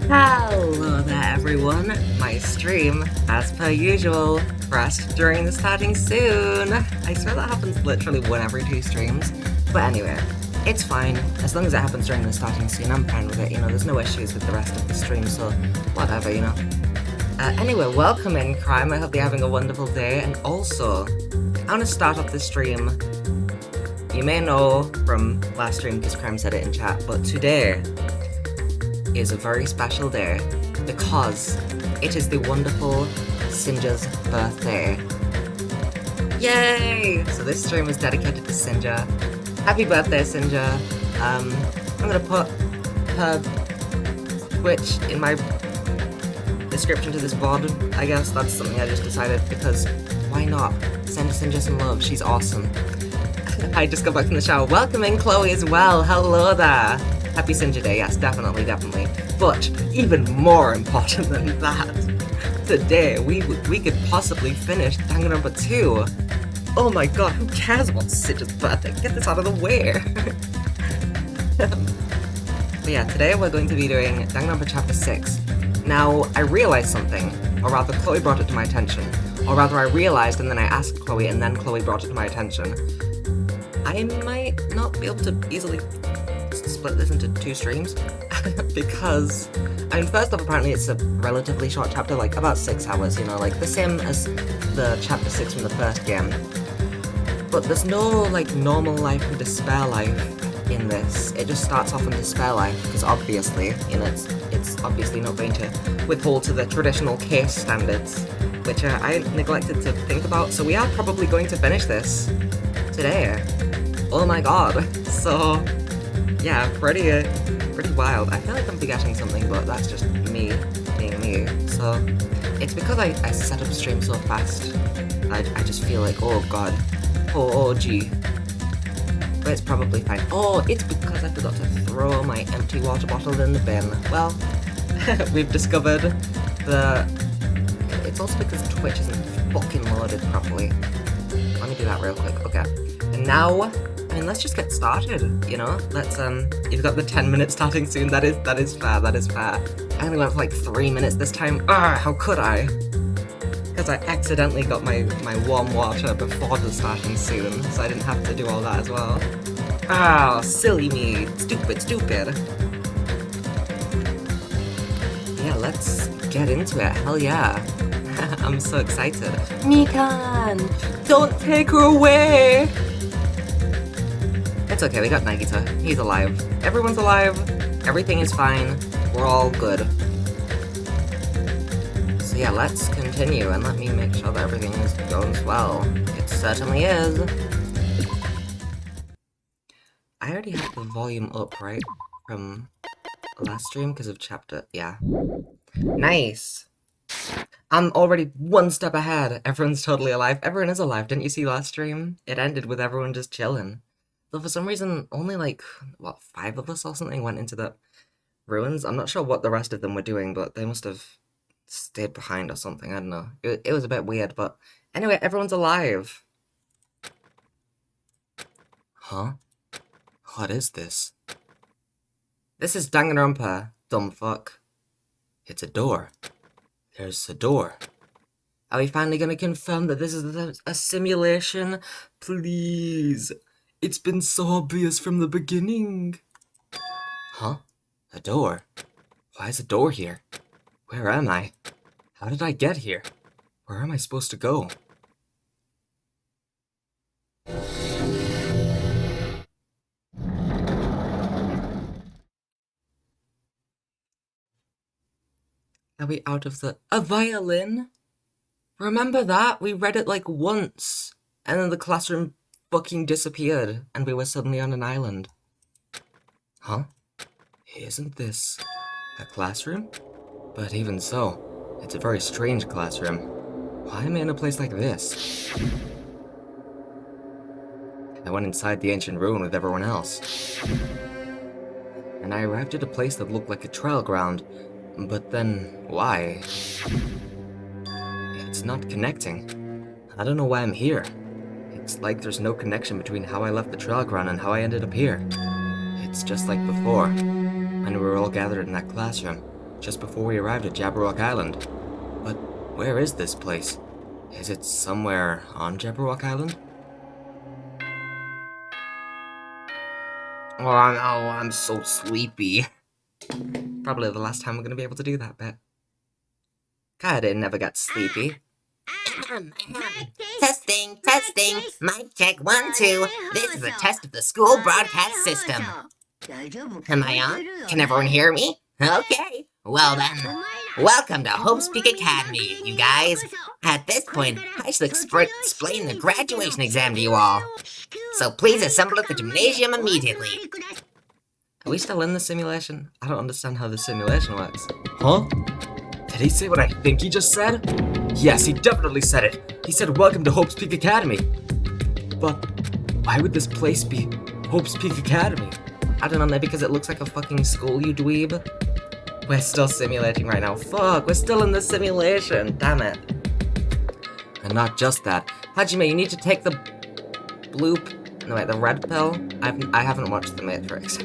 Hello there everyone, my stream, as per usual, crashed during the starting soon. I swear that happens literally one every 2 streams, but anyway, it's fine, as long as it happens during the starting soon, I'm fine with it, there's no issues with the rest of the stream, so whatever. Anyway, welcome in, Crime, I hope you're having a wonderful day, and also, I want to start off the stream. You may know from last stream, because Crime said it in chat, but today is a very special day because it is the wonderful Sinja's birthday. Yay! So this stream is dedicated to Sinja. Happy birthday, Sinja. I'm gonna put her Twitch in my description to this VOD. I guess that's something I just decided because why not? Send Sinja some love, she's awesome. I just got back from the shower. Welcome in, Chloe, as well. Hello there. Happy Sinja Day, yes, definitely. But even more important than that, today we could possibly finish Danganronpa 2. Oh my god, who cares about Sinja's birthday? Get this out of the way. But yeah, today we're going to be doing Danganronpa Chapter 6. Now, I realized something, or rather Chloe brought it to my attention. Or rather I realized and then I asked Chloe and then Chloe brought it to my attention. I might not be able to easily split this into 2 streams because, first off, apparently it's a relatively short chapter, like about 6 hours, like the same as the chapter 6 from the first game. But there's no, normal life and despair life in this. It just starts off in despair life, because obviously, it's obviously not going to withhold to the traditional case standards, which I neglected to think about, so we are probably going to finish this today. Oh my god. So, yeah, pretty wild. I feel like I'm forgetting something, but that's just me being me. So, it's because I set up stream so fast. I just feel like, oh god. Oh gee. But it's probably fine. Oh, it's because I forgot to throw my empty water bottle in the bin. Well, we've discovered that it's also because Twitch isn't fucking loaded properly. Let me do that real quick. Okay. And now, let's just get started, Let's, you've got the 10-minute starting soon. That is fair. I only went for 3 minutes this time. How could I? Because I accidentally got my warm water before the starting soon, so I didn't have to do all that as well. Silly me. Stupid. Yeah, let's get into it. Hell yeah. I'm so excited. Mikan! Don't take her away! It's okay, we got Nagita. He's alive. Everyone's alive. Everything is fine. We're all good. So yeah, let's continue, and let me make sure that everything is going well. It certainly is. I already have the volume up, right? From last stream, because of chapter... yeah. Nice! I'm already 1 step ahead. Everyone's totally alive. Everyone is alive. Didn't you see last stream? It ended with everyone just chilling. Though for some reason, only 5 of us or something went into the ruins. I'm not sure what the rest of them were doing, but they must have stayed behind or something. I don't know. It was a bit weird, but anyway, everyone's alive. Huh? What is this? This is Danganronpa, dumb fuck. It's a door. There's a door. Are we finally gonna confirm that this is a simulation? Please. It's been so obvious from the beginning. Huh? A door? Why is a door here? Where am I? How did I get here? Where am I supposed to go? Are we out of the... A violin? Remember that? We read it once. And then the classroom fucking disappeared, and we were suddenly on an island. Huh? Isn't this a classroom? But even so, it's a very strange classroom. Why am I in a place like this? I went inside the ancient ruin with everyone else. And I arrived at a place that looked like a trial ground, but then, why? It's not connecting. I don't know why I'm here. It's like there's no connection between how I left the trial ground and how I ended up here. It's just like before, when we were all gathered in that classroom. just before we arrived at Jabberwock Island. But where is this place? Is it somewhere on Jabberwock Island? Oh, I'm so sleepy. Probably the last time we're gonna be able to do that bit. Kaede never gets sleepy. Testing, testing. Mic check 1, 2. This is a test of the school broadcast system. Am I on? Can everyone hear me? Okay. Well then, welcome to Hope's Peak Academy, you guys. At this point, I should explain the graduation exam to you all. So please assemble at the gymnasium immediately. Are we still in the simulation? I don't understand how the simulation works. Huh? Did he say what I think he just said? Yes, he definitely said it. He said, welcome to Hope's Peak Academy. But why would this place be Hope's Peak Academy? I don't know, maybe because it looks like a fucking school, you dweeb. We're still simulating right now. Fuck, we're still in the simulation. Damn it. And not just that. Hajime, you need to take the the red pill. I haven't watched The Matrix.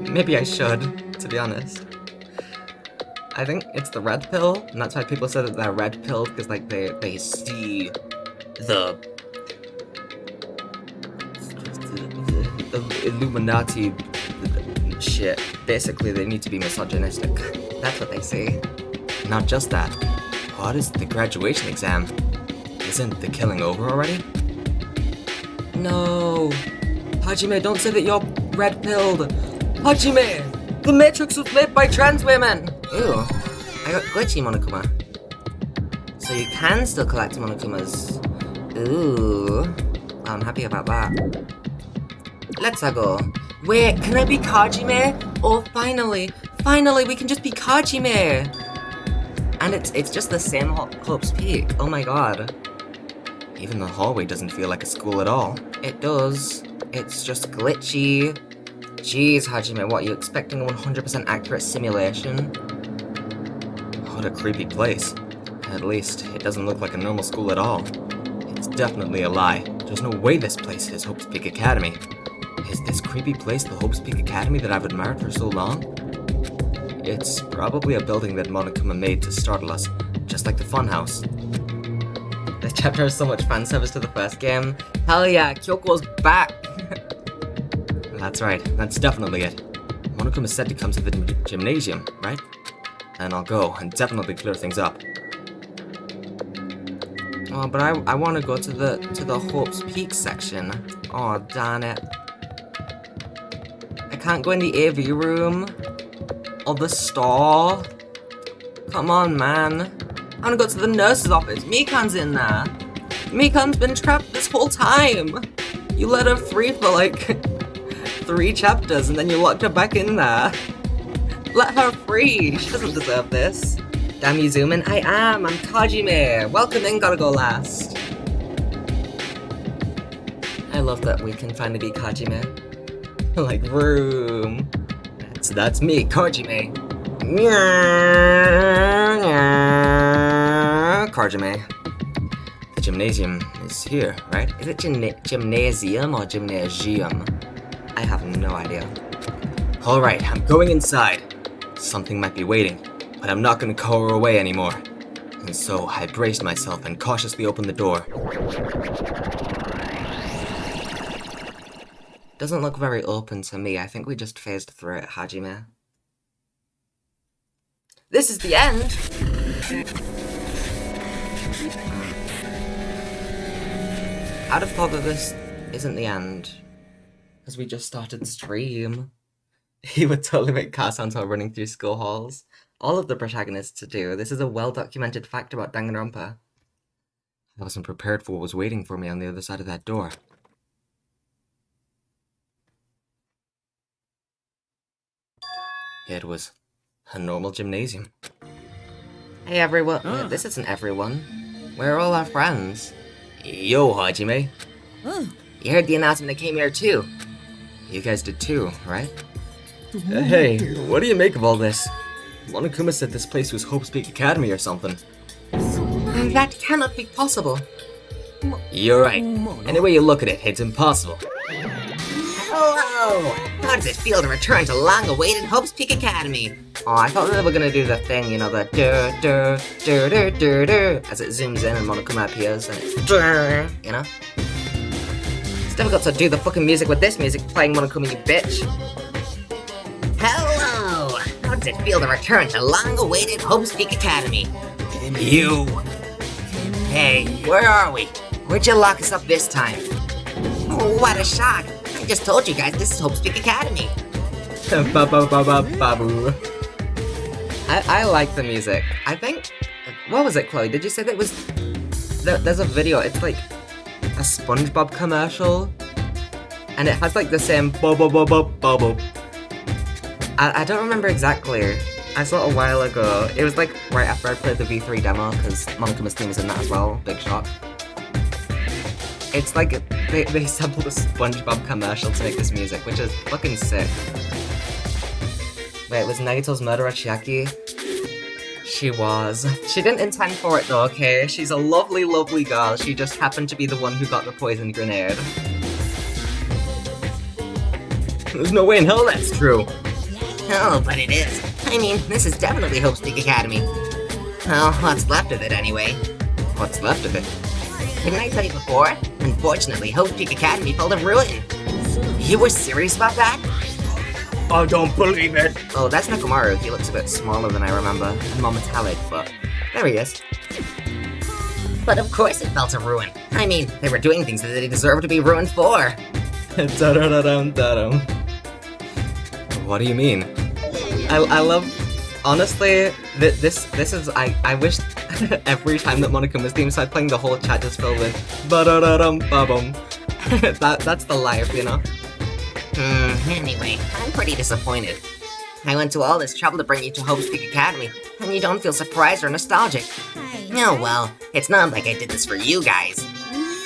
Maybe I should, to be honest. I think it's the red pill, and that's why people say that they're red pilled, because like they see the Illuminati shit. Basically, they need to be misogynistic. That's what they say. Not just that. What is the graduation exam? Isn't the killing over already? No! Hajime, don't say that you're red-pilled! Hajime! The Matrix was made by trans women! Ew. I got glitchy Monokuma. So you can still collect Monokumas. Ooh. I'm happy about that. Let's go. Wait, can I be Kajime? Oh, finally! Finally, we can just be Kajime! And it's just the same Hope's Peak. Oh my god. Even the hallway doesn't feel like a school at all. It does. It's just glitchy. Jeez, Hajime, what, are you expecting a 100% accurate simulation? What a creepy place. At least, it doesn't look like a normal school at all. It's definitely a lie. There's no way this place is Hope's Peak Academy. Is this creepy place the Hope's Peak Academy that I've admired for so long? It's probably a building that Monokuma made to startle us, just like the funhouse. This chapter has so much fan service to the first game. Hell yeah, Kyoko's back! That's right, that's definitely it. Monokuma said to come to the gymnasium, right? And I'll go and definitely clear things up. Oh, but I want to go to the Hope's Peak section. Oh, darn it. I can't go in the AV room. Or the store. Come on, man. I want to go to the nurse's office. Mikan's in there. Mikan's been trapped this whole time. You let her free for like 3 chapters and then you locked her back in there. Let her free. She doesn't deserve this. Damn you, Zoomin. I am. I'm Kajime. Welcome in, gotta go last. I love that we can finally be Kajime. Like, room. So that's me, Kajime. Kajime. The gymnasium is here, right? Is it gymnasium or gymnasium? I have no idea. Alright, I'm going inside. Something might be waiting, but I'm not gonna call her away anymore. And so I braced myself and cautiously opened the door. Doesn't look very open to me. I think we just phased through it, Hajime. This is the end! I'd have thought that this isn't the end. Because we just started the stream. He would totally make car sounds while running through school halls. All of the protagonists do. This is a well-documented fact about Danganronpa. I wasn't prepared for what was waiting for me on the other side of that door. It was a normal gymnasium. Hey everyone. Wait, this isn't everyone. Where are all our friends? Yo, Hajime. You heard the announcement that came here too. You guys did too, right? Hey, what do you make of all this? Monokuma said this place was Hope's Peak Academy or something. That cannot be possible. You're right. Any way you look at it, it's impossible. Hello, Hello! How does it feel to return to long-awaited Hope's Peak Academy? Oh, I thought they were gonna do the thing, you know, the as it zooms in and Monokuma appears, and it's you know? It's difficult to do the fucking music with this music playing, Monokuma, you bitch. Hello! How does it feel to return to long-awaited Hope's Peak Academy? You! Hey, where are we? Where'd you lock us up this time? Oh, what a shock! I just told you guys this is Hope's Peak Academy. Babu. I like the music. I think... What was it, Chloe? Did you say that was... There's a video, it's like a SpongeBob commercial, and it has like the same bubble. I don't remember exactly. I saw it a while ago. It was like right after I played the V3 demo, because Monokuma's theme is in that as well. Big shot. It's like they sampled a SpongeBob commercial to make this music, which is fucking sick. Wait, was Nagito's murderer Chiaki? She was. She didn't intend for it though, okay? She's a lovely, lovely girl. She just happened to be the one who got the poisoned grenade. There's no way in hell that's true. Oh, but it is. I mean, this is definitely Hope's Peak Academy. Well, what's left of it anyway. What's left of it? Didn't I tell you before? Unfortunately, Hope's Peak Academy fell to ruin. You were serious about that? I don't believe it! Oh, that's Nekomaru. He looks a bit smaller than I remember, and more metallic, but there he is. But of course it fell to ruin. I mean, they were doing things that they deserve to be ruined for. Da-da-da-dum-da-dum. What do you mean? I love... Honestly, this is... I wish every time that Monokuma's theme started playing, the whole chat just filled with ba-da-da-dum-ba-bum. That's the life, you know? Anyway, I'm pretty disappointed. I went to all this trouble to bring you to Hope's Peak Academy, and you don't feel surprised or nostalgic. Oh well, it's not like I did this for you guys.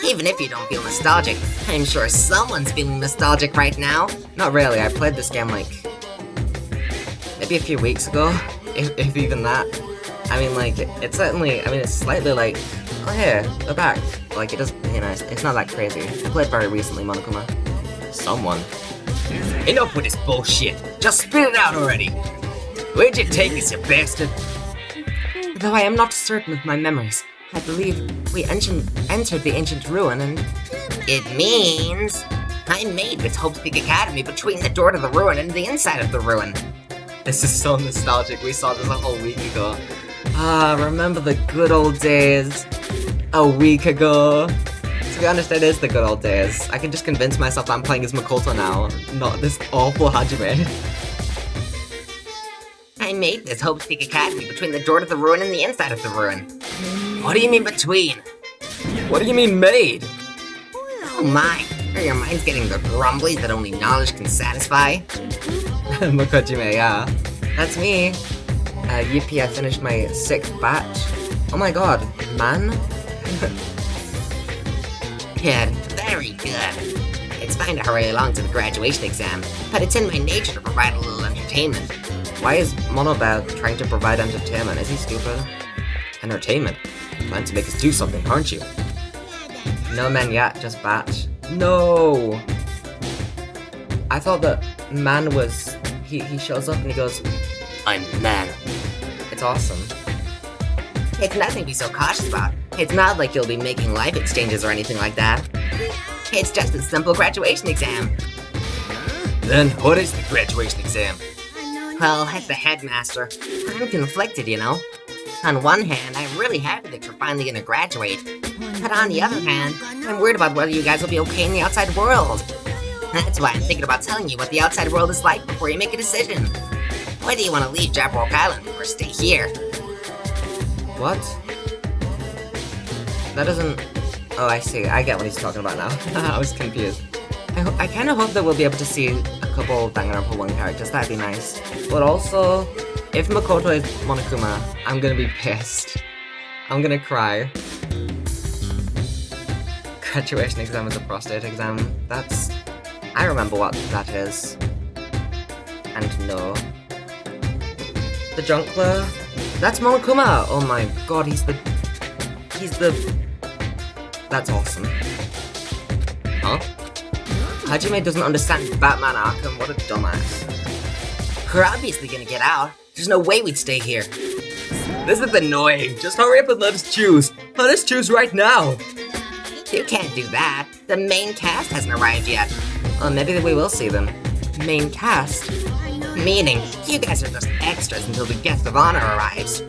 Even if you don't feel nostalgic, I'm sure someone's feeling nostalgic right now. Not really, I played this game like... maybe a few weeks ago, if even that. I mean, like, it's certainly, I mean, it's slightly like, oh yeah, they're back. Like, it doesn't, you know, it's not that crazy. I played very recently, Monokuma. Someone. Enough with this bullshit. Just spit it out already. Where'd you take us, you bastard? Though I am not certain of my memories, I believe we entered the ancient ruin and... It means I made this Hope's Peak Academy between the door to the ruin and the inside of the ruin. This is so nostalgic, we saw this a whole week ago. Ah, remember the good old days. A week ago. To be honest, it is the good old days. I can just convince myself I'm playing as Makoto now, not this awful Hajime. I made this Hope's Peak Academy between the door to the ruin and the inside of the ruin. What do you mean between? What do you mean made? Oh my, are your minds getting the grumblies that only knowledge can satisfy? Makojime, yeah. That's me. Yippee, I finished my 6th batch. Oh my god, man. Good, very good. It's fine to hurry along to the graduation exam, but it's in my nature to provide a little entertainment. Why is Monobad trying to provide entertainment? Is he stupid? Entertainment? Trying to make us do something, aren't you? No man yet, just batch. No! I thought that man was... He shows up and he goes, I'm man. It's awesome. It's nothing to be so cautious about. It's not like you'll be making life exchanges or anything like that. It's just a simple graduation exam. Then what is the graduation exam? Well, as the headmaster, I'm conflicted, you know. On one hand, I'm really happy that you're finally gonna graduate. But on the other hand, I'm worried about whether you guys will be okay in the outside world. That's why I'm thinking about telling you what the outside world is like before you make a decision. Whether you want to leave Jabberwock Island or stay here. What? That doesn't... Oh, I see. I get what he's talking about now. I was confused. I kind of hope that we'll be able to see a couple Danganronpa 1 characters. That'd be nice. But also, if Makoto is Monokuma, I'm gonna be pissed. I'm gonna cry. Graduation exam is a prostate exam. That's... I remember what that is. And no. The Junkler? That's Monokuma! Oh my god, he's the... That's awesome. Huh? Hajime doesn't understand Batman Arkham, what a dumbass. We're obviously gonna get out. There's no way we'd stay here. This is annoying, just hurry up and let us choose. Let us choose right now. You can't do that. The main cast hasn't arrived yet. Well, maybe we will see them. Main cast? Meaning, you guys are just extras until the guest of honor arrives.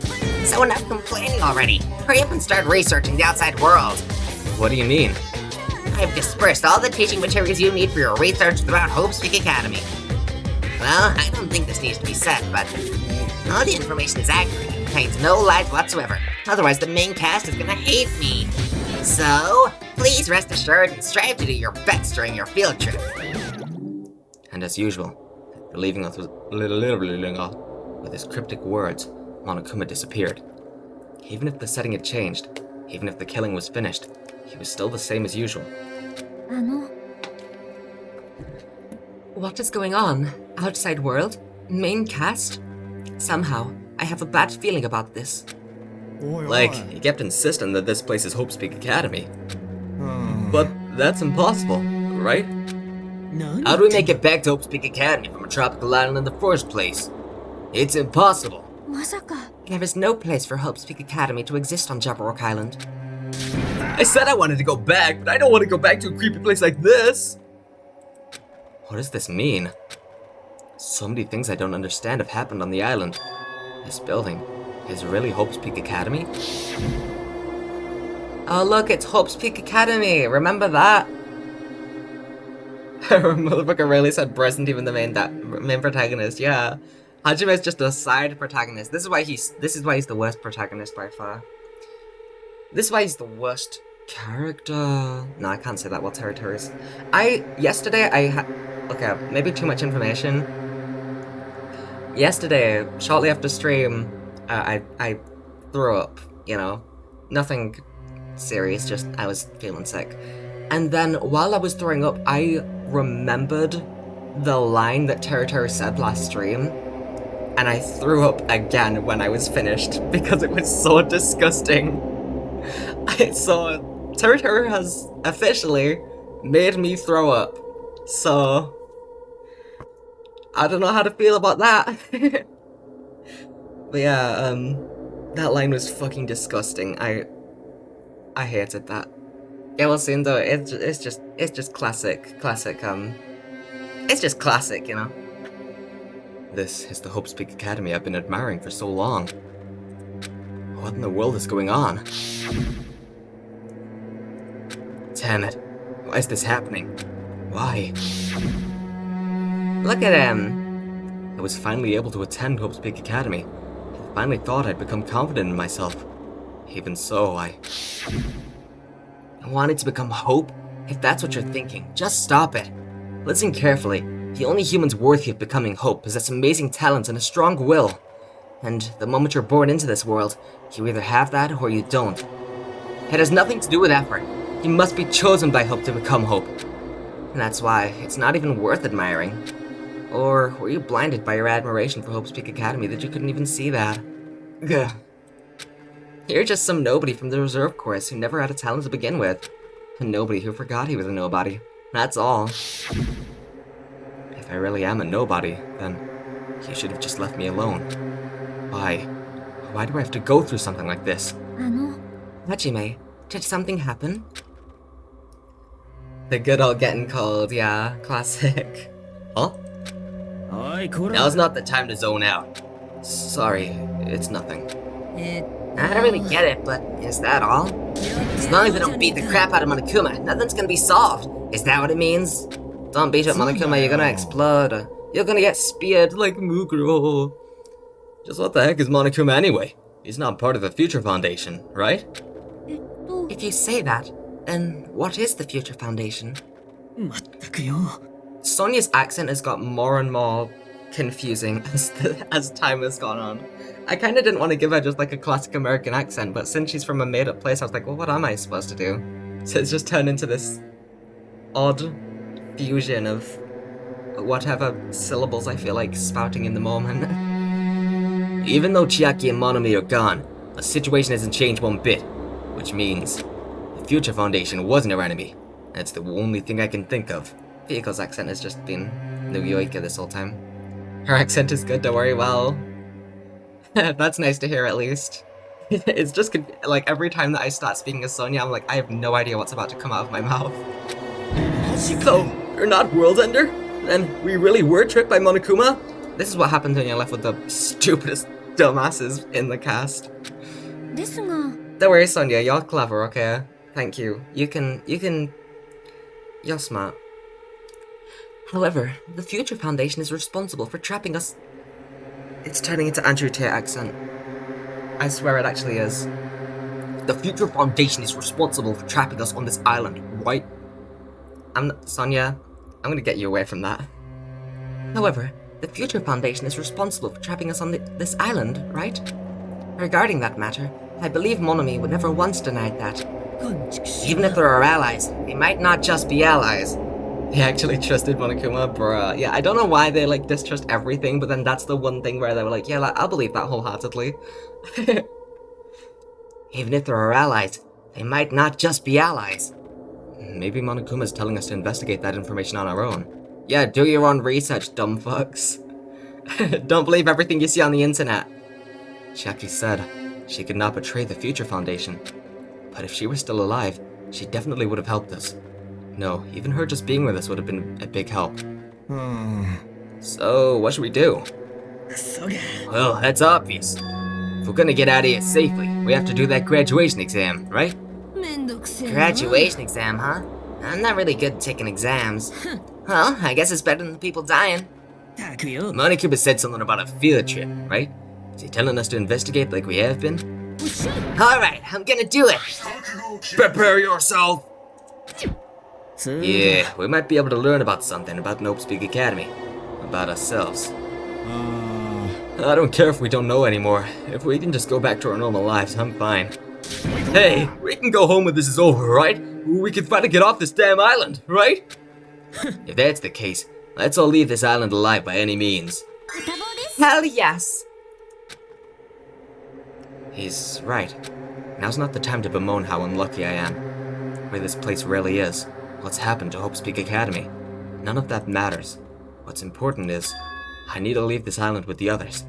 So enough complaining already. Hurry up and start researching the outside world. What do you mean? I've dispersed all the teaching materials you need for your research throughout Hope's Peak Academy. Well, I don't think this needs to be said, but all the information is accurate and contains no lies whatsoever. Otherwise, the main cast is gonna hate me. So, please rest assured and strive to do your best during your field trip. And as usual, leaving us with his cryptic words, Monokuma disappeared. Even if the setting had changed, even if the killing was finished, he was still the same as usual. What is going on? Outside world? Main cast? Somehow, I have a bad feeling about this. Like, he kept insisting that this place is Hope's Peak Academy. But that's impossible, right? How do we make it back to Hope's Peak Academy from a tropical island in the first place? It's impossible. There is no place for Hope's Peak Academy to exist on Jabberwock Island. I said I wanted to go back, but I don't want to go back to a creepy place like this. What does this mean? So many things I don't understand have happened on the island. This building is really Hope's Peak Academy? Oh look, it's Hope's Peak Academy! Remember that? Motherfucker really said Bryce isn't even the main protagonist, yeah. Hajime is just a side protagonist. This is why he's the worst protagonist by far. This is why he's the worst character. No, I can't say that while territories. Yesterday I had, okay, maybe too much information. Yesterday, shortly after stream, I threw up, you know, nothing serious, just I was feeling sick. And then while I was throwing up, I remembered the line that Territory said last stream, and I threw up again when I was finished because it was so disgusting. So Territory has officially made me throw up. So I don't know how to feel about that. But yeah, that line was fucking disgusting. I hated that. Yeah, well, soon though, it's just classic, it's just classic, you know. This is the Hope's Peak Academy I've been admiring for so long. What in the world is going on? Damn it. Why is this happening? Why? Look at him! I was finally able to attend Hope's Peak Academy. I finally thought I'd become confident in myself. Even so, I wanted to become Hope? If that's what you're thinking, just stop it. Listen carefully. The only humans worthy of becoming Hope possess amazing talents and a strong will. And the moment you're born into this world, you either have that or you don't. It has nothing to do with effort. You must be chosen by Hope to become Hope. And that's why it's not even worth admiring. Or were you blinded by your admiration for Hope's Peak Academy that you couldn't even see that? Ugh. You're just some nobody from the reserve course who never had a talent to begin with. A nobody who forgot he was a nobody. That's all. If I really am a nobody, then you should have just left me alone. Why? Why do I have to go through something like this? Hajime, did something happen? The good old getting cold, yeah, classic. Huh? Now's not the time to zone out. Sorry, it's nothing. I don't really get it, but is that all? As long as I don't beat the crap out of Monokuma, nothing's gonna be solved. Is that what it means? Don't beat up Monokuma, you're gonna explode. You're gonna get speared like Muguro. Just what the heck is Monokuma anyway? He's not part of the Future Foundation, right? If you say that, then what is the Future Foundation? Sonia's accent has got more and more confusing as time has gone on. I kind of didn't want to give her just like a classic American accent, but since she's from a made-up place, I was like, well, what am I supposed to do? So it's just turned into this odd fusion of whatever syllables I feel like spouting in the moment. Even though Chiaki and Monomi are gone, the situation hasn't changed one bit, which means the Future Foundation wasn't our enemy. That's the only thing I can think of. Fuyuko's accent has just been New Yorker this whole time. Her accent is good, don't worry, well... That's nice to hear, at least. It's just, like, every time that I start speaking as Sonia, I'm like, I have no idea what's about to come out of my mouth. So, you're not Worldender? Then we really were tricked by Monokuma? This is what happens when you're left with the stupidest dumbasses in the cast. Don't worry, Sonia, you're clever, okay? Thank you. You're smart. However, the Future Foundation is responsible for trapping us... It's turning into Andrew Tate accent. I swear it actually is. The Future Foundation is responsible for trapping us on this island, right? Sonia, I'm gonna get you away from that. However, the Future Foundation is responsible for trapping us on this island, right? Regarding that matter, I believe Monomi would never once denied that. Even if there are allies, they might not just be allies. They actually trusted Monokuma, bruh. Yeah, I don't know why they, like, distrust everything, but then that's the one thing where they were like, yeah, I'll believe that wholeheartedly. Even if there are allies, they might not just be allies. Maybe Monokuma's telling us to investigate that information on our own. Yeah, do your own research, dumb fucks. Don't believe everything you see on the internet. She actually said she could not betray the Future Foundation. But if she were still alive, she definitely would have helped us. No, even her just being with us would have been a big help. So, what should we do? Well, that's obvious. If we're gonna get out of here safely, we have to do that graduation exam, right? Graduation exam, huh? I'm not really good at taking exams. Well, I guess it's better than the people dying. Monokuma said something about a field trip, right? Is he telling us to investigate like we have been? Alright, I'm gonna do it! Prepare yourself! Yeah, we might be able to learn about something about Nope Speak Academy. About ourselves. I don't care if we don't know anymore. If we can just go back to our normal lives, I'm fine. Hey, we can go home when this is over, right? We can finally get off this damn island, right? If that's the case, let's all leave this island alive by any means. Hell yes! He's right. Now's not the time to bemoan how unlucky I am. Where this place really is. What's happened to Hope Speak Academy? None of that matters. What's important is, I need to leave this island with the others.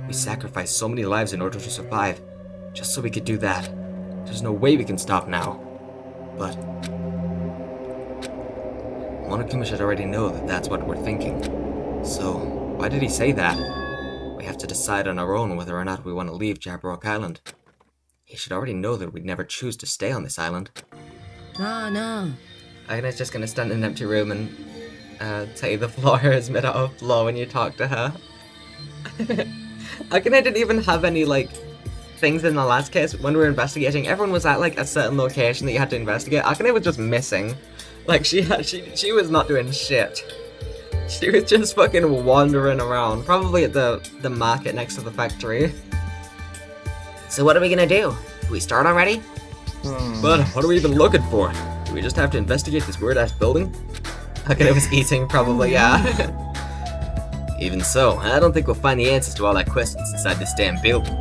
We sacrificed so many lives in order to survive, just so we could do that. There's no way we can stop now. But Monokuma should already know that that's what we're thinking. So, why did he say that? We have to decide on our own whether or not we want to leave Jabberwock Island. He should already know that we'd never choose to stay on this island. No. Agne's just gonna stand in an empty room and tell you the floor is made out of floor when you talk to her. Agne didn't even have any, like, things in the last case when we were investigating. Everyone was at, like, a certain location that you had to investigate. Agne was just missing. Like, she was not doing shit. She was just fucking wandering around, probably at the market next to the factory. So what are we gonna do? Do we start already? But what are we even looking for? Do we just have to investigate this weird-ass building? Okay, it was eating, probably, yeah. Even so, I don't think we'll find the answers to all our questions inside this damn building.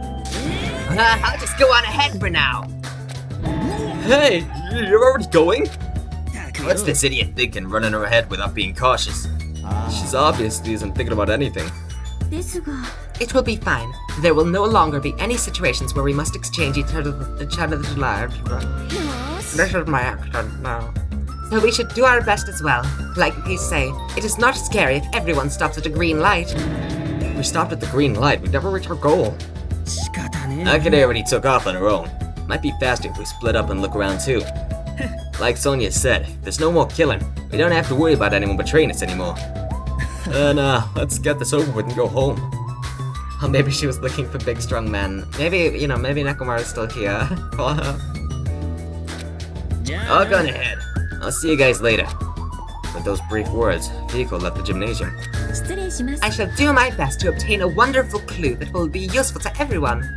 I'll just go on ahead for now. Hey, you're already going? What's this idiot thinking running her ahead without being cautious? She's obviously isn't thinking about anything. It will be fine. There will no longer be any situations where we must exchange each other's lives. This is my accent now. So we should do our best as well. Like you say, it is not scary if everyone stops at a green light. If we stopped at the green light, we'd never reach our goal. Akane already took off on her own. Might be faster if we split up and look around too. Like Sonia said, there's no more killing. We don't have to worry about anyone betraying us anymore. And let's get this over with and go home. Oh, maybe she was looking for big strong men. Maybe, maybe Nekomaru's still here. I'll go ahead. I'll see you guys later. With those brief words, Fuyuko left the gymnasium. I shall do my best to obtain a wonderful clue that will be useful to everyone.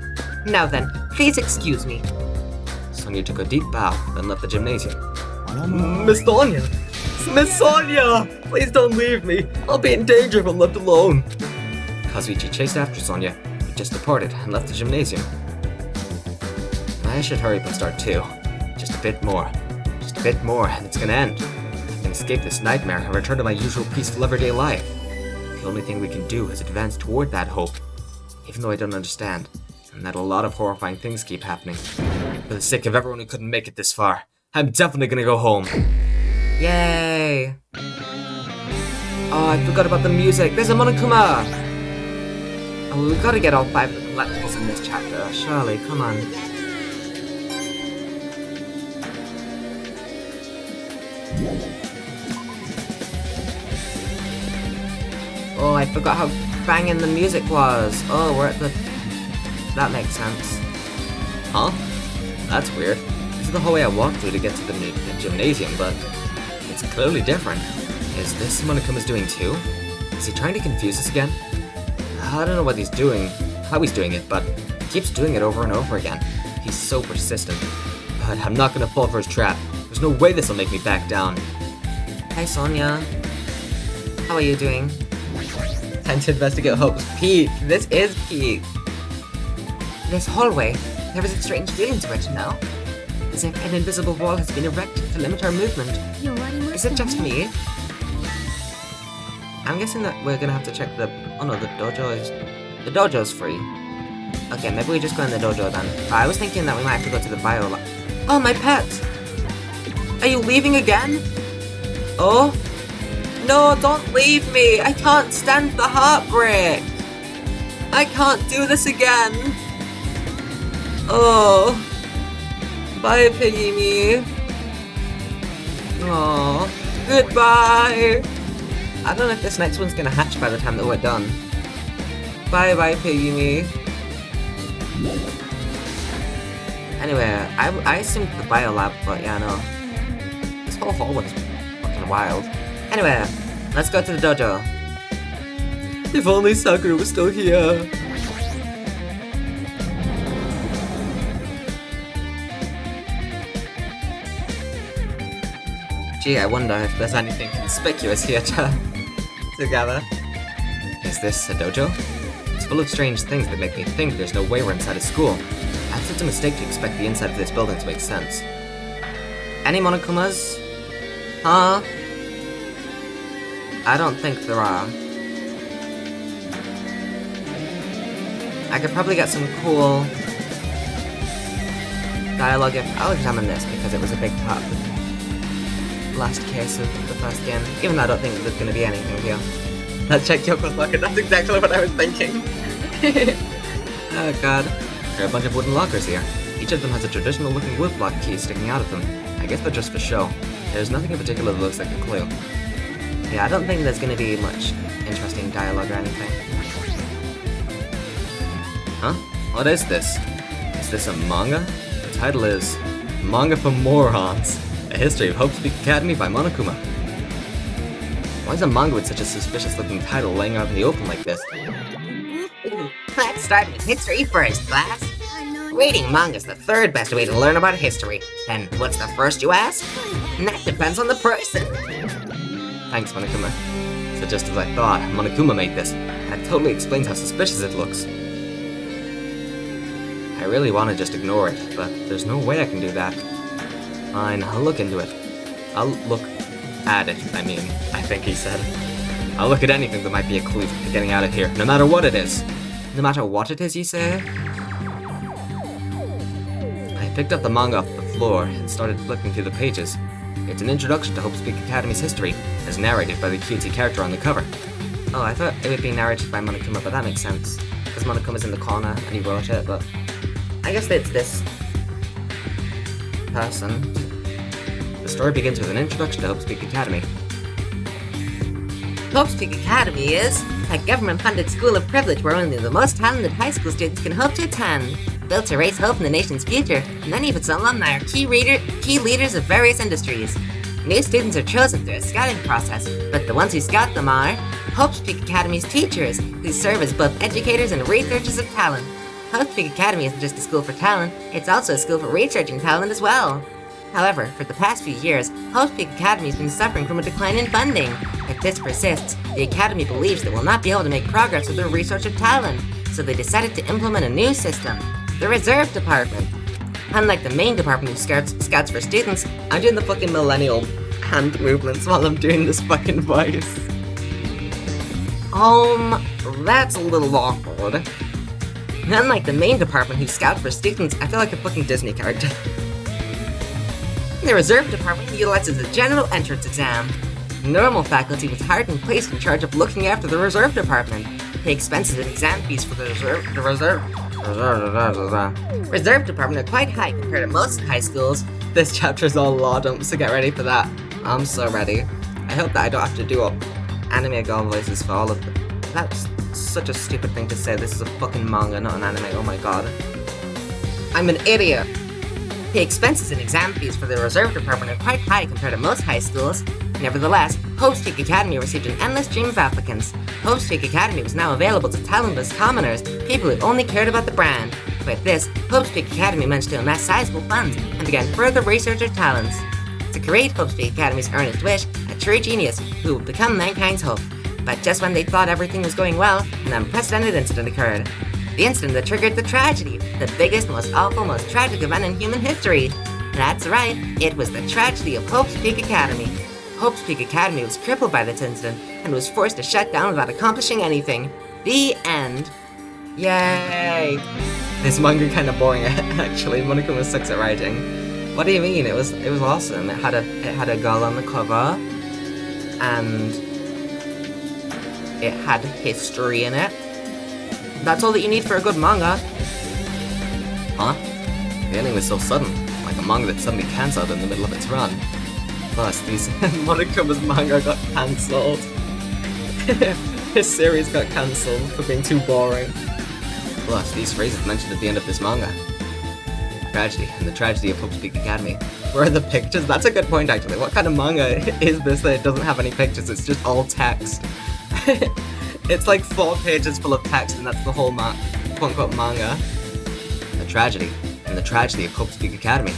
Now then, please excuse me. Sonia took a deep bow, then left the gymnasium. Miss Sonia! Miss Sonia! Please don't leave me! I'll be in danger if I'm left alone! Kazuichi chased after Sonia, who just departed and left the gymnasium. I should hurry up and start too. Just a bit more. Just a bit more, and it's gonna end. I'm gonna escape this nightmare and return to my usual peaceful everyday life. The only thing we can do is advance toward that hope, even though I don't understand, and that a lot of horrifying things keep happening. For the sake of everyone who couldn't make it this far, I'm definitely gonna go home. Yay! Oh, I forgot about the music. There's a Monokuma! Oh, we gotta get all 5 of the collectibles in this chapter. Surely, come on. Oh, I forgot how banging the music was. Oh, we're at the... That makes sense. Huh? That's weird. This is the hallway I walked through to get to the gymnasium, but it's clearly different. Is this Monokuma's doing too? Is he trying to confuse us again? I don't know what he's doing, how he's doing it, but he keeps doing it over and over again. He's so persistent. But I'm not gonna fall for his trap. There's no way this will make me back down. Hi, Sonia. How are you doing? Time to investigate Hope's peak. This is peak. This hallway, there is a strange feeling to it, no? As if an invisible wall has been erected to limit our movement. Is it just me? I'm guessing that we're gonna have to check the... Oh no, the dojo's free. Okay, maybe we just go in the dojo then. I was thinking that we might have to go to the bio lab. Oh, my pet! Are you leaving again? Oh? No, don't leave me! I can't stand the heartbreak! I can't do this again! Oh. Bye, Piggy-me. Oh. Goodbye! I don't know if this next one's gonna hatch by the time that we're done. Bye-bye, Piggy-me. Anyway, I assumed the biolab, but yeah, no. This whole hall was fucking wild. Anyway, let's go to the dojo. If only Sakura was still here. Gee, I wonder if there's anything conspicuous here to gather. Is this a dojo? It's full of strange things that make me think there's no way we're inside a school. Perhaps it's a mistake to expect the inside of this building to make sense. Any Monokumas? Huh? I don't think there are. I could probably get some cool dialogue if I'll examine this because it was a big part of the last case of the first game. Even though I don't think there's going to be anything here. Let's check Kyoko's locker. That's exactly what I was thinking. Oh god. There are a bunch of wooden lockers here. Each of them has a traditional looking woodblock key sticking out of them. I guess they're just for show. There's nothing in particular that looks like a clue. Yeah, I don't think there's gonna be much interesting dialogue or anything. Huh? What is this? Is this a manga? The title is Manga for Morons, A History of Hope's Peak Academy by Monokuma. Why is a manga with such a suspicious looking title laying out in the open like this? Let's start with history first, class. Reading manga's the third best way to learn about history. And what's the first, you ask? That depends on the person. Thanks, Monokuma. So just as I thought, Monokuma made this. That totally explains how suspicious it looks. I really want to just ignore it, but there's no way I can do that. Fine, I'll look into it. I'll look at it, I think he said. I'll look at anything that might be a clue to getting out of here, no matter what it is. No matter what it is, you say? I picked up the manga off the floor and started flipping through the pages. It's an introduction to Hope's Peak Academy's history, as narrated by the cutesy character on the cover. Oh, I thought it would be narrated by Monokuma, but that makes sense. Because Monokuma's in the corner, and he wrote it, but... I guess it's this... person. The story begins with an introduction to Hope's Peak Academy. Hope's Peak Academy is a government-funded school of privilege where only the most talented high school students can hope to attend. Built to raise hope in the nation's future, many of its alumni are key leaders of various industries. New students are chosen through a scouting process, but the ones who scout them are Hope's Peak Academy's teachers, who serve as both educators and researchers of talent. Hope's Peak Academy isn't just a school for talent, it's also a school for researching talent as well. However, for the past few years, Hope's Peak Academy has been suffering from a decline in funding. If this persists, the Academy believes they will not be able to make progress with their research of talent, so they decided to implement a new system, the Reserve Department. Unlike the main department who scouts for students, I'm doing the fucking millennial hand movements while I'm doing this fucking voice. That's a little awkward. Unlike the main department who scout for students, I feel like a fucking Disney character. The reserve department utilizes a general entrance exam. Normal faculty was hired and placed in charge of looking after the reserve department. Pay expenses and exam fees for the reserve department are quite high compared to most high schools. This chapter's all law dumps, so get ready for that. I'm so ready. I hope that I don't have to do anime girl voices for all of them. That's such a stupid thing to say. This is a fucking manga, not an anime. Oh my god. I'm an idiot. The expenses and exam fees for the reserve department are quite high compared to most high schools. Nevertheless, Hope's Peak Academy received an endless stream of applicants. Hope's Peak Academy was now available to talentless commoners, people who only cared about the brand. With this, Hope's Peak Academy managed to amass sizable funds and began further research their talents. To create Hope's Peak Academy's earnest wish, a true genius who would become mankind's hope. But just when they thought everything was going well, an unprecedented incident occurred. The incident that triggered the tragedy, the biggest, most awful, most tragic event in human history. That's right, it was the tragedy of Hope's Peak Academy. Hope's Peak Academy was crippled by this incident and was forced to shut down without accomplishing anything. The end. Yay! This manga kinda boring actually. Monomi sucks at writing. What do you mean? It was awesome. It had a girl on the cover, and it had history in it. That's all that you need for a good manga. Huh? The ending was so sudden, like a manga that suddenly cancelled in the middle of its run. Plus, these Monokuma's manga got cancelled. His series got cancelled for being too boring. Plus, these phrases mentioned at the end of this manga. Tragedy, and the tragedy of Hope's Peak Academy. Where are the pictures? That's a good point, actually. What kind of manga is this that it doesn't have any pictures? It's just all text. It's like 4 pages full of text, and that's the whole quote-unquote manga. The tragedy, and the tragedy of Hope's Peak Academy.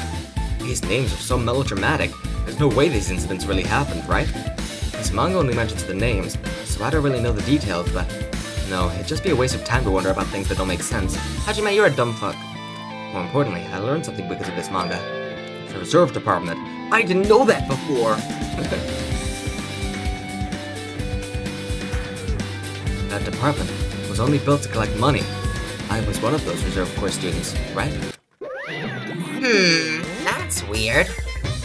These names are so melodramatic. There's no way these incidents really happened, right? This manga only mentions the names, so I don't really know the details, but no, it'd just be a waste of time to wonder about things that don't make sense. Hajime, you're a dumb fuck. More importantly, I learned something because of this manga. The reserve department. I didn't know that before! That department was only built to collect money. I was one of those reserve corps students, right? That's weird.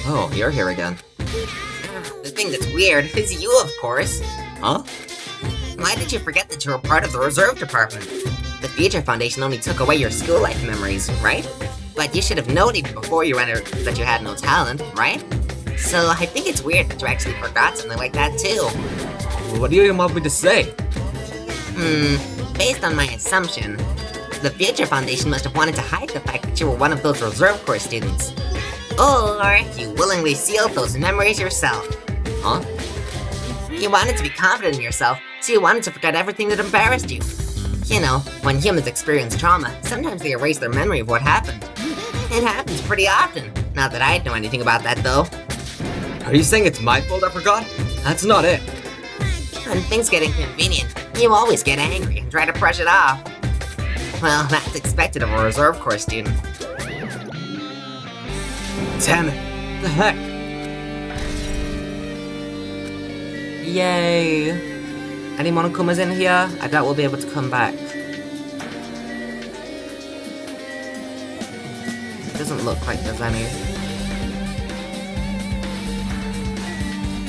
Oh, you're here again. The thing that's weird is you, of course. Huh? Why did you forget that you were part of the reserve department? The Future Foundation only took away your school life memories, right? But you should have known even before you entered that you had no talent, right? So I think it's weird that you actually forgot something like that too. Well, what do you want me to say? Based on my assumption, the Future Foundation must have wanted to hide the fact that you were one of those reserve corps students. Or you willingly sealed those memories yourself. Huh? You wanted to be confident in yourself, so you wanted to forget everything that embarrassed you. You know, when humans experience trauma, sometimes they erase their memory of what happened. It happens pretty often. Not that I'd know anything about that, though. Are you saying it's my fault I forgot? That's not it. When things get inconvenient, you always get angry and try to brush it off. Well, that's expected of a reserve corps student. Damn it. The heck? Yay! Any Monokumas in here? I doubt we'll be able to come back. Doesn't look like there's any.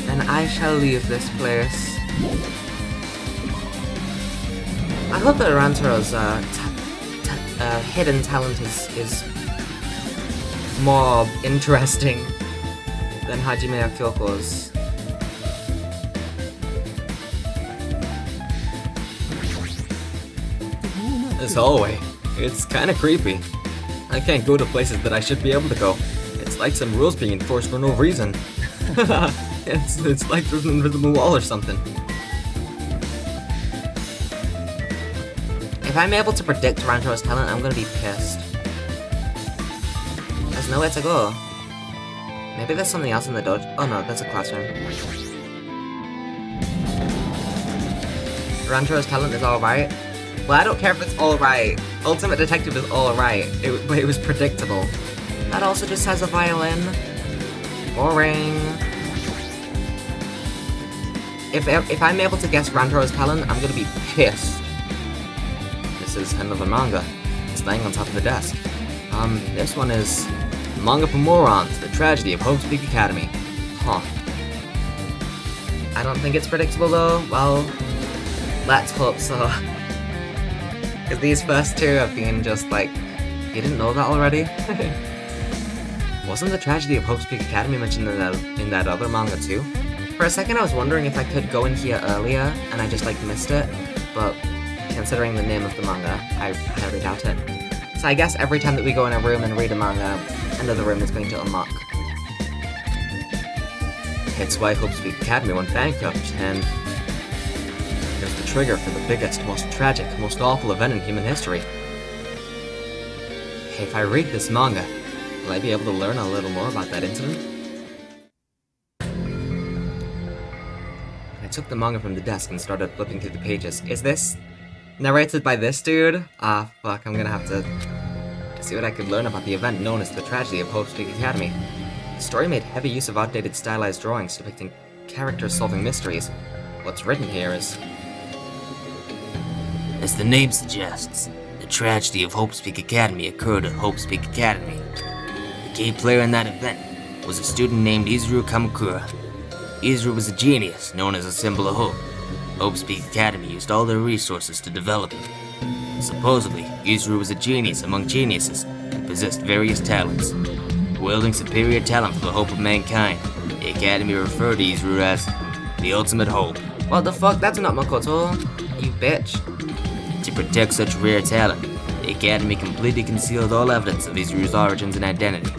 Then I shall leave this place. I hope that Rantaro's hidden talent is more interesting than Hajime Kyoko's. This hallway. It's kinda creepy. I can't go to places that I should be able to go. It's like some rules being enforced for no reason. It's like there's an invisible wall or something. If I'm able to predict Rantaro's talent, I'm gonna be pissed. There's nowhere to go. Maybe there's something else in the dojo. Oh no, that's a classroom. Rantaro's talent is alright. Well, I don't care if it's alright. Ultimate Detective is alright, but it was predictable. That also just has a violin. Boring. if I'm able to guess Rantaro's talent, I'm gonna be pissed. This is another manga. It's laying on top of the desk. This one is Manga for Morons, The Tragedy of Hope's Peak Academy. Huh. I don't think it's predictable though. Well, let's hope so. Because these first two have been just like, you didn't know that already? Wasn't The Tragedy of Hope's Peak Academy mentioned in that other manga too? For a second I was wondering if I could go in here earlier and I just like missed it, but considering the name of the manga, I highly doubt it. So I guess every time that we go in a room and read a manga, another room is going to unlock. It's why Hope's Peak Academy went bankrupt, and it was the trigger for the biggest, most tragic, most awful event in human history. If I read this manga, will I be able to learn a little more about that incident? I took the manga from the desk and started flipping through the pages. Is this narrated by this dude? Ah, fuck, I'm gonna have to see what I could learn about the event known as the Tragedy of Hope's Peak Academy. The story made heavy use of outdated stylized drawings depicting characters solving mysteries. What's written here is... As the name suggests, the tragedy of Hope's Peak Academy occurred at Hope's Peak Academy. The key player in that event was a student named Izuru Kamakura. Izuru was a genius known as a symbol of hope. Hope's Peak Academy used all their resources to develop him. Supposedly, Izuru was a genius among geniuses and possessed various talents. Wielding superior talent for the hope of mankind, the Academy referred to Izuru as the ultimate hope. What the fuck? That's not Makoto, you bitch. To protect such rare talent, the Academy completely concealed all evidence of Izuru's origins and identity.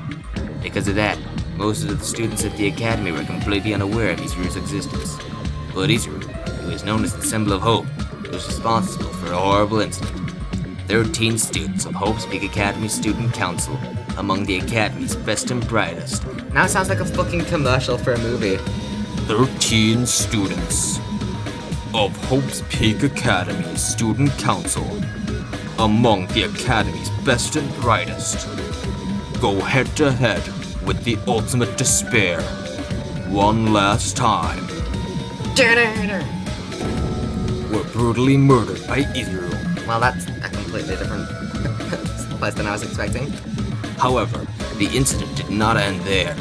Because of that, most of the students at the Academy were completely unaware of Izuru's existence. But Izuru, who is known as the symbol of hope, was responsible for a horrible incident. 13 students of Hope's Peak Academy Student Council, among the Academy's best and brightest. Now sounds like a fucking commercial for a movie. 13 students of Hope's Peak Academy Student Council, among the Academy's best and brightest, go head to head with the ultimate despair, one last time. Were brutally murdered by Izuru. Well, that's a completely different place than I was expecting. However, the incident did not end there.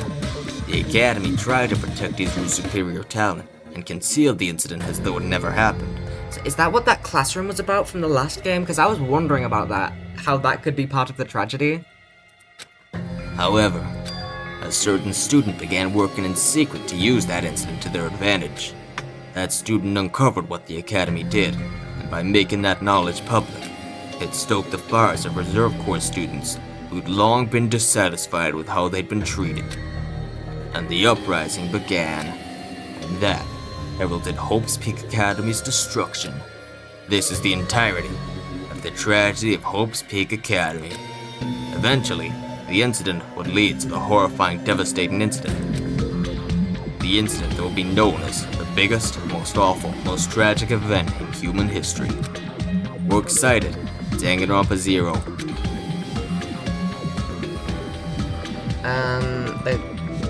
The Academy tried to protect Izuru's superior talent and concealed the incident as though it never happened. So is that what that classroom was about from the last game? Because I was wondering about that. How that could be part of the tragedy. However, a certain student began working in secret to use that incident to their advantage. That student uncovered what the Academy did, and by making that knowledge public, it stoked the fires of Reserve Corps students who'd long been dissatisfied with how they'd been treated. And the uprising began, and that heralded Hope's Peak Academy's destruction. This is the entirety of the tragedy of Hope's Peak Academy. Eventually, the incident would lead to the horrifying, devastating incident. The incident that will be known as the biggest, most awful, most tragic event in human history. We're excited. Danganronpa 0.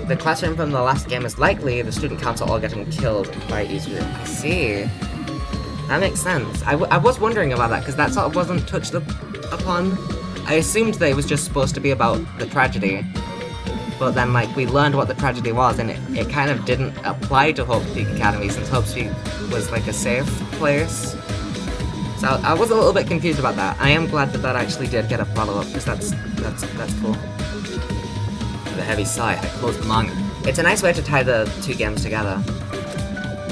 The classroom from the last game is likely the student council all getting killed by Izuru. I see. That makes sense. I was wondering about that, because that sort of wasn't touched upon. I assumed that it was just supposed to be about the tragedy. But then, like, we learned what the tragedy was, and it kind of didn't apply to Hope's Peak Academy, since Hope's Peak was, like, a safe place. So I was a little bit confused about that. I am glad that that actually did get a follow-up, because that's cool. With a heavy sigh, I closed the manga. It's a nice way to tie the two games together.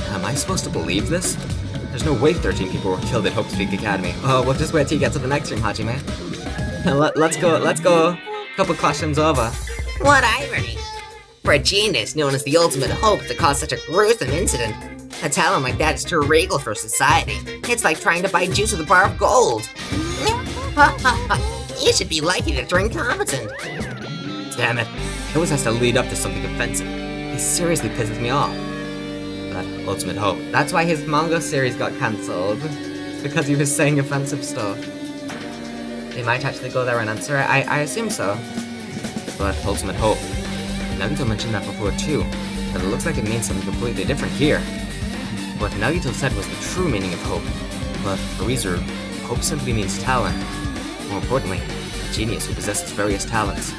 Am I supposed to believe this? There's no way 13 people were killed at Hope's Peak Academy. Oh, we'll just wait till you get to the next room, Hajime. Let's go. Couple classrooms over. What irony! For a genius known as the ultimate hope to cause such a gruesome incident, a talent like that is too regal for society. It's like trying to buy juice with a bar of gold. You should be lucky that you're incompetent. Damn it, he always has to lead up to something offensive. He seriously pisses me off. That ultimate hope. That's why his manga series got cancelled. It's because he was saying offensive stuff. They might actually go there and answer it. I assume so. But ultimate hope. Naruto mentioned that before too, but it looks like it means something completely different here. what Nagito said was the true meaning of hope. But for Weezer, hope simply means talent. More importantly, a genius who possesses various talents.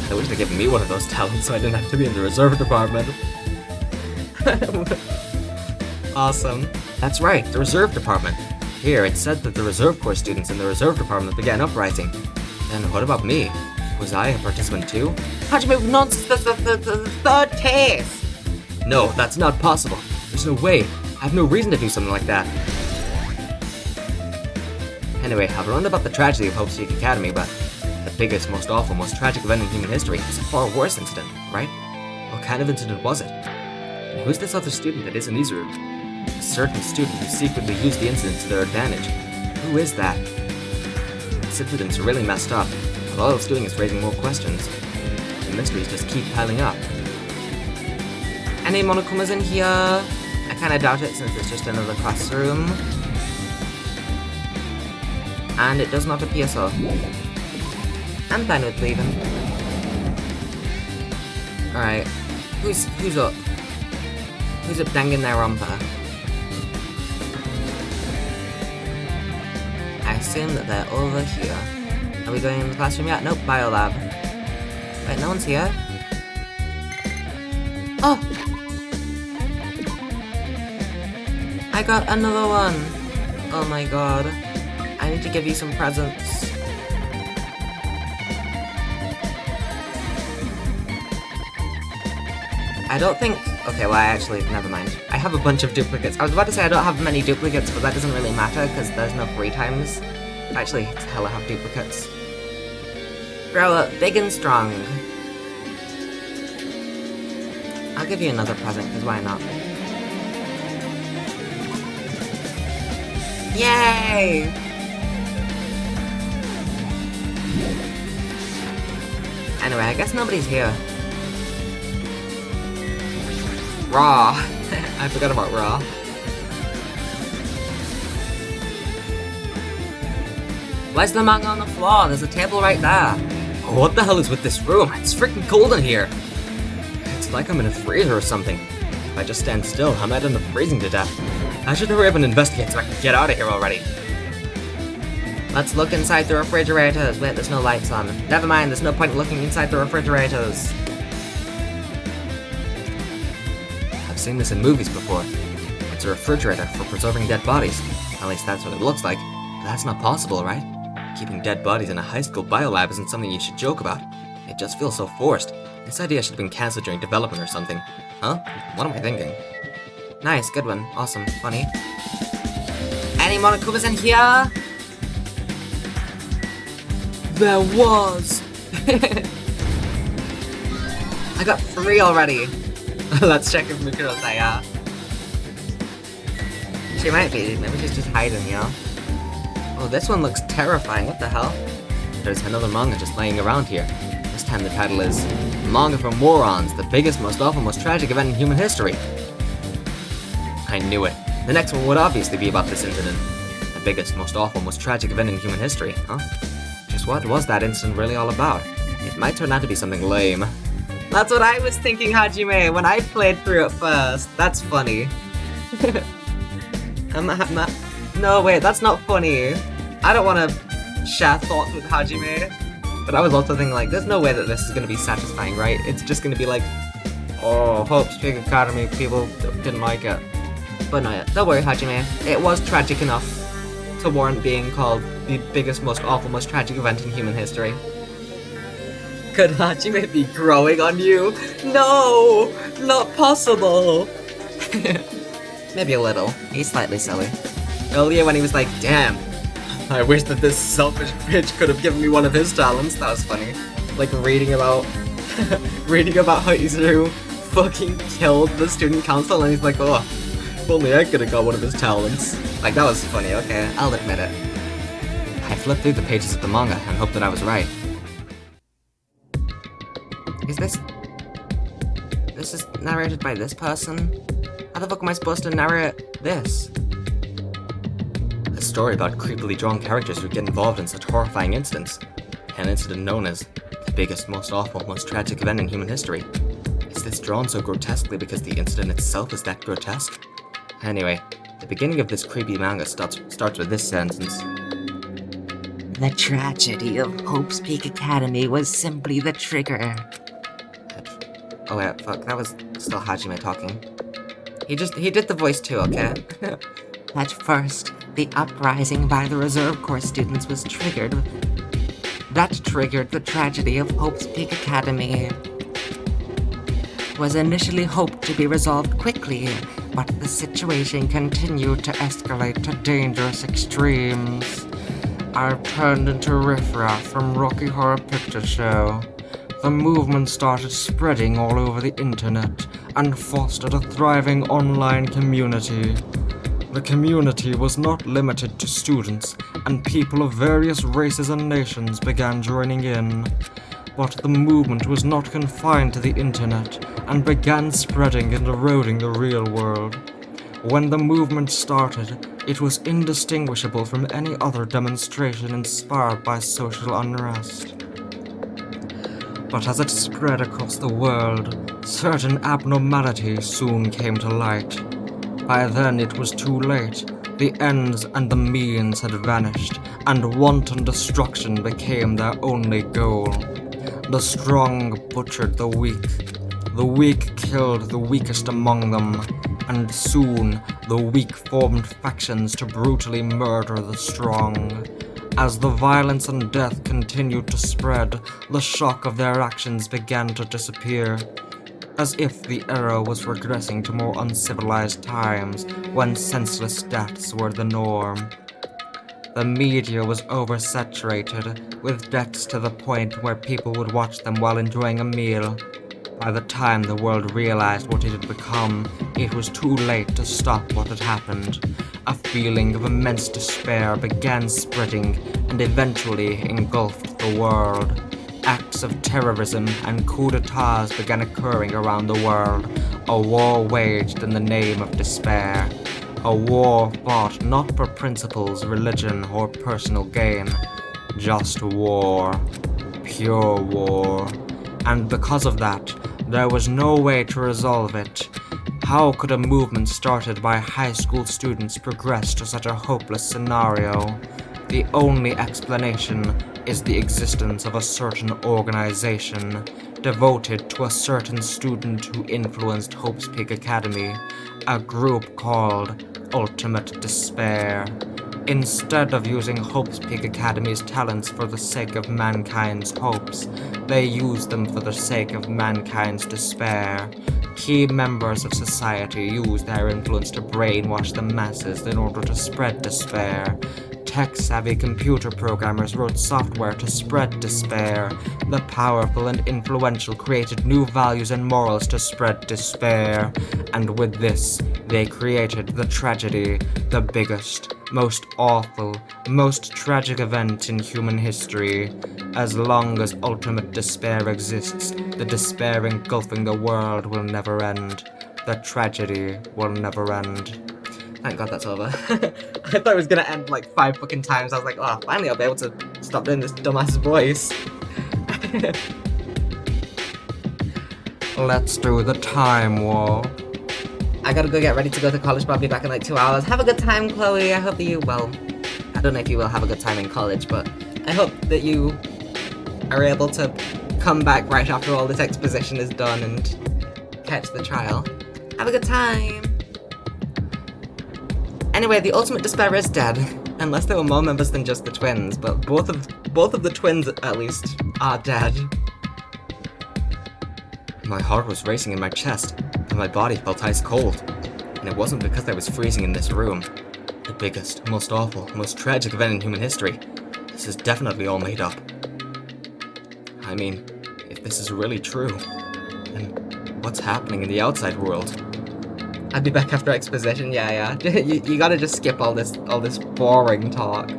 I wish they'd given me one of those talents so I didn't have to be in the reserve department. Awesome. That's right, the reserve department. Here, it said that the reserve corps students in the reserve department began uprising. Then what about me? Was I a participant too? How'd you move nonsense? The third case. No, that's not possible. There's no way. I have no reason to do something like that. Anyway, I've learned about the tragedy of Hope Street Academy, but the biggest, most awful, most tragic event in human history is a far worse incident, right? What kind of incident was it? And who's this other student that isn't Izuru? A certain student who secretly used the incident to their advantage. Who is that? This incident's really messed up, but all it's doing is raising more questions. The mysteries just keep piling up. Any Monokumas in here? I kinda doubt it since it's just another classroom. And it does not appear so. I'm fine with leaving. Alright. Who's up? Who's up Danganronpa? I assume that they're over here. Are we going in the classroom yet? Nope, biolab. Wait, no one's here? Oh! I got another one! Oh my god. I need to give you some presents. I don't think... Okay, well, never mind. I have a bunch of duplicates. I was about to say I don't have many duplicates, but that doesn't really matter, because there's no free times. Actually, it's hell I have duplicates. Grow up big and strong. I'll give you another present, because why not? Yay! Anyway, I guess nobody's here. Raw. I forgot about Raw. Where's the manga on the floor? There's a table right there. Oh, what the hell is with this room? It's freaking cold in here. It's like I'm in a freezer or something. If I just stand still, I might end up freezing to death. I should hurry up and investigate so I can get out of here already. Let's look inside the refrigerators. Wait, there's no lights on. Never mind, there's no point looking inside the refrigerators. I've seen this in movies before. It's a refrigerator for preserving dead bodies. At least that's what it looks like. But that's not possible, right? Keeping dead bodies in a high school biolab isn't something you should joke about. It just feels so forced. This idea should have been cancelled during development or something. Huh? What am I thinking? Nice, good one. Awesome, funny. Any Monokumas in here? There was! I got 3 already. Let's check if Mukuro's there. She might be. Maybe she's just hiding, you know? Oh, this one looks terrifying. What the hell? There's another manga just laying around here. This time the title is Manga for Morons, the biggest, most awful, most tragic event in human history. I knew it. The next one would obviously be about this incident. The biggest, most awful, most tragic event in human history, huh? Just what was that incident really all about? It might turn out to be something lame. That's what I was thinking, Hajime, when I played through it first. That's funny. No, wait, that's not funny. I don't want to share thoughts with Hajime. But I was also thinking, like, there's no way that this is going to be satisfying, right? It's just going to be like, oh, Hope's Big Academy, people didn't like it. But no, don't worry, Hajime. It was tragic enough to warrant being called the biggest, most awful, most tragic event in human history. Could Hajime be growing on you? No! Not possible! Maybe a little. He's slightly silly. Earlier when he was like, damn, I wish that this selfish bitch could have given me one of his talents. That was funny. Like reading about how Izuru fucking killed the student council and he's like, oh, if only I could have got one of his talents. Like, that was funny, okay, I'll admit it. I flipped through the pages of the manga and hoped that I was right. Is this is narrated by this person? How the fuck am I supposed to narrate this? A story about creepily drawn characters who get involved in such horrifying incidents. An incident known as the biggest, most awful, most tragic event in human history. Is this drawn so grotesquely because the incident itself is that grotesque? Anyway, the beginning of this creepy manga starts with this sentence. The tragedy of Hope's Peak Academy was simply the trigger. Oh wait, fuck, that was still Hajime talking. He did the voice too, okay? At first, the uprising by the Reserve Corps students was triggered. That triggered the tragedy of Hope's Peak Academy. Was initially hoped to be resolved quickly, but the situation continued to escalate to dangerous extremes. I turned into riffraff from Rocky Horror Picture Show. The movement started spreading all over the internet and fostered a thriving online community. The community was not limited to students, and people of various races and nations began joining in. But the movement was not confined to the internet and began spreading and eroding the real world. When the movement started, it was indistinguishable from any other demonstration inspired by social unrest. But as it spread across the world, certain abnormalities soon came to light. By then it was too late. The ends and the means had vanished, and wanton destruction became their only goal. The strong butchered the weak killed the weakest among them, and soon the weak formed factions to brutally murder the strong. As the violence and death continued to spread, the shock of their actions began to disappear, as if the era was regressing to more uncivilized times when senseless deaths were the norm. The media was oversaturated, with deaths to the point where people would watch them while enjoying a meal. By the time the world realized what it had become, it was too late to stop what had happened. A feeling of immense despair began spreading and eventually engulfed the world. Acts of terrorism and coups d'etats began occurring around the world, a war waged in the name of despair. A war fought not for principles, religion, or personal gain. Just war. Pure war. And because of that, there was no way to resolve it. How could a movement started by high school students progress to such a hopeless scenario? The only explanation is the existence of a certain organization devoted to a certain student who influenced Hope's Peak Academy, a group called Ultimate Despair. Instead of using Hope's Peak Academy's talents for the sake of mankind's hopes, they used them for the sake of mankind's despair. Key members of society used their influence to brainwash the masses in order to spread despair. Tech-savvy computer programmers wrote software to spread despair. The powerful and influential created new values and morals to spread despair. And with this, they created the tragedy, the biggest, most awful, most tragic event in human history. As long as ultimate despair exists, the despair engulfing the world will never end. The tragedy will never end. Thank God that's over. I thought it was gonna end like 5 fucking times. I was like, oh, finally I'll be able to stop doing this dumbass voice. Let's do the time war. I gotta go get ready to go to college, but I'll be back in like 2 hours. Have a good time, Chloe. I hope that you, well, I don't know if you will have a good time in college, but I hope that you are able to come back right after all this exposition is done and catch the trial. Have a good time. Anyway, the Ultimate Despair is dead, unless there were more members than just the twins, but both of the twins, at least, are dead. My heart was racing in my chest, and my body felt ice cold. And it wasn't because I was freezing in this room. The biggest, most awful, most tragic event in human history. This is definitely all made up. I mean, if this is really true, then what's happening in the outside world? I'll be back after exposition, yeah. You gotta just skip all this boring talk.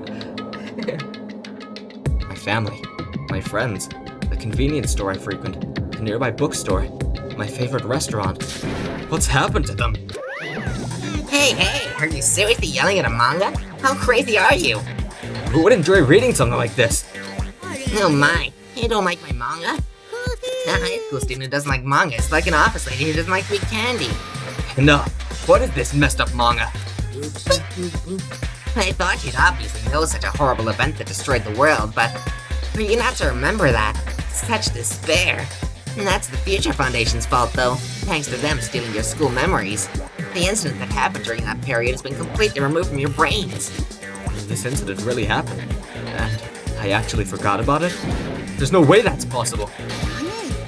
My family, my friends, the convenience store I frequent, the nearby bookstore, my favorite restaurant. What's happened to them? Hey, are you seriously yelling at a manga? How crazy are you? Who would enjoy reading something like this? Oh my, you don't like my manga? A high school student who doesn't like manga is like an office lady who doesn't like sweet candy. Enough. What is this messed up manga? I thought you'd obviously know such a horrible event that destroyed the world, but for you not to remember that, such despair. And that's the Future Foundation's fault, though, thanks to them stealing your school memories. The incident that happened during that period has been completely removed from your brains. This incident really happened, and I actually forgot about it? There's no way that's possible.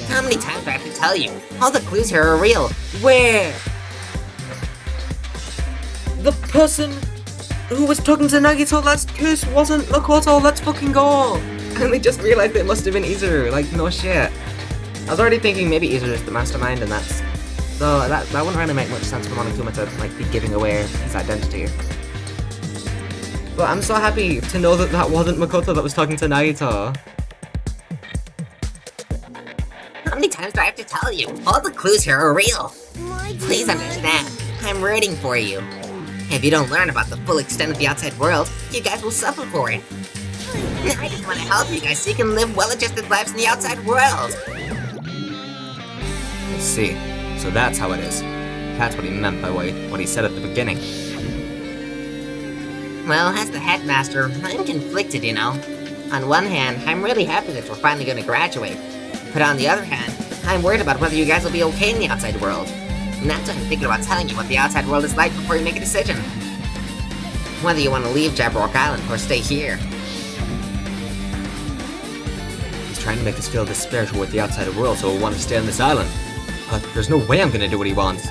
How many times do I have to tell you? All the clues here are real. Where? The person who was talking to Nagito last kiss wasn't Makoto, let's fucking go! And we just realized it must have been Izuru, like no shit. I was already thinking maybe Izuru's the mastermind and that's... So that wouldn't really make much sense for Monokuma to like be giving away his identity. But I'm so happy to know that that wasn't Makoto that was talking to Nagito. How many times do I have to tell you? All the clues here are real. Please understand, I'm rooting for you. If you don't learn about the full extent of the outside world, you guys will suffer for it. I just want to help you guys so you can live well-adjusted lives in the outside world. I see. So that's how it is. That's what he meant by what he said at the beginning. Well, as the headmaster, I'm conflicted, you know. On one hand, I'm really happy that we're finally going to graduate. But on the other hand, I'm worried about whether you guys will be okay in the outside world. And that's why I'm thinking about telling you what the outside world is like before you make a decision. Whether you want to leave Jabberwock Island or stay here. He's trying to make us feel despair toward the outside world, so we'll want to stay on this island. But there's no way I'm gonna do what he wants.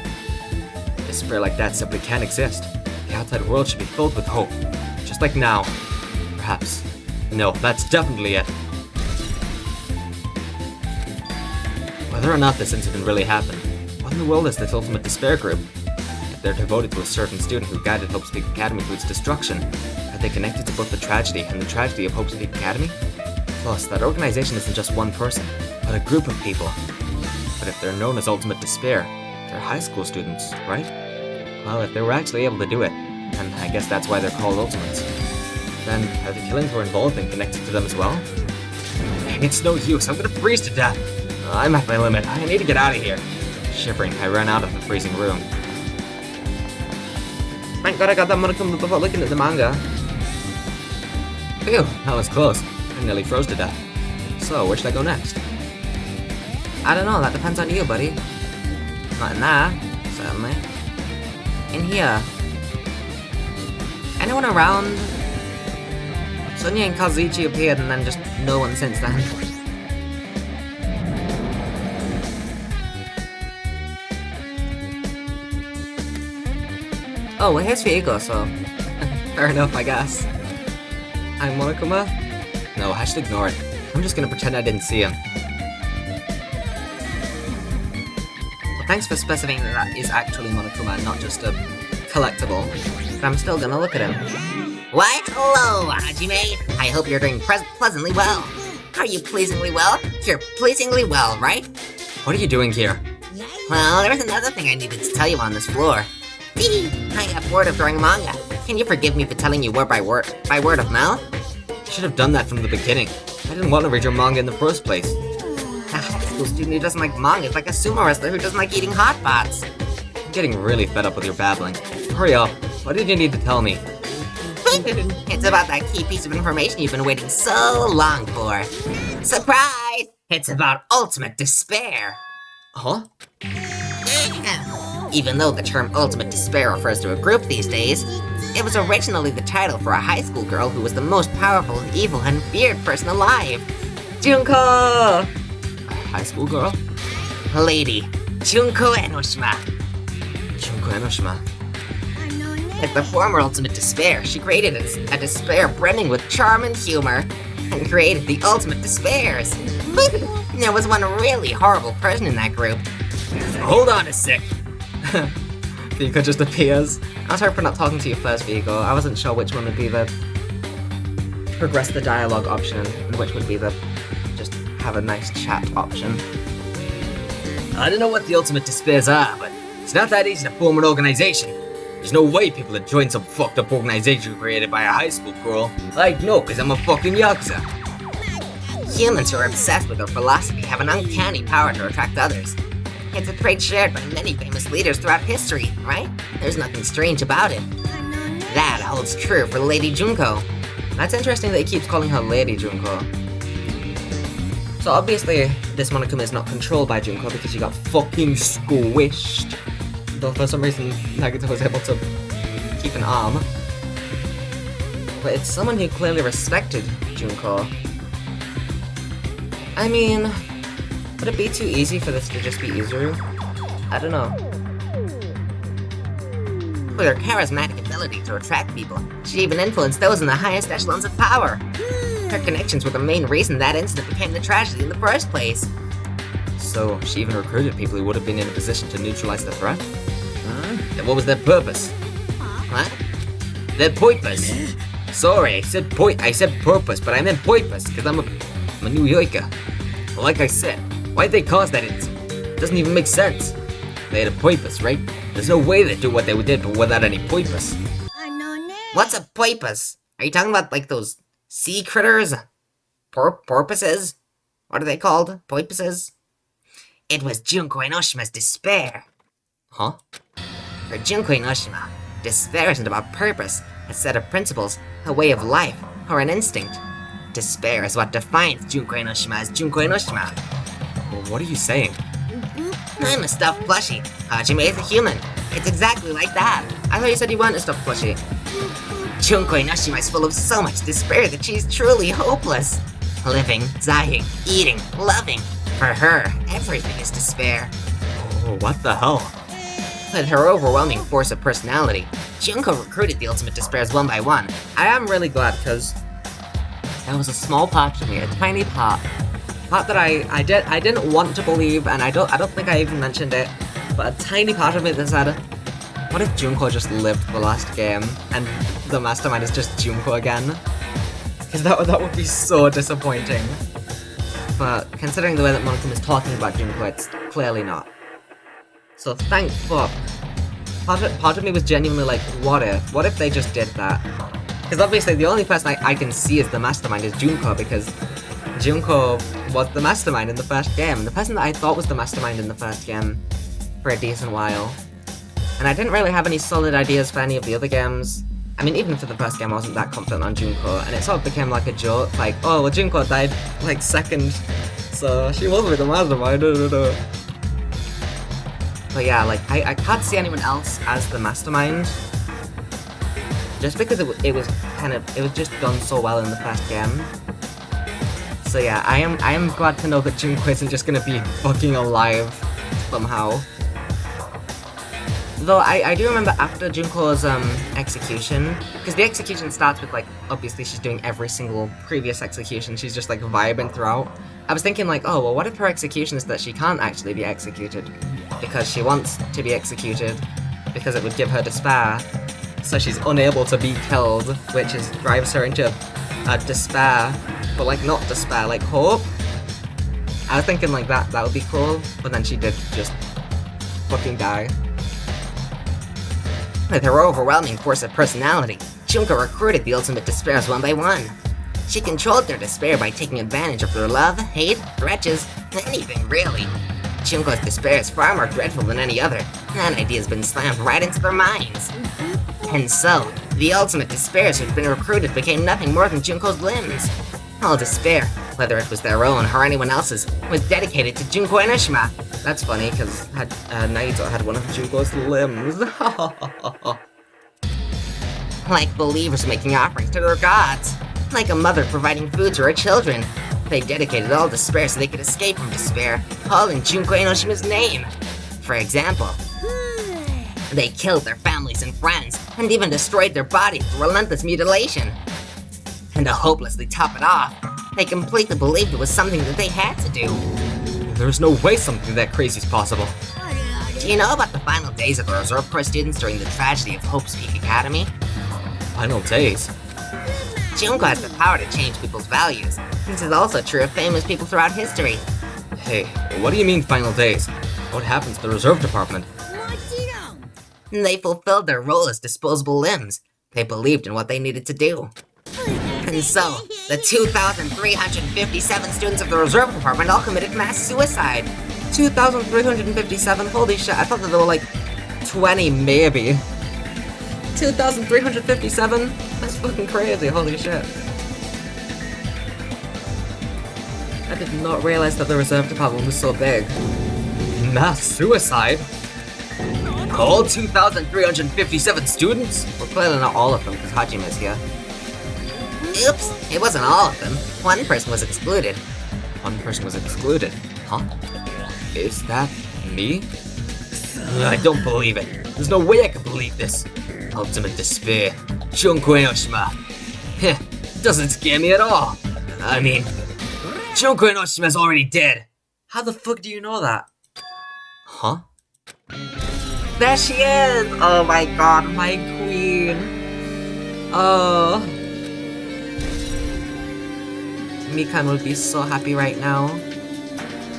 Despair like that simply can't exist. The outside world should be filled with hope. Just like now. Perhaps. No, that's definitely it. Whether or not this incident really happened, what in the world is this ultimate despair group? If they're devoted to a certain student who guided Hope Speak Academy to its destruction, are they connected to both the tragedy and the tragedy of Hope Speak Academy? Plus, that organization isn't just one person, but a group of people. But if they're known as Ultimate Despair, they're high school students, right? Well, if they were actually able to do it, then I guess that's why they're called Ultimates. Then, are the killings we're involved in connected to them as well? It's no use, I'm gonna freeze to death! I'm at my limit, I need to get out of here. Shivering, I ran out of the freezing room. Thank God I got that Monokuma before looking at the manga. Phew, that was close. I nearly froze to death. So, where should I go next? I don't know, that depends on you, buddy. Not in there, certainly. In here. Anyone around? Sonia and Kazuichi appeared and then just no one since then. Oh, well here's Fiiko, so... fair enough, I guess. I'm Monokuma? No, I should ignore it. I'm just gonna pretend I didn't see him. Thanks for specifying that that is actually Monokuma and not just a collectible. But I'm still gonna look at him. Why, hello, Hajime. I hope you're doing pleasantly well. Are you pleasingly well? You're pleasingly well, right? What are you doing here? Well, there's another thing I needed to tell you on this floor. I got bored of drawing manga. Can you forgive me for telling you word by word of mouth? You should have done that from the beginning. I didn't want to read your manga in the first place. A high school student who doesn't like manga is like a sumo wrestler who doesn't like eating hot pots. I'm getting really fed up with your babbling. Hurry up. What did you need to tell me? It's about that key piece of information you've been waiting so long for. Surprise! It's about ultimate despair. Huh? Even though the term ultimate despair refers to a group these days, it was originally the title for a high school girl who was the most powerful, evil, and feared person alive. Junko! A high school girl? Lady Junko Enoshima. Junko Enoshima. As the former ultimate despair, she created a despair brimming with charm and humor, and created the ultimate despairs. There was one really horrible person in that group. Hold on a sec. Fiiko just appears. I'm sorry for not talking to you first, Fiiko. I wasn't sure which one would be the progress the dialogue option, and which would be the just have a nice chat option. I don't know what the ultimate despairs are, but it's not that easy to form an organization. There's no way people would join some fucked up organization created by a high school girl. I'd know, cause I'm a fucking yakuza. Humans who are obsessed with their philosophy have an uncanny power to attract others. It's a trait shared by many famous leaders throughout history, right? There's nothing strange about it. That holds true for Lady Junko. That's interesting that he keeps calling her Lady Junko. So obviously, this Monokuma is not controlled by Junko because she got fucking squished. Though for some reason, Nagito was able to keep an arm. But it's someone who clearly respected Junko. I mean, would it be too easy for this to just be Izuru? I don't know. With her charismatic ability to attract people, she even influenced those in the highest echelons of power. Her connections were the main reason that incident became the tragedy in the first place. So, she even recruited people who would have been in a position to neutralize the threat? And what was their purpose? What? Their purpose! Sorry, I said purpose, but I meant purpose, because I'm a New Yorker. Like I said, why'd they cause that incident? Doesn't even make sense. They had a purpose, right? There's no way they'd do what they did without any purpose. What's a poipus? Are you talking about like those sea critters? Porpoises? What are they called? Poipuses? It was Junko Enoshima's despair. Huh? For Junko Enoshima, despair isn't about purpose, a set of principles, a way of life, or an instinct. Despair is what defines Junko Enoshima as Junko Enoshima. Well, what are you saying? I'm a stuffed plushie. Hajime is a human. It's exactly like that. I thought you said you weren't a stuffed plushie. Junko Enoshima is full of so much despair that she's truly hopeless. Living, dying, eating, loving. For her, everything is despair. Oh, what the hell? With her overwhelming force of personality, Junko recruited the ultimate despairs one by one. I am really glad because there was a small part of me, a tiny part that I didn't want to believe, and I don't think I even mentioned it, but a tiny part of me that said, what if Junko just lived the last game and the mastermind is just Junko again? Because that would be so disappointing. But considering the way that Monokuma is talking about Junko, it's clearly not. So thank fuck. Part of me was genuinely like, what if they just did that? Because obviously the only person I can see as the mastermind is Junko, because Junko was the mastermind in the first game. The person that I thought was the mastermind in the first game for a decent while. And I didn't really have any solid ideas for any of the other games. I mean, even for the first game I wasn't that confident on Junko, and it sort of became like a joke, like, oh, well Junko died like second, so she wasn't the mastermind, But yeah, like, I can't see anyone else as the mastermind. Just because it was just done so well in the first game. So yeah, I am glad to know that Junko isn't just gonna be fucking alive somehow. Though I do remember after Junko's execution, because the execution starts with like, obviously she's doing every single previous execution, she's just like vibing throughout. I was thinking like, oh well, what if her execution is that she can't actually be executed because she wants to be executed because it would give her despair, so she's unable to be killed, which drives her into despair, but like not despair, like hope. I was thinking like that would be cool, but then she did just fucking die. With her overwhelming force of personality, Junko recruited the ultimate despairs one by one. She controlled their despair by taking advantage of their love, hate, grudges, anything really. Junko's despair is far more dreadful than any other. That idea's been slammed right into their minds. And so, the ultimate despairs who'd been recruited became nothing more than Junko's limbs. All despair, whether it was their own or anyone else's, was dedicated to Junko Enoshima. That's funny, because Naito had one of Junko's limbs. Like believers making offerings to their gods. Like a mother providing food to her children. They dedicated all despair so they could escape from despair, all in Junko Enoshima's name. For example, they killed their families and friends, and even destroyed their bodies through relentless mutilation. And to hopelessly top it off, they completely believed it was something that they had to do. There's no way something that crazy is possible. Do you know about the final days of the Reserve Corps students during the tragedy of Hope's Peak Academy? Final days? Junko has the power to change people's values. This is also true of famous people throughout history. Hey, what do you mean final days? What happened to the reserve department? They fulfilled their role as disposable limbs. They believed in what they needed to do. And so, the 2,357 students of the reserve department all committed mass suicide. 2,357? Holy shit, I thought that there were like 20 maybe. 2,357? That's fucking crazy, holy shit. I did not realize that the reserve department was so big. Mass suicide? All 2,357 students? Well, clearly not all of them, because Hajime's here. Oops, it wasn't all of them. One person was excluded. One person was excluded. Huh? Is that me? I don't believe it. There's no way I can believe this. Ultimate despair. Junko Enoshima. Heh, doesn't scare me at all. I mean, Junko Enoshima's already dead. How the fuck do you know that? Huh? There she is! Oh my god, my queen. Oh. Mikan would be so happy right now.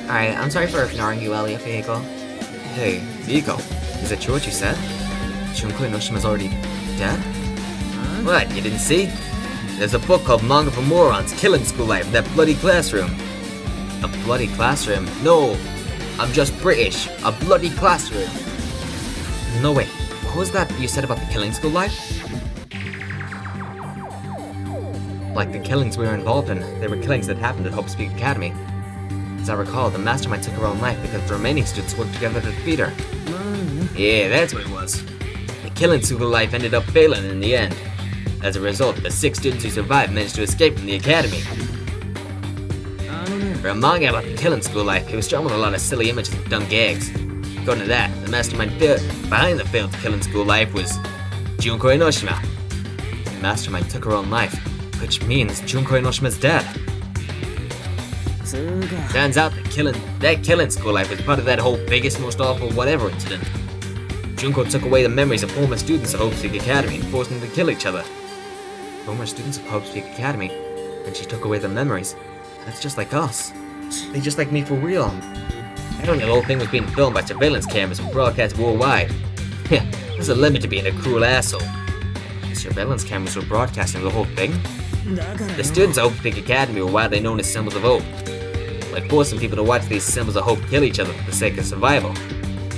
Alright, I'm sorry for ignoring you earlier, Fiego. Hey, Vigo, is it true what you said? Junko Enoshima's already dead? What, you didn't see? There's a book called Manga for Morons, Killing School Life, that bloody classroom. A bloody classroom? No, I'm just British. A bloody classroom. No, wait, what was that you said about the Killing School Life? Like the killings we were involved in, they were killings that happened at Hope Speak Academy. As I recall, the mastermind took her own life because the remaining students worked together to defeat her. Yeah, that's what it was. The Killing School Life ended up failing in the end. As a result, the 6 students who survived managed to escape from the academy. For a manga about the Killing School Life, it was drawn with a lot of silly images and dumb gags. According to that, the mastermind behind the failed Killing School Life was Junko Enoshima. The mastermind took her own life, which means Junko Enoshima's dead. Turns out that Killing School Life was part of that whole biggest, most awful whatever incident. Junko took away the memories of former students at Hope Speak Academy and forced them to kill each other. Former students of Hope Speak Academy, and she took away their memories. That's just like us. They just like me for real. Apparently the whole thing was being filmed by surveillance cameras and broadcast worldwide. Yeah, there's a limit to being a cruel asshole. The surveillance cameras were broadcasting the whole thing? The students of Hope Speak Academy were widely known as symbols of hope. By forcing people to watch these symbols of hope kill each other for the sake of survival.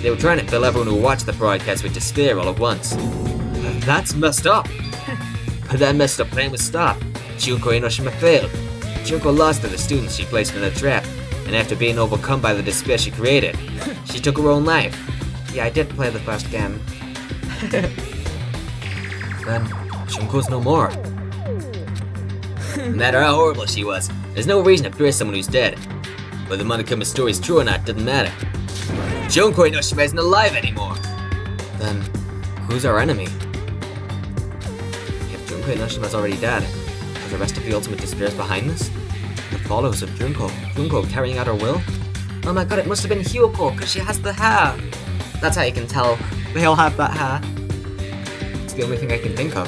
They were trying to fill everyone who watched the broadcast with despair all at once. That's messed up. But that messed up plan was stopped. Junko Enoshima failed. Junko lost to the students she placed in a trap, and after being overcome by the despair she created, she took her own life. Yeah, I did play the first game. Then, Junko's no more. No matter how horrible she was, there's no reason to fear someone who's dead. Whether Monokuma's story is true or not doesn't matter. Junko Enoshima isn't alive anymore. Then, who's our enemy? If Junko Enoshima's already dead, are the rest of the Ultimate Despairs behind this? The followers of Junko carrying out her will? Oh my god, it must have been Hyuko, because she has the hair. That's how you can tell. They all have that hair. It's the only thing I can think of.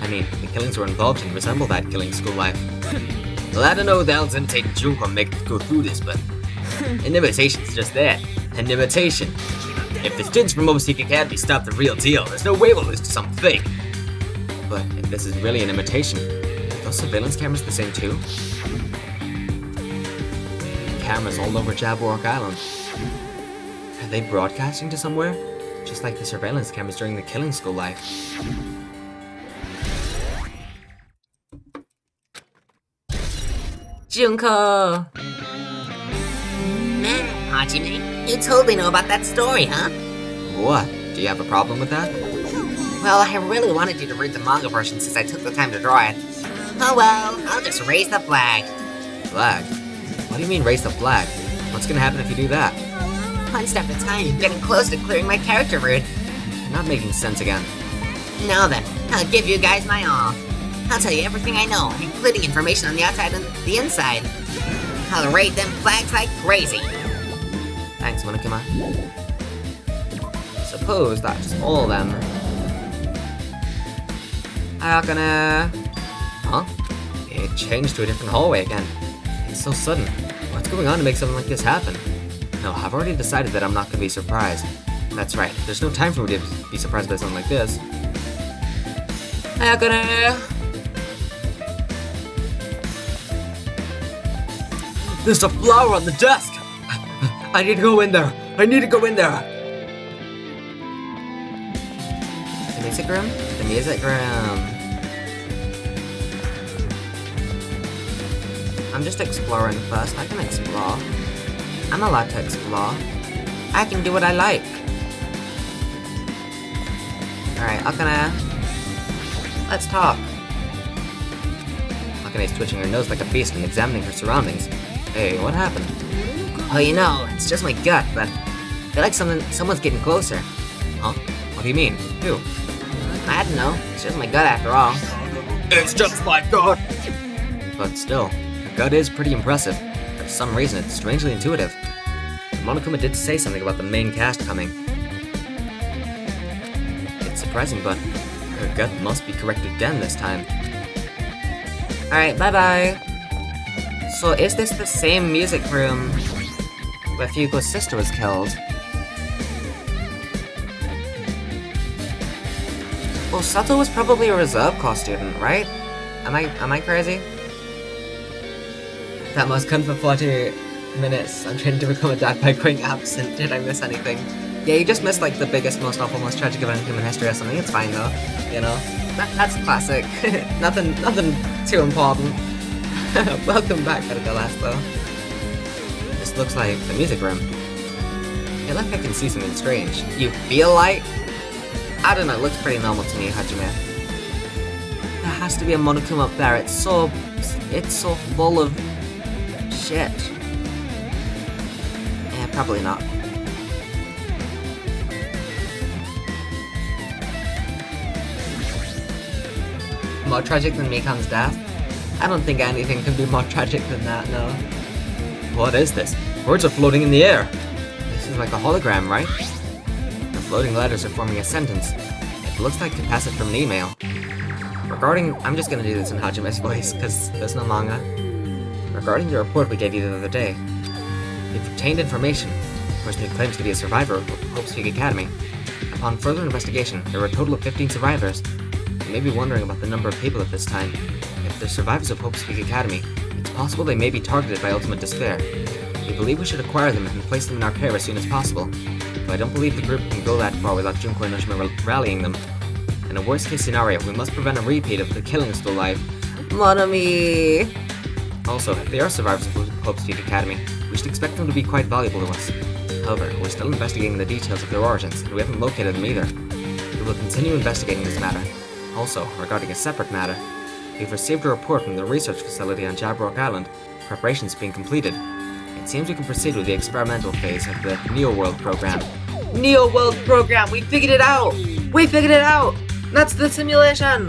I mean, the killings were involved and resemble that Killing School Life. Well, I don't know who the hell's imitating Junko and making it go through this, but an imitation's just that. An imitation. If the students from Hope Speak Academy stop the real deal, there's no way we'll lose to something fake. But if this is really an imitation, are those surveillance cameras the same too? Cameras all over Jabberwock Island. Are they broadcasting to somewhere? Just like the surveillance cameras during the Killing School Life. Junko! Man, Hajime, you totally know about that story, huh? What? Do you have a problem with that? Well, I really wanted you to read the manga version since I took the time to draw it. Oh well, I'll just raise the flag. Flag? What do you mean raise the flag? What's gonna happen if you do that? One step at a time, you're getting close to clearing my character route. You're not making sense again. Now then, I'll give you guys my all. I'll tell you everything I know, including information on the outside and the inside. I'll raid them flags like crazy. Thanks, Monokuma. Suppose that's all then. I'm gonna... Huh? It changed to a different hallway again. It's so sudden. What's going on to make something like this happen? No, I've already decided that I'm not gonna be surprised. That's right, there's no time for me to be surprised by something like this. I'm gonna... There's a flower on the desk! I need to go in there. I need to go in there. The music room? The music room. I'm just exploring first. I can explore. I'm allowed to explore. I can do what I like. Alright, Akane. Let's talk. Akane's twitching her nose like a beast and examining her surroundings. Hey, what happened? Oh, you know, it's just my gut, but I feel like someone's getting closer. Huh? What do you mean? Who? I don't know. It's just my gut after all. It's just my God. But still, her gut is pretty impressive. For some reason, it's strangely intuitive. Monokuma did say something about the main cast coming. It's surprising, but her gut must be correct again this time. Alright, bye-bye. So is this the same music room where Fugo's sister was killed? Well, Sato was probably a reserve corps student, right? Am I crazy? That must come for 40 minutes. I'm trying to become a dad by going absent. Did I miss anything? Yeah, you just missed like the biggest, most awful, most tragic event in human history or something. It's fine though, you know? That's classic. nothing too important. Welcome back, nevertheless, though. This looks like the music room. I feel like I can see something strange. You feel like? I don't know, it looks pretty normal to me, Hajime. There has to be a Monokuma up there. It's so full of shit. Yeah, probably not. More tragic than Mikan's death? I don't think anything can be more tragic than that, no. What is this? Words are floating in the air. This is like a hologram, right? The floating letters are forming a sentence. It looks like a passage from an email. I'm just gonna do this in Hajime's voice, because there's no manga. Regarding the report we gave you the other day, we've obtained information. The person who claims to be a survivor of Hope's Peak Academy. Upon further investigation, there were a total of 15 survivors. You may be wondering about the number of people at this time. If they're survivors of Hope's Peak Academy, it's possible they may be targeted by ultimate despair. We believe we should acquire them and place them in our care as soon as possible. But I don't believe the group can go that far without Junko and Nojima rallying them. In a worst-case scenario, we must prevent a repeat of the killings to life. Monomi! Also, if they are survivors of Hope's Peak Academy, we should expect them to be quite valuable to us. However, we're still investigating the details of their origins, and we haven't located them either. We will continue investigating this matter. Also, regarding a separate matter, we've received a report from the research facility on Jabrock Island, preparations being completed. It seems we can proceed with the experimental phase of the Neo World program. Neo World program! We figured it out! We figured it out! That's the simulation!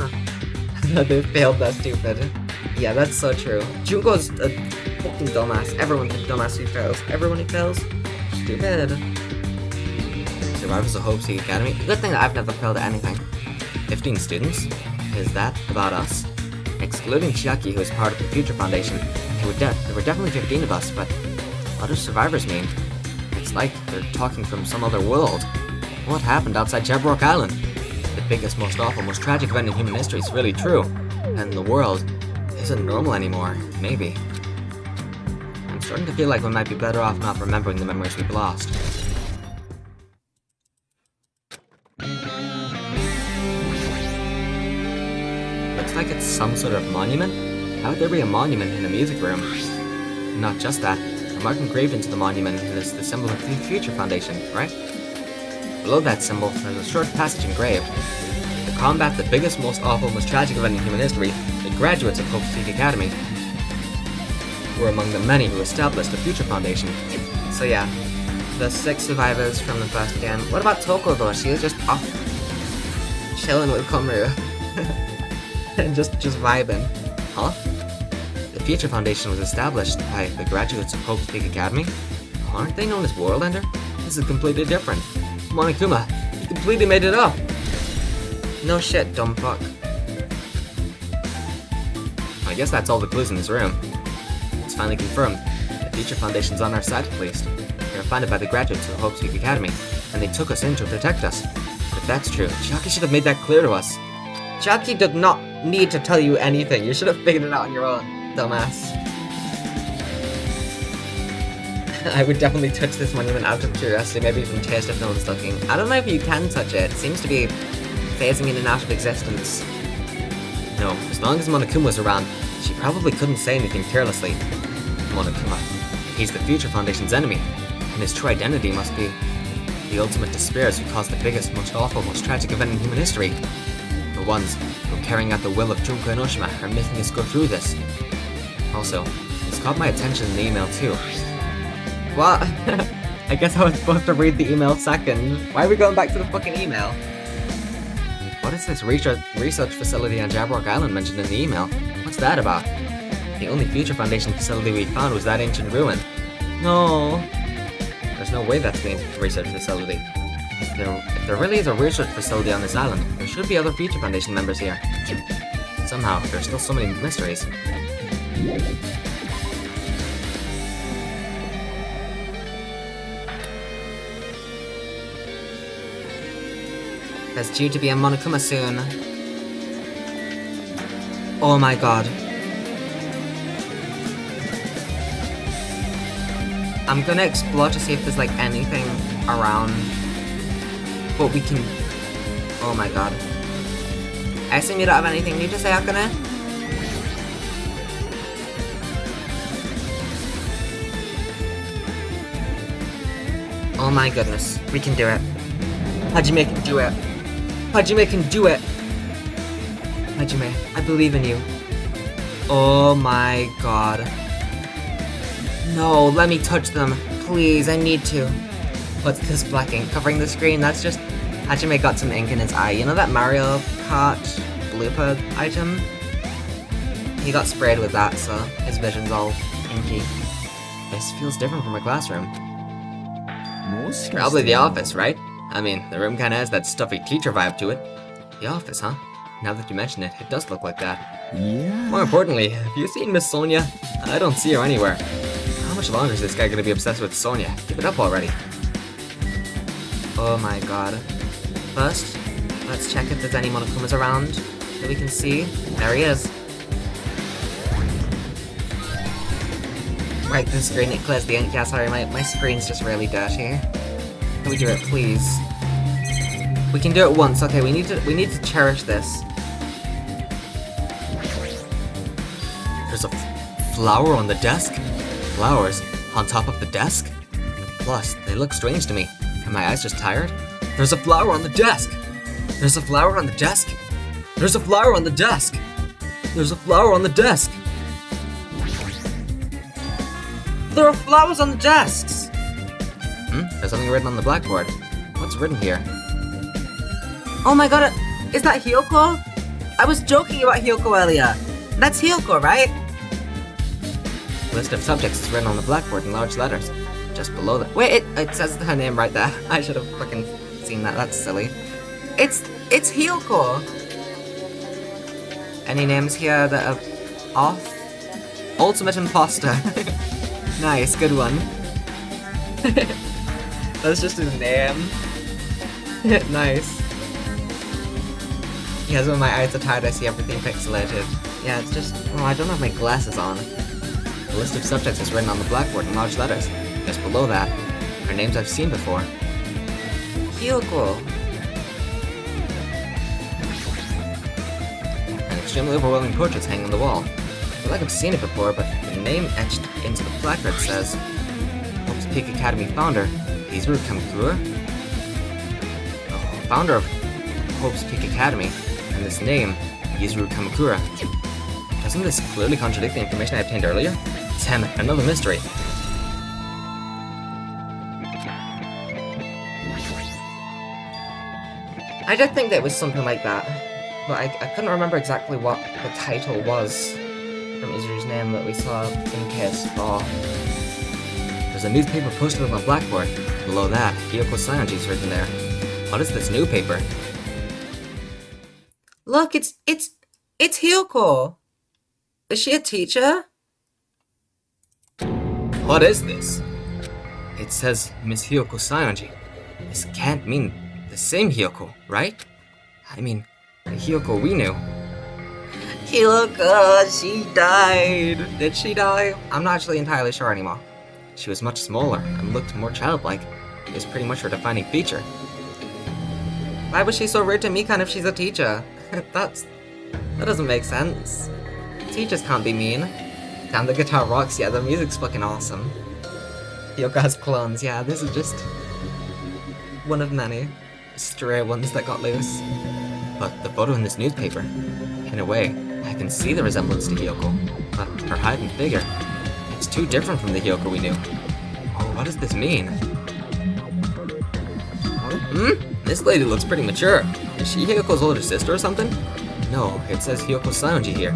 They failed that stupid. Yeah, that's so true. Junko's a fucking dumbass. Everyone's a dumbass who fails. Everyone who fails, stupid. Survivors of Hope's Peak Academy? Good thing that I've never failed at anything. 15 students? Is that about us? Excluding Chiaki, who is part of the Future Foundation, there were definitely 15 of us, but what do survivors mean? It's like they're talking from some other world. What happened outside Jabrock Island? The biggest, most awful, most tragic event in human history is really true, and the world isn't normal anymore, maybe. I'm starting to feel like we might be better off not remembering the memories we've lost. Looks like it's some sort of monument? How would there be a monument in a music room? Not just that, a mark engraved into the monument is the symbol of the Future Foundation, right? Below that symbol, there's a short passage engraved. To combat the biggest, most awful, most tragic event in human history, the graduates of Hope's Peak Academy were among the many who established the Future Foundation. So yeah, the 6 survivors from the first game. What about Toko though? She was just off chilling with Komuru. And just vibing. Huh? The Future Foundation was established by the graduates of Hope's Peak Academy? Aren't they known as World Ender? This is completely different. Monokuma, you completely made it up! No shit, dumb fuck. I guess that's all the clues in this room. It's finally confirmed. The Future Foundation's on our side at least. We were founded by the graduates of Hope's Peak Academy, and they took us in to protect us. But if that's true, Chiaki should have made that clear to us. Chiaki did not need to tell you anything. You should have figured it out on your own, dumbass. I would definitely touch this monument out of curiosity, maybe even taste if no one's looking. I don't know if you can touch it. It seems to be phasing in and out of existence. No, as long as Monokuma's around, she probably couldn't say anything carelessly. Monokuma, he's the Future Foundation's enemy, and his true identity must be the ultimate despairs who caused the biggest, most awful, most tragic event in human history. The ones who, carrying out the will of Junko and Oshima, are making us go through this. Also, it's caught my attention in the email too. What? I guess I was supposed to read the email second. Why are we going back to the fucking email? What is this research facility on Jabberwock Island mentioned in the email? What's that about? The only Future Foundation facility we found was that ancient ruin. No. There's no way that's the research facility. If there really is a research facility on this island, there should be other Future Foundation members here. Somehow, there's still so many mysteries. There's due to be a Monokuma soon. Oh my god. I'm gonna explore to see if there's like anything around. But we can. Oh my god. I assume you don't have anything new to say, Akane? Oh my goodness. We can do it. Hajime can do it. Hajime can do it! Hajime, I believe in you. Oh my god. No, let me touch them. Please, I need to. What's this black ink covering the screen? That's just... Hajime got some ink in his eye. You know that Mario Kart blooper item? He got sprayed with that, so his vision's all inky. This feels different from my classroom. Probably the office, right? I mean, the room kinda has that stuffy teacher vibe to it. The office, huh? Now that you mention it, it does look like that. Yeah. More importantly, have you seen Miss Sonia? I don't see her anywhere. How much longer is this guy gonna be obsessed with Sonia? Give it up already. Oh my god. First, let's check if there's any Monokumas around that we can see. There he is. Right, the screen, it clears the ink. Yeah, sorry, my screen's just really dirty. Can we do it, please? We can do it once. Okay, we need to cherish this. There's a flower on the desk? Flowers on top of the desk? Plus, they look strange to me. Are my eyes just tired? There's a flower on the desk! There's a flower on the desk! There's a flower on the desk! There's a flower on the desk! There are flowers on the desks! There's something written on the blackboard. What's written here? Oh my god, is that Hyoko? I was joking about Hyoko earlier. That's Hyoko, right? List of subjects is written on the blackboard in large letters. Just below that. Wait, it says her name right there. I should have fucking seen that. That's silly. It's Hyoko. Any names here that are off? Ultimate imposter. Nice, good one. That's just his name. Nice. Yes, when my eyes are tired, I see everything pixelated. Yeah, it's just... Oh, I don't have my glasses on. The list of subjects is written on the blackboard in large letters. Just below that are names I've seen before. Hyoko. An extremely overwhelming portraits hanging on the wall. I feel like I've seen it before, but the name etched into the placard says Hope's Peak Academy founder, Izuru Kamakura? The founder of Hope's Peak Academy, and this name, Izuru Kamakura. Doesn't this clearly contradict the information I obtained earlier? Damn it, another mystery. I did think that it was something like that, but I couldn't remember exactly what the title was from Izuru's name that we saw in case 4. There's a newspaper posted on the blackboard. Below that, Hyoko Sayonji is written there. What is this new paper? Look, it's Hyoko. Is she a teacher? What is this? It says Miss Hyoko Sayonji. This can't mean the same Hyoko, right? I mean, the Hyoko we knew. Hyoko, she died. Did she die? I'm not actually entirely sure anymore. She was much smaller and looked more childlike. It was pretty much her defining feature. Why was she so rude to Mikan if she's a teacher? That doesn't make sense. Teachers can't be mean. Damn, the guitar rocks. Yeah, the music's fucking awesome. Hyoko has clones. Yeah, this is just one of many stray ones that got loose. But the photo in this newspaper, in a way, I can see the resemblance to Hyoko, but her height and figure, it's too different from the Hyoko we knew. Oh, what does this mean? This lady looks pretty mature. Is she Hyoko's older sister or something? No, it says Hyoko Saonji here.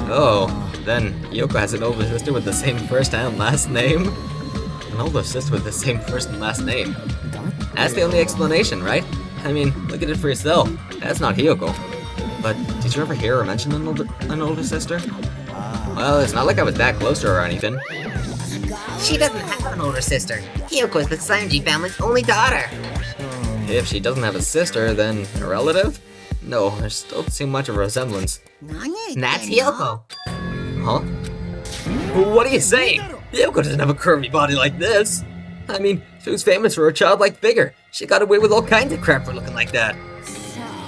Oh, then Hyoko has an older sister with the same first and last name? An older sister with the same first and last name. That's the only explanation, right? I mean, look at it for yourself. That's not Hyoko. But did you ever hear her mention an older sister? Well, it's not like I was that close to her or anything. She doesn't have an older sister. Hyoko is the Saonji family's only daughter. If she doesn't have a sister, then a relative? No, there still doesn't seem much of a resemblance. That's Hyoko. Huh? What are you saying? Hyoko doesn't have a curvy body like this. I mean, she was famous for her childlike figure. She got away with all kinds of crap for looking like that.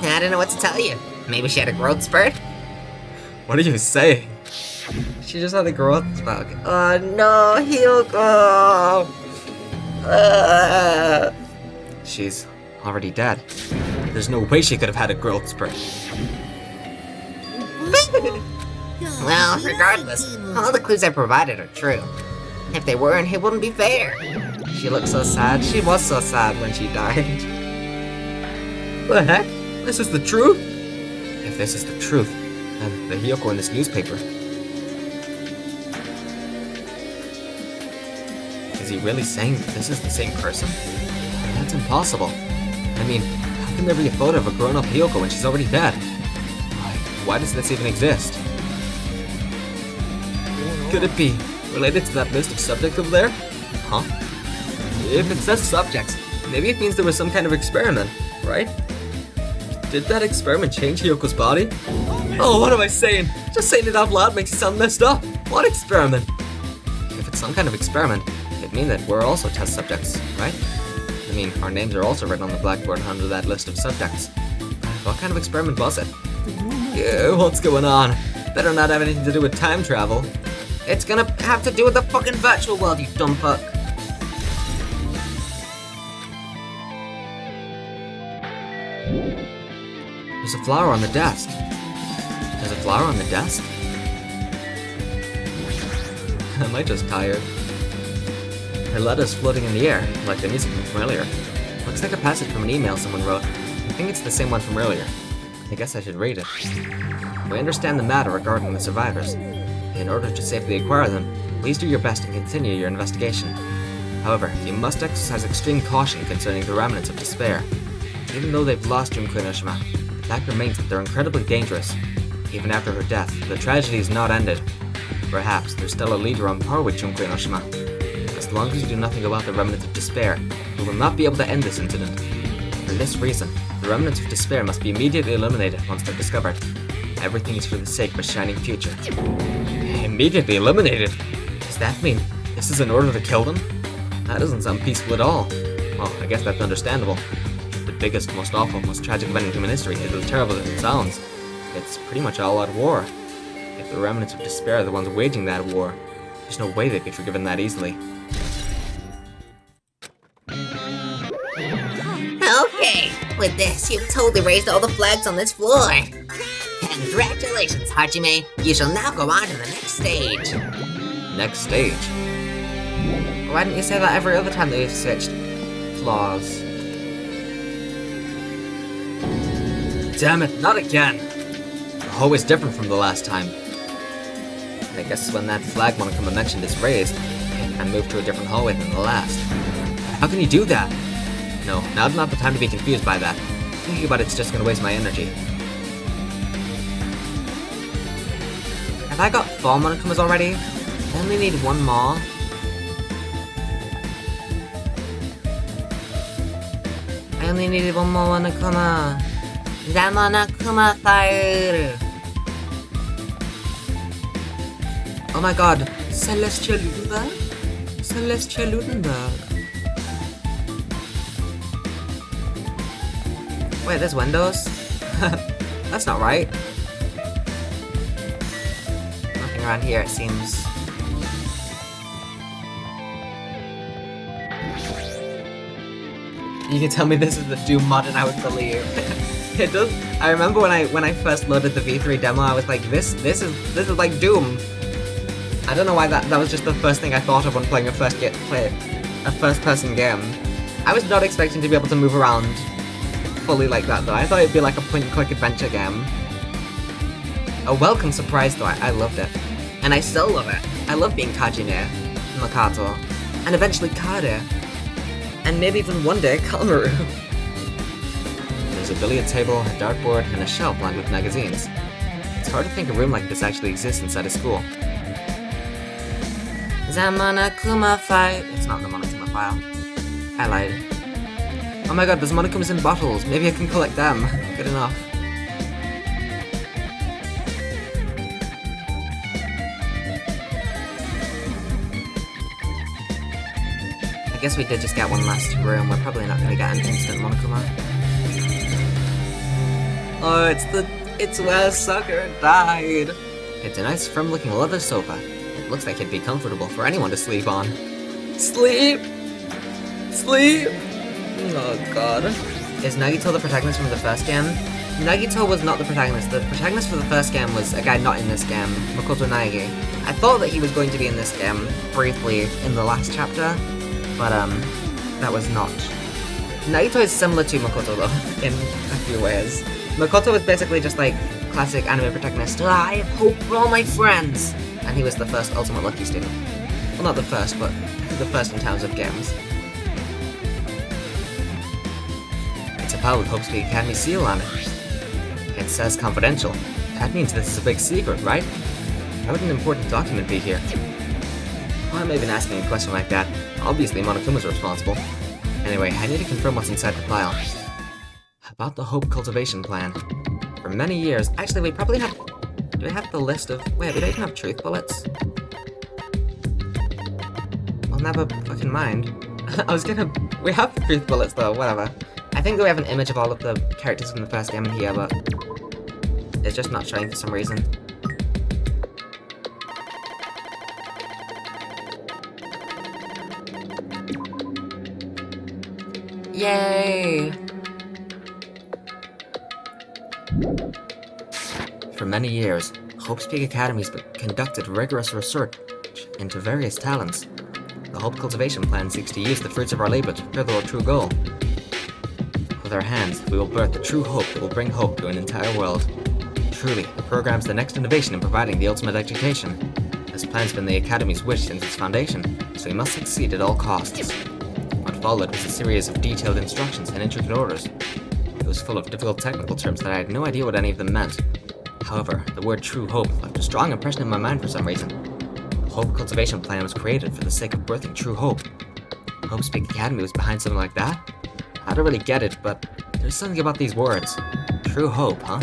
I don't know what to tell you. Maybe she had a growth spurt? What are you saying? She just had a growth spurt. Oh no, Hyoko! She's already dead. There's no way she could have had a growth spurt. Well, regardless, all the clues I provided are true. If they weren't, it wouldn't be fair. She looked so sad. She was so sad when she died. What the heck? This is the truth? If this is the truth, then the Hyoko in this newspaper. Is he really saying that this is the same person? That's impossible. I mean, how can there be a photo of a grown-up Hyoko when she's already dead? Why does this even exist? Could it be related to that list of subjects over there? Huh? If it says subjects, maybe it means there was some kind of experiment, right? Did that experiment change Hyoko's body? Oh, what am I saying? Just saying it out loud makes it sound messed up. What experiment? If it's some kind of experiment, it means that we're also test subjects, right? I mean, our names are also written on the blackboard under that list of subjects. What kind of experiment was it? Yeah, what's going on? Better not have anything to do with time travel. It's gonna have to do with the fucking virtual world, you dumb fuck. There's a flower on the desk. There's a flower on the desk? Am I just tired? Her letter's floating in the air, like the music from earlier. Looks like a passage from an email someone wrote. I think it's the same one from earlier. I guess I should read it. We understand the matter regarding the survivors. In order to safely acquire them, please do your best and continue your investigation. However, you must exercise extreme caution concerning the remnants of despair. Even though they've lost Junko Inoshima, the fact remains that they're incredibly dangerous. Even after her death, the tragedy is not ended. Perhaps there's still a leader on par with Junko Inoshima. As long as you do nothing about the remnants of despair, you will not be able to end this incident. For this reason, the remnants of despair must be immediately eliminated once they're discovered. Everything is for the sake of a shining future. Immediately eliminated? Does that mean this is an order to kill them? That doesn't sound peaceful at all. Well, I guess that's understandable. The biggest, most awful, most tragic event in human history is as terrible as it sounds. It's pretty much all-out war. If the remnants of despair are the ones waging that war, there's no way they'd be forgiven that easily. Okay, with this, you've totally raised all the flags on this floor. Congratulations, Hajime. You shall now go on to the next stage. Next stage? Why didn't you say that every other time that we've switched floors? Damn it, not again! The hallway's different from the last time. And I guess when that flag Monokuma mentioned is raised, it can move to a different hallway than the last. How can you do that? No, now's not the time to be confused by that. Thinking about it's just gonna waste my energy. Have I got 4 Monokumas already? I only need 1 more. I only needed 1 more Monokuma. The Monokuma fire! Oh my god, Celestial Lumba? Celestia Ludenberg. Wait, there's windows? That's not right. Nothing around here, it seems. You can tell me this is the Doom mod and I would believe. It does. I remember when I first loaded the V3 demo, I was like, this is like Doom. I don't know why that was just the first thing I thought of when playing a first-person game. I was not expecting to be able to move around fully like that though. I thought it'd be like a point-and-click adventure game. A welcome surprise though. I loved it, and I still love it. I love being Kajine, Makato, and eventually Kade, and maybe even one day Kalmaru. There's a billiard table, a dartboard, and a shelf lined with magazines. It's hard to think a room like this actually exists inside a school. Zamanakuma fight. It's not the Monokuma file. I lied. Oh my god, there's Monokumas in bottles. Maybe I can collect them. Good enough. I guess we did just get one last room. We're probably not gonna get an instant Monokuma. Oh, it's where Sucker died. It's a nice, firm-looking leather sofa. It looks like it'd be comfortable for anyone to sleep on. Sleep! Sleep! Oh god. Is Nagito the protagonist from the first game? Nagito was not the protagonist. The protagonist for the first game was a guy not in this game, Makoto Naegi. I thought that he was going to be in this game, briefly, in the last chapter, but that was not. Nagito is similar to Makoto though, in a few ways. Makoto was basically just like classic anime protagonist. I have hope for all my friends! And he was the first Ultimate Lucky student. Well, not the first, but the first in terms of games. It's a pal with Hope's Peak Academy seal on it. It says confidential. That means this is a big secret, right? Why would an important document be here? Why am I even asking a question like that? Obviously Monokuma's responsible. Anyway, I need to confirm what's inside the file. About the Hope cultivation plan. For many years, actually we probably have... Do we have the list of... Wait, we don't even have truth bullets? Well, never fucking mind. I was gonna... We have truth bullets though, whatever. I think that we have an image of all of the characters from the first game in here, but... It's just not showing for some reason. Yay! For many years, Hope's Peak Academy's conducted rigorous research into various talents. The Hope Cultivation Plan seeks to use the fruits of our labor to further our true goal. With our hands, we will birth the true hope that will bring hope to an entire world. Truly, the program's the next innovation in providing the ultimate education. This plan's been the Academy's wish since its foundation, so we must succeed at all costs. What followed was a series of detailed instructions and intricate orders. It was full of difficult technical terms that I had no idea what any of them meant. However, the word True Hope left a strong impression in my mind for some reason. The Hope Cultivation Plan was created for the sake of birthing true hope. Hope's Peak Academy was behind something like that? I don't really get it, but there's something about these words. True hope, huh?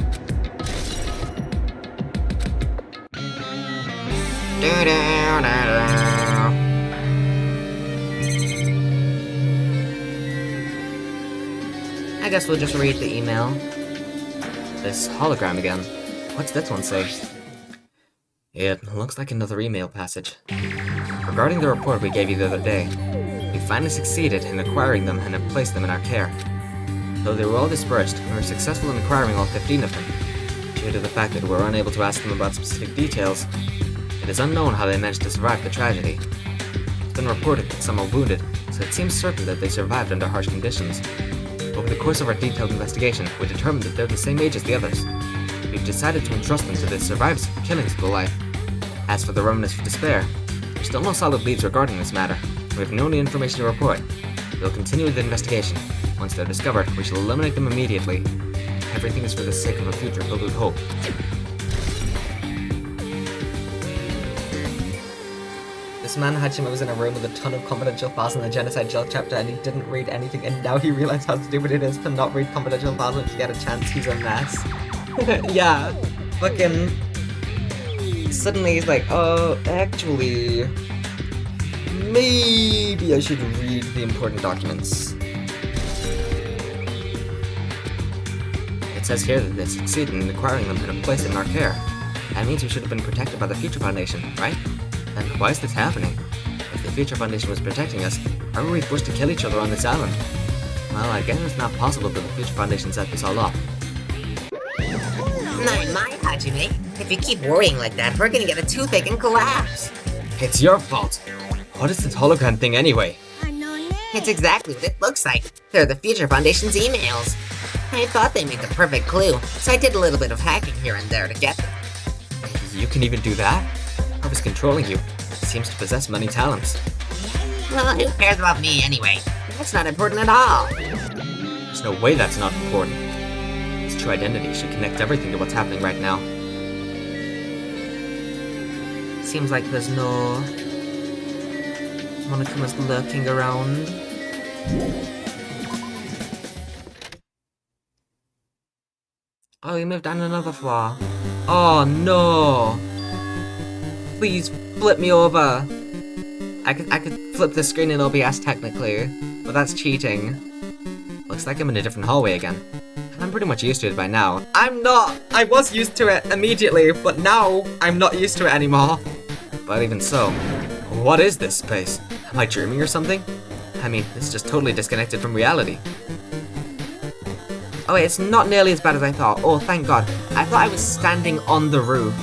I guess we'll just read the email. This hologram again. What's this one say? It looks like another email passage. Regarding the report we gave you the other day, we finally succeeded in acquiring them and have placed them in our care. Though they were all dispersed, we were successful in acquiring all 15 of them. Due to the fact that we were unable to ask them about specific details, it is unknown how they managed to survive the tragedy. It's been reported that some are wounded, so it seems certain that they survived under harsh conditions. Over the course of our detailed investigation, we determined that they're the same age as the others. We've decided to entrust them to the survivors of the killing school life. As for the remnants of despair, there's still no solid leads regarding this matter. We have no new information to report. We'll continue with the investigation. Once they're discovered, we shall eliminate them immediately. Everything is for the sake of a future filled with hope. This man Hachima was in a room with a ton of confidential files in the Genocide Jail chapter and he didn't read anything, and now he realized how stupid it is to not read confidential files when you get a chance. He's a mess. Yeah, fucking... Suddenly he's like, oh, actually... Maybe I should read the important documents. It says here that they succeeded in acquiring them and have placed them in our care. That means we should have been protected by the Future Foundation, right? Then why is this happening? If the Future Foundation was protecting us, why were we forced to kill each other on this island? Well, I guess it's not possible that the Future Foundation set this all up. My Hajime. If you keep worrying like that, we're gonna get a toothache and collapse. It's your fault. What is this hologram thing anyway? It's exactly what it looks like. They're the Future Foundation's emails. I thought they made the perfect clue, so I did a little bit of hacking here and there to get them. You can even do that? Whoever's controlling you seems to possess many talents. Well, who cares about me anyway? That's not important at all. There's no way that's not important. His true identity should connect everything to what's happening right now. Seems like there's no Monokuma's lurking around. Oh, he moved on another floor. Oh no! Please flip me over. I could flip the screen in OBS technically, but that's cheating. Looks like I'm in a different hallway again. I'm pretty much used to it by now. I'm not! I was used to it immediately, but now I'm not used to it anymore. But even so, what is this space? Am I dreaming or something? I mean, it's just totally disconnected from reality. Oh wait, it's not nearly as bad as I thought. Oh, thank God. I thought I was standing on the roof.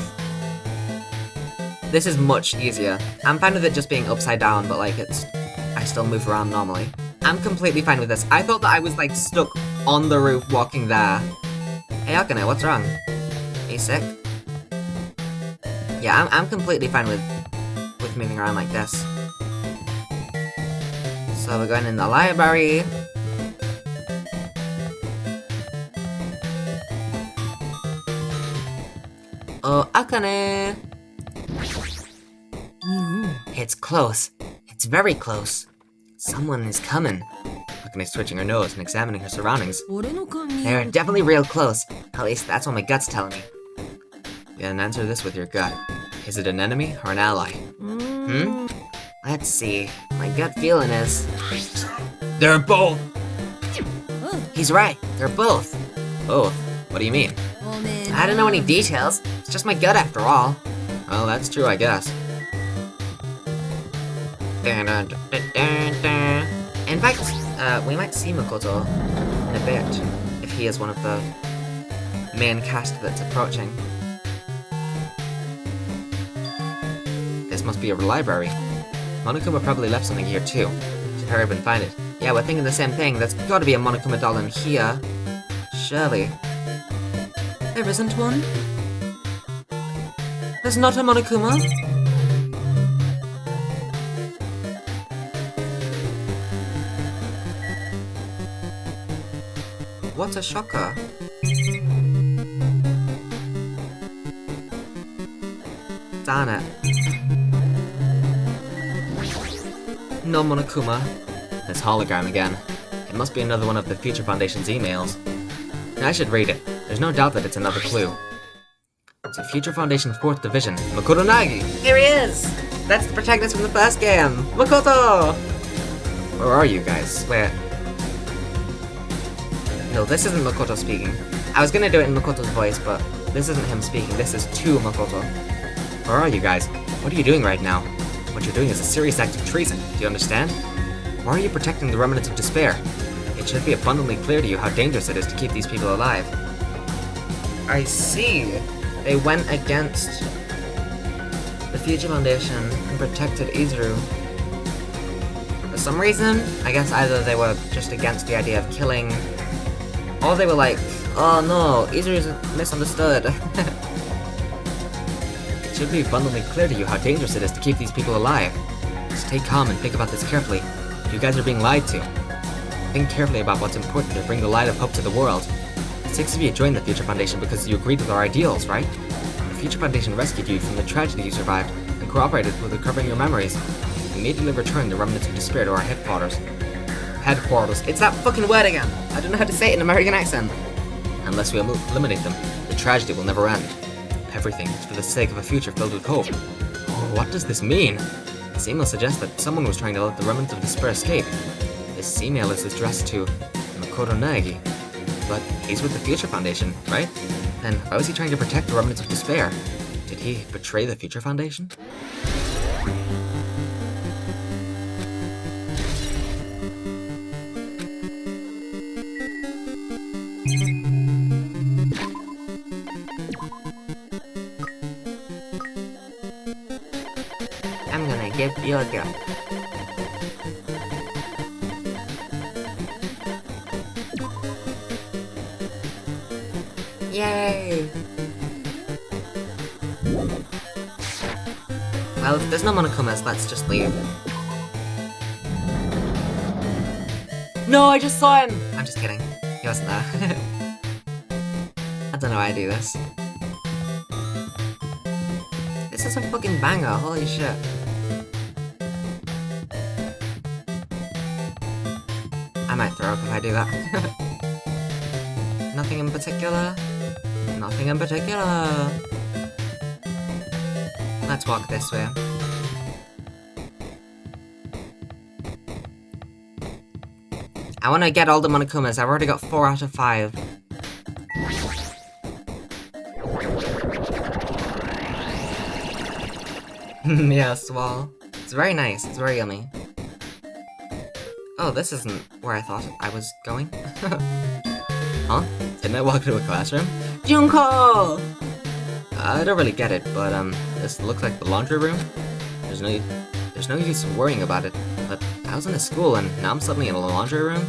This is much easier. I'm fine with it just being upside down, but like I still move around normally. I'm completely fine with this. I thought that I was like stuck on the roof walking there. Hey Akane, what's wrong? Are you sick? Yeah, I'm completely fine with moving around like this. So we're going in the library. Oh, Akane! It's close. It's very close. Someone is coming. Akane's twitching her nose and examining her surroundings. They're definitely real close. At least that's what my gut's telling me. Then answer this with your gut. Is it an enemy or an ally? Let's see. My gut feeling is... They're both! He's right. They're both. Both? What do you mean? I don't know any details. It's just my gut after all. Well, that's true, I guess. In fact, we might see Makoto in a bit, if he is one of the main cast that's approaching. This must be a library. Monokuma probably left something here too. Should hurry up and find it. Yeah, we're thinking the same thing. There's gotta be a Monokuma doll in here. Surely. There isn't one? There's not a Monokuma? What a shocker. Darn it. No Monokuma. This hologram again. It must be another one of the Future Foundation's emails. I should read it. There's no doubt that it's another clue. It's a Future Foundation 4th Division, Makoto Nagi! Here he is! That's the protagonist from the first game! Makoto! Where are you guys? Where? No, this isn't Makoto speaking. I was gonna do it in Makoto's voice, but this isn't him speaking. This is to Makoto. Where are you guys? What are you doing right now? What you're doing is a serious act of treason. Do you understand? Why are you protecting the remnants of despair? It should be abundantly clear to you how dangerous it is to keep these people alive. I see. They went against the Future Foundation and protected Izuru. For some reason, I guess either they were just against the idea of killing, or they were like, oh no, Izuru's misunderstood. It should be abundantly clear to you how dangerous it is to keep these people alive. Stay calm and think about this carefully. You guys are being lied to. Think carefully about what's important to bring the light of hope to the world. 6 of you joined the Future Foundation because you agreed with our ideals, right? The Future Foundation rescued you from the tragedy you survived and cooperated with recovering your memories. You immediately returned the remnants of despair to our headquarters. Headquarters. It's that fucking word again. I don't know how to say it in an American accent. Unless we eliminate them, the tragedy will never end. Everything is for the sake of a future filled with hope. Oh, what does this mean? This email suggests that someone was trying to let the remnants of despair escape. This email is addressed to Makoto Naegi, but he's with the Future Foundation, right? Then why was he trying to protect the remnants of despair? Did he betray the Future Foundation? I'm gonna give you a go. Yay! Well, if there's no Monokumas, let's just leave. No, I just saw him! I'm just kidding. He wasn't there. I don't know how I do this. This is a fucking banger, holy shit. I might throw up if I do that. Nothing in particular. Nothing in particular. Let's walk this way. I want to get all the Monokumas. I've already got 4 out of 5. Yeah, swallow. It's very nice. It's very yummy. Oh, this isn't where I thought I was going. Huh? Didn't I walk into a classroom? Junko! I don't really get it, but this looks like the laundry room. There's no use worrying about it, but I was in a school and now I'm suddenly in a laundry room?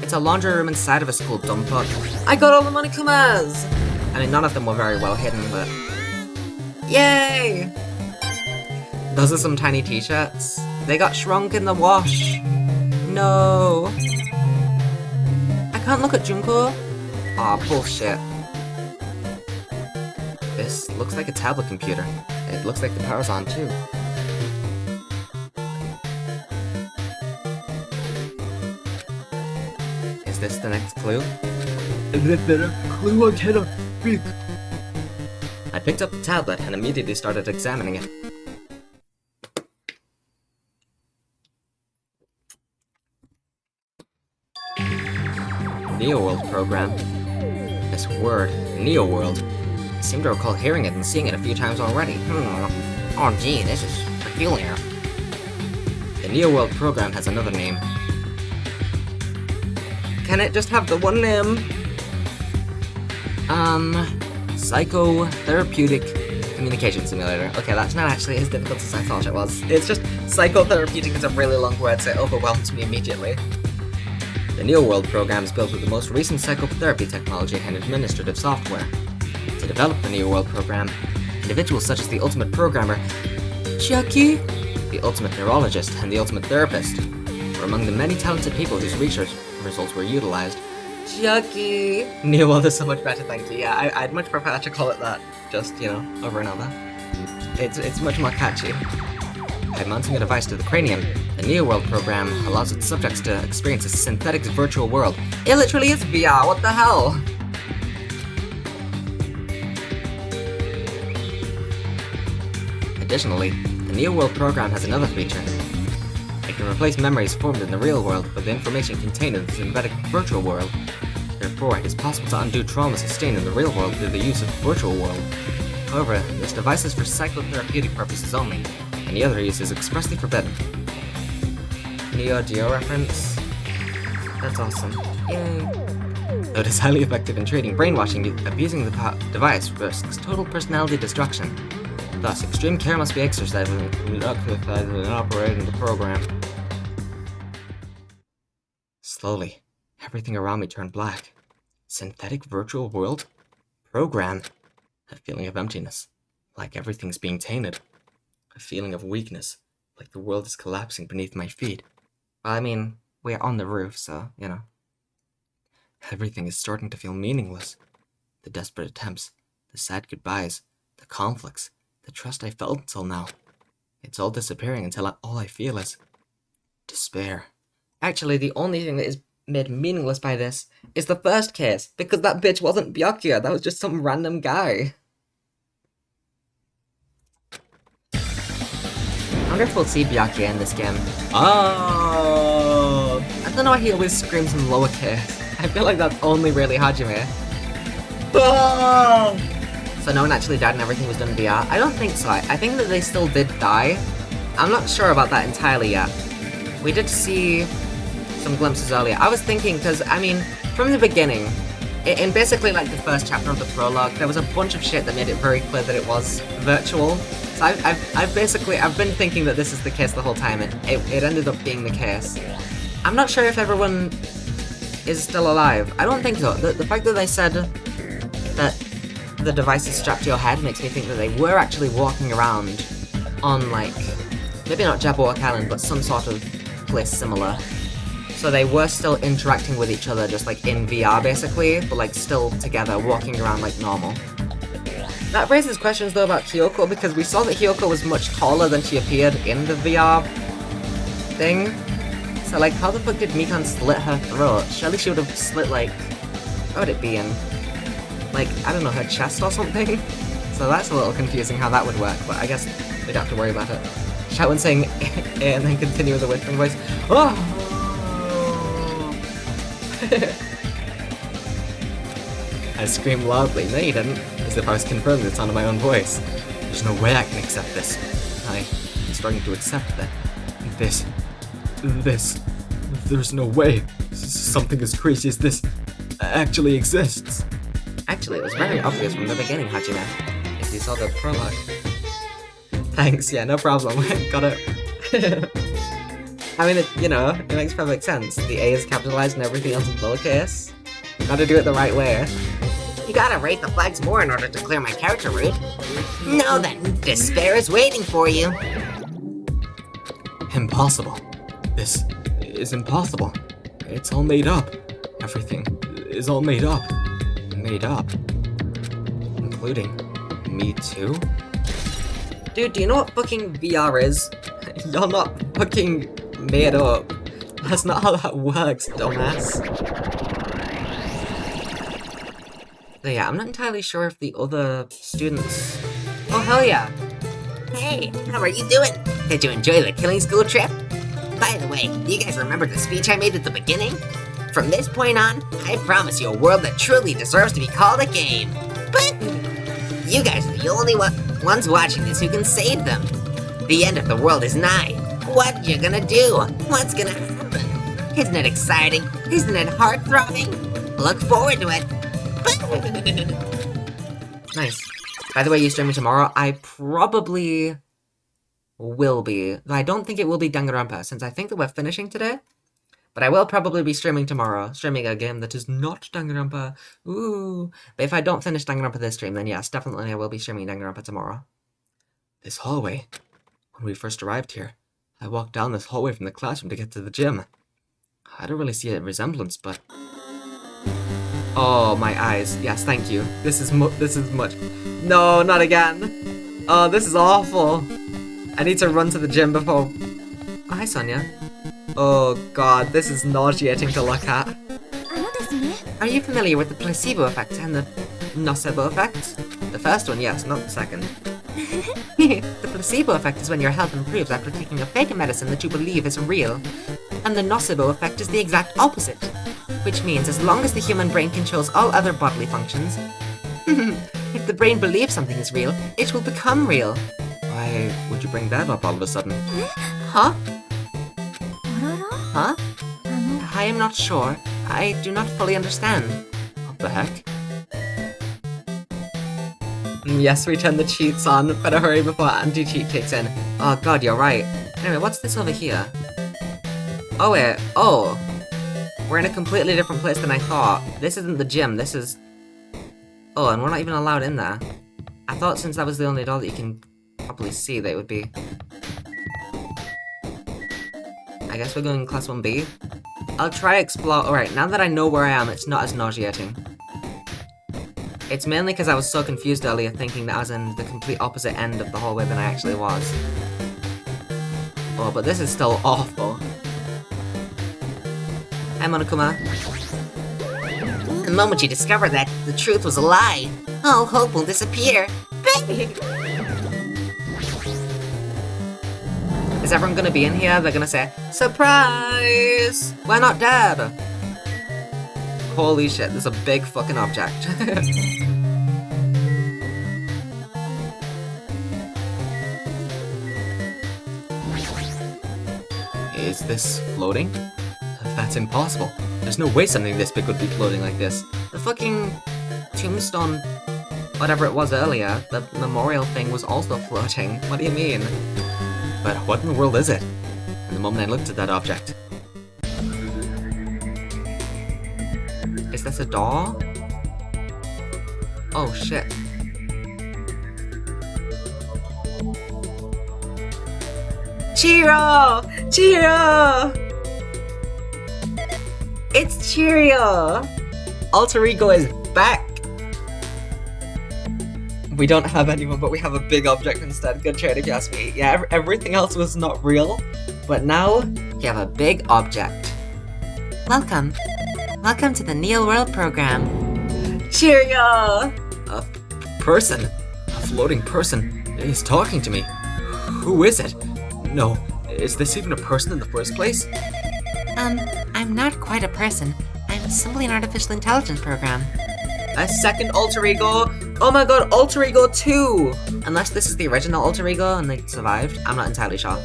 It's a laundry room inside of a school, dumb fuck. I got all the Monokumas! I mean, none of them were very well hidden, but... Yay! Those are some tiny t-shirts. They got shrunk in the wash. No. I can't look at Junko. Aw, bullshit. This looks like a tablet computer. It looks like the power's on too. Is this the next clue? Clue I cannot speak. I picked up the tablet and immediately started examining it. Neo-World program. This word, Neo-World. I seem to recall hearing it and seeing it a few times already. Oh gee, this is peculiar. The Neo-World program has another name. Can it just have the one name? Psychotherapeutic communication simulator. Okay, that's not actually as difficult as I thought it was. It's just psychotherapeutic is a really long word, so it overwhelms me immediately. The Neo-World program is built with the most recent psychotherapy technology and administrative software. To develop the Neo-World program, individuals such as the Ultimate Programmer, Chucky? the Ultimate Neurologist, and the Ultimate Therapist were among the many talented people whose research results were utilized. Chucky. Neo-World is so much better, thank you. Yeah, I'd much prefer to call it that. Just, you know, over and over. It's much more catchy. By mounting a device to the cranium, the Neo-World program allows its subjects to experience a synthetic virtual world. It literally is VR, what the hell? Additionally, the Neo-World program has another feature. It can replace memories formed in the real world with the information contained in the synthetic virtual world. Therefore, it is possible to undo trauma sustained in the real world through the use of the virtual world. However, this device is for psychotherapeutic purposes only. Any other use is expressly forbidden. Neo Geo reference. That's awesome. Yay. Though it is highly effective in treating brainwashing, abusing the device risks total personality destruction. Thus, extreme care must be exercised in operating the program. Slowly, everything around me turned black. Synthetic virtual world? Program. A feeling of emptiness, like everything's being tainted. A feeling of weakness, like the world is collapsing beneath my feet. Well, I mean, we're on the roof, so, you know. Everything is starting to feel meaningless. The desperate attempts, the sad goodbyes, the conflicts, the trust I felt until now. It's all disappearing until all I feel is despair. Actually, the only thing that is made meaningless by this is the first case, because that bitch wasn't Byakuya, that was just some random guy. wonder if we'll see Byakuya in this game. Oh! I don't know why he always screams in lowercase. I feel like that's only really Hajime. Oh! So no one actually died and everything was done in VR? I don't think so. I think that they still did die. I'm not sure about that entirely yet. We did see some glimpses earlier. I was thinking, because, I mean, from the beginning, in basically like the first chapter of the prologue, there was a bunch of shit that made it very clear that it was virtual. So I've been thinking that this is the case the whole time, and it ended up being the case. I'm not sure if everyone is still alive. I don't think so. The fact that they said that the device is strapped to your head makes me think that they were actually walking around on, like, maybe not Jabberwock Island, but some sort of place similar. So they were still interacting with each other, just like in VR basically, but like still together, walking around like normal. That raises questions though about Kyoko, because we saw that Kyoko was much taller than she appeared in the VR thing. So like, how the fuck did Mikan slit her throat? Surely she would have slit like, what would it be in? Like, I don't know, her chest or something? So that's a little confusing how that would work, but I guess we'd have to worry about it. Shout when saying and then continue with a whispering voice. Oh! I screamed loudly. No, you didn't. As if I was confirming the sound of my own voice. There's no way I can accept this. I'm starting to accept that. There's no way something as crazy as this actually exists. Actually, it was very obvious from the beginning, Hajime. If you saw the prologue. Thanks, yeah, no problem. Got it. I mean, it makes perfect sense. The A is capitalized and everything else in lowercase. Gotta do it the right way. You gotta rate the flags more in order to clear my character route. Know that despair is waiting for you. Impossible. This is impossible. It's all made up. Everything is all made up. Made up. Including me too? Dude, do you know what fucking VR is? You're not fucking made up. That's not how that works, dumbass. So yeah, I'm not entirely sure if the other students... Oh, hell yeah! Hey, how are you doing? Did you enjoy the killing school trip? By the way, do you guys remember the speech I made at the beginning? From this point on, I promise you a world that truly deserves to be called a game. But you guys are the only ones watching this who can save them. The end of the world is nigh. What you gonna do? What's gonna happen? Isn't it exciting? Isn't it heart-throbbing? Look forward to it. Nice. By the way, you streaming tomorrow? I probably will be. Though I don't think it will be Danganronpa, since I think that we're finishing today. But I will probably be streaming tomorrow. Streaming a game that is not Danganronpa. Ooh. But if I don't finish Danganronpa this stream, then yes, definitely I will be streaming Danganronpa tomorrow. This hallway. When we first arrived here, I walked down this hallway from the classroom to get to the gym. I don't really see a resemblance, but... Oh, my eyes. Yes, thank you. This is much... No, not again. Oh, this is awful. I need to run to the gym before... Oh, hi, Sonia. Oh, God, this is nauseating to look at. Are you familiar with the placebo effect and the nocebo effect? The first one, yes, not the second. The placebo effect is when your health improves after taking a fake medicine that you believe is real. And the nocebo effect is the exact opposite. Which means as long as the human brain controls all other bodily functions, if the brain believes something is real, it will become real. Why would you bring that up all of a sudden? Huh? Huh? I am not sure. I do not fully understand. What the heck? Yes, we turn the cheats on. Better hurry before anti-cheat kicks in. Oh god, you're right. Anyway, what's this over here? Oh wait, oh. We're in a completely different place than I thought. This isn't the gym, this is... Oh, and we're not even allowed in there. I thought since that was the only door that you can probably see that it would be... I guess we're going in class 1B. I'll try explore... Alright, now that I know where I am, it's not as nauseating. It's mainly because I was so confused earlier thinking that I was in the complete opposite end of the hallway than I actually was. Oh, but this is still awful. Hi, Monokuma. The moment you discover that the truth was a lie, all hope will disappear. Is everyone gonna be in here? They're gonna say, surprise! We're not dead! Holy shit, there's a big fucking object. Is this floating? That's impossible. There's no way something this big would be floating like this. The fucking tombstone, whatever it was earlier, the memorial thing was also floating. What do you mean? But what in the world is it? And the moment I looked at that object, Is this a door? Oh shit. Cheerio! Cheerio! It's Cheerio! Alter Ego is back! We don't have anyone, but we have a big object instead. Good trade if you ask me. Yeah, everything else was not real, but now you have a big object. Welcome. Welcome to the Neo World program. Cheerio! a person, a floating person, is talking to me. Who is it? No, is this even a person in the first place? I'm not quite a person. I'm simply an artificial intelligence program. A second alter ego? Oh my god, alter ego 2! Unless this is the original alter ego and they survived, I'm not entirely sure.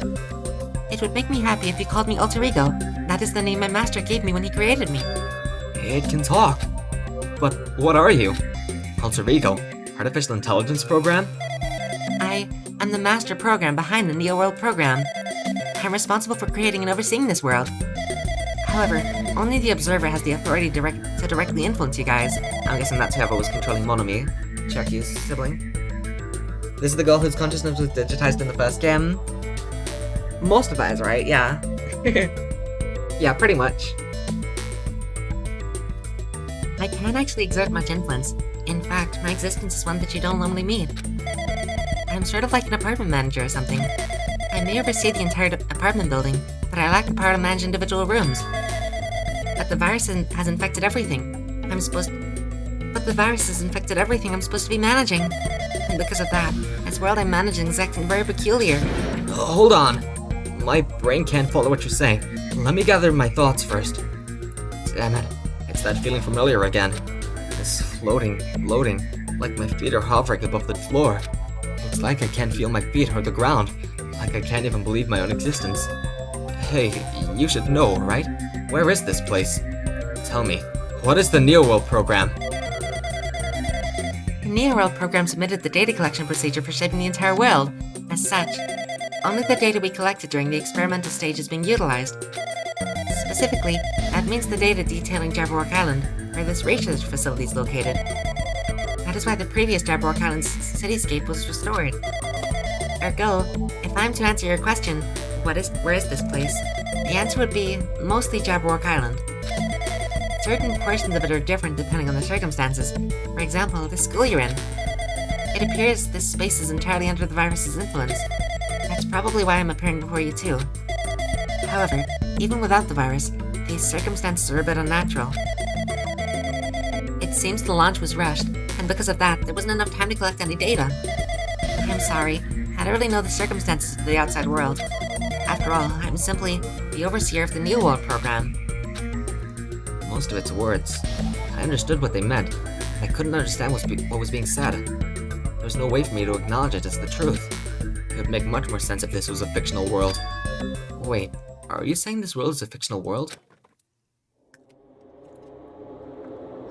It would make me happy if you called me Alter Ego. That is the name my master gave me when he created me. It can talk. But what are you? Alter Ego? Artificial intelligence program? I am the master program behind the Neo World program. I'm responsible for creating and overseeing this world. However, only the observer has the authority to directly influence you guys. I'm guessing that's whoever was controlling Monomi, Cherokee sibling. This is the girl whose consciousness was digitized in the first game. Most of that is right, yeah. Yeah, pretty much. I can't actually exert much influence. In fact, my existence is one that you don't normally meet. I'm sort of like an apartment manager or something. I may oversee the entire apartment building, but I lack the power to manage individual rooms. But the virus has infected everything. But the virus has infected everything I'm supposed to be managing. And because of that, this world I'm managing is acting very peculiar. Hold on. My brain can't follow what you're saying. Let me gather my thoughts first. Damn it. It's that feeling familiar again. This floating, like my feet are hovering above the floor. It's like I can't feel my feet or the ground. Like I can't even believe my own existence. Hey, you should know, right? Where is this place? Tell me, what is the Neo World program? The Neo World program submitted the data collection procedure for shaping the entire world. As such, only the data we collected during the experimental stage is being utilized. Specifically, that means the data detailing Jabberwock Island, where this research facility is located. That is why the previous Jabberwock Island's cityscape was restored. Ergo, if I'm to answer your question, where is this place? The answer would be mostly Jabberwock Island. Certain portions of it are different depending on the circumstances. For example, the school you're in. It appears this space is entirely under the virus's influence. That's probably why I'm appearing before you too. However, even without the virus, these circumstances are a bit unnatural. It seems the launch was rushed, and because of that, there wasn't enough time to collect any data. I'm sorry, I don't really know the circumstances of the outside world. After all, I'm simply the overseer of the New World program. Most of its words. I understood what they meant. I couldn't understand what was being said. There was no way for me to acknowledge it as the truth. It would make much more sense if this was a fictional world. Wait, are you saying this world is a fictional world?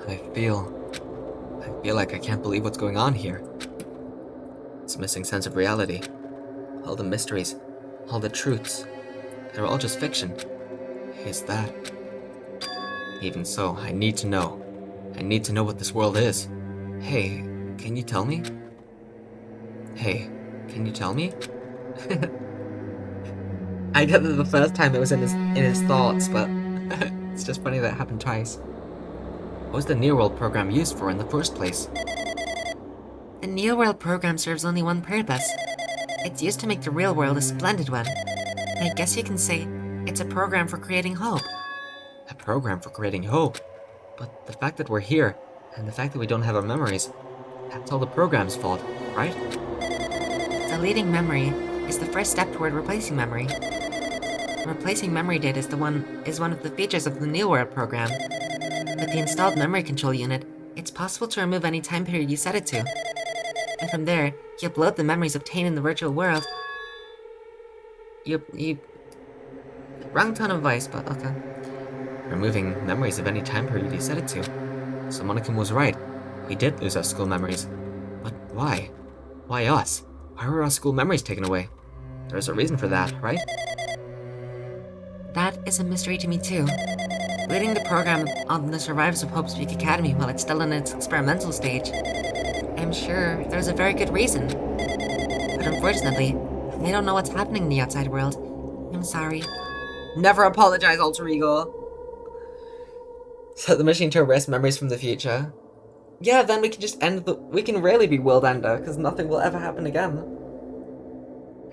I feel like I can't believe what's going on here. This missing sense of reality. All the mysteries, all the truths, they're all just fiction. Is that? Even so, I need to know. I need to know what this world is. Hey, can you tell me? Hey, can you tell me? I get that the first time it was in his thoughts, but it's just funny that it happened twice. What was the Neo World program used for in the first place? The Neo World program serves only one purpose. It's used to make the real world a splendid one. I guess you can say it's a program for creating hope. A program for creating hope? But the fact that we're here, and the fact that we don't have our memories, that's all the program's fault, right? Deleting memory is the first step toward replacing memory. Replacing memory data is one of the features of the New World program. With the installed memory control unit, it's possible to remove any time period you set it to. And from there, you upload the memories obtained in the virtual world. You... Wrong tone of voice, but okay. Removing memories of any time period you set it to. So Monomi was right. We did lose our school memories. But why? Why us? Why were our school memories taken away? There's a reason for that, right? That is a mystery to me too. Leading the program on the survivors of Hope's Peak Academy while it's still in its experimental stage, I'm sure there's a very good reason. But unfortunately, they don't know what's happening in the outside world. I'm sorry. Never apologize, alter ego. Set the machine to erase memories from the future. Yeah, then we can just we can really be world ender, because nothing will ever happen again.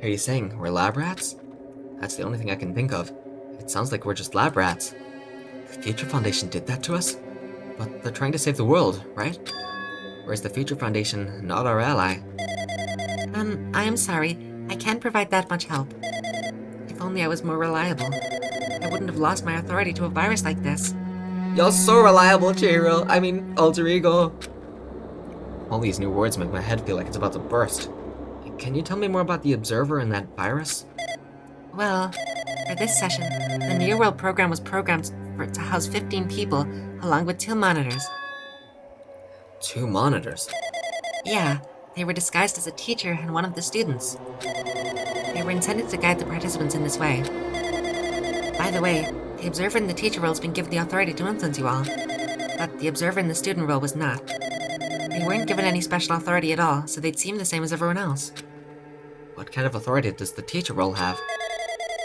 Are you saying we're lab rats? That's the only thing I can think of. It sounds like we're just lab rats. The Future Foundation did that to us? But they're trying to save the world, right? Or is the Future Foundation not our ally? I am sorry. I can't provide that much help. If only I was more reliable. I wouldn't have lost my authority to a virus like this. You're so reliable, Chihiro. I mean, alter ego. All these new words make my head feel like it's about to burst. Can you tell me more about the Observer and that virus? Well, for this session, the New World program was programmed to house 15 people, along with 2 monitors. 2 monitors? Yeah, they were disguised as a teacher and one of the students. They were intended to guide the participants in this way. By the way, the Observer in the teacher role has been given the authority to influence you all, but the Observer in the student role was not. They weren't given any special authority at all, so they'd seem the same as everyone else. What kind of authority does the teacher role have?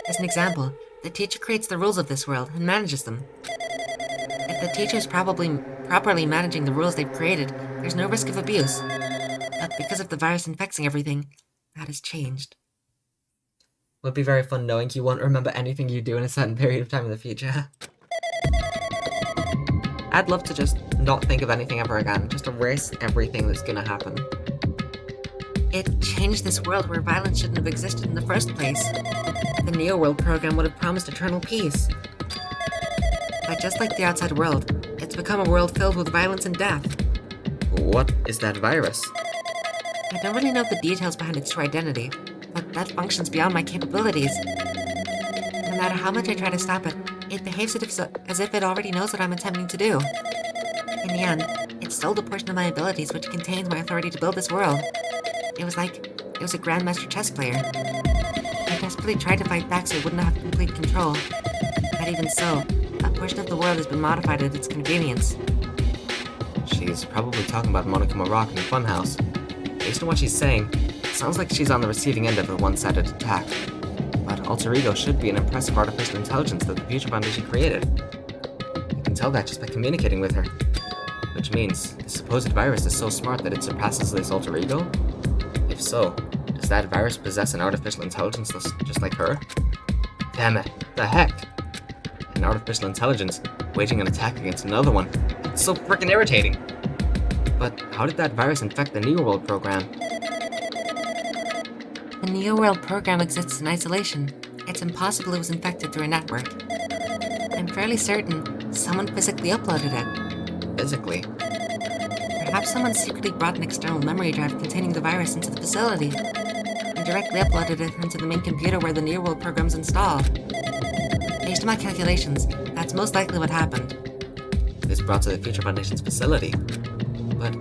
As an example, the teacher creates the rules of this world and manages them. If the teacher is properly managing the rules they've created, there's no risk of abuse. But because of the virus infecting everything, that has changed. Would be very fun knowing you won't remember anything you do in a certain period of time in the future. I'd love to just not think of anything ever again, just erase everything that's gonna happen. It changed this world where violence shouldn't have existed in the first place. The Neo World program would have promised eternal peace. But just like the outside world, it's become a world filled with violence and death. What is that virus? I don't really know the details behind its true identity, but that functions beyond my capabilities. No matter how much I try to stop it, it behaves as if it already knows what I'm attempting to do. In the end, it stole the portion of my abilities which contains my authority to build this world. It was a grandmaster chess player. I desperately tried to fight back so I wouldn't have complete control. But even so, a portion of the world has been modified at its convenience. She's probably talking about Monomi Rock in the funhouse. Based on what she's saying, it sounds like she's on the receiving end of a one-sided attack. But Alter Ego should be an impressive artificial intelligence that the Future Foundation created. You can tell that just by communicating with her. Which means, the supposed virus is so smart that it surpasses this Alter Ego? If so, does that virus possess an artificial intelligence just like her? Damn it, the heck? An artificial intelligence waging an attack against another one. It's so freaking irritating! But how did that virus infect the Neo World program? The Neo World program exists in isolation. It's impossible it was infected through a network. I'm fairly certain someone physically uploaded it. Physically? Perhaps someone secretly brought an external memory drive containing the virus into the facility, and directly uploaded it into the main computer where the Neo World program's installed. Based on my calculations, that's most likely what happened. This brought to the Future Foundation's facility. But...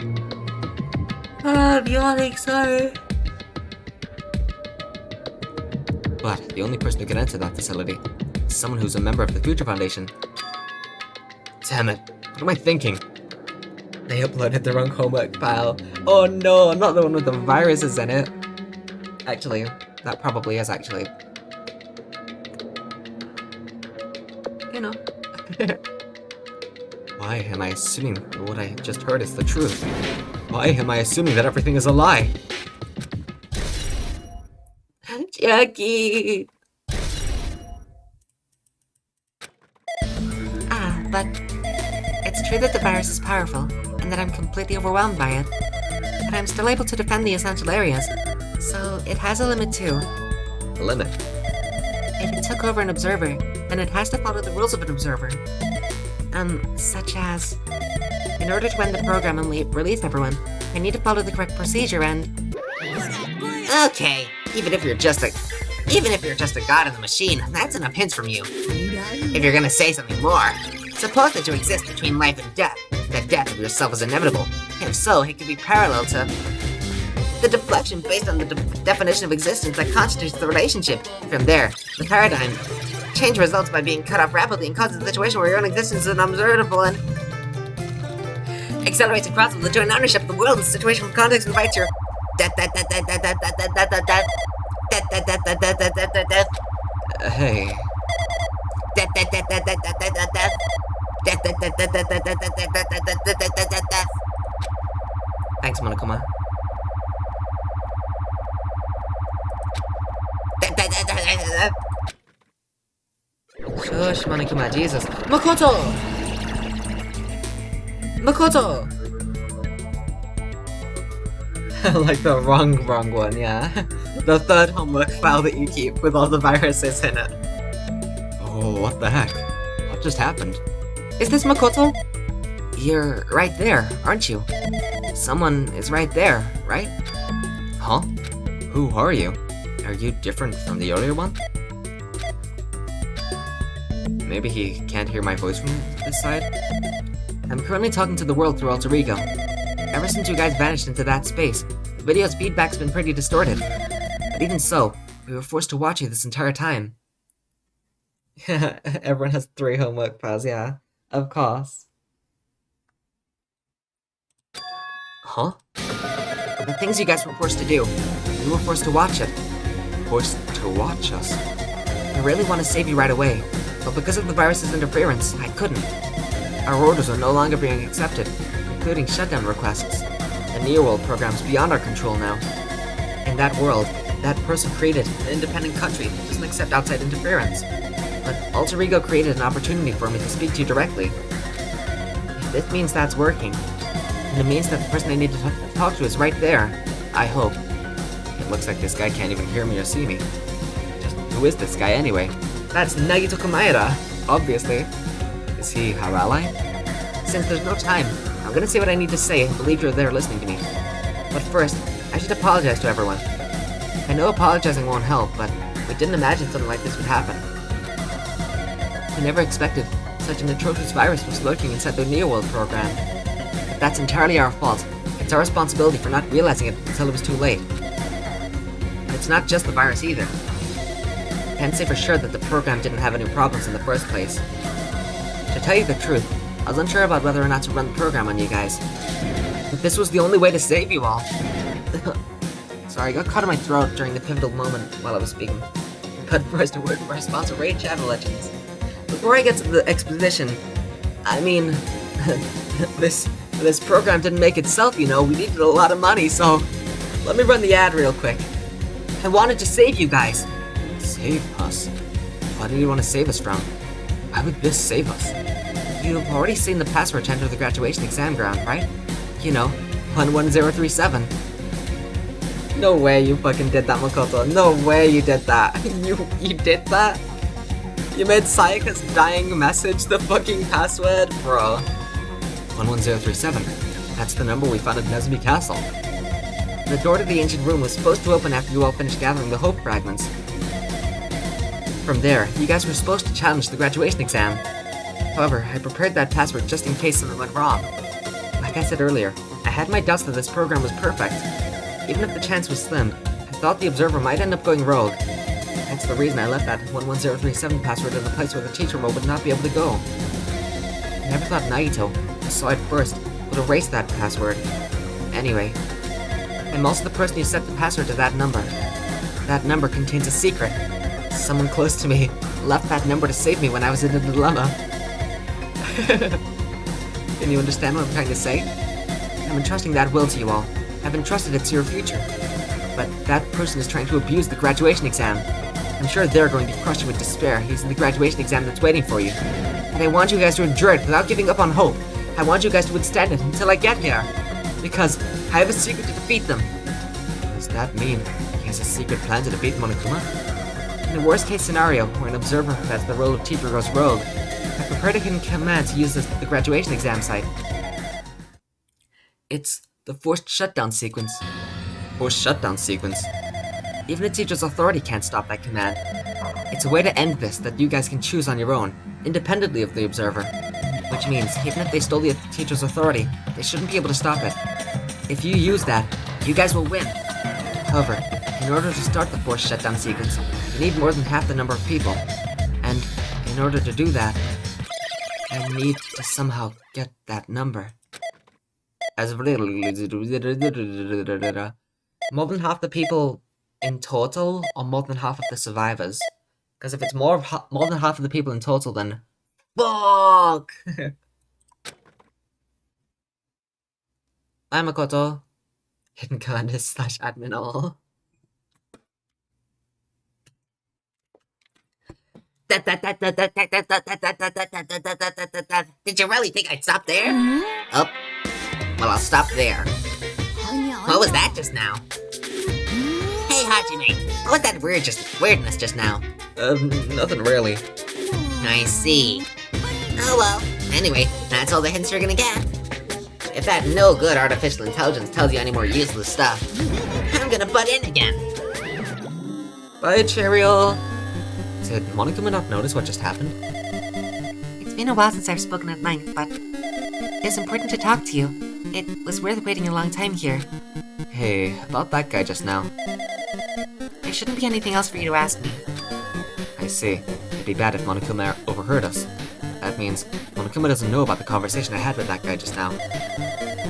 I'm yawning, sorry. But the only person who can enter that facility is someone who's a member of the Future Foundation. Damn it, what am I thinking? They uploaded the wrong homework file. Oh no, not the one with the viruses in it. Actually, that probably is actually. You know. Why am I assuming that what I just heard is the truth? Why am I assuming that everything is a lie? Jackie! But it's true that the virus is powerful, and that I'm completely overwhelmed by it. But I'm still able to defend the essential areas, so it has a limit too. the limit. If it took over an observer, then it has to follow the rules of an observer. Such as... In order to end the program and release everyone, I need to follow the correct procedure and... Okay, even if you're just a god in the machine, that's enough hints from you. If you're gonna say something more, suppose that you exist between life and death. That death of yourself is inevitable. If so, it could be parallel to the deflection based on the definition of existence that constitutes the relationship. From there, the paradigm change results by being cut off rapidly and causes a situation where your own existence is unobservable and accelerates across with the joint ownership of the world. The situational context invites your death. Hey. Thanks, Monokuma. Shush, Monokuma, Jesus. Makoto! Makoto! Like the wrong one, yeah. The third homework file that you keep with all the viruses in it. Oh, what the heck? What just happened? Is this Makoto? You're right there, aren't you? Someone is right there, right? Huh? Who are you? Are you different from the earlier one? Maybe he can't hear my voice from this side? I'm currently talking to the world through Alter Ego. Ever since you guys vanished into that space, the video's feedback's been pretty distorted. But even so, we were forced to watch you this entire time. Everyone has 3 homework files, yeah. Of course. Huh? The things you guys were forced to do. We were forced to watch it. Forced to watch us? I really want to save you right away, but because of the virus's interference, I couldn't. Our orders are no longer being accepted, including shutdown requests. The Neoworld program's beyond our control now. In that world, that person created an independent country that doesn't accept outside interference. But Alter Ego created an opportunity for me to speak to you directly. If this means that's working, and it means that the person I need to talk to is right there, I hope. It looks like this guy can't even hear me or see me. Just who is this guy anyway? That's Nagito Kumaeda, obviously. Is he our ally? Since there's no time, I'm gonna say what I need to say and believe you're there listening to me. But first, I should apologize to everyone. I know apologizing won't help, but we didn't imagine something like this would happen. We never expected such an atrocious virus was lurking inside the Neoworld program. But that's entirely our fault. It's our responsibility for not realizing it until it was too late. And it's not just the virus either. I can't say for sure that the program didn't have any problems in the first place. To tell you the truth, I was unsure about whether or not to run the program on you guys. But this was the only way to save you all. Sorry, I got caught in my throat during the pivotal moment while I was speaking. But first, a word from our sponsor, Raid Shadow Legends. Before I get to the exposition, I mean, this program didn't make itself, you know. We needed a lot of money, so let me run the ad real quick. I wanted to save you guys. Save us? What do you want to save us from? Why would this save us? You've already seen the password to enter the graduation exam ground, right? You know, 11037. No way you fucking did that, Makoto. No way you did that. You did that? You made Sayaka's dying message the fucking password? Bro. 11037. That's the number we found at Nezumi Castle. The door to the ancient room was supposed to open after you all finished gathering the hope fragments. From there, you guys were supposed to challenge the graduation exam. However, I prepared that password just in case something went wrong. Like I said earlier, I had my doubts that this program was perfect. Even if the chance was slim, I thought the observer might end up going rogue. That's the reason I left that 11037 password in a place where the teacher would not be able to go. I never thought Naito, who saw it first, would erase that password. Anyway, I'm also the person who set the password to that number. That number contains a secret. Someone close to me left that number to save me when I was in a dilemma. Can you understand what I'm trying to say? I'm entrusting that will to you all. I've entrusted it to your future. But that person is trying to abuse the graduation exam. I'm sure they're going to crush you with despair using the graduation exam that's waiting for you. And I want you guys to endure it without giving up on hope. I want you guys to withstand it until I get here. Because I have a secret to defeat them. Does that mean he has a secret plan to defeat Monokuma? In the worst case scenario, where an observer who has the role of teacher goes rogue, I prepared a command to use the graduation exam site. It's the forced shutdown sequence. Forced shutdown sequence. Even a teacher's authority can't stop that command. It's a way to end this that you guys can choose on your own, independently of the observer. Which means, even if they stole the teacher's authority, they shouldn't be able to stop it. If you use that, you guys will win. However, in order to start the forced shutdown sequence, you need more than half the number of people. And in order to do that, I need to somehow get that number. As more than half the people in total, or more than half of the survivors? Because if it's more than half of the people in total, then fuck. Bye, Makoto. Hidden commanders / admin all. Did you really think I'd stop there? Oh, well, I'll stop there. What was that just now? Hey, Hajime, what was that weirdness just now? Nothing really. I see. Oh well, anyway, that's all the hints you're gonna get. If that no-good artificial intelligence tells you any more useless stuff, I'm gonna butt in again. Bye, Cheerio. Did Monokuma not notice what just happened? It's been a while since I've spoken at length, but it's important to talk to you. It was worth waiting a long time here. Hey, about that guy just now. There shouldn't be anything else for you to ask me. I see. It'd be bad if Monokuma overheard us. That means Monokuma doesn't know about the conversation I had with that guy just now.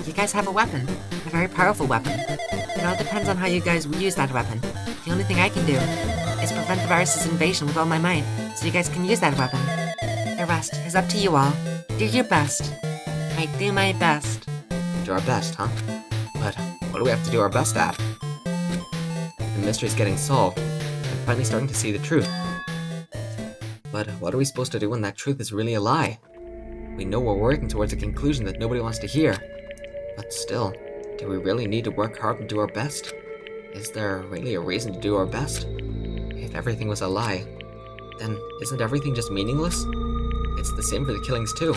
You guys have a weapon. A very powerful weapon. It all depends on how you guys use that weapon. The only thing I can do is prevent the virus's invasion with all my might, so you guys can use that weapon. The rest is up to you all. Do your best. I do my best. Do our best, huh? But what do we have to do our best at? The mystery's getting solved. I'm finally starting to see the truth. But what are we supposed to do when that truth is really a lie? We know we're working towards a conclusion that nobody wants to hear. But still, do we really need to work hard and do our best? Is there really a reason to do our best? If everything was a lie, then isn't everything just meaningless? It's the same for the killings too.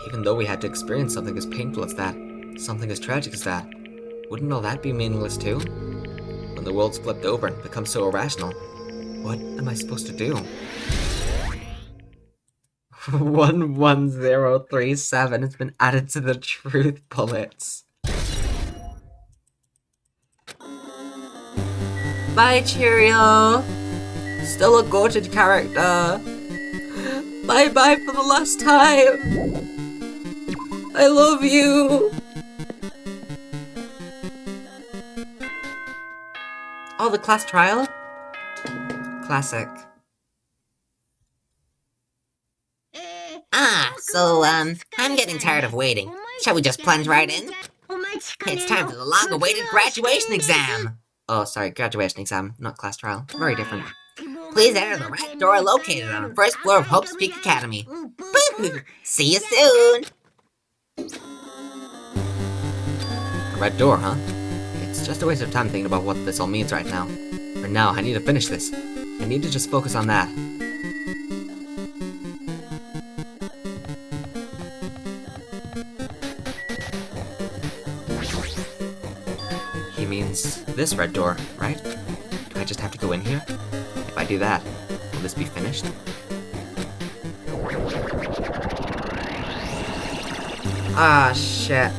Even though we had to experience something as painful as that, something as tragic as that, wouldn't all that be meaningless too? When the world's flipped over and becomes so irrational, what am I supposed to do? 11037 has been added to the truth bullets. Bye, Cheerio. Still a goated character. Bye-bye for the last time. I love you. Oh, the class trial? Classic. So, I'm getting tired of waiting. Shall we just plunge right in? It's time for the long-awaited graduation exam. Oh, sorry, graduation exam, not class trial. Very different. Please enter the right door located on the first floor of Hope's Peak Academy. Boo! See you soon! A red door, huh? It's just a waste of time thinking about what this all means right now. For now, I need to finish this. I need to just focus on that. He means this red door, right? Do I just have to go in here? If I do that, will this be finished? Ah, shit.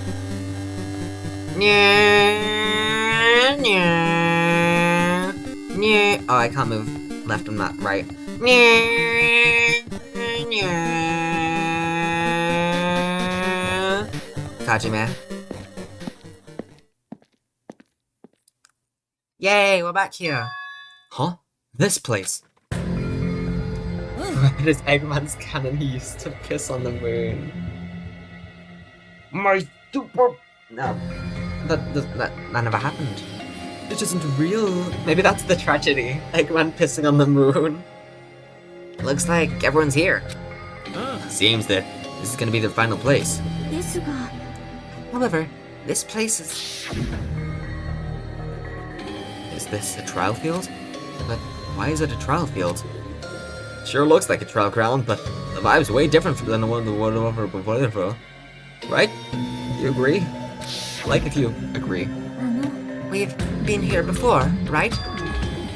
Oh, I can't move left and not right. Kajime. Yay, we're back here. Huh? This place? It is Eggman's cannon he used to piss on the moon. My super... No. That never happened. It isn't real. Maybe that's the tragedy. Eggman pissing on the moon. Looks like everyone's here. Seems that this is gonna be their final place. However, this place is... Is this a trial field? But Why is it a trial field? Sure looks like a trial ground, but the vibe's way different than the one over before. Right? You agree? Like if you agree. We've been here before, right?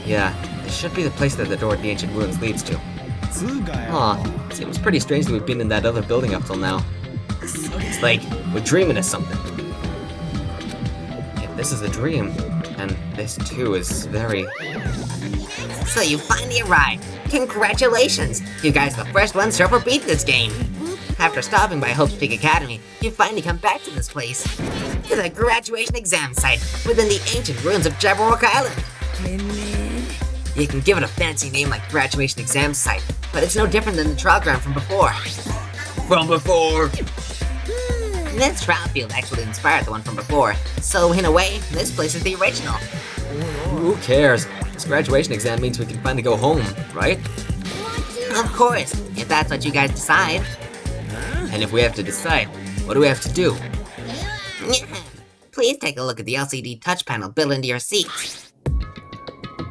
Yeah, this should be the place that the door to the ancient ruins leads to. Aw, seems pretty strange that we've been in that other building up till now. It's like we're dreaming of something. If this is a dream, and this too is very... So you finally arrived. Congratulations! You guys are the first ones to ever beat this game. After stopping by Hope's Peak Academy, you finally come back to this place. To the graduation exam site within the ancient ruins of Jabberwock Island. You can give it a fancy name like graduation exam site, but it's no different than the trial ground from before. From before! This trial field actually inspired the one from before, so in a way, this place is the original. Who cares? This graduation exam means we can finally go home, right? Of course, if that's what you guys decide. And if we have to decide, what do we have to do? Please take a look at the LCD touch panel built into your seat.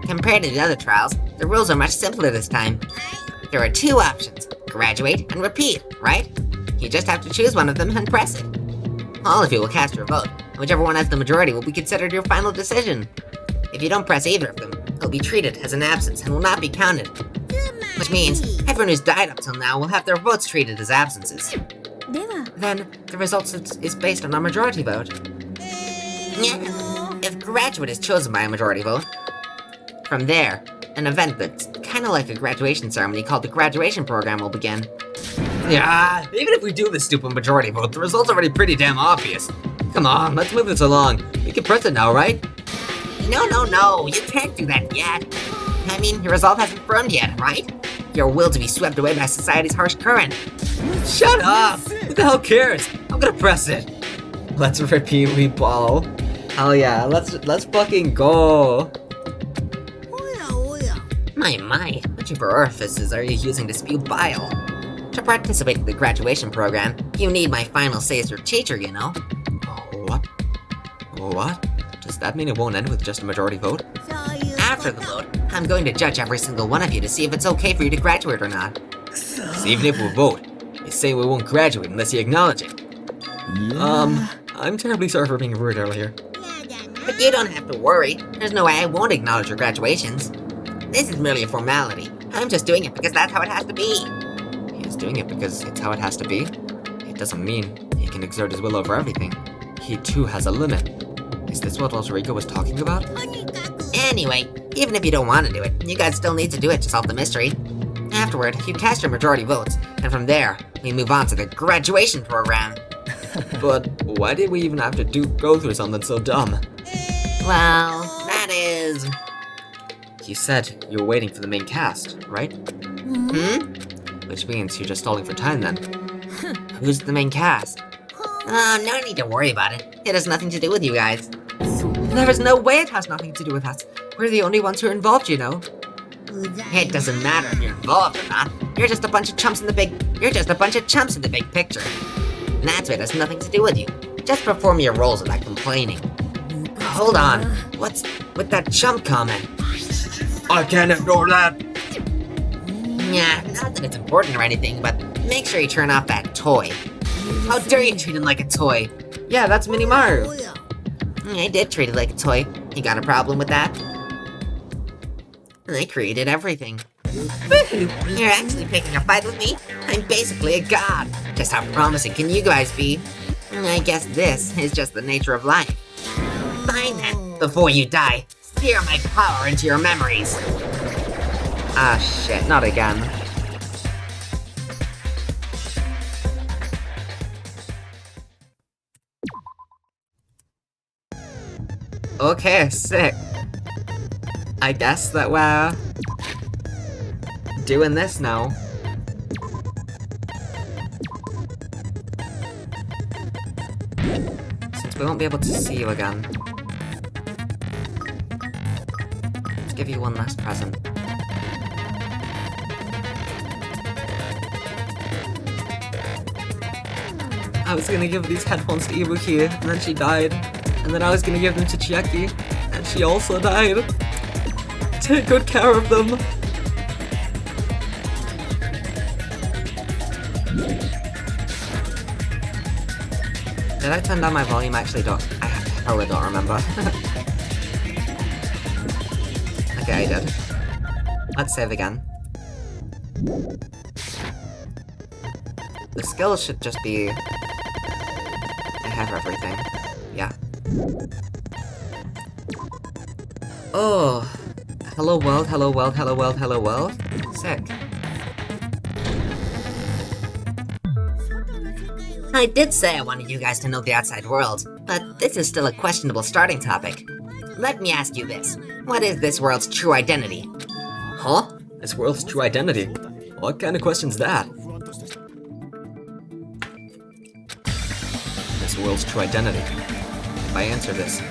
Compared to the other trials, the rules are much simpler this time. There are two options, graduate and repeat, right? You just have to choose one of them and press it. All of you will cast your vote, and whichever one has the majority will be considered your final decision. If you don't press either of them, it'll be treated as an absence and will not be counted. Which means, everyone who's died up till now will have their votes treated as absences. Then the results is based on a majority vote. If graduate is chosen by a majority vote, from there, an event that's kind of like a graduation ceremony called the graduation program will begin. Yeah, even if we do this stupid majority vote, the result's already pretty damn obvious. Come on, let's move this along. We can press it now, right? No, you can't do that yet. I mean, your resolve hasn't formed yet, right? Your will to be swept away by society's harsh current. Shut up! Who the hell cares? I'm gonna press it. Let's repeat, we ball. Hell yeah, let's fucking go. My, which of your orifices are you using to spew bile? To participate in the graduation program, you need my final say as your teacher, you know? What? What? Does that mean it won't end with just a majority vote? After the vote, I'm going to judge every single one of you to see if it's okay for you to graduate or not. So even if we vote, you say we won't graduate unless you acknowledge it. I'm terribly sorry for being rude earlier. But you don't have to worry. There's no way I won't acknowledge your graduations. This is merely a formality. I'm just doing it because that's how it has to be. He's doing it because it's how it has to be? It doesn't mean he can exert his will over everything. He too has a limit. Is this what Rico was talking about? Anyway, even if you don't want to do it, you guys still need to do it to solve the mystery. Afterward, you cast your majority votes, and from there, we move on to the graduation program. But why did we even have to go through something so dumb? Well, that is... You said you were waiting for the main cast, right? Which means you're just stalling for time then. Who's the main cast? No need to worry about it. It has nothing to do with you guys. There is no way it has nothing to do with us. We're the only ones who are involved, you know. It doesn't matter if you're involved or not. You're just a bunch of chumps in the big picture. And that's why it has nothing to do with you. Just perform your roles without complaining. Hold on. What's with that chump comment? I can't ignore that! Yeah, not that it's important or anything, but make sure you turn off that toy. How dare you treat him like a toy? Yeah, that's Minimaru. I did treat it like a toy. You got a problem with that? I created everything. You're actually picking a fight with me? I'm basically a god. Just how promising can you guys be? I guess this is just the nature of life. Fine then, before you die, steer my power into your memories. Ah shit, not again. Okay, sick. I guess that we're doing this now. Since we won't be able to see you again, let's give you one last present. I was gonna give these headphones to Ibuki, and then she died. And then I was gonna give them to Chiaki, and she also died. take good care of them. Did I turn down my volume? I actually don't. I probably don't remember. Okay, I did. Let's save again. The skills should just be... I have everything. Yeah. Oh. Hello world, hello world, hello world, hello world. Sick. I did say I wanted you guys to know the outside world, but this is still a questionable starting topic. Let me ask you this. What is this world's true identity? Huh? This world's true identity? What kind of question's that? This world's true identity. If I answer this,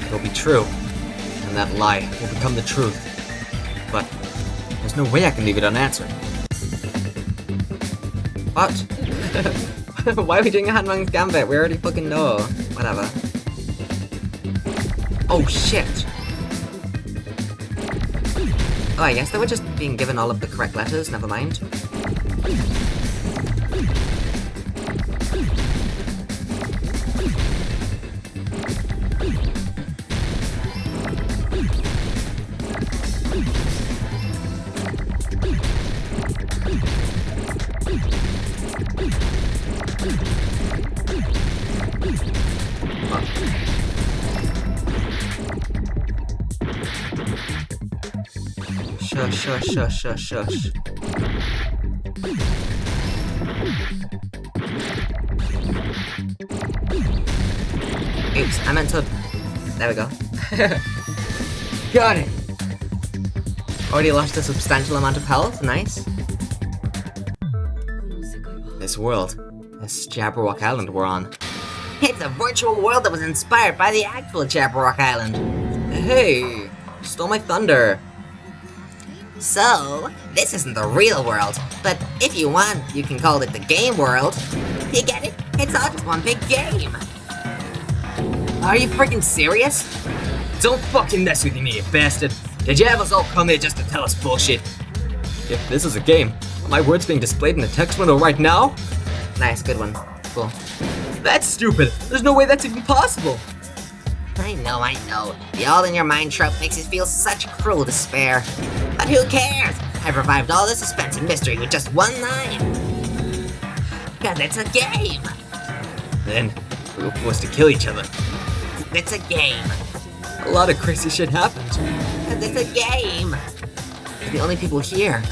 it'll be true, and that lie will become the truth. But there's no way I can leave it unanswered. What? Why are we doing a Handmang's Gambit? We already fucking know. Whatever. Oh shit! Oh, I guess they were just being given all of the correct letters, never mind. Shush. Oops, I meant to... There we go. Got it! Already lost a substantial amount of health, nice. This world, this Jabberwock Island we're on. It's a virtual world that was inspired by the actual Jabberwock Island. Hey! Stole my thunder! So, this isn't the real world, but if you want, you can call it the game world. You get it? It's all just one big game. Are you freaking serious? Don't fucking mess with me, you bastard. Did you have us all come here just to tell us bullshit? If this is a game, are my words being displayed in the text window right now? Nice, good one. Cool. That's stupid! There's no way that's even possible! I know. The all-in-your-mind trope makes you feel such cruel despair. But who cares? I've revived all the suspense and mystery with just one line. Cause it's a game. Then, we were forced to kill each other. It's a game. A lot of crazy shit happened. Cause it's a game. We're the only people here.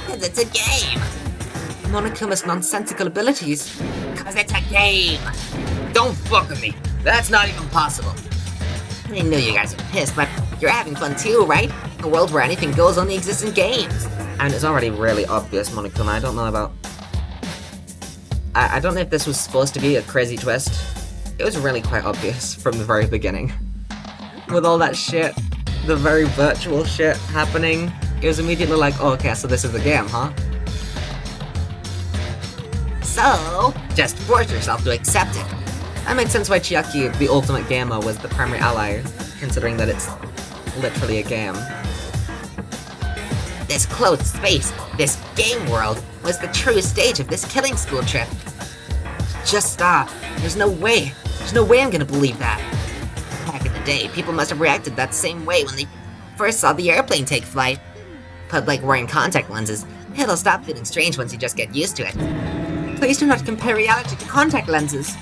Cause it's a game. Monica has nonsensical abilities. Cause it's a game. Don't fuck with me. That's not even possible. I know you guys are pissed, but you're having fun too, right? A world where anything goes only exists in games. And it's already really obvious, Monica. I don't know about... I don't know if this was supposed to be a crazy twist. It was really quite obvious from the very beginning. With all that shit, the very virtual shit happening, it was immediately like, oh, okay, so this is the game, huh? So, just force yourself to accept it. That makes sense why Chiaki, the ultimate gamer, was the primary ally, considering that it's literally a game. This closed space, this game world, was the true stage of this killing school trip. Just stop. There's no way I'm gonna believe that. Back in the day, people must have reacted that same way when they first saw the airplane take flight. But like wearing contact lenses, it'll stop feeling strange once you just get used to it. Please do not compare reality to contact lenses.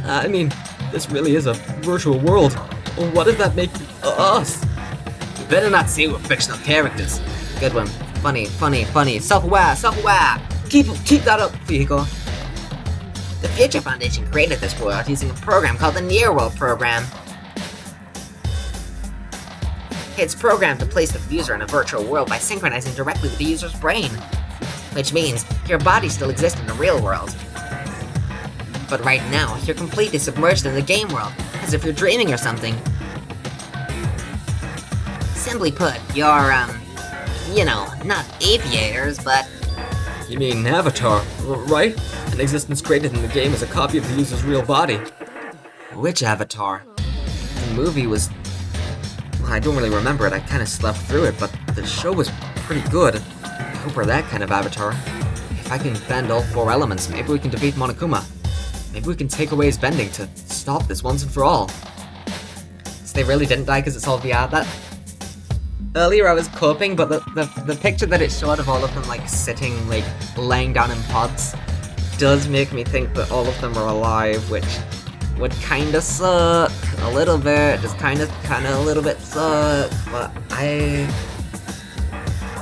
I mean, this really is a virtual world. Well, what does that make us? You better not say we're fictional characters. Good one. Funny. Self-aware. Keep that up, Figo. The Future Foundation created this world using a program called the Near World Program. It's programmed to place the user in a virtual world by synchronizing directly with the user's brain. Which means your body still exists in the real world. But right now, you're completely submerged in the game world, as if you're dreaming or something. Simply put, you're, not aviators, but... You mean Avatar, right? An existence created in the game as a copy of the user's real body. Which Avatar? The movie was I don't really remember it, I kind of slept through it, but the show was pretty good. I hope we're that kind of avatar. If I can bend all 4 elements, maybe we can defeat Monokuma. Maybe we can take away his bending to stop this once and for all. So they really didn't die because it's all VR. That earlier I was coping, but the picture that it showed of all of them like sitting, like laying down in pods, does make me think that all of them are alive, which would kinda suck a little bit. Just kinda a little bit suck. But I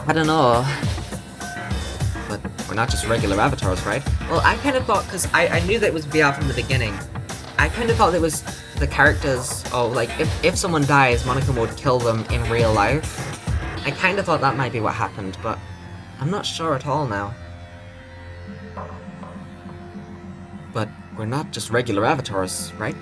don't know. But we're not just regular avatars, right? Well, I kind of thought, because I knew that it was VR from the beginning, I kind of thought it was the characters, oh, like, if someone dies, Monokuma would kill them in real life. I kind of thought that might be what happened, but I'm not sure at all now. But we're not just regular avatars, right?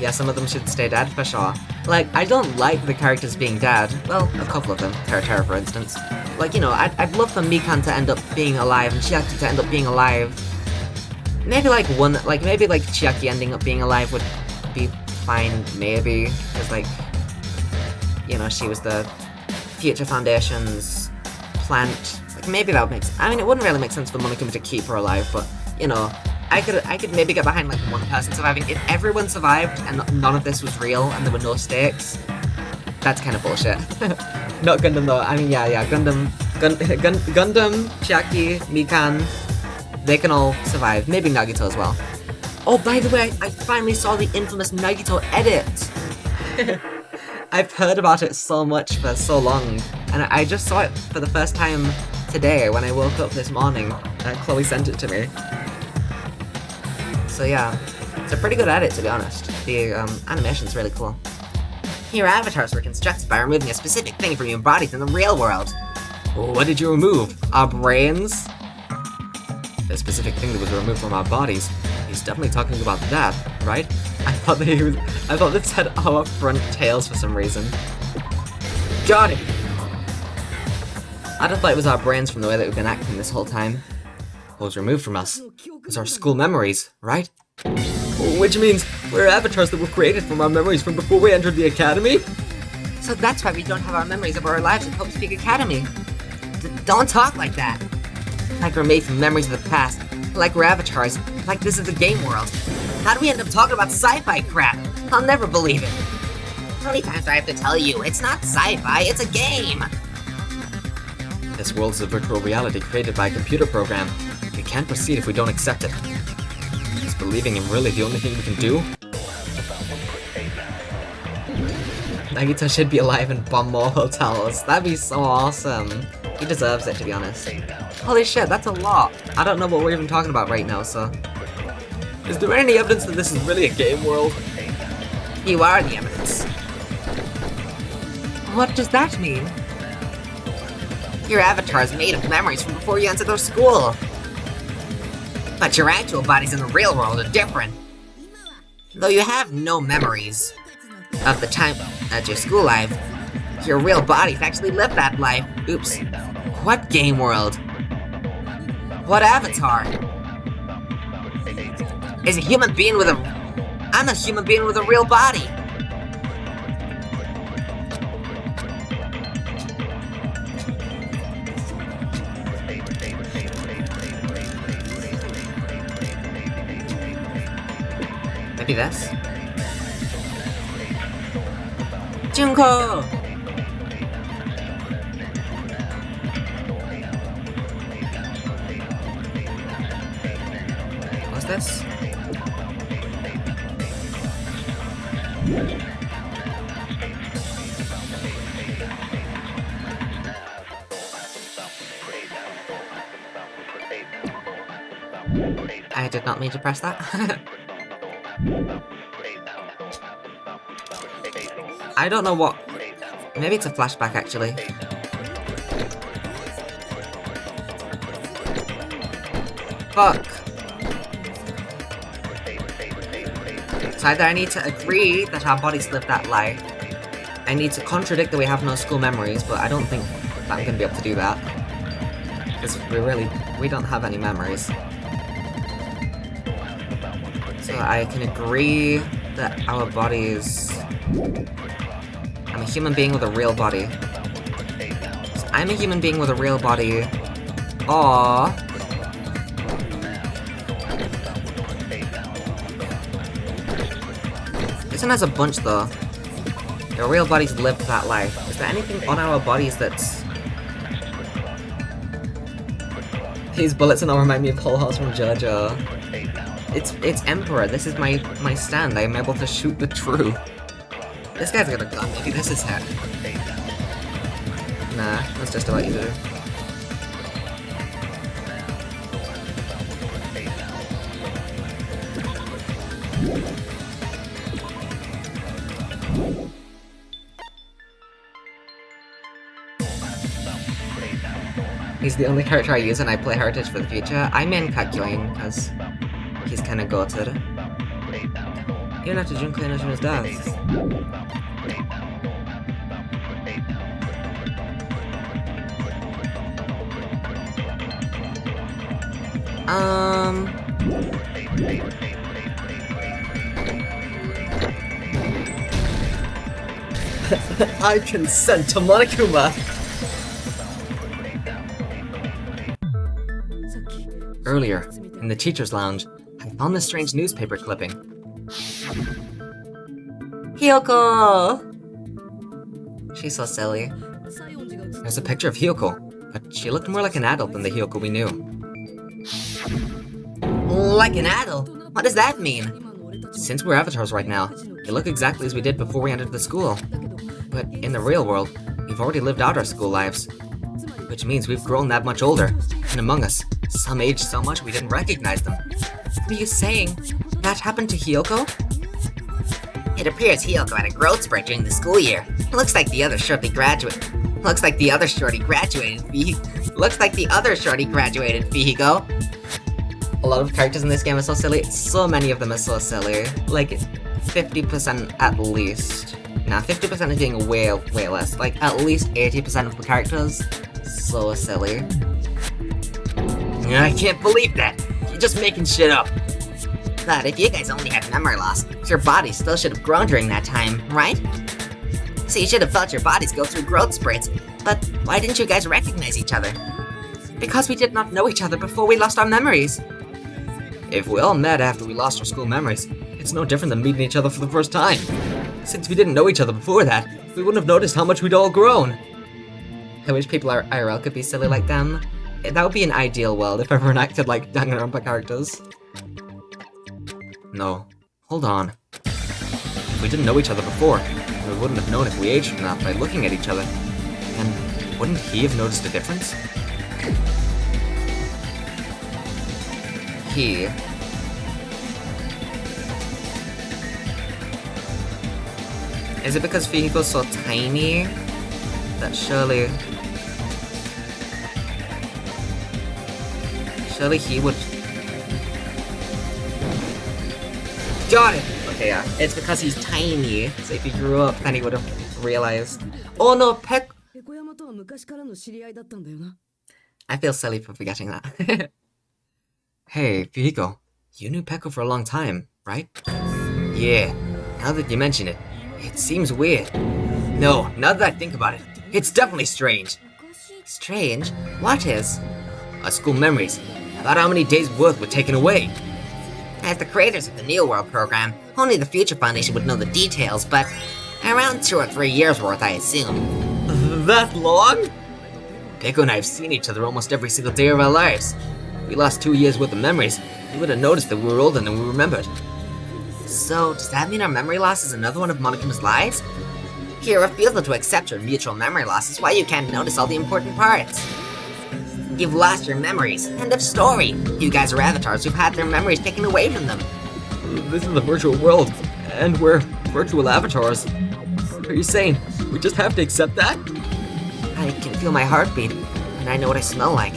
Yeah, some of them should stay dead, for sure. Like, I don't like the characters being dead. Well, a couple of them. Terra, for instance. Like, you know, I'd love for Mikan to end up being alive and Chiaki to end up being alive. Maybe, like, maybe, like, Chiaki ending up being alive would be fine, maybe. Because, like, you know, she was the Future Foundation's plant. Like, maybe that would make sense. I mean, it wouldn't really make sense for Monokuma to keep her alive, but, you know, I could maybe get behind, like, one person surviving. If everyone survived and none of this was real and there were no stakes, that's kind of bullshit. Not Gundam, though. I mean, yeah, Gundam, Chiaki, Mikan, they can all survive. Maybe Nagito as well. Oh, by the way, I finally saw the infamous Nagito edit! I've heard about it so much for so long, and I just saw it for the first time today when I woke up this morning. Chloe sent it to me. So yeah, it's a pretty good edit, to be honest. The animation's really cool. Your avatars were constructed by removing a specific thing from your bodies in the real world. What did you remove? Our brains? The specific thing that was removed from our bodies. He's definitely talking about that, right? I thought they said our front tails for some reason. Got it! I just thought it was our brains from the way that we've been acting this whole time. What was removed from us was our school memories, right? Which means we're avatars that were created from our memories from before we entered the academy? So that's why we don't have our memories of our lives at Hope Speak Academy. Don't talk like that. Like we're made from memories of the past. Like we're avatars. Like this is the game world. How do we end up talking about sci-fi crap? I'll never believe it. How many times do I have to tell you? It's not sci-fi, it's a game. This world is a virtual reality created by a computer program. We can't proceed if we don't accept it. Is believing him really the only thing we can do? Nagito should be alive and bomb more hotels. That'd be so awesome. He deserves it, to be honest. Holy shit, that's a lot. I don't know what we're even talking about right now, so... Is there any evidence that this is really a game world? You are the evidence. What does that mean? Your avatar is made of memories from before you entered their school. But your actual bodies in the real world are different. Though you have no memories of the time at your school life, your real bodies actually lived that life. Oops. What game world? What avatar? Is a human being with a... I'm a human being with a real body. Maybe this? Junko! What's this? I did not mean to press that. I don't know what... Maybe it's a flashback, actually. Fuck. So either I need to agree that our bodies live that life, I need to contradict that we have no school memories, but I don't think that I'm gonna be able to do that. Because we don't have any memories. So I can agree that our bodies... I'm a human being with a real body. So I'm a human being with a real body. Aww. This one has a bunch though. Your real bodies lived that life. Is there anything on our bodies that's... These bullets don't remind me of Whole House from JoJo. It's Emperor. This is my stand. I am able to shoot the truth. This guy's got a gun. Maybe this is him. Nah, that's just about you to do. He's the only character I use and I play Heritage for the future. I main Kakyoin, because he's kinda goated. Even after Junko Inoshima's death. I consent to Monokuma! Earlier, in the teacher's lounge, I found this strange newspaper clipping. Hyoko! She's so silly. There's a picture of Hyoko, but she looked more like an adult than the Hyoko we knew. Like an adult? What does that mean? Since we're avatars right now, we look exactly as we did before we entered the school. But in the real world, we've already lived out our school lives. Which means we've grown that much older, and among us, some aged so much we didn't recognize them. What are you saying? That happened to Hyoko? It appears Hyoko had a growth spurt during the school year. Looks like the other shorty graduated. Looks like the other shorty graduated, Fihigo. A lot of characters in this game are so silly. So many of them are so silly. Like, 50% at least. Nah, 50% is being way less. Like, at least 80% of the characters, so silly. I can't believe that. You're just making shit up. But if you guys only had memory loss, your body still should have grown during that time, right? So you should have felt your bodies go through growth spurts. But why didn't you guys recognize each other? Because we did not know each other before we lost our memories. If we all met after we lost our school memories, it's no different than meeting each other for the first time. Since we didn't know each other before that, we wouldn't have noticed how much we'd all grown. I wish people IRL could be silly like them. That would be an ideal world if everyone acted like Danganronpa characters. No. Hold on. If we didn't know each other before, we wouldn't have known if we aged or not by looking at each other. And wouldn't he have noticed a difference? He... Is it because Fihiko's so tiny that surely he would... Got it! Okay, yeah. It's because he's tiny, so if he grew up, then he would have realized. Oh no, I feel silly for forgetting that. Hey, Fihiko, you knew Peko for a long time, right? Yeah, now that you mention it, it seems weird. No, now that I think about it, it's definitely strange. Strange? What is? Our school memories, about how many days' worth were taken away. As the creators of the New World program, only the Future Foundation would know the details, but around 2 or 3 years worth, I assume. That long? Peko and I have seen each other almost every single day of our lives. If we lost 2 years worth of memories, we would have noticed that we were older than we remembered. So, does that mean our memory loss is another one of Monokuma's lies? Your refusal to accept your mutual memory loss is why you can't notice all the important parts. You've lost your memories. End of story. You guys are avatars who've had their memories taken away from them. This is the virtual world, and we're virtual avatars. Are you saying we just have to accept that? I can feel my heartbeat, and I know what I smell like.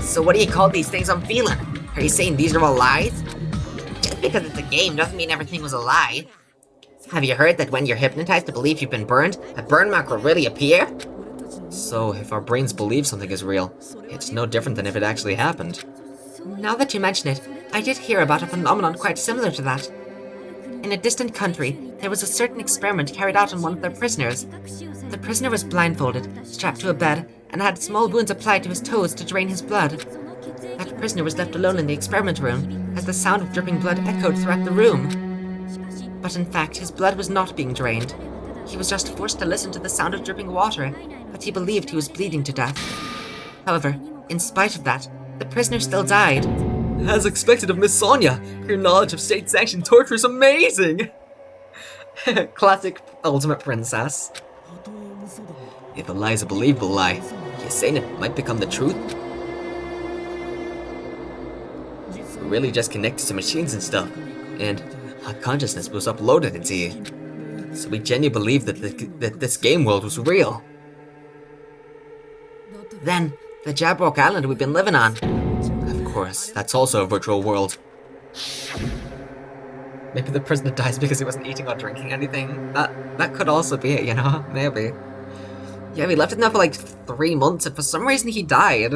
So what do you call these things I'm feeling? Are you saying these are all lies? Just because it's a game doesn't mean everything was a lie. Have you heard that when you're hypnotized to believe you've been burned, a burn mark will really appear? So, if our brains believe something is real, it's no different than if it actually happened. Now that you mention it, I did hear about a phenomenon quite similar to that. In a distant country, there was a certain experiment carried out on one of their prisoners. The prisoner was blindfolded, strapped to a bed, and had small wounds applied to his toes to drain his blood. That prisoner was left alone in the experiment room, as the sound of dripping blood echoed throughout the room. But in fact, his blood was not being drained. He was just forced to listen to the sound of dripping water, but he believed he was bleeding to death. However, in spite of that, the prisoner still died. As expected of Miss Sonia, your knowledge of state-sanctioned torture is amazing! Classic ultimate princess. If a lie is a believable lie, you're saying it might become the truth? We're really just connected to machines and stuff, and our consciousness was uploaded into you. So we genuinely believed that this game world was real. Then, the Jabrock Island we've been living on. Of course, that's also a virtual world. Maybe the prisoner dies because he wasn't eating or drinking anything. That could also be it, you know? Maybe. Yeah, we left it there for like 3 months, and for some reason he died.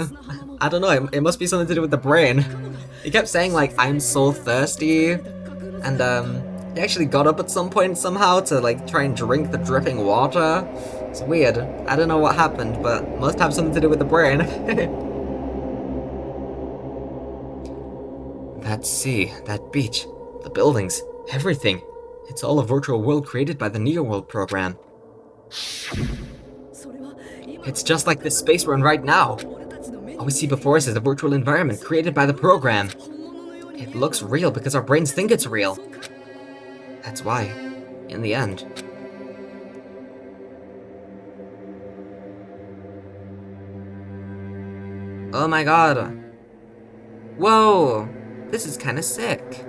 I don't know, it must be something to do with the brain. He kept saying, like, I'm so thirsty, and, he actually got up at some point somehow to, like, try and drink the dripping water. It's weird. I don't know what happened, but must have something to do with the brain. That sea, that beach, the buildings, everything. It's all a virtual world created by the Neo World program. It's just like this space we're in right now. All we see before us is a virtual environment created by the program. It looks real because our brains think it's real. That's why, in the end. Oh my god. Whoa, this is kinda sick.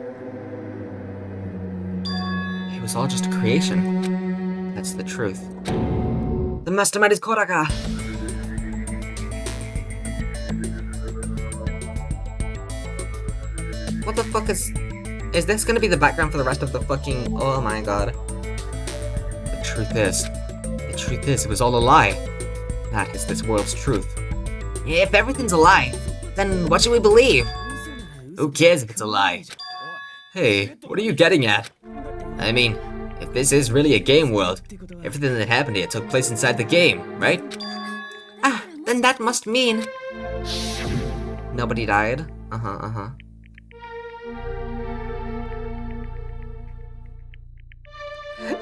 It was all just a creation. That's the truth. The mastermind is Koraka! What the fuck is this gonna be the background for the rest of the fucking... Oh my god. The truth is, it was all a lie. That is this world's truth. If everything's a lie, then what should we believe? Who cares if it's a lie? Hey, what are you getting at? I mean, if this is really a game world, everything that happened here took place inside the game, right? Ah, then that must mean... Nobody died?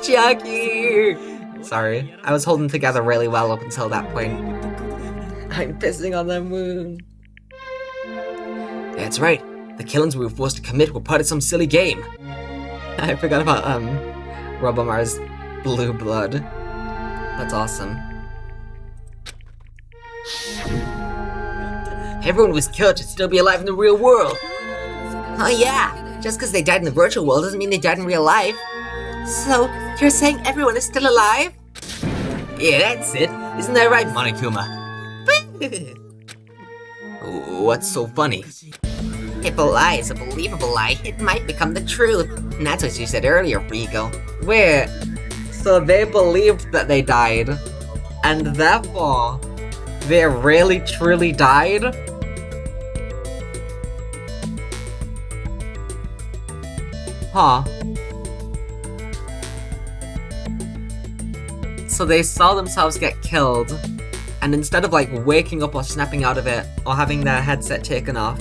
Jackie! Sorry, I was holding together really well up until that point. I'm pissing on the moon. That's right. The killings we were forced to commit were part of some silly game. I forgot about, Robomar's blue blood. That's awesome. Everyone was killed to still be alive in the real world. Oh yeah, just because they died in the virtual world doesn't mean they died in real life. So, you're saying everyone is still alive? Yeah, that's it. Isn't that right, Monokuma? What's so funny? If a lie is a believable lie, it might become the truth. And that's what you said earlier, Rigo. Wait, so they believed that they died, and therefore, they really truly died? Huh. So they saw themselves get killed, and instead of like waking up or snapping out of it, or having their headset taken off,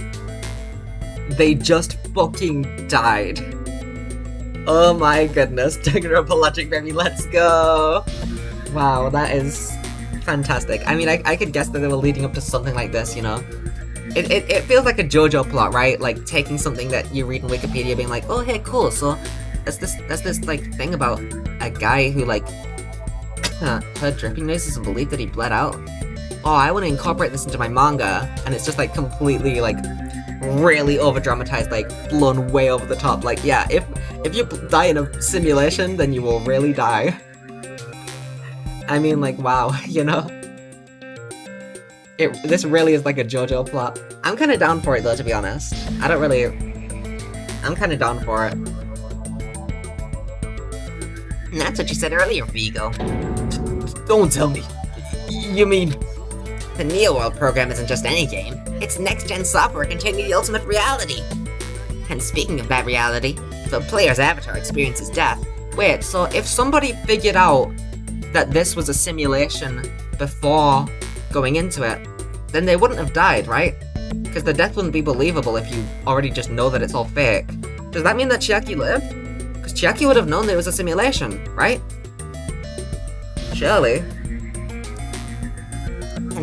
they just fucking died. Oh my goodness, Danganronpa Logic, baby, let's go! Wow, that is fantastic. I mean, I could guess that they were leading up to something like this, you know? It feels like a JoJo plot, right? Like, taking something that you read in Wikipedia, being like, oh, hey, cool, so that's this like, thing about a guy who, like, heard dripping noises and believed that he bled out. Oh, I want to incorporate this into my manga, and it's just, like, completely, like, really over-dramatized, like, blown way over the top. Like, yeah, if you die in a simulation, then you will really die. I mean, like, wow, you know? This really is like a JoJo plot. I'm kind of down for it, though, to be honest. I'm kind of down for it. And that's what you said earlier, Vigo. Don't tell me. You mean... The Neo World program isn't just any game. It's next-gen software containing the ultimate reality. And speaking of that reality, if a player's avatar experiences death, Wait, so if somebody figured out that this was a simulation before going into it, then they wouldn't have died, right? Because the death wouldn't be believable if you already just know that it's all fake. Does that mean that Chiaki lived? Because Chiaki would have known that it was a simulation, right? Surely.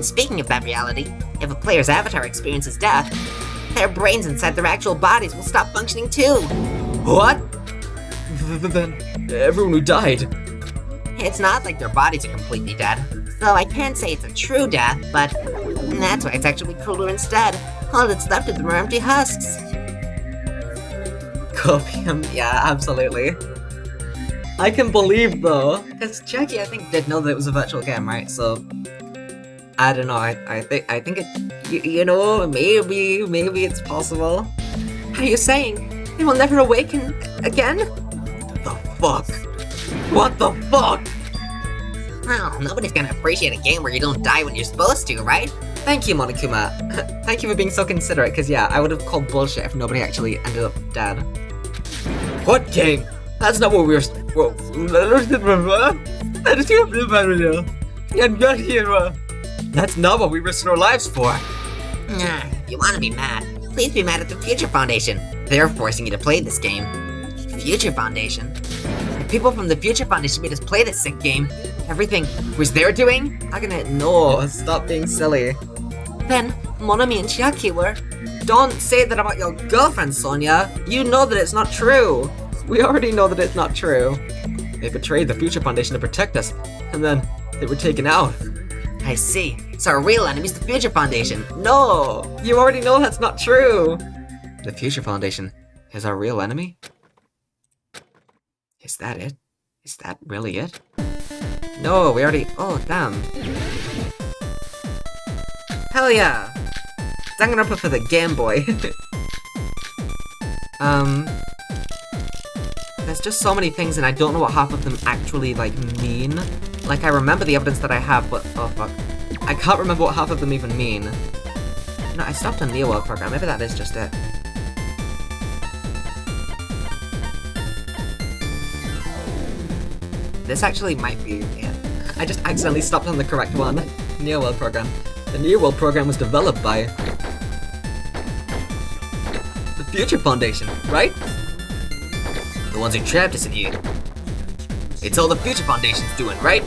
and speaking of that reality, if a player's avatar experiences death, their brains inside their actual bodies will stop functioning too. What? Then everyone who died. It's not like their bodies are completely dead, so I can't say it's a true death, but that's why it's actually cooler instead. All that's left of them are empty husks. Copium, yeah, absolutely. I can believe though, because Jackie I think did know that it was a virtual game, right? So I don't know. I think it, you know, maybe it's possible. Are you saying they will never awaken again? The fuck? What the fuck? Well, nobody's gonna appreciate a game where you don't die when you're supposed to, right? Thank you, Monokuma. Thank you for being so considerate, because yeah, I would have called bullshit if nobody actually ended up dead. What game? That's not what we were. That's not what we risked our lives for. If you wanna be mad, please be mad at the Future Foundation. They're forcing you to play this game. Future Foundation? The people from the Future Foundation made us play this sick game. Everything was their doing? How can it? No, stop being silly. Then, Monomi and Chiaki were. Don't say that about your girlfriend, Sonia. You know that it's not true. We already know that it's not true. They betrayed the Future Foundation to protect us, and then they were taken out. I see. So our real enemy's the Future Foundation. No, you already know that's not true. The Future Foundation is our real enemy? Is that it? Is that really it? No, we already. Oh, damn. Hell yeah. Danganronpa for the Game Boy. There's just so many things and I don't know what half of them actually, like, mean. Like, I remember the evidence that I have, but, oh fuck. I can't remember what half of them even mean. No, I stopped on the World program, maybe that is just it. This actually might be it. I just accidentally stopped on the correct one. Neo World program. The Neo World program was developed by the Future Foundation, right? The ones who trapped us in here. It's all the Future Foundation's doing, right?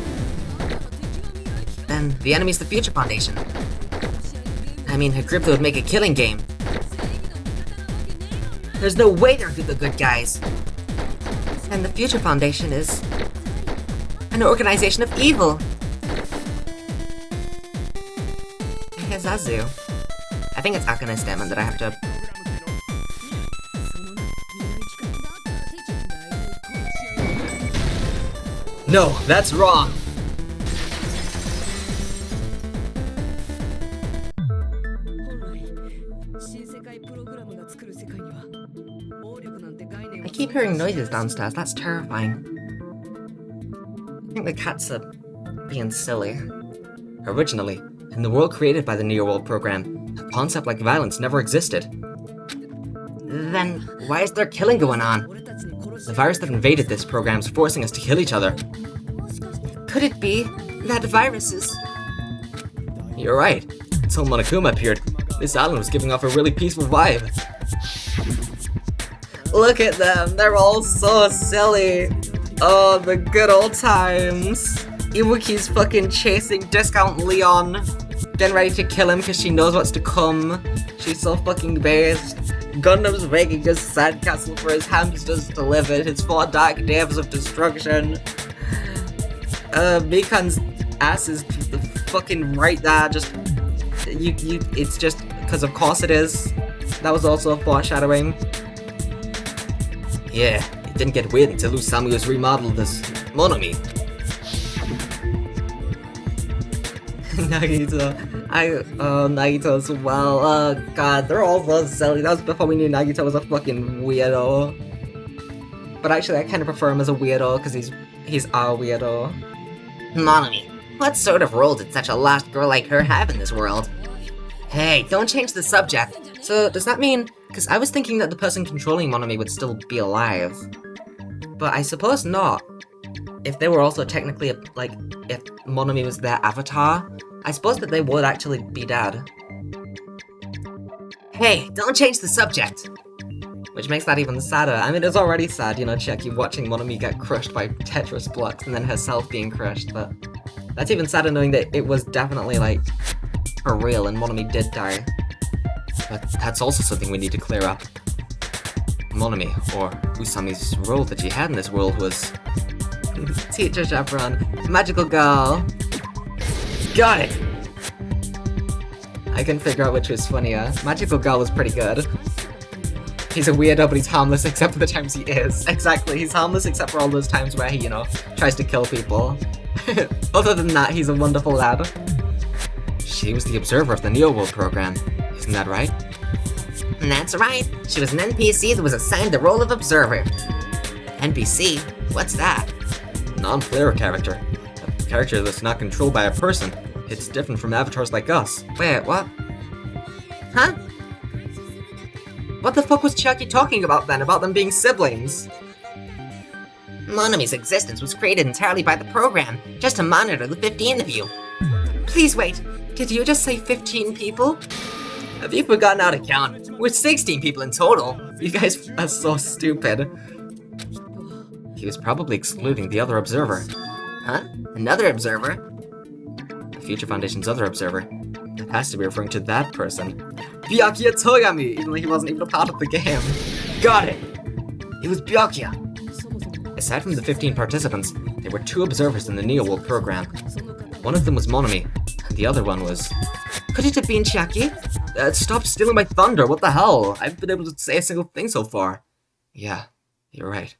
Then the enemy's the Future Foundation. I mean, her group would make a killing game. There's no way they're the good guys. And the Future Foundation is an organization of evil. Here's Azu. I think it's Akane's statement that I have to. No, that's wrong. I keep hearing noises downstairs, that's terrifying. I think the cats are being silly. Originally, in the world created by the Neo World program, a concept like violence never existed. Then why is there killing going on? The virus that invaded this program is forcing us to kill each other. Could it be that viruses? You're right. Until Monokuma appeared, this island was giving off a really peaceful vibe. Look at them, they're all so silly. Oh, the good old times. Iwuki's fucking chasing Discount Leon, getting ready to kill him because she knows what's to come. She's so fucking based. Gundam's making his sandcastle for his hamsters to live in, his 4 dark days of destruction. Mikan's ass is fucking right there, just, it's just, because of course it is. That was also a foreshadowing. Yeah, it didn't get weird until Usami was remodeled as Monomi. Nagito. Nagito as well. Oh god, they're all so silly. That was before we knew Nagito was a fucking weirdo. But actually, I kind of prefer him as a weirdo, because he's our weirdo. Monomi, what sort of role did such a lost girl like her have in this world? Hey, don't change the subject. So, does that mean Because I was thinking that the person controlling Monomi would still be alive. But I suppose not. If they were also technically, like, if Monomi was their avatar, I suppose that they would actually be dead. Hey, don't change the subject. Which makes that even sadder. I mean, it's already sad, you know, Chiaki watching Monomi get crushed by Tetris blocks and then herself being crushed, but that's even sadder knowing that it was definitely, like, for real and Monomi did die. But that's also something we need to clear up. Monomi, or Usami's role that she had in this world was... Teacher chaperone, magical girl. Got it! I couldn't figure out which was funnier. Magical girl was pretty good. He's a weirdo, but he's harmless except for the times he is. Exactly, he's harmless except for all those times where he, you know, tries to kill people. Other than that, he's a wonderful lad. She was the observer of the Neo World program, isn't that right? That's right. She was an NPC that was assigned the role of observer. NPC? What's that? Non-player character. A character that's not controlled by a person. It's different from avatars like us. Wait, what? Huh? What the fuck was Chiaki talking about then? About them being siblings? Monomi's existence was created entirely by the program, just to monitor the 15 of you. Please wait, did you just say 15 people? Have you forgotten how to count? We're 16 people in total. You guys are so stupid. He was probably excluding the other observer. Huh? Another observer? The Future Foundation's other observer. It has to be referring to that person. Byakuya Togami, even though he wasn't even a part of the game. Got it! It was Byakuya. Aside from the 15 participants, there were 2 observers in the Neo World program. One of them was Monomi, and the other one was... Could it have been Chiaki? Stop stealing my thunder, what the hell? I've been able to say a single thing so far. Yeah, you're right.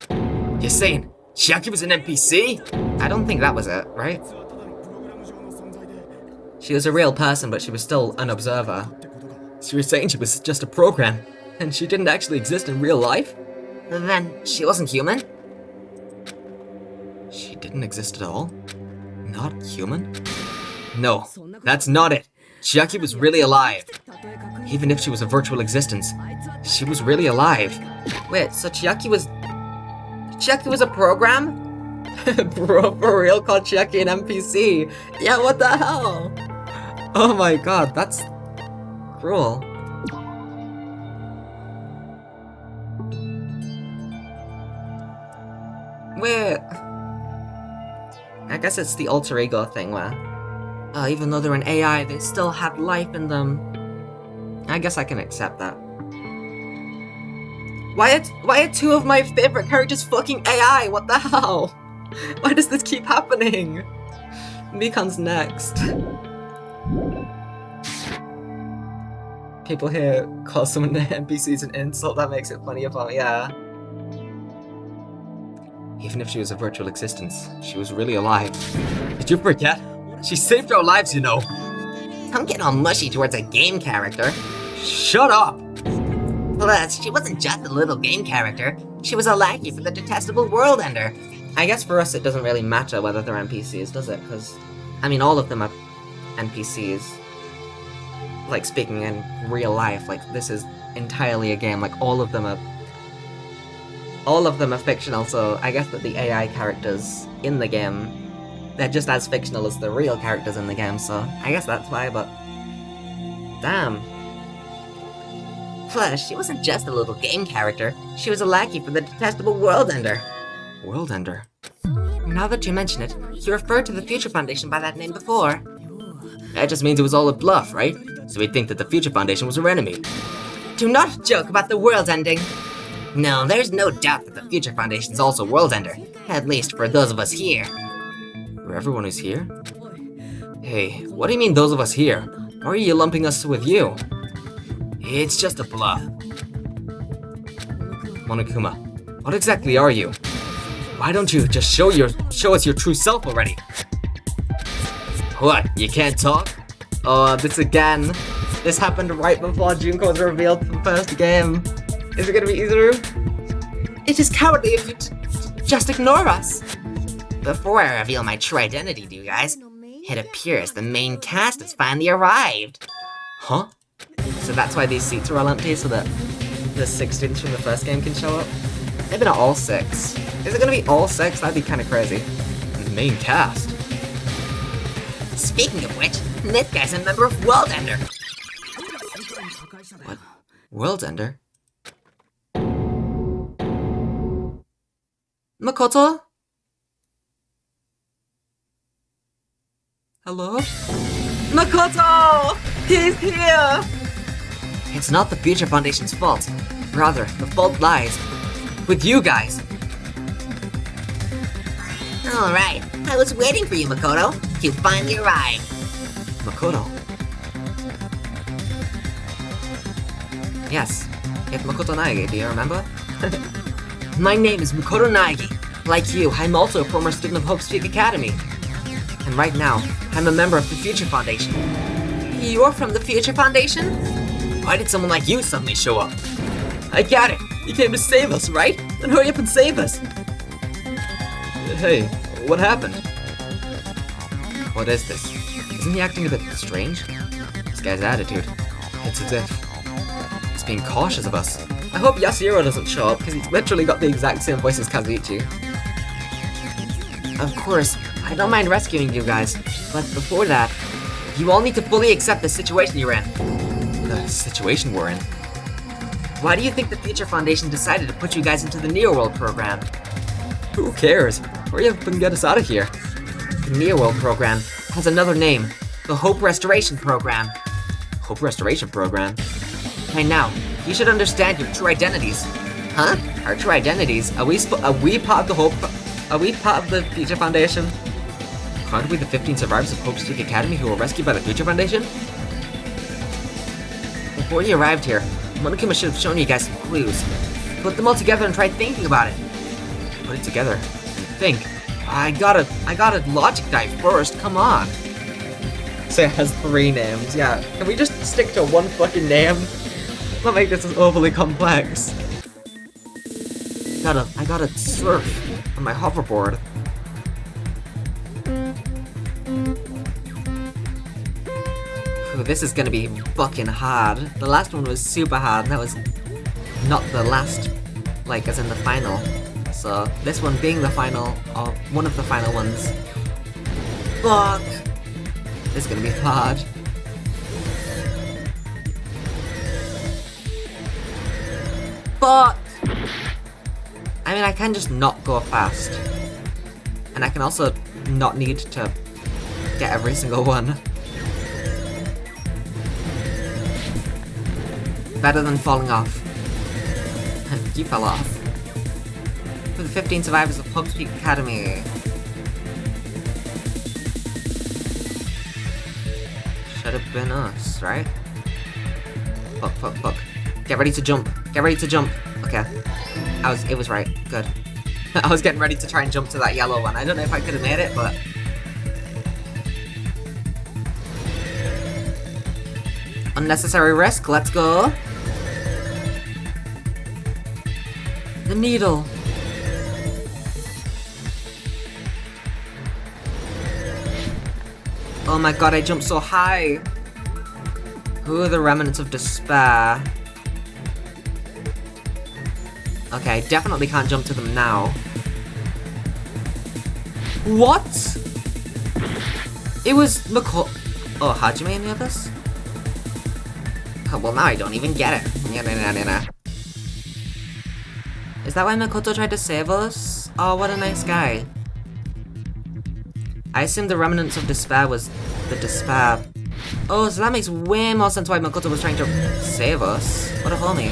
You're saying Chiaki was an NPC? I don't think that was it, right? She was a real person, but she was still an observer. So you're saying she was just a program, and she didn't actually exist in real life? Then she wasn't human? She didn't exist at all? Not human? No, that's not it. Chiaki was really alive. Even if she was a virtual existence, she was really alive. Wait, so Chiaki was a program? Bro, for real, called Chiaki an NPC? Yeah, what the hell? Oh my god, that's cruel. Wait. I guess it's the alter ego thing where, even though they're an AI, they still have life in them. I guess I can accept that. Why are 2 of my favorite characters fucking AI? What the hell? Why does this keep happening? Mikan's next. People here call someone the NPCs an insult, that makes it funny about, yeah. Even if she was a virtual existence, she was really alive. Did you forget? She saved our lives, you know. Don't get all mushy towards a game character. Shut up! Plus, she wasn't just a little game character. She was a lackey for the detestable World Ender. I guess for us it doesn't really matter whether they're NPCs, does it? Because, I mean, all of them are NPCs. Like, speaking in real life, like, this is entirely a game. Like, all of them are fictional, so I guess that the AI characters in the game, they're just as fictional as the real characters in the game, so I guess that's why, but... Damn. Plus, she wasn't just a little game character. She was a lackey for the detestable World Ender. World Ender? Now that you mention it, you referred to the Future Foundation by that name before. That just means it was all a bluff, right? So we'd think that the Future Foundation was our enemy. Do not joke about the world ending. No, there's no doubt that the Future Foundation's also World Ender. At least for those of us here. For everyone who's here? Hey, what do you mean those of us here? Why are you lumping us with you? It's just a bluff. Monokuma, what exactly are you? Why don't you just show us your true self already? What, you can't talk? Oh, this again. This happened right before Junko was revealed for the first game. Is it gonna be easier? It is cowardly of you to just ignore us. Before I reveal my true identity to you guys, it appears the main cast has finally arrived. Huh? So that's why these seats are all empty, so that the 6 students from the first game can show up. Maybe not all 6. Is it gonna be all 6? That'd be kind of crazy. Main cast. Speaking of which, this guy's a member of World Ender. What? World Ender? Makoto? Hello? Makoto! He's here! It's not the Future Foundation's fault. Rather, the fault lies with you guys. Alright, I was waiting for you, Makoto. You finally arrived. Makoto? Yes, it's Makoto Naegi, do you remember? My name is Makoto Naegi. Like you, I'm also a former student of Hope's Peak Academy. And right now, I'm a member of the Future Foundation. You're from the Future Foundation? Why did someone like you suddenly show up? I got it! You came to save us, right? Then hurry up and save us! Hey, what happened? What is this? Isn't he acting a bit strange? This guy's attitude. It's as if he's being cautious of us. I hope Yasuhiro doesn't show up, because he's literally got the exact same voice as Kazuichi. Of course, I don't mind rescuing you guys, but before that, you all need to fully accept the situation you're in. The situation we're in. Why do you think the Future Foundation decided to put you guys into the Neo World program? Who cares? Hurry up and get us out of here. The Neo World program has another name, the Hope Restoration Program. Hope Restoration Program? By now, you should understand your true identities. Huh? Our true identities? Are we part of the Hope? Are we part of the Future Foundation? Aren't we the 15 survivors of Hope's Peak Academy who were rescued by the Future Foundation? Before you arrived here, Monokuma should have shown you guys some clues. Put them all together and try thinking about it. Put it together and think. I gotta logic dive first, come on. So it has 3 names, yeah. Can we just stick to one fucking name? Not make this overly complex. I gotta surf on my hoverboard. Ooh, this is gonna be fucking hard. The last one was super hard, and that was not the last, like, as in the final. So, this one being the final, or one of the final ones. Fuck! This is gonna be hard. Fuck! I mean, I can just not go fast. And I can also not need to get every single one. Better than falling off. You fell off. For the 15 survivors of Hope's Peak Academy. Should have been us, right? Fuck. Get ready to jump. Get ready to jump. Okay. It was right. Good. I was getting ready to try and jump to that yellow one. I don't know if I could have made it, but... Unnecessary risk. Let's go. The needle. Oh my god, I jumped so high. Who are the remnants of despair? Okay, I definitely can't jump to them now. What? It was Oh, Hajime and the others? Oh, well, now I don't even get it. Nah. Is that why Makoto tried to save us? Oh, what a nice guy. I assumed the remnants of despair was the despair. Oh, so that makes way more sense why Makoto was trying to save us. What a homie.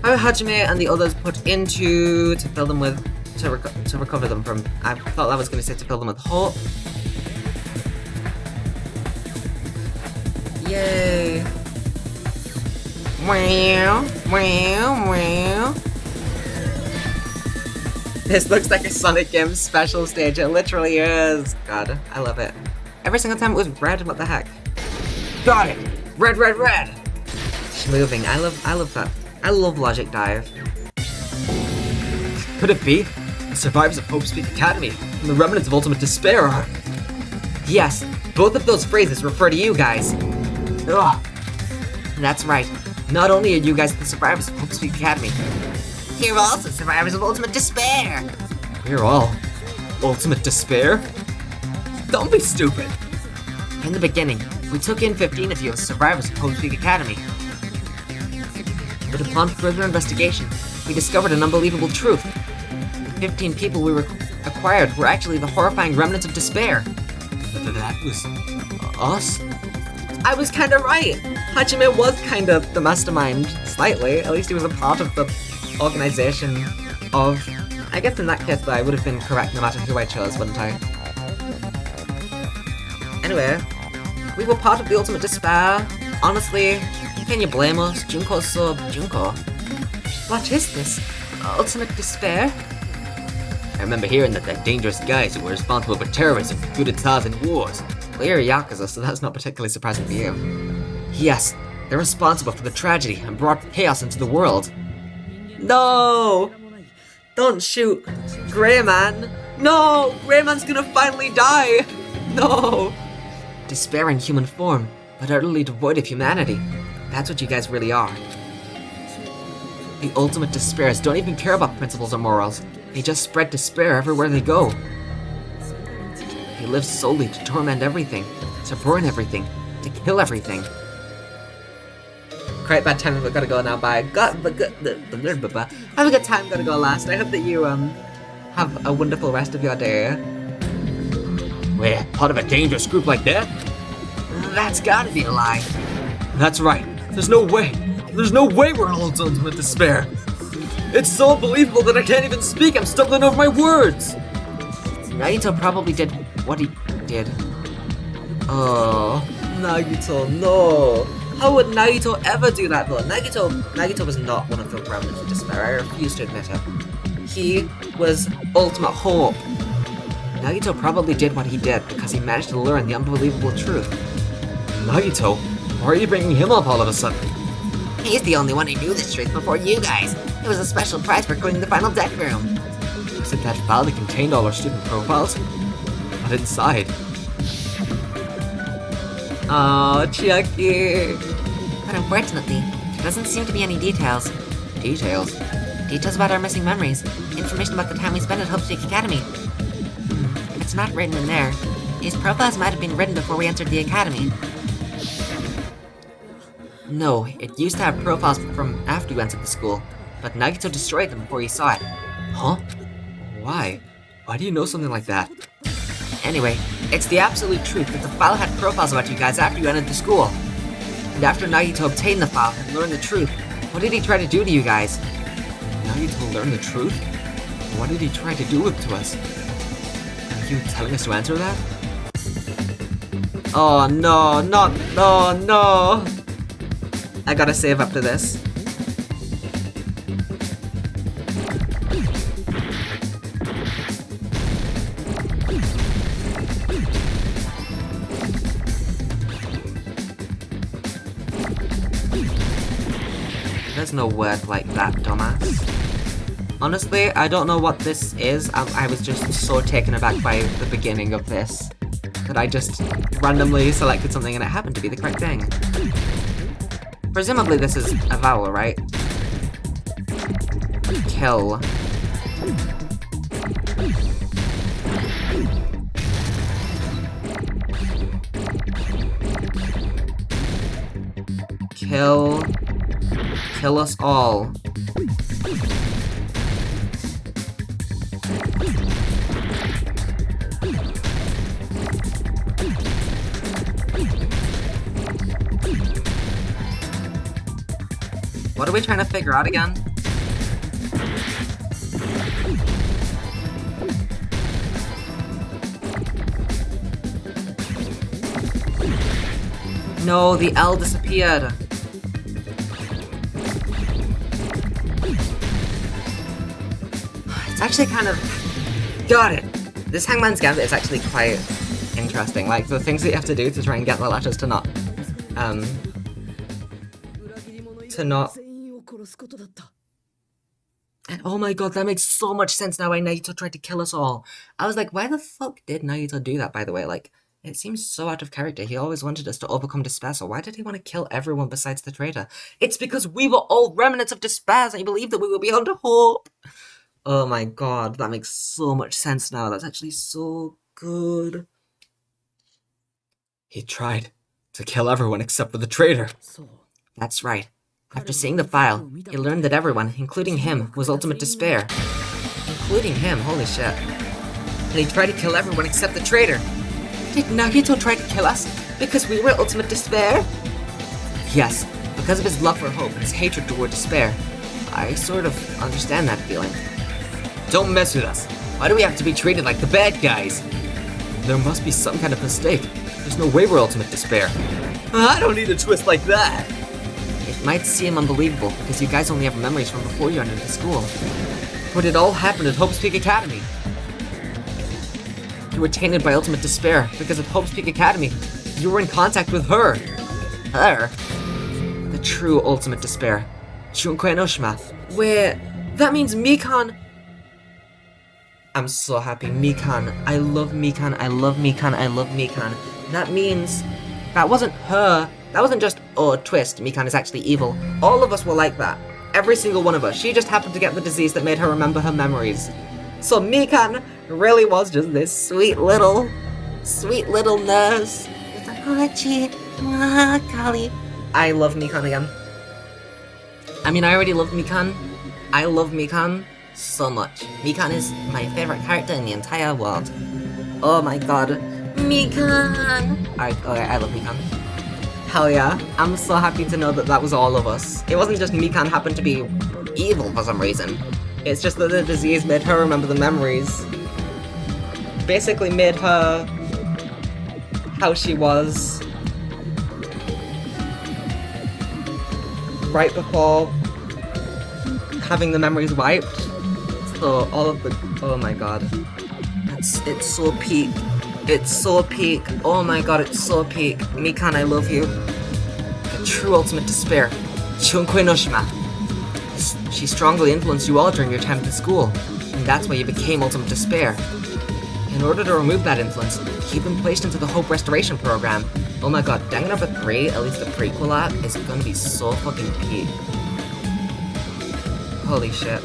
How Hajime and the others put into to fill them with to recover them from. I thought that was going to say to fill them with hope. Yay! Wow. This looks like a Sonic game special stage. It literally is. God, I love it. Every single time it was red. What the heck? Got it! Red, red, red! Moving. I love that. I love Logic Dive. Could it be? The survivors of Hope's Peak Academy and the remnants of Ultimate Despair are... Yes, both of those phrases refer to you guys. Ugh. That's right. Not only are you guys the survivors of Hope's Peak Academy, You're also survivors of Ultimate Despair. We're all Ultimate Despair? Don't be stupid! in the beginning, we took in 15 of you as survivors of Hope's Peak Academy. But upon further investigation, we discovered an unbelievable truth. The 15 people we acquired were actually the horrifying remnants of despair. That was... us? I was kinda right! Hajime was kind of the mastermind, slightly. At least he was a part of the organization of... I guess in that case, I would have been correct no matter who I chose, wouldn't I? Anyway, we were part of the Ultimate Despair. Honestly, can you blame us? Junko's so Junko. What is this? Ultimate Despair? I remember hearing that the dangerous guys who were responsible for terrorism recruited Taz in wars. Well, you're a Yakuza, so that's not particularly surprising for you. Yes, they're responsible for the tragedy and brought chaos into the world. No! Don't shoot Greyman! No! Greyman's gonna finally die! No! Despair in human form, but utterly devoid of humanity. That's what you guys really are. The Ultimate Despairs don't even care about principles or morals. They just spread despair everywhere they go. They live solely to torment everything, to burn everything, to kill everything. Quite bad time, I've gotta go now, bye. Have a good time, gotta go last. I hope that you, have a wonderful rest of your day. We're part of a dangerous group like that? That's gotta be a lie. That's right. There's no way. There's no way we're all Ultimate Despair. It's so unbelievable that I can't even speak. I'm stumbling over my words. Nagito probably did what he did. Oh, Nagito, no. How would Nagito ever do that though? Nagito was not one of the remnants of despair. I refuse to admit it. He was Ultimate Hope. Nagito probably did what he did because he managed to learn the unbelievable truth. Nagito? Why are you bringing him up all of a sudden? He's the only one who knew this truth before you guys. It was a special prize for going to the final deck room. Was it that file that contained all our student profiles? But inside... Oh, Chucky. But unfortunately, there doesn't seem to be any details. Details? Details about our missing memories. Information about the time we spent at Hope's Peak Academy. If it's not written in there, these profiles might have been written before we entered the academy. No, it used to have profiles from after you entered the school, but Nagito destroyed them before you saw it. Huh? Why? Why do you know something like that? Anyway, it's the absolute truth that the file had profiles about you guys after you entered the school. And after Nagito obtained the file and learned the truth, what did he try to do to you guys? Nagito learned the truth? What did he try to do it to us? Are you telling us to answer that? Oh no, no. I gotta save up to this. There's no word like that, dumbass. Honestly, I don't know what this is. I was just so taken aback by the beginning of this that I just randomly selected something and it happened to be the correct thing. Presumably this is a vowel, right? Kill. Kill us all. What are we trying to figure out again? No, the L disappeared. It's actually kind of... Got it! This Hangman's Gambit is actually quite interesting. Like, the things that you have to do to try and get the letters to not to not... And oh my god, that makes so much sense now why Naito tried to kill us all. I was like, why the fuck did Naito do that, by the way? Like, it seems so out of character. He always wanted us to overcome despair, so why did he want to kill everyone besides the traitor? It's because we were all remnants of despair, and he believed that we were beyond hope. Oh my god, that makes so much sense now. That's actually so good. He tried to kill everyone except for the traitor. That's right. After seeing the file, he learned that everyone, including him, was ultimate despair. Including him, holy shit. And he tried to kill everyone except the traitor. Did Nagito try to kill us because we were ultimate despair? Yes, because of his love for hope and his hatred toward despair. I sort of understand that feeling. Don't mess with us. Why do we have to be treated like the bad guys? There must be some kind of mistake. There's no way we're ultimate despair. I don't need a twist like that. It might seem unbelievable because you guys only have memories from before you entered the school. But it all happened at Hope's Peak Academy. You were tainted by ultimate despair because at Hope's Peak Academy, you were in contact with her. Her? The true ultimate despair. Junko Enoshima. Where... that means Mikan... I'm so happy. Mikan. I love Mikan. I love Mikan. I love Mikan. That means... that wasn't her. That wasn't just, oh, twist, Mikan is actually evil. All of us were like that. Every single one of us. She just happened to get the disease that made her remember her memories. So Mikan really was just this sweet little nurse. I love Mikan again. I mean, I already loved Mikan. I love Mikan so much. Mikan is my favorite character in the entire world. Oh my god. Mikan! Alright, I love Mikan. Hell yeah. I'm so happy to know that that was all of us. It wasn't just Mikan happened to be evil for some reason. It's just that the disease made her remember the memories. Basically made her how she was right before having the memories wiped. So all of the... oh my god. It's so peak. It's so peak. Oh my god, it's so peak. Mikan, I love you. The true ultimate despair. Junko Enoshima. She strongly influenced you all during your time at the school, and that's why you became ultimate despair. In order to remove that influence, you've been placed into the Hope Restoration Program. Oh my god, Danganronpa 3, at least the prequel arc, is gonna be so fucking peak. Holy shit.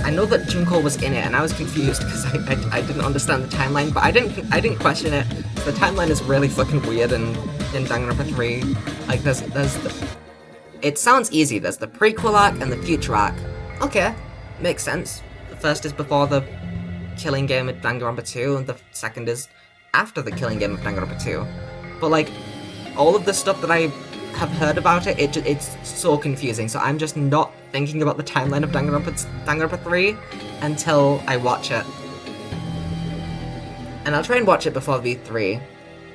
I know that Junko was in it, and I was confused because I didn't understand the timeline, but I didn't question it. The timeline is really fucking weird in Danganronpa 3. Like, there's the... it sounds easy. There's the prequel arc and the future arc. Okay, makes sense. The first is before the killing game of Danganronpa 2, and the second is after the killing game of Danganronpa 2. But like, all of the stuff that I have heard about it, it's so confusing, so I'm just not thinking about the timeline of Danganronpa 3 until I watch it. And I'll try and watch it before V3.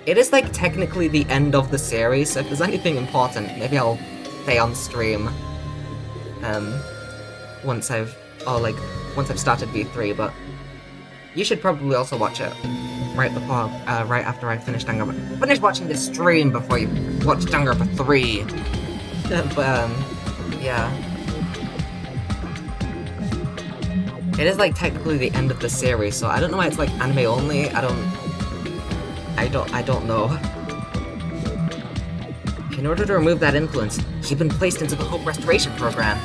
It is like technically the end of the series, so if there's anything important, maybe I'll say on stream once I've started V3, but you should probably also watch it right after I finish Danganronpa. Finish watching this stream before you watch Danganronpa 3. But yeah. It is like technically the end of the series, so I don't know why it's like anime only. I don't know. In order to remove that influence, you've been placed into the Hope Restoration Program.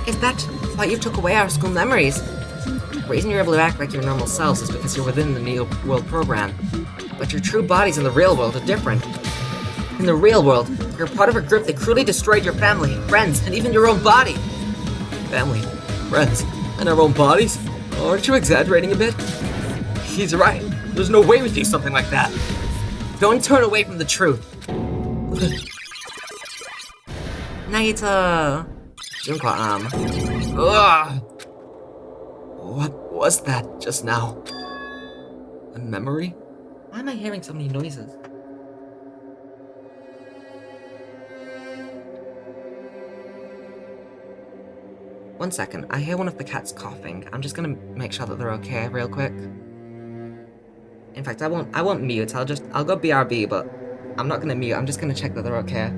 Is that why you took away our school memories? The reason you're able to act like your normal selves is because you're within the Neo World Program. But your true bodies in the real world are different. In the real world, you're part of a group that cruelly destroyed your family, friends, and even your own body. Family, friends, and our own bodies? Aren't you exaggerating a bit? He's right. There's no way we do something like that. Don't turn away from the truth. Naito. Junko, Ugh. What was that just now? A memory? Why am I hearing so many noises? One second, I hear one of the cats coughing. I'm just gonna make sure that they're okay real quick. In fact, I won't mute, I'll go BRB, but I'm not gonna mute, I'm just gonna check that they're okay.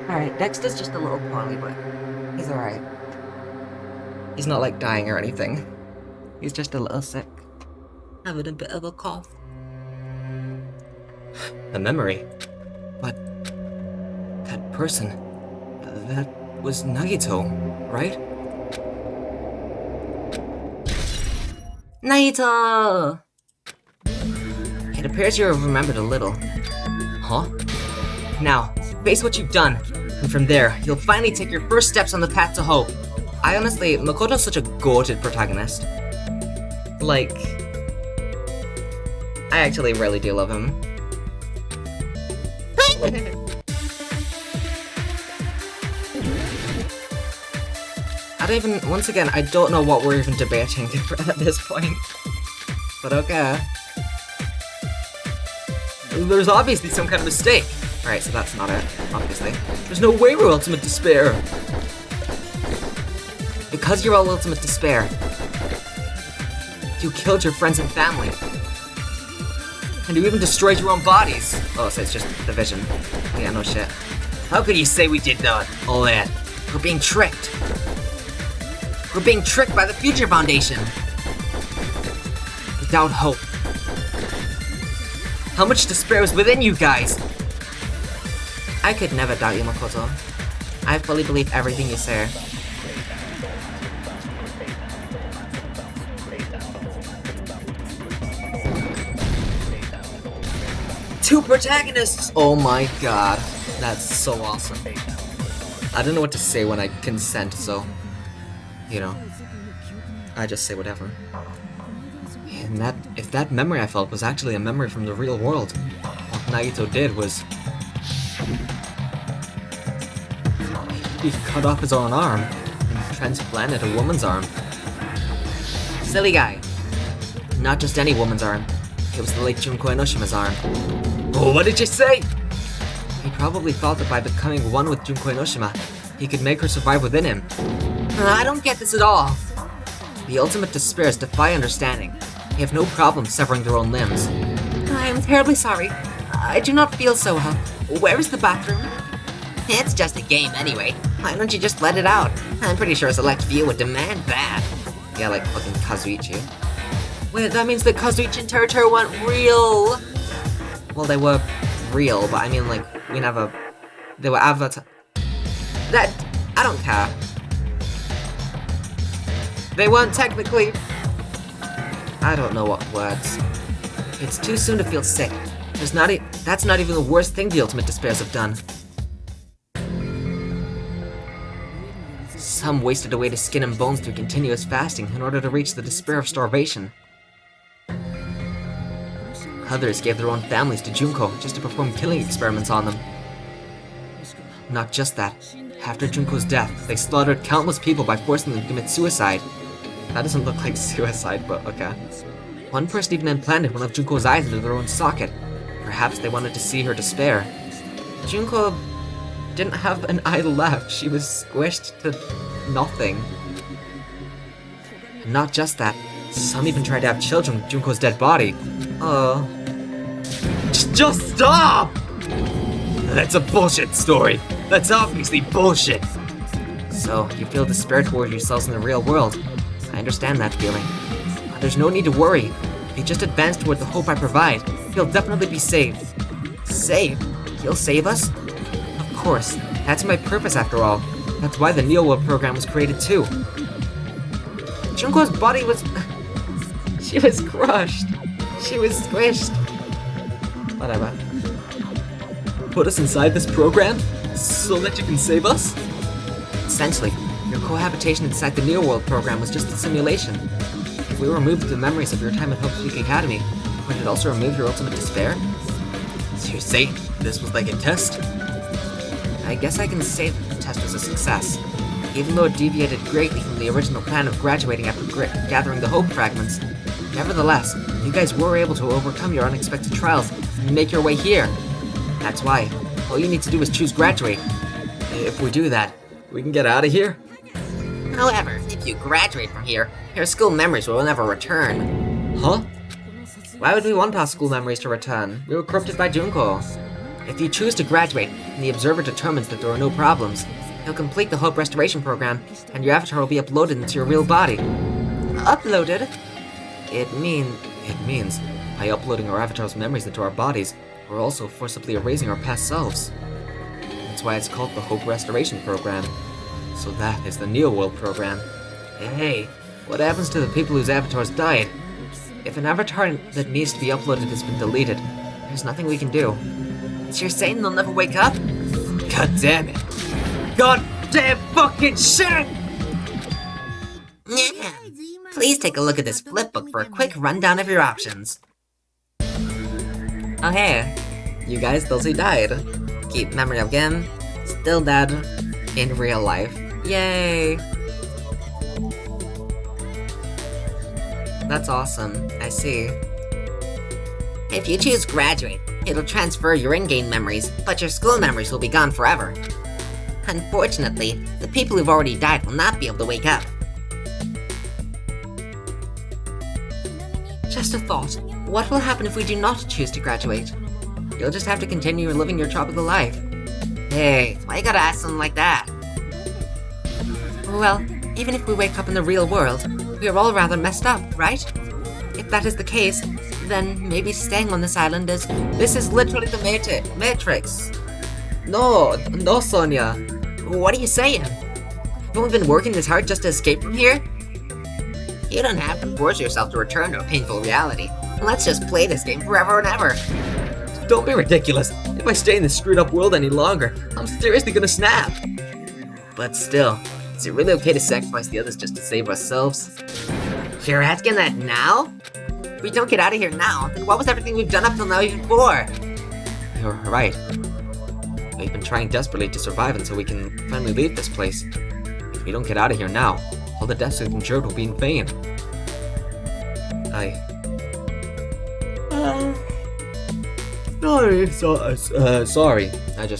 Alright, Dexter's just a little poorly, but he's alright. He's not like dying or anything. He's just a little sick. Having a bit of a cough. A memory. But that person, that was Nagito, right? Naito! It appears you have remembered a little. Huh? Now, face what you've done, and from there, you'll finally take your first steps on the path to hope. I honestly, Makoto's such a goated protagonist. Like, I actually really do love him. I don't even, once again, I don't know what we're even debating at this point. But okay. There's obviously some kind of mistake. Alright, so that's not it, obviously. There's no way we're ultimate despair. Because you're all ultimate despair, you killed your friends and family. And you even destroyed your own bodies. Oh, so it's just the vision. Yeah, no shit. How could you say we did that? All that? We're being tricked. We're being tricked by the Future Foundation. Without hope. How much despair is within you guys? I could never doubt you, Makoto. I fully believe everything you say. Two protagonists! Oh my god. That's so awesome. I don't know what to say when I consent, so... You know. I just say whatever. And if that memory I felt was actually a memory from the real world, what Nagito did was... He cut off his own arm and transplanted a woman's arm. Silly guy. Not just any woman's arm. It was the late Junko Enoshima's arm. Oh, what did you say? He probably thought that by becoming one with Junko Enoshima, he could make her survive within him. I don't get this at all. The ultimate despairs defy understanding. They have no problem severing their own limbs. I am terribly sorry. I do not feel so well. Where is the bathroom? It's just a game anyway. Why don't you just let it out? I'm pretty sure Select View would demand that. Yeah, like fucking Kazuichi. Wait, that means that Kazuichi and Teruteru went real. Well, they were real, but I mean, like, they were avatar. That, I don't care. They weren't technically. I don't know what words. It's too soon to feel sick. That's not even the worst thing the Ultimate Despairs have done. Some wasted away to skin and bones through continuous fasting in order to reach the despair of starvation. Others gave their own families to Junko just to perform killing experiments on them. Not just that. After Junko's death, they slaughtered countless people by forcing them to commit suicide. That doesn't look like suicide, but okay. One person even implanted one of Junko's eyes into their own socket. Perhaps they wanted to see her despair. Junko didn't have an eye left. She was squished to nothing. And not just that. Some even tried to have children with Junko's dead body. Just stop! That's a bullshit story. That's obviously bullshit. So, you feel despair towards yourselves in the real world. I understand that feeling. But there's no need to worry. If you just advance toward the hope I provide, you'll definitely be saved. Saved? You'll save us? Of course. That's my purpose after all. That's why the Neo World program was created too. Junko's body was... She was crushed. She was squished. Whatever. Put us inside this program so that you can save us? Essentially, your cohabitation inside the Neo World program was just a simulation. If we removed the memories of your time at Hope Peak Academy, would it also remove your ultimate despair? So you're saying this was like a test? I guess I can say that the test was a success. Even though it deviated greatly from the original plan of graduating after gathering the Hope fragments. Nevertheless, you guys were able to overcome your unexpected trials and make your way here. That's why, all you need to do is choose graduate. If we do that, we can get out of here? However, if you graduate from here, your school memories will never return. Huh? Why would we want our school memories to return? We were corrupted by Junko. If you choose to graduate, and the observer determines that there are no problems, he'll complete the Hope Restoration Program, and your avatar will be uploaded into your real body. Uploaded? It means, by uploading our avatar's memories into our bodies, we're also forcibly erasing our past selves. That's why it's called the Hope Restoration Program. So that is the Neo World Program. Hey, what happens to the people whose avatars died? If an avatar that needs to be uploaded has been deleted, there's nothing we can do. So you're saying they'll never wake up? God damn it. God damn fucking shit! Yeah. Please take a look at this flipbook for a quick rundown of your options. Oh hey, you guys, Dulcie died. Keep memory of Gim, still dead, in real life. Yay! That's awesome, I see. If you choose graduate, it'll transfer your in-game memories, but your school memories will be gone forever. Unfortunately, the people who've already died will not be able to wake up. Just a thought, what will happen if we do not choose to graduate? You'll just have to continue living your tropical life. Hey, why you gotta ask something like that? Well, even if we wake up in the real world, we are all rather messed up, right? If that is the case, then maybe staying on this island is... This is literally the Matrix. No, Sonia. What are you saying? Haven't we been working this hard just to escape from here? You don't have to force yourself to return to a painful reality. Let's just play this game forever and ever. Don't be ridiculous. If I stay in this screwed up world any longer, I'm seriously gonna snap. But still, is it really okay to sacrifice the others just to save ourselves? You're asking that now? If we don't get out of here now, then what was everything we've done up till now even for? You're right. We've been trying desperately to survive until we can finally leave this place. If we don't get out of here now, all the deaths we've endured will be in vain. Sorry.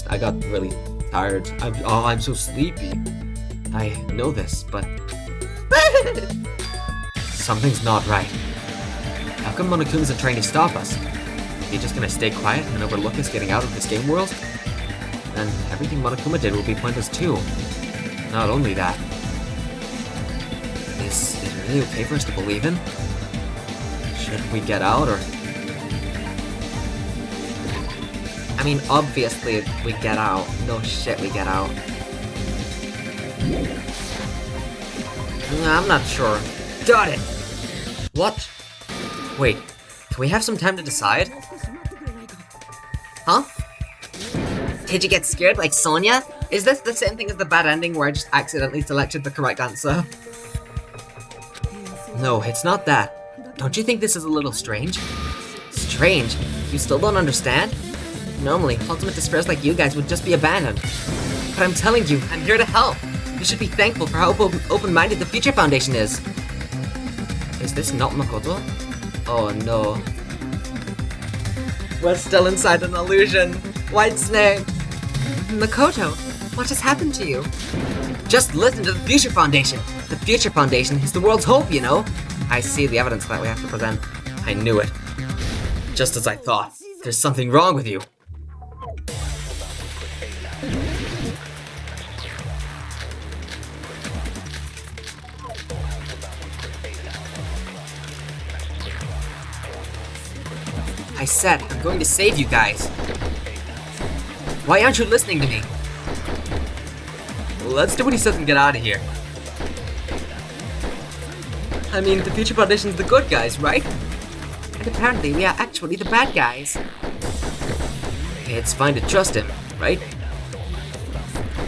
I got really tired. I'm so sleepy. I know this, but... Something's not right. How come Monokuma isn't trying to stop us? Is he just gonna stay quiet and overlook us getting out of this game world? Then everything Monokuma did will be pointless too. Not only that. Is it really okay for us to believe in? Should we get out, or... I mean, obviously we get out. No shit, we get out. I'm not sure. Got it! What? Wait, can we have some time to decide? Huh? Did you get scared like Sonia? Is this the same thing as the bad ending where I just accidentally selected the correct answer? No, it's not that. Don't you think this is a little strange? Strange? You still don't understand? Normally, ultimate despairs like you guys would just be abandoned. But I'm telling you, I'm here to help. You should be thankful for how open-minded the Future Foundation is. Is this not Makoto? Oh no. We're still inside an illusion. White Snake. Makoto, what has happened to you? Just listen to the Future Foundation. The Future Foundation is the world's hope, you know? I see the evidence that we have to present. I knew it. Just as I thought. There's something wrong with you. I said, I'm going to save you guys. Why aren't you listening to me? Let's do what he says and get out of here. I mean, the Future Foundation's the good guys, right? And apparently we are actually the bad guys. It's fine to trust him, right?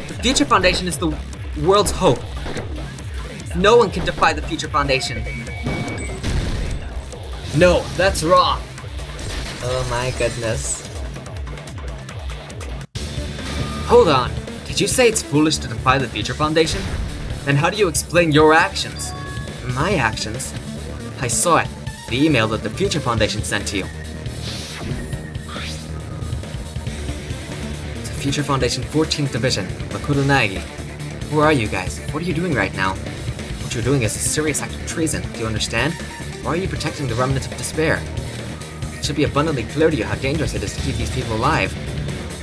The Future Foundation is the world's hope. No one can defy the Future Foundation. No, that's wrong. Oh my goodness. Hold on. Did you say it's foolish to defy the Future Foundation? Then how do you explain your actions? My actions? I saw it. The email that the Future Foundation sent to you. It's the Future Foundation 14th Division, Makoto Naegi. Where are you guys? What are you doing right now? What you're doing is a serious act of treason. Do you understand? Why are you protecting the remnants of despair? It should be abundantly clear to you how dangerous it is to keep these people alive.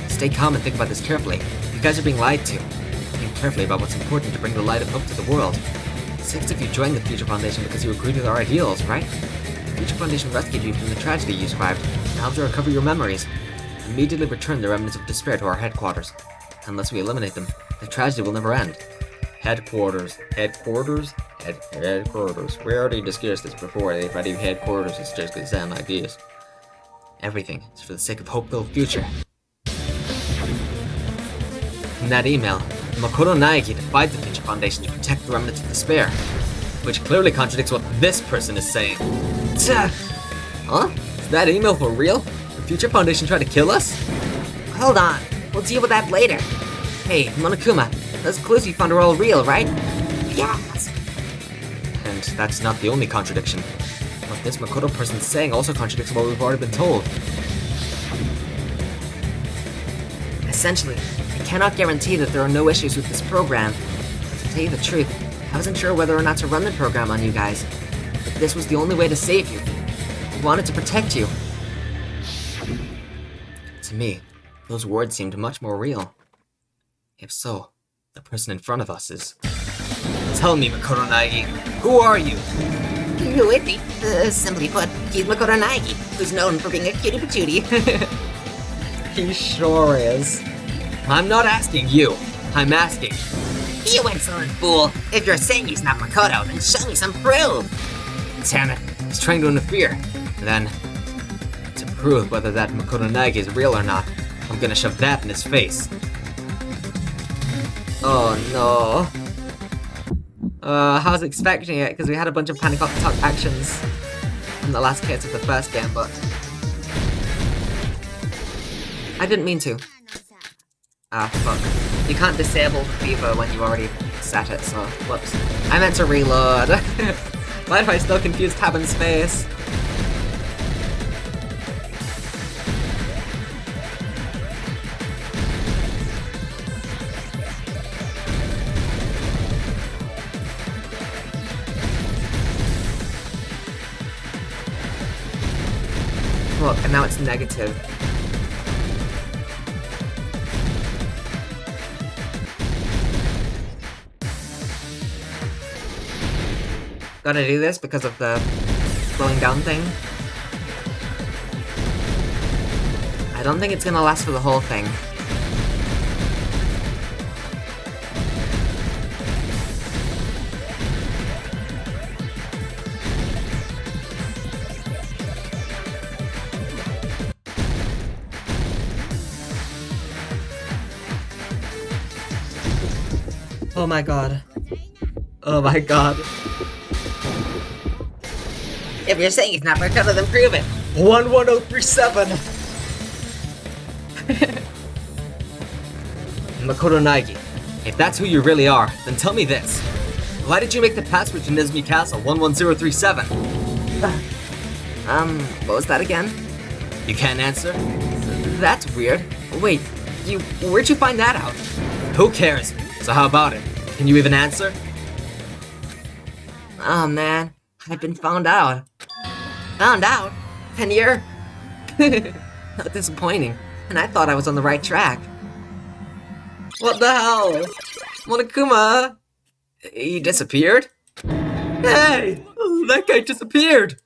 Stay calm and think about this carefully. You guys are being lied to. Think carefully about what's important to bring the light of hope to the world. It's as if you joined the Future Foundation because you agreed with our ideals, right? The Future Foundation rescued you from the tragedy you survived and helped you recover your memories. Immediately return the remnants of despair to our headquarters. Unless we eliminate them, the tragedy will never end. Headquarters. Headquarters? Headquarters. We already discussed this before. The idea of headquarters is just the same ideas. Everything is for the sake of hope-filled future. In that email, Makoto Naegi defied the Future Foundation to protect the remnants of despair, which clearly contradicts what this person is saying. Huh? Is that email for real? The Future Foundation tried to kill us? Hold on. We'll deal with that later. Hey, Monokuma, those clues you found are all real, right? Yes. And that's not the only contradiction. What this Makoto person's saying also contradicts what we've already been told. Essentially, I cannot guarantee that there are no issues with this program. To tell you the truth, I wasn't sure whether or not to run the program on you guys. But this was the only way to save you. I wanted to protect you. To me, those words seemed much more real. If so, the person in front of us is... Tell me, Makoto Naegi, who are you? Who is he? Simply put, he's Makoto Naegi, who's known for being a cutie patootie. He sure is. I'm not asking you. I'm asking. You insolent fool! If you're saying he's not Makoto, then show me some proof! Damn it, he's trying to interfere. Then, to prove whether that Makoto Naegi is real or not, I'm gonna shove that in his face. Oh no. I was expecting it because we had a bunch of panic attack actions in the last case of the first game, but I didn't mean to. Ah, fuck. You can't disable the fever when you already set it, so whoops. I meant to reload. Why do I still confuse tab and space? Look, and now it's negative. Gotta do this because of the slowing down thing. I don't think it's gonna last for the whole thing. Oh my god. Oh my god. If you're saying he's not Makoto, then prove it! 11037! Makoto Naegi, if that's who you really are, then tell me this. Why did you make the password to Nezumi Castle 11037? What was that again? You can't answer? That's weird. Wait, where'd you find that out? Who cares? So how about it? Can you even answer? Oh man, I've been found out. Found out? And you're... How disappointing. And I thought I was on the right track. What the hell? Monokuma! He disappeared? Hey! That guy disappeared!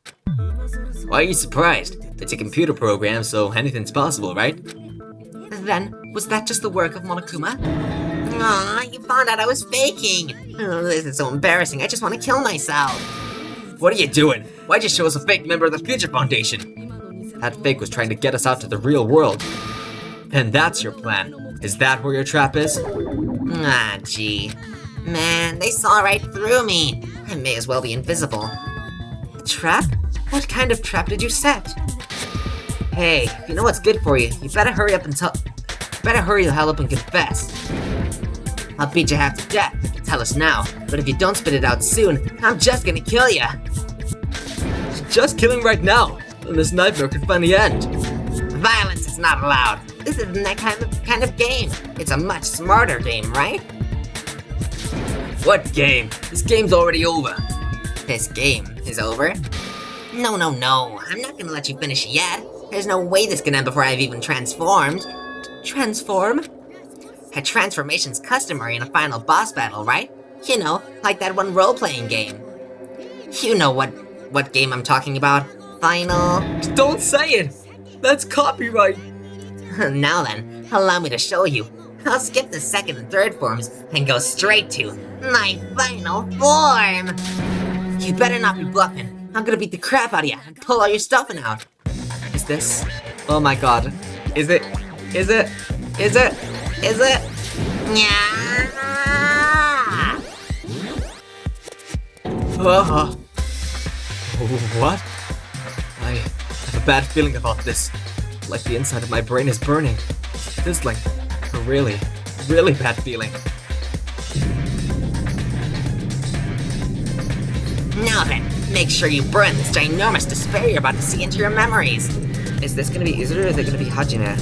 Why are you surprised? It's a computer program, so anything's possible, right? Then, was that just the work of Monokuma? Aw, you found out I was faking! Oh, this is so embarrassing, I just want to kill myself! What are you doing? Why'd you show us a fake member of the Future Foundation? That fake was trying to get us out to the real world. And that's your plan. Is that where your trap is? Ah, gee. Man, they saw right through me. I may as well be invisible. Trap? What kind of trap did you set? Hey, if you know what's good for you, you better hurry up and better hurry the hell up and confess. I'll beat you half to death if you tell us now, but if you don't spit it out soon, I'm just gonna kill ya! Just killing right now, and this nightmare could find the end. Violence is not allowed. This isn't that kind of game. It's a much smarter game, right? What game? This game's already over. This game is over? No, no, no. I'm not gonna let you finish it yet. There's no way this can end before I've even transformed. Transform? A transformation's customary in a final boss battle, right? You know, like that one role-playing game. You know what game I'm talking about. Final... Don't say it! That's copyright! Now then, allow me to show you. I'll skip the second and third forms and go straight to my final form! You better not be bluffing. I'm gonna beat the crap out of you and pull all your stuffing out. Is this? Oh my god. Is it? Is it? Is it? Is it? Yeah. What? I have a bad feeling about this. Like the inside of my brain is burning. Sizzling. A really, really bad feeling. Now then, make sure you burn this ginormous despair you're about to see into your memories. Is this gonna be easier or is it gonna be Hajime?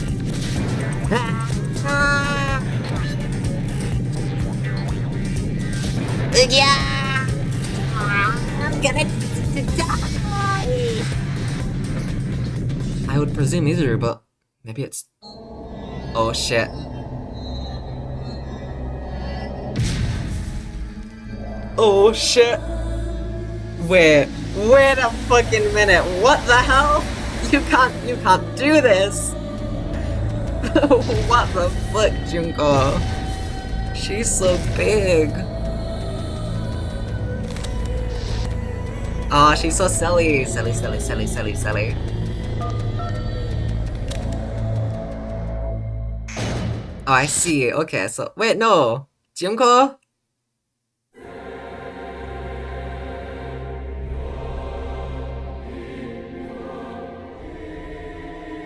Yeah. I'm gonna die. I would presume easier, but maybe it's... Oh shit. Oh shit. Wait a fucking minute. What the hell? You can't do this. What the fuck, Junko? She's so big. Oh, she's so silly. Silly. Oh, I see. Okay, so wait, no. Junko?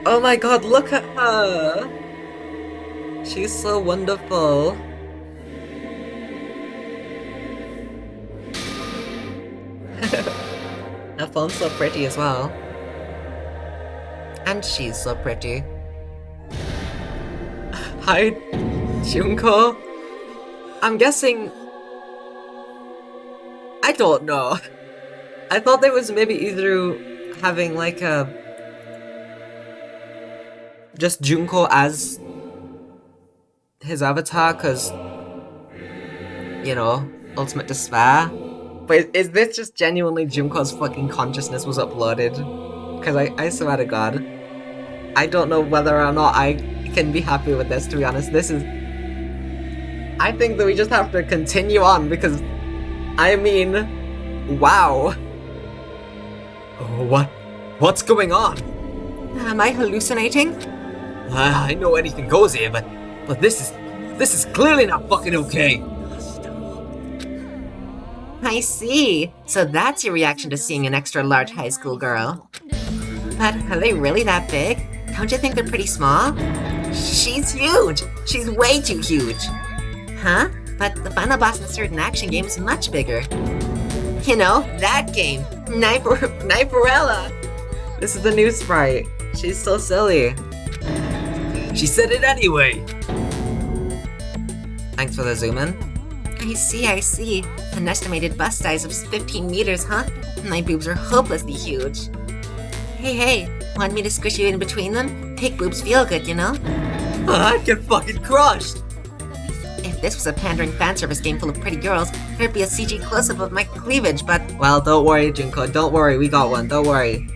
Oh my god, look at her! She's so wonderful. Her phone's so pretty as well. And she's so pretty. Hi, Junko. I'm guessing... I don't know. I thought there was maybe either having like a... just Junko as his avatar, cause, you know, ultimate despair. But is this just genuinely Junko's fucking consciousness was uploaded? Cause I swear to god, I don't know whether or not I can be happy with this, to be honest. This is... I think that we just have to continue on, because, I mean, wow. What's going on? Am I hallucinating? I know anything goes here, but this is clearly not fucking okay. I see. So that's your reaction to seeing an extra large high school girl. But are they really that big? Don't you think they're pretty small? She's huge. She's way too huge. Huh? But the final boss in a certain action game is much bigger. You know, that game. Kniferella. This is the new sprite. She's so silly. She said it anyway. Thanks for the zoom in. I see. An estimated bust size of 15 meters, huh? My boobs are hopelessly huge. Hey, want me to squish you in between them? Big boobs feel good, you know? I'd get fucking crushed. If this was a pandering fanservice game full of pretty girls, there'd be a CG close-up of my cleavage, but... Well, don't worry, Junko. Don't worry, we got one. Don't worry.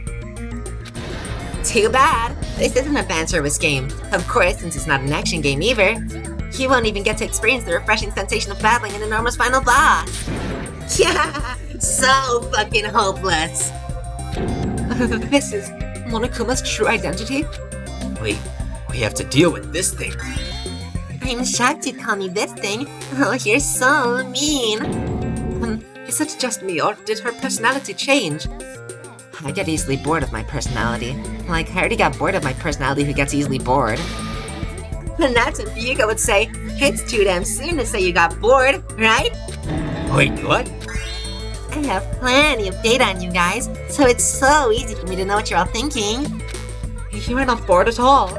Too bad. This isn't a fanservice game. Of course, since it's not an action game either. You won't even get to experience the refreshing sensation of battling an enormous final boss. Yeah, so fucking This is Monokuma's true identity? Wait, we have to deal with this thing. I'm shocked you'd call me this thing. Oh, you're so mean. Is it just me, or did her personality change? I get easily bored of my personality. Like, I already got bored of my personality who gets easily bored. And that's what Hugo would say. It's too damn soon to say you got bored, right? Wait, what? I have plenty of data on you guys, so it's so easy for me to know what you're all thinking. You are not bored at all.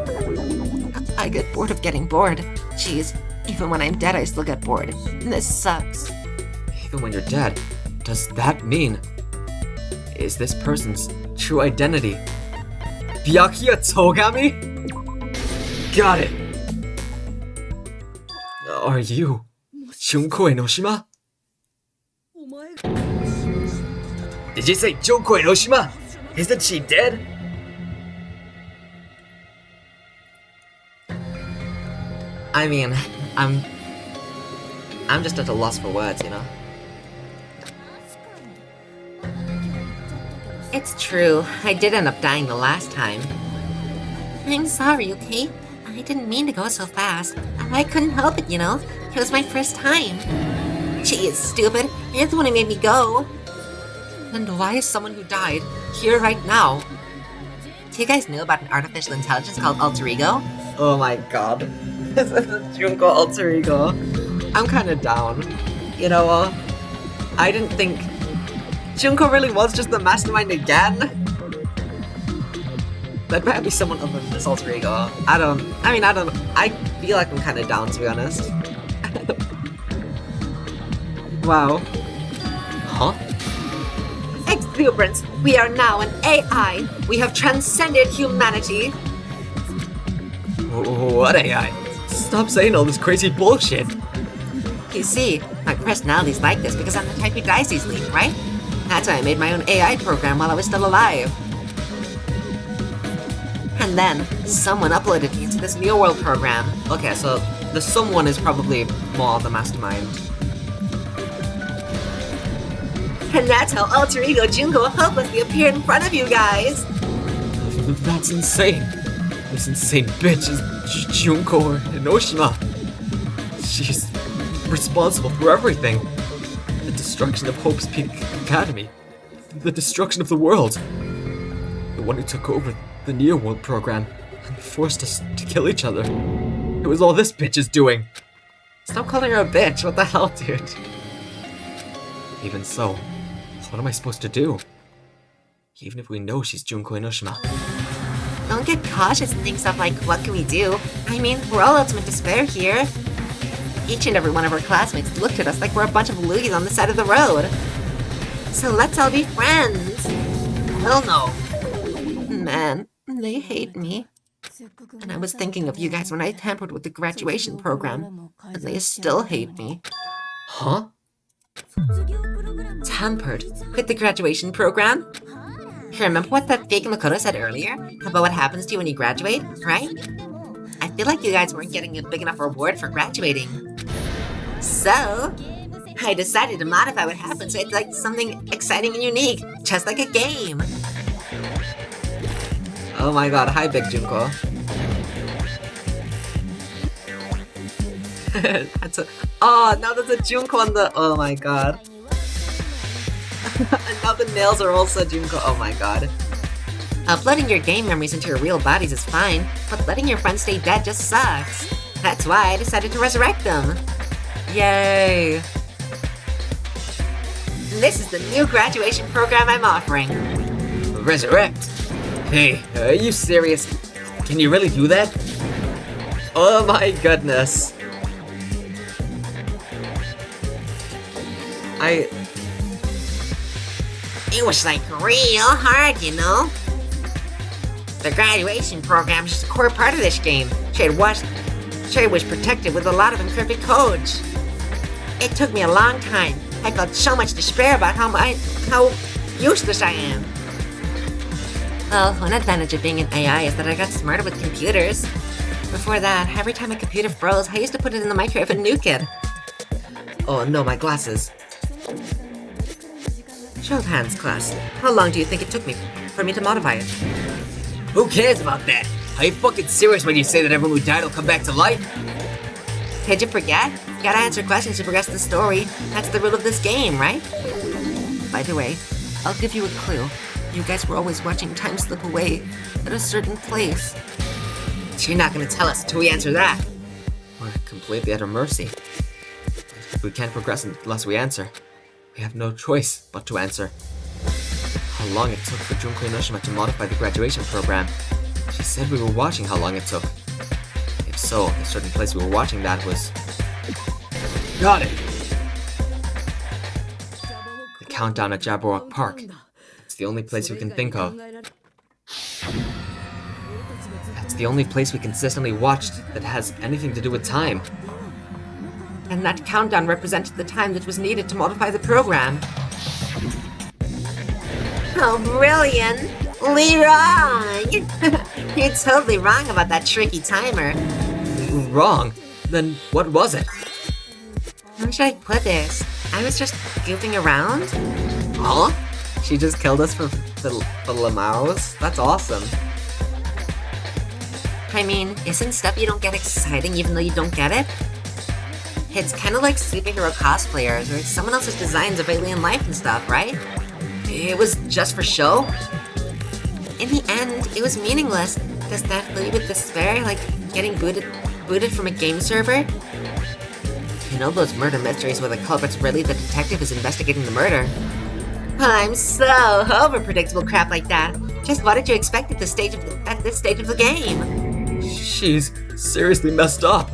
I get bored of getting bored. Jeez, even when I'm dead I still get bored. This sucks. Even when you're dead, does that mean... Is this person's true identity Byakuya Togami? Got it! Are you Junko Enoshima? Did you say Junko Enoshima? Isn't she dead? I mean, I'm just at a loss for words, you know? It's true, I did end up dying the last time. I'm sorry, okay? I didn't mean to go so fast. I couldn't help it, you know? It was my first time. Gee, it's stupid. You're the one who made me go. And why is someone who died here right now? Do you guys know about an artificial intelligence called Alter Ego? Oh my god. This is a Junko alter ego. I'm kinda down. You know what? I didn't think Junko really was just the mastermind again. There better be someone other than this alter ego. I feel like I'm kinda down, to be honest. Wow. Huh? Exuberance! We are now an AI! We have transcended humanity! What AI? Stop saying all this crazy bullshit. You see, my personality's like this because I'm the type who dies easily, right? That's why I made my own AI program while I was still alive. And then, someone uploaded me into this Neo World program. Okay, so the someone is probably more the mastermind. And that's how Alter Ego Junko hopelessly appeared in front of you guys! That's insane. This insane bitch is Junko Enoshima. She's responsible for everything. The destruction of Hope's Peak Academy. The destruction of the world. The one who took over the Neo World program and forced us to kill each other. It was all this bitch is doing. Stop calling her a bitch, what the hell, dude? Even so, what am I supposed to do? Even if we know she's Junko Enoshima. Don't get cautious and think stuff like, what can we do? I mean, we're all ultimate despair here. Each and every one of our classmates looked at us like we're a bunch of loogies on the side of the road. So let's all be friends. Hell no. Man, they hate me. And I was thinking of you guys when I tampered with the graduation program, and they still hate me. Huh? Tampered with the graduation program? Remember what that fake Makoto said earlier? About what happens to you when you graduate, right? I feel like you guys weren't getting a big enough reward for graduating. So, I decided to modify what happened so it's like something exciting and unique, just like a game. Oh my god, hi Big Junko. Now there's a Junko on the... Oh my god. And now the nails are also Junko. Oh my god. Uploading your game memories into your real bodies is fine, but letting your friends stay dead just sucks. That's why I decided to resurrect them. Yay! This is the new graduation program I'm offering. Resurrect? Hey, are you serious? Can you really do that? Oh my goodness. It was like real hard, you know? The graduation program is just a core part of this game. It was protected with a lot of encrypted codes. It took me a long time. I felt so much despair about how useless I am. Well, one advantage of being an AI is that I got smarter with computers. Before that, every time a computer froze, I used to put it in the microwave and nuke it. Oh no, my glasses. Show of hands, class. How long do you think it took me for me to modify it? Who cares about that? Are you fucking serious when you say that everyone who died will come back to life? Did you forget? You gotta answer questions to progress the story. That's the rule of this game, right? By the way, I'll give you a clue. You guys were always watching time slip away at a certain place. You're not gonna tell us until we answer that. We're completely at her mercy. We can't progress unless we answer. We have no choice but to answer. How long it took for Junko Inoshima to modify the graduation program. She said we were watching how long it took. If so, the certain place we were watching that was... Got it! The countdown at Jabberwock Park. It's the only place we can think of. That's the only place we consistently watched that has anything to do with time. And that countdown represented the time that was needed to modify the program. Oh, brilliant! Leroy! You're totally wrong about that tricky timer. Wrong? Then what was it? How should I put this? I was just goofing around. Huh? She just killed us for the Lamaus? That's awesome. I mean, isn't stuff you don't get exciting even though you don't get it? It's kind of like superhero cosplayers or someone else's designs of alien life and stuff, right? It was just for show? In the end, it was meaningless. Does that fill you with despair, like getting booted from a game server? You know those murder mysteries where the culprit's really the detective who's investigating the murder? I'm so over predictable crap like that. Just what did you expect at this stage of the game? She's seriously messed up.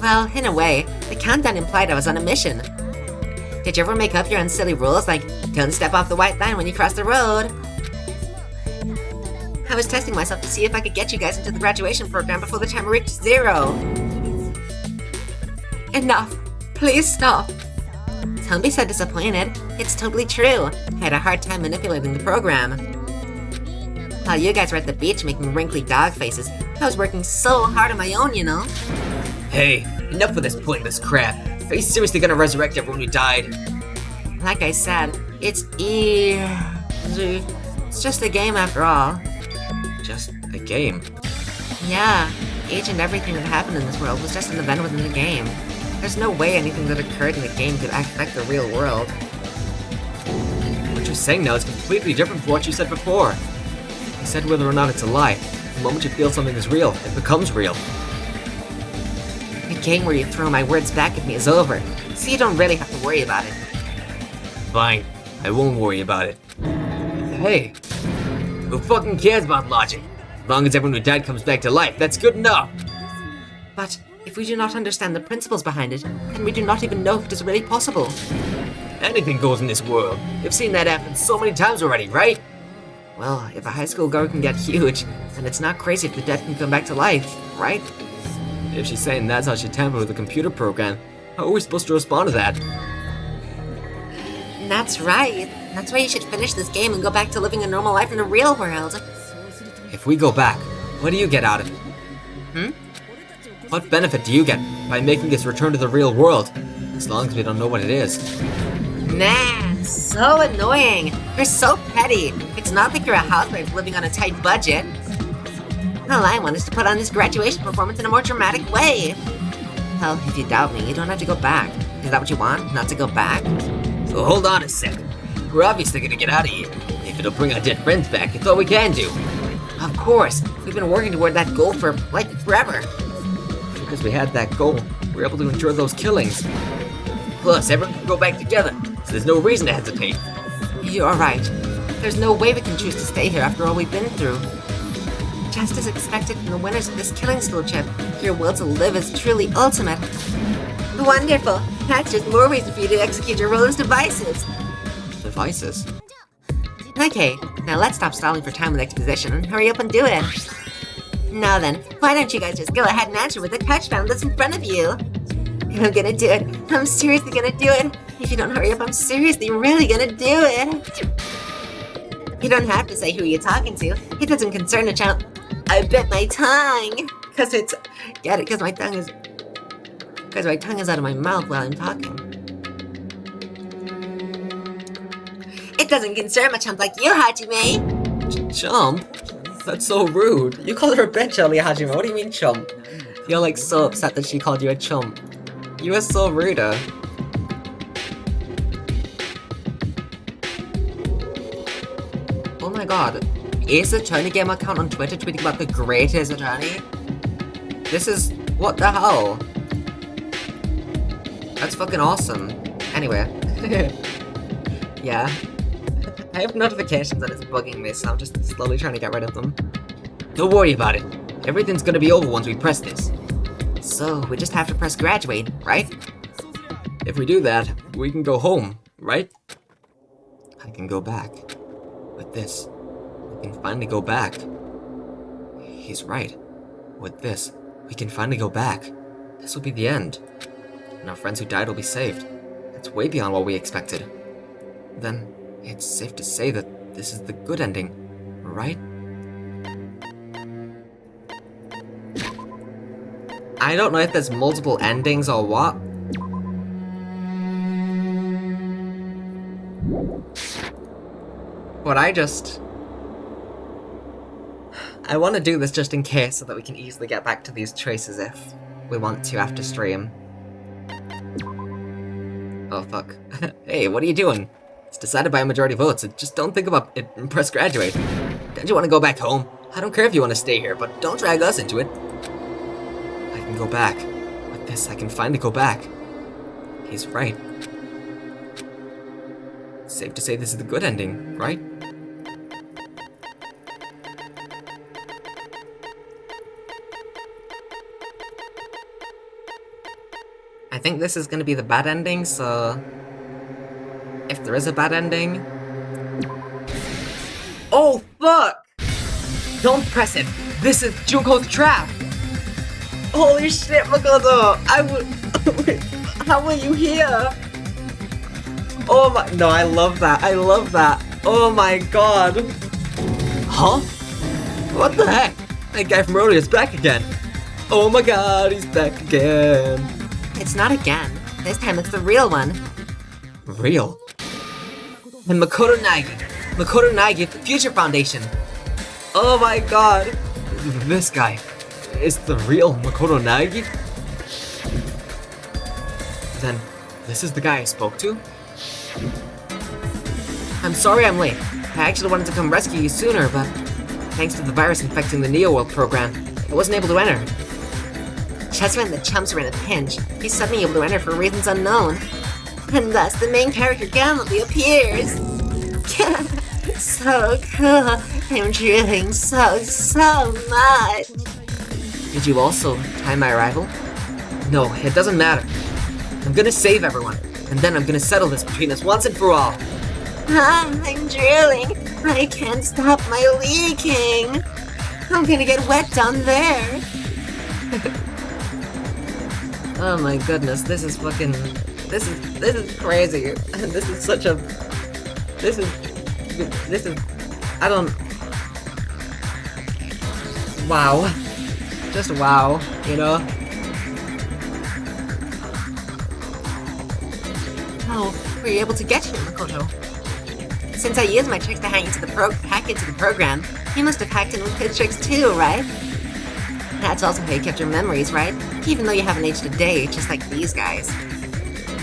Well, in a way, the countdown implied I was on a mission. Did you ever make up your own silly rules like don't step off the white line when you cross the road? I was testing myself to see if I could get you guys into the graduation program before the timer reached 0. Enough. Please stop. Don't be so disappointed. It's totally true. I had a hard time manipulating the program. While you guys were at the beach making wrinkly dog faces, I was working so hard on my own, you know? Hey, enough with this pointless crap. Are you seriously gonna resurrect everyone who died? Like I said, it's easy. It's just a game after all. Just a game. Yeah, each and everything that happened in this world was just an event within the game. There's no way anything that occurred in the game could affect the real world. What you're saying now is completely different from what you said before. You said whether or not it's a lie. The moment you feel something is real, it becomes real. The game where you throw my words back at me is over, so you don't really have to worry about it. Fine, I won't worry about it. Hey, Who fucking cares about logic? As long as everyone who died comes back to life, that's good enough. But if we do not understand the principles behind it, then we do not even know if it is really possible. Anything goes in this world. You've seen that happen so many times already, right? Well, if a high school girl can get huge, then it's not crazy if the dead can come back to life, right? if she's saying that's how she tampered with the computer program, how are we supposed to respond to that? That's right. That's why you should finish this game and go back to living a normal life in the real world. If we go back, what do you get out of it? What benefit do you get by making us return to the real world? As long as we don't know what it is. Nah, so annoying. You're so petty. It's not like you're a housewife living on a tight budget. All I want is to put on this graduation performance in a more dramatic way. Well, if you doubt me, you don't have to go back. Is that what you want? Not to go back? So hold on a sec. We're obviously gonna get out of here. If it'll bring our dead friends back, it's all we can do. Of course. We've been working toward that goal for, like, forever. Because we had that goal, we were able to endure those killings. Plus, everyone can go back together, so there's no reason to hesitate. You're right. There's no way we can choose to stay here after all we've been through. Just as expected from the winners of this killing school trip, your will to live is truly ultimate. Wonderful. That's just more reason for you to execute your role as devices. Devices? Okay, now let's stop stalling for time with exposition and hurry up and do it. Now then, why don't you guys just go ahead and answer with the touchdown that's in front of you? I'm gonna do it. I'm seriously gonna do it. If you don't hurry up, I'm seriously really gonna do it. You don't have to say who you're talking to. It doesn't concern the child. I bit my tongue. Get it? Because my tongue is out of my mouth while I'm talking. It doesn't concern a chump like you, Hajime. Chump? That's so rude. You called her a bitch earlier, Hajime. What do you mean, chump? You're like so upset that she called you a chump. You were so rude. Oh my god. Ace Attorney Game account on Twitter tweeting about the greatest attorney? This is... what the hell? That's fucking awesome. Anyway. Yeah. I have notifications that it's bugging me, so I'm just slowly trying to get rid of them. Don't worry about it. Everything's gonna be over once we press this. So, we just have to press graduate, right? If we do that, we can go home, right? I can go back. With this, we can finally go back. He's right. With this, we can finally go back. This will be the end. And our friends who died will be saved. That's way beyond what we expected. Then, it's safe to say that this is the good ending, right? I don't know if there's multiple endings or what. But I want to do this just in case so that we can easily get back to these traces if we want to after stream. Oh fuck. Hey, what are you doing? It's decided by a majority vote, so just don't think about it and press graduate. Don't you want to go back home? I don't care if you want to stay here, but don't drag us into it. I can go back. With this, I can finally go back. He's right. It's safe to say this is the good ending, right? I think this is gonna be the bad ending, so... if there is a bad ending... Oh, fuck! Don't press it! This is Junko's trap! Holy shit, Makoto! How were you here? Oh my... No, I love that. I love that. Oh my god. Huh? What the heck? That guy from earlier is back again. Oh my god, he's back again. It's not again. This time it's the real one. Real? And Makoto Naegi of the Future Foundation. Oh my god. This guy is the real Makoto Naegi? Then, this is the guy I spoke to? I'm sorry I'm late. I actually wanted to come rescue you sooner, but thanks to the virus infecting the Neo World program, I wasn't able to enter. Just when the chumps were in a pinch, he's suddenly able to enter for reasons unknown. And thus, the main character gallantly appears. So cool. I'm drooling so much. Did you also time my arrival? No, it doesn't matter. I'm gonna save everyone, and then I'm gonna settle this between us once and for all. I'm drooling. I can't stop my leaking. I'm gonna get wet down there. Oh my goodness, this is fucking... This is crazy. This is such a... This is... I don't... Wow. Just wow, you know? How were you able to get here, Makoto? Since I used my tricks to hack into the program, you must have hacked in with his tricks too, right? That's also how you kept your memories, right? Even though you haven't aged a day, just like these guys.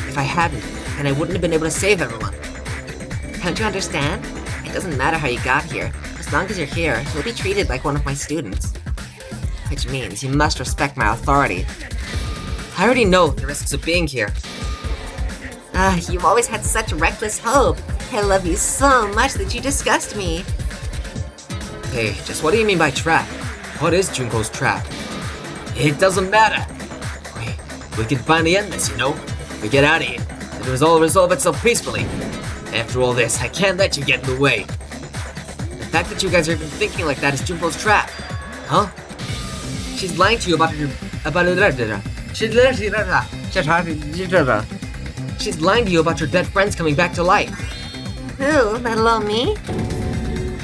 If I hadn't, then I wouldn't have been able to save everyone. Don't you understand? It doesn't matter how you got here. As long as you're here, you'll be treated like one of my students. Which means you must respect my authority. I already know the risks of being here. You've always had such reckless hope. I love you so much that you disgust me. Hey, just what do you mean by trap? What is Junko's trap? It doesn't matter. We can finally end this, you know? If we get out of here, it will all resolve itself peacefully. After all this, I can't let you get in the way. The fact that you guys are even thinking like that is Junko's trap. Huh? She's lying to you about her... She's lying to you about your dead friends coming back to life. Who? That little me?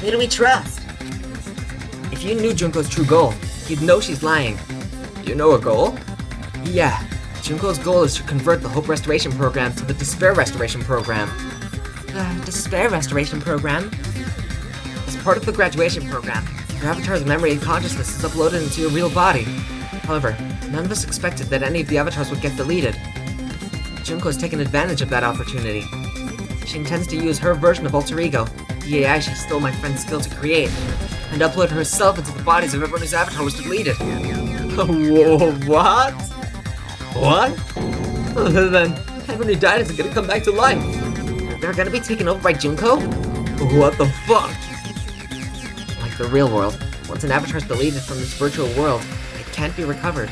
Who do we trust? If you knew Junko's true goal, you'd know she's lying. You know a goal? Yeah. Junko's goal is to convert the Hope Restoration Program to the Despair Restoration Program. The Despair Restoration Program? As part of the graduation program, Your avatar's memory and consciousness is uploaded into your real body. However, none of us expected that any of the avatars would get deleted. Junko has taken advantage of that opportunity. She intends to use her version of Alter Ego, the AI she stole my friend's skill to create, and upload herself into the bodies of everyone whose avatar was deleted. Whoa, what? What? Then everyone who died isn't gonna come back to life. They're gonna be taken over by Junko? What the fuck? Like the real world, once an avatar is deleted from this virtual world, it can't be recovered.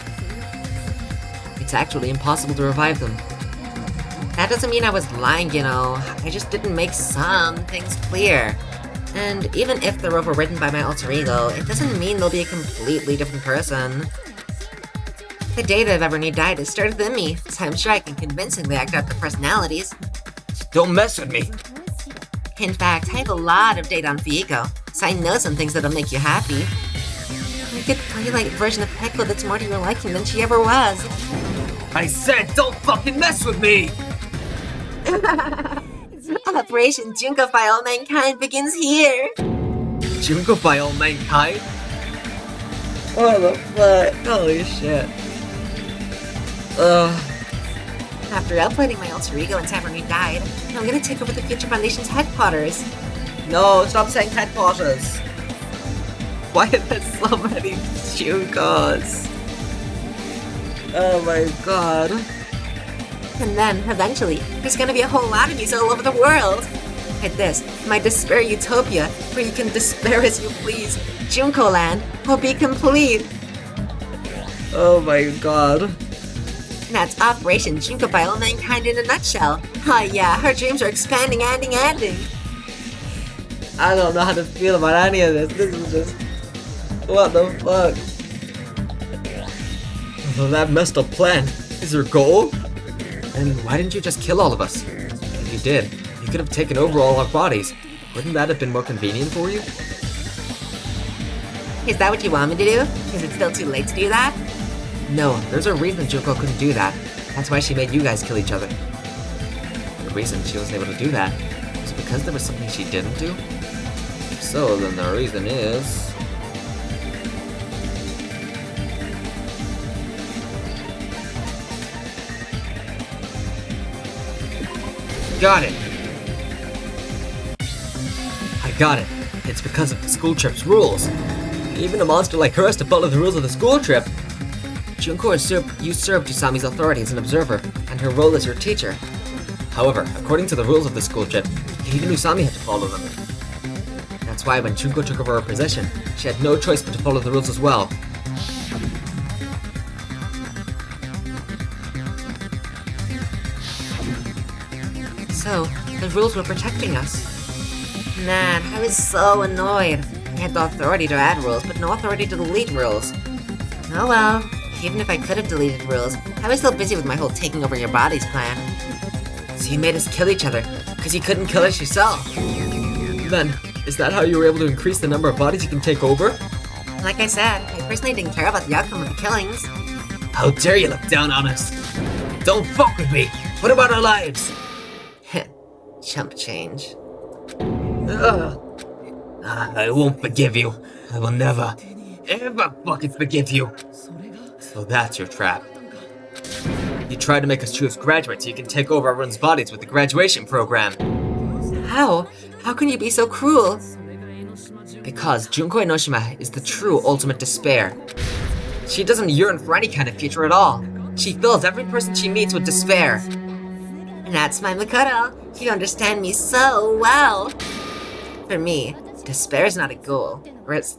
It's actually impossible to revive them. That doesn't mean I was lying, you know. I just didn't make some things clear. And even if they're overwritten by my alter ego, it doesn't mean they'll be a completely different person. The data of Everneed died has started within me, so I'm sure I can convincingly act out their personalities. Don't mess with me. In fact, I have a lot of data on Viego, so I know some things that'll make you happy. I could play like a version of Hecla that's more to your liking than she ever was. I said don't fucking mess with me! Operation Junko by all mankind begins here! Junko by all mankind? What the fuck? Holy shit. After uploading my alter ego and Everneed died, I'm gonna take over the Future Foundation's headquarters. No, stop saying headquarters. Why are there so many Junkos? Oh my god. And then, eventually, there's gonna be a whole lot of these all over the world. At this, my despair utopia, where you can despair as you please, Junko Land, will be complete. Oh my god. And that's Operation Junko by all mankind in a nutshell. Oh yeah, our dreams are expanding, ending. I don't know how to feel about any of this. This is just... What the fuck? Oh, that messed up plan. Is your goal? And why didn't you just kill all of us? If you did, you could have taken over all our bodies. Wouldn't that have been more convenient for you? Is that what you want me to do? Is it still too late to do that? No, there's a reason Junko couldn't do that. That's why she made you guys kill each other. The reason she wasn't able to do that was because there was something she didn't do? If so, then the reason is... Got it! I got it. It's because of the school trip's rules. Even a monster like her has to follow the rules of the school trip. Junko usurped Usami's authority as an observer, and her role as your teacher. However, according to the rules of the school trip, even Usami had to follow them. That's why when Junko took over her position, she had no choice but to follow the rules as well. So, the rules were protecting us. Man, I was so annoyed. I had the authority to add rules, but no authority to delete rules. Oh well, even if I could have deleted rules, I was still busy with my whole taking over your bodies plan. So you made us kill each other, because you couldn't kill us yourself. Then, is that how you were able to increase the number of bodies you can take over? Like I said, I personally didn't care about the outcome of the killings. How dare you look down on us? Don't fuck with me! What about our lives? Chump change. I won't forgive you. I will never, ever fucking forgive you. So that's your trap. You tried to make us choose graduates so you can take over everyone's bodies with the graduation program. How? How can you be so cruel? Because Junko Enoshima is the true ultimate despair. She doesn't yearn for any kind of future at all. She fills every person she meets with despair. And that's my Makoto. You understand me so well. For me, despair is not a goal. Or it's...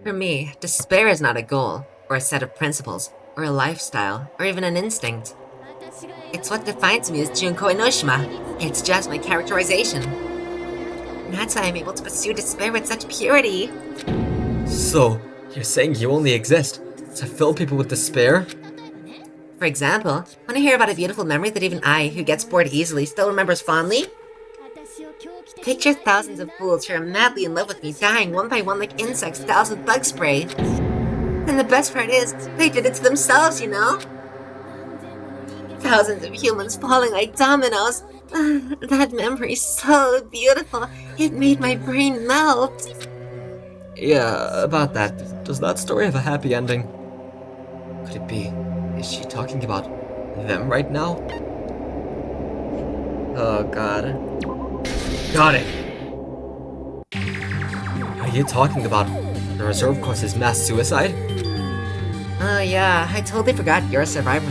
For me, despair is not a goal, or a set of principles, or a lifestyle, or even an instinct. It's what defines me as Junko Enoshima. It's just my characterization. And that's why I'm able to pursue despair with such purity. So, you're saying you only exist to fill people with despair? For example, want to hear about a beautiful memory that even I, who gets bored easily, still remembers fondly? Picture thousands of fools who are madly in love with me dying one by one like insects doused with bug spray. And the best part is, they did it to themselves, you know? Thousands of humans falling like dominoes, That memory's so beautiful. It made my brain melt. Yeah, about that. Does that story have a happy ending? Could it be? Is she talking about them right now? Oh god. Got it! Are you talking about the reserve course's mass suicide? Oh yeah, I totally forgot you're a survivor.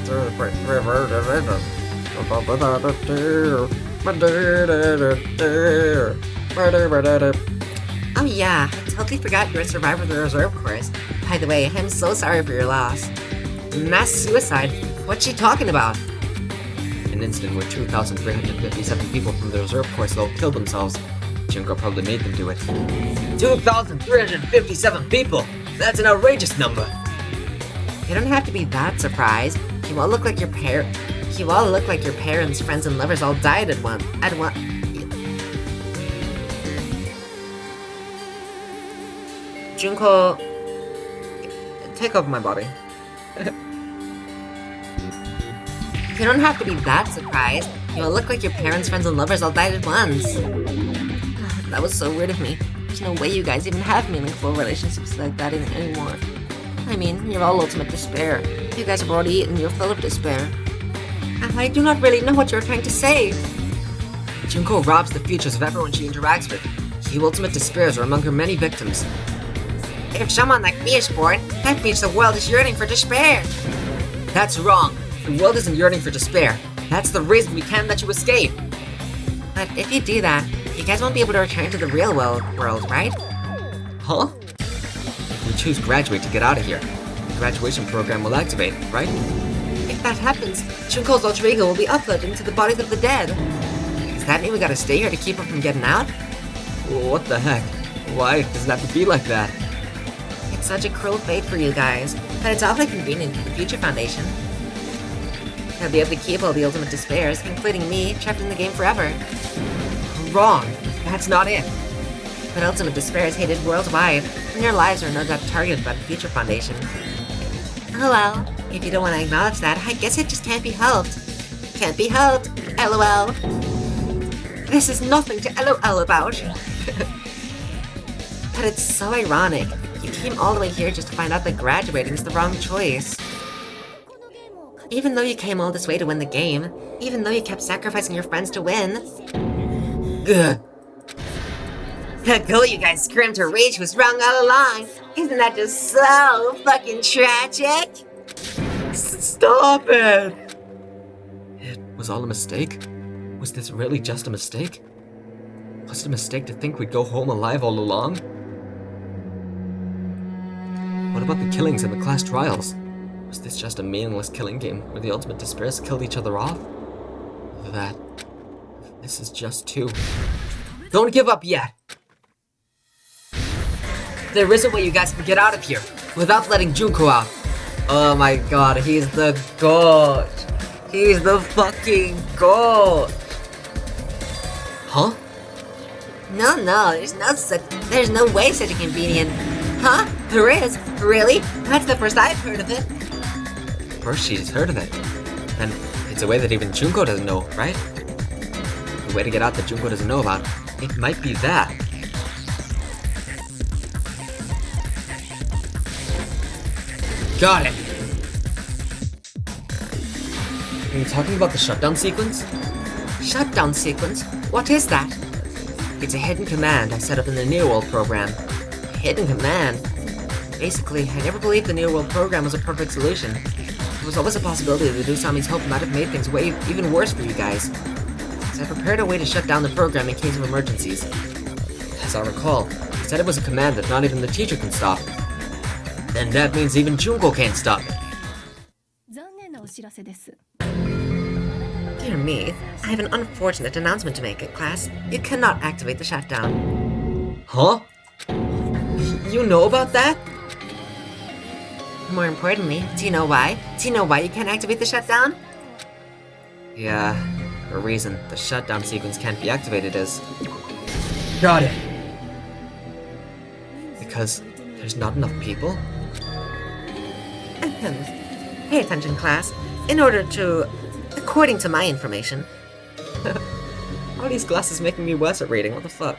Oh yeah, I totally forgot you're a survivor of the reserve course. By the way, I'm so sorry for your loss. Mass suicide? What's she talking about? An incident where 2,357 people from the reserve course all killed themselves. Junko probably made them do it. 2,357 people! That's an outrageous number! You don't have to be that surprised. You all look like your parents, friends, and lovers all died at one. Junko, take over my body. You don't have to be that surprised. You all look like your parents, friends, and lovers all died at once. That was so weird of me. There's no way you guys even have meaningful relationships like that anymore. I mean, you're all ultimate despair. You guys have already eaten, you're full of despair. I do not really know what you're trying to say. Junko robs the futures of everyone she interacts with. The ultimate despairs are among her many victims. If someone like me is born, that means the world is yearning for despair. That's wrong. The world isn't yearning for despair. That's the reason we can't let you escape. But if you do that, you guys won't be able to return to the real world, right? Huh? If we choose graduate to get out of here, the graduation program will activate, right? If that happens, Junko's alter ego will be uploaded into the bodies of the dead. Does that mean we gotta stay here to keep her from getting out? What the heck? Why does it have to be like that? It's such a cruel fate for you guys, but it's awfully convenient for the Future Foundation. They'll be able to keep all the ultimate despairs, including me, trapped in the game forever. Wrong. That's not it. But ultimate despair is hated worldwide, and your lives are no doubt targeted by the Future Foundation. Oh well, if you don't want to acknowledge that, I guess it just can't be helped. Can't be helped, LOL. This is nothing to LOL about. But it's so ironic. You came all the way here just to find out that graduating is the wrong choice. Even though you came all this way to win the game, even though you kept sacrificing your friends to win. Ugh. That goal you guys screamed to reach was wrong all along. Isn't that just so fucking tragic? Stop it! It was all a mistake? Was this really just a mistake? Was it a mistake to think we'd go home alive all along? What about the killings in the class trials? Was this just a meaningless killing game where the ultimate despairs killed each other off? This is just too... Don't give up yet! There is a way you guys can get out of here, without letting Junko out. Oh my god, he's the GOAT! He's the fucking GOAT! Huh? No, there's no way such a convenient... Huh? There is? Really? That's the first I've heard of it. First she's heard of it. Then it's a way that even Junko doesn't know, right? The way to get out that Junko doesn't know about. It might be that. Got it! Are you talking about the shutdown sequence? Shutdown sequence? What is that? It's a hidden command I set up in the New World program. A hidden command? Basically, I never believed the New World program was a perfect solution. There was always a possibility that Usami's help might have made things way even worse for you guys. So I prepared a way to shut down the program in case of emergencies. As I recall, I said it was a command that not even the teacher can stop. Then that means even Junko can't stop it. Dear me, I have an unfortunate announcement to make, class. You cannot activate the shutdown. Huh? You know about that? More importantly, do you know why? Do you know why you can't activate the shutdown? Yeah, the reason the shutdown sequence can't be activated is... Got it! Because there's not enough people? Pay attention, class. In order to... According to my information... All these glasses making me worse at reading, what the fuck?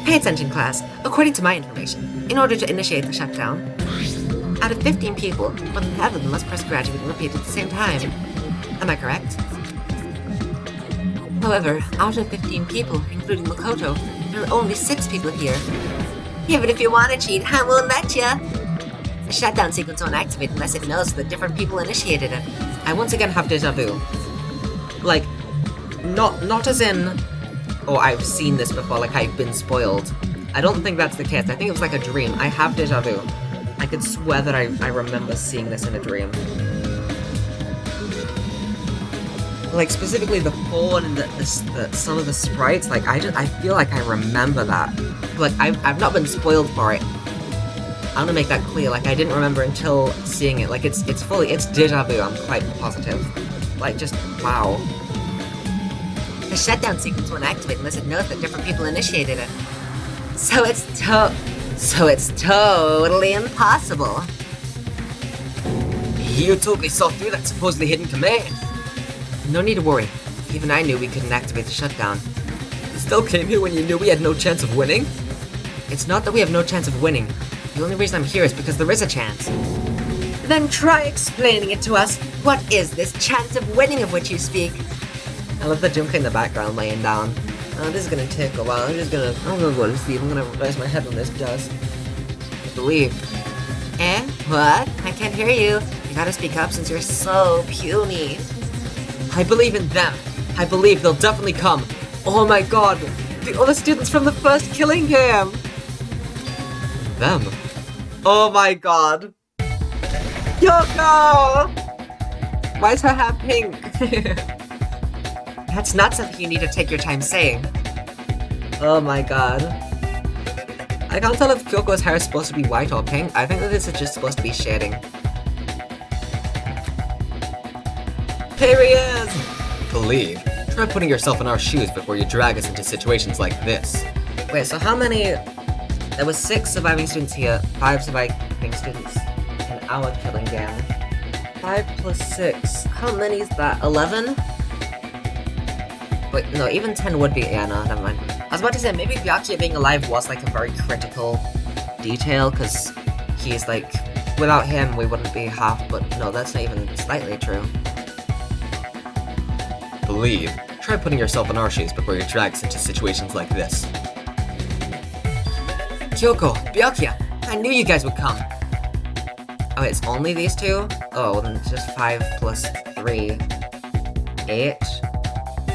Pay attention, class. According to my information, in order to initiate the shutdown, out of 15 people, more than half of them must press graduate and repeat at the same time. Am I correct? However, out of 15 people, including Makoto, there are only 6 people here. Even if you want to cheat, I won't let ya! The shutdown sequence won't activate unless it knows that different people initiated it. I once again have deja vu. Like, not as in, oh, I've seen this before, like I've been spoiled. I don't think that's the case. I think it was like a dream. I have deja vu. I could swear that I remember seeing this in a dream. Like, specifically the phone and some of the sprites, like, I feel like I remember that. But, like, I've not been spoiled for it. I want to make that clear, like, I didn't remember until seeing it. Like, it's deja vu, I'm quite positive. Like, just, wow. The shutdown sequence won't activate unless it knows that different people initiated it. So it's totally impossible. You totally saw through that supposedly hidden command. No need to worry. Even I knew we couldn't activate the shutdown. You still came here when you knew we had no chance of winning? It's not that we have no chance of winning. The only reason I'm here is because there is a chance. Then try explaining it to us. What is this chance of winning of which you speak? I love the Junko in the background laying down. Oh, this is gonna take a while. I'm gonna go to sleep. I'm gonna raise my head when this does. I believe. Eh? What? I can't hear you. You gotta speak up since you're so puny. I believe in them. I believe they'll definitely come. Oh my god. The other students from the first killing game. Them? Oh my god. Yoko! Why is her hair pink? That's not something you need to take your time saying. Oh my god. I can't tell if Kyoko's hair is supposed to be white or pink. I think that this is just supposed to be shading. Here he is! Believe. Try putting yourself in our shoes before you drag us into situations like this. Wait, so how many... There was 6 surviving students here, 5 surviving students in our killing game. 5 plus 6. How many is that? 11? Wait, no, even 10 would be... Yeah, no, never mind. I was about to say, maybe Byakuya being alive was like a very critical detail, because he's like... Without him, we wouldn't be half, but no, that's not even slightly true. Believe. Try putting yourself in our shoes before you drag us into situations like this. Kyoko, Byakuya, I knew you guys would come. Oh, it's only these 2? Oh, then it's just 5 plus 3. 8?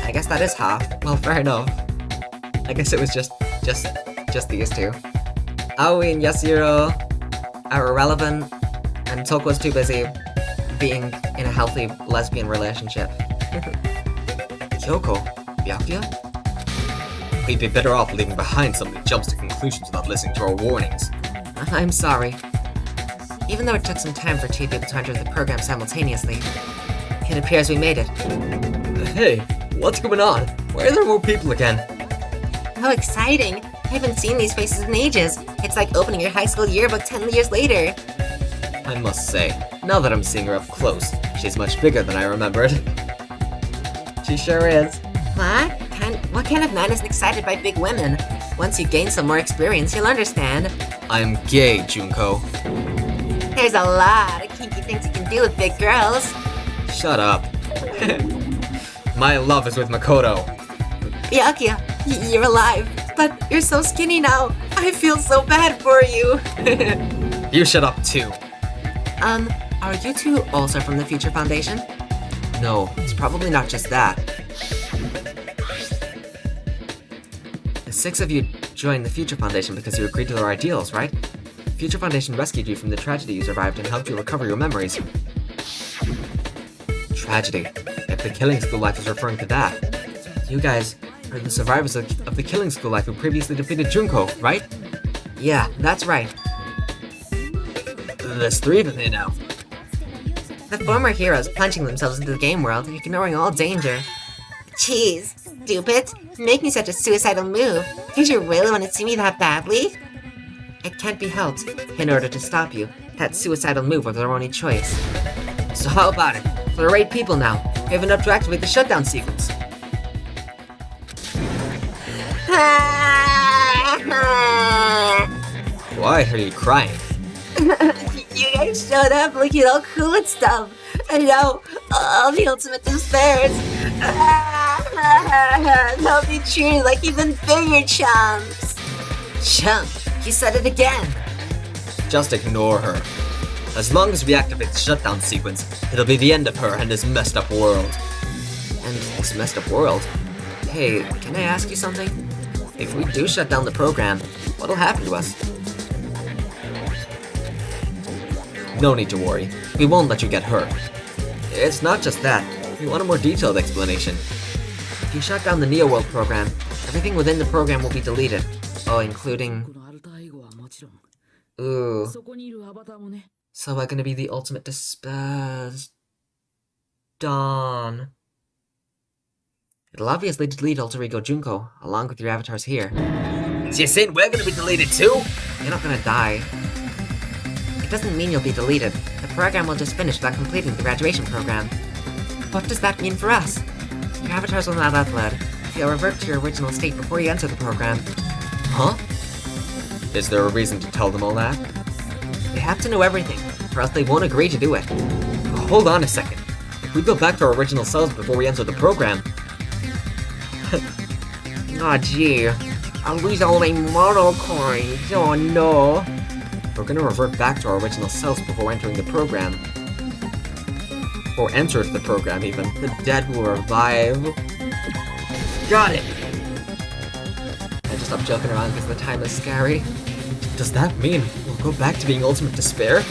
I guess that is half. Well, fair enough. I guess it was just these 2. Aoi and Yasuhiro are irrelevant, and Toko's too busy being in a healthy lesbian relationship. Kyoko? Byakuya? We'd be better off leaving behind somebody who jumps to conclusions without listening to our warnings. I'm sorry. Even though it took some time for 2 people to enter the program simultaneously, it appears we made it. Hey, what's going on? Why are there more people again? How exciting! I haven't seen these faces in ages. It's like opening your high school yearbook 10 years later. I must say, now that I'm seeing her up close, she's much bigger than I remembered. She sure is. What kind of man isn't excited by big women? Once you gain some more experience, you'll understand. I'm gay, Junko. There's a lot of kinky things you can do with big girls. Shut up. My love is with Makoto. Byakuya, you're alive, but you're so skinny now. I feel so bad for you. You shut up too. Are you 2 also from the Future Foundation? No, it's probably not just that. The 6 of you joined the Future Foundation because you agreed to their ideals, right? The Future Foundation rescued you from the tragedy you survived and helped you recover your memories. Tragedy. If the Killing School life is referring to that. You guys are the survivors of the Killing School life who previously defeated Junko, right? Yeah, that's right. There's 3 of them here now. The former heroes plunging themselves into the game world, ignoring all danger. Jeez, stupid. Making such a suicidal move. Did you really want to see me that badly? It can't be helped. In order to stop you, that suicidal move was our only choice. So how about it? For 8 people now, we have enough to activate the shutdown sequence. Why are you crying? You guys showed up looking all cool and stuff. And now, all the ultimate despairs. They'll be treated like even bigger chumps. Chump, he said it again. Just ignore her. As long as we activate the shutdown sequence, it'll be the end of her and this messed up world. And this messed up world? Hey, can I ask you something? If we do shut down the program, what'll happen to us? No need to worry. We won't let you get hurt. It's not just that. We want a more detailed explanation. If you shut down the Neo World program, everything within the program will be deleted. Oh, including... Ooh. So we're gonna be the ultimate despair... Dawn. It'll obviously delete Alter Ego Junko, along with your avatars here. So you're saying we're gonna be deleted too? You're not gonna die. It doesn't mean you'll be deleted. The program will just finish without completing the graduation program. What does that mean for us? Your avatars will not upload. You'll revert to your original state before you enter the program. Huh? Is there a reason to tell them all that? They have to know everything, or else they won't agree to do it. Hold on a second. If we go back to our original selves before we enter the program... Aw, gee. I'll lose all my model coins. Oh no. We're gonna revert back to our original selves before entering the program. Or enter the program, even. The dead will revive. Got it! I just stopped joking around because the time is scary. Does that mean we'll go back to being ultimate despair?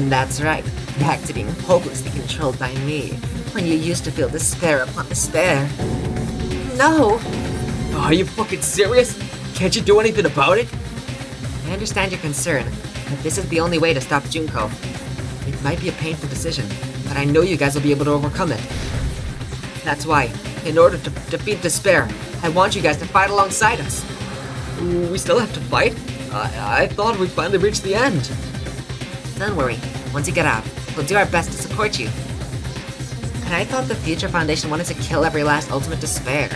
That's right. Back to being hopelessly controlled by me. When you used to feel despair upon despair. No! Are you fucking serious? Can't you do anything about it? I understand your concern, but this is the only way to stop Junko. It might be a painful decision, but I know you guys will be able to overcome it. That's why, in order to defeat despair, I want you guys to fight alongside us. We still have to fight? I thought we finally reached the end. Don't worry, once you get out, we'll do our best to support you. And I thought the Future Foundation wanted to kill every last ultimate despair.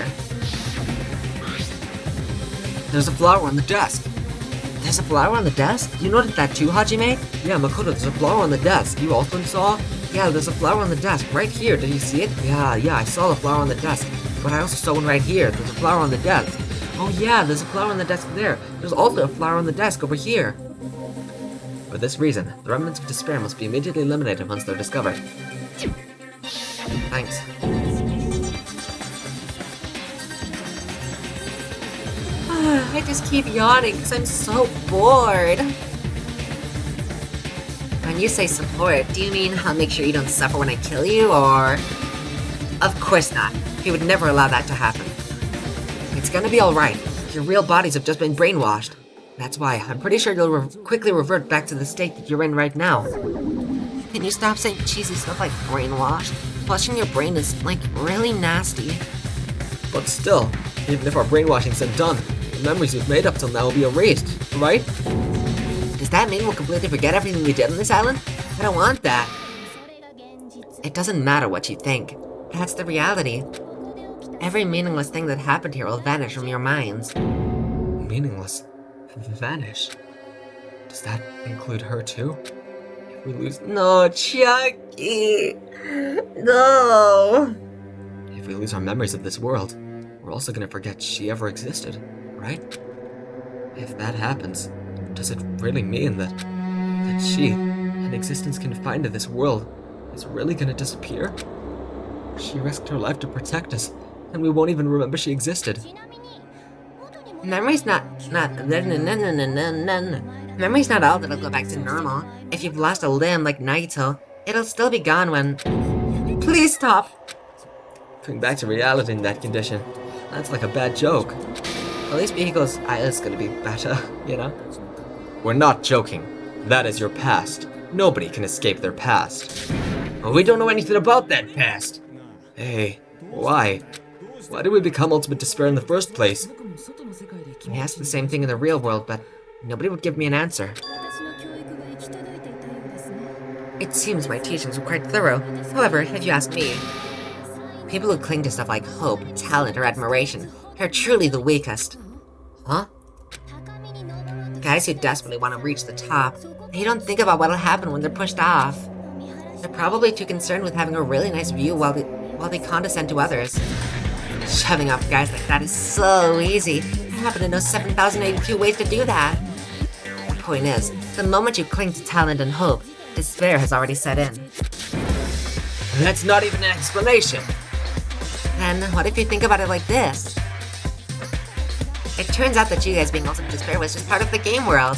There's a flower on the desk. There's a flower on the desk? You noticed that too, Hajime? Yeah, Makoto, there's a flower on the desk. You also saw? Yeah, there's a flower on the desk, right here. Did you see it? Yeah, I saw the flower on the desk. But I also saw one right here. There's a flower on the desk. Oh yeah, there's a flower on the desk there. There's also a flower on the desk over here. For this reason, the remnants of despair must be immediately eliminated once they're discovered. Thanks. I just keep yawning because I'm so bored. When you say support, do you mean I'll make sure you don't suffer when I kill you, or...? Of course not. He would never allow that to happen. It's gonna be alright. Your real bodies have just been brainwashed. That's why I'm pretty sure you'll quickly revert back to the state that you're in right now. Can you stop saying cheesy stuff like brainwashed? Flushing your brain is, like, really nasty. But still, even if our brainwashing's done, the memories we've made up till now will be erased, right? Does that mean we'll completely forget everything we did on this island? I don't want that. It doesn't matter what you think. That's the reality. Every meaningless thing that happened here will vanish from your minds. Meaningless? Vanish? Does that include her too? If we lose— No, Chucky! No! If we lose our memories of this world, we're also gonna forget she ever existed, right? If that happens, does it really mean that she, an existence confined to this world, is really gonna disappear? She risked her life to protect us, and we won't even remember she existed. Memory's not Memory's not all that'll go back to normal. If you've lost a limb like Naito, it'll still be gone when... Please stop! Going back to reality in that condition, that's like a bad joke. At least Bihiko's eyelid's gonna be better, you know? We're not joking. That is your past. Nobody can escape their past. Well, we don't know anything about that past. Hey, why? Why did we become Ultimate Despair in the first place? I asked the same thing in the real world, but nobody would give me an answer. It seems my teachings were quite thorough. However, if you ask me, people who cling to stuff like hope, talent, or admiration They're truly the weakest. Huh? Guys who desperately want to reach the top, they don't think about what'll happen when they're pushed off. They're probably too concerned with having a really nice view while they condescend to others. Shoving off guys like that is so easy. I happen to know 7,082 ways to do that. The point is, the moment you cling to talent and hope, despair has already set in. That's not even an explanation. Then, what if you think about it like this? It turns out that you guys being also despair was just part of the game world.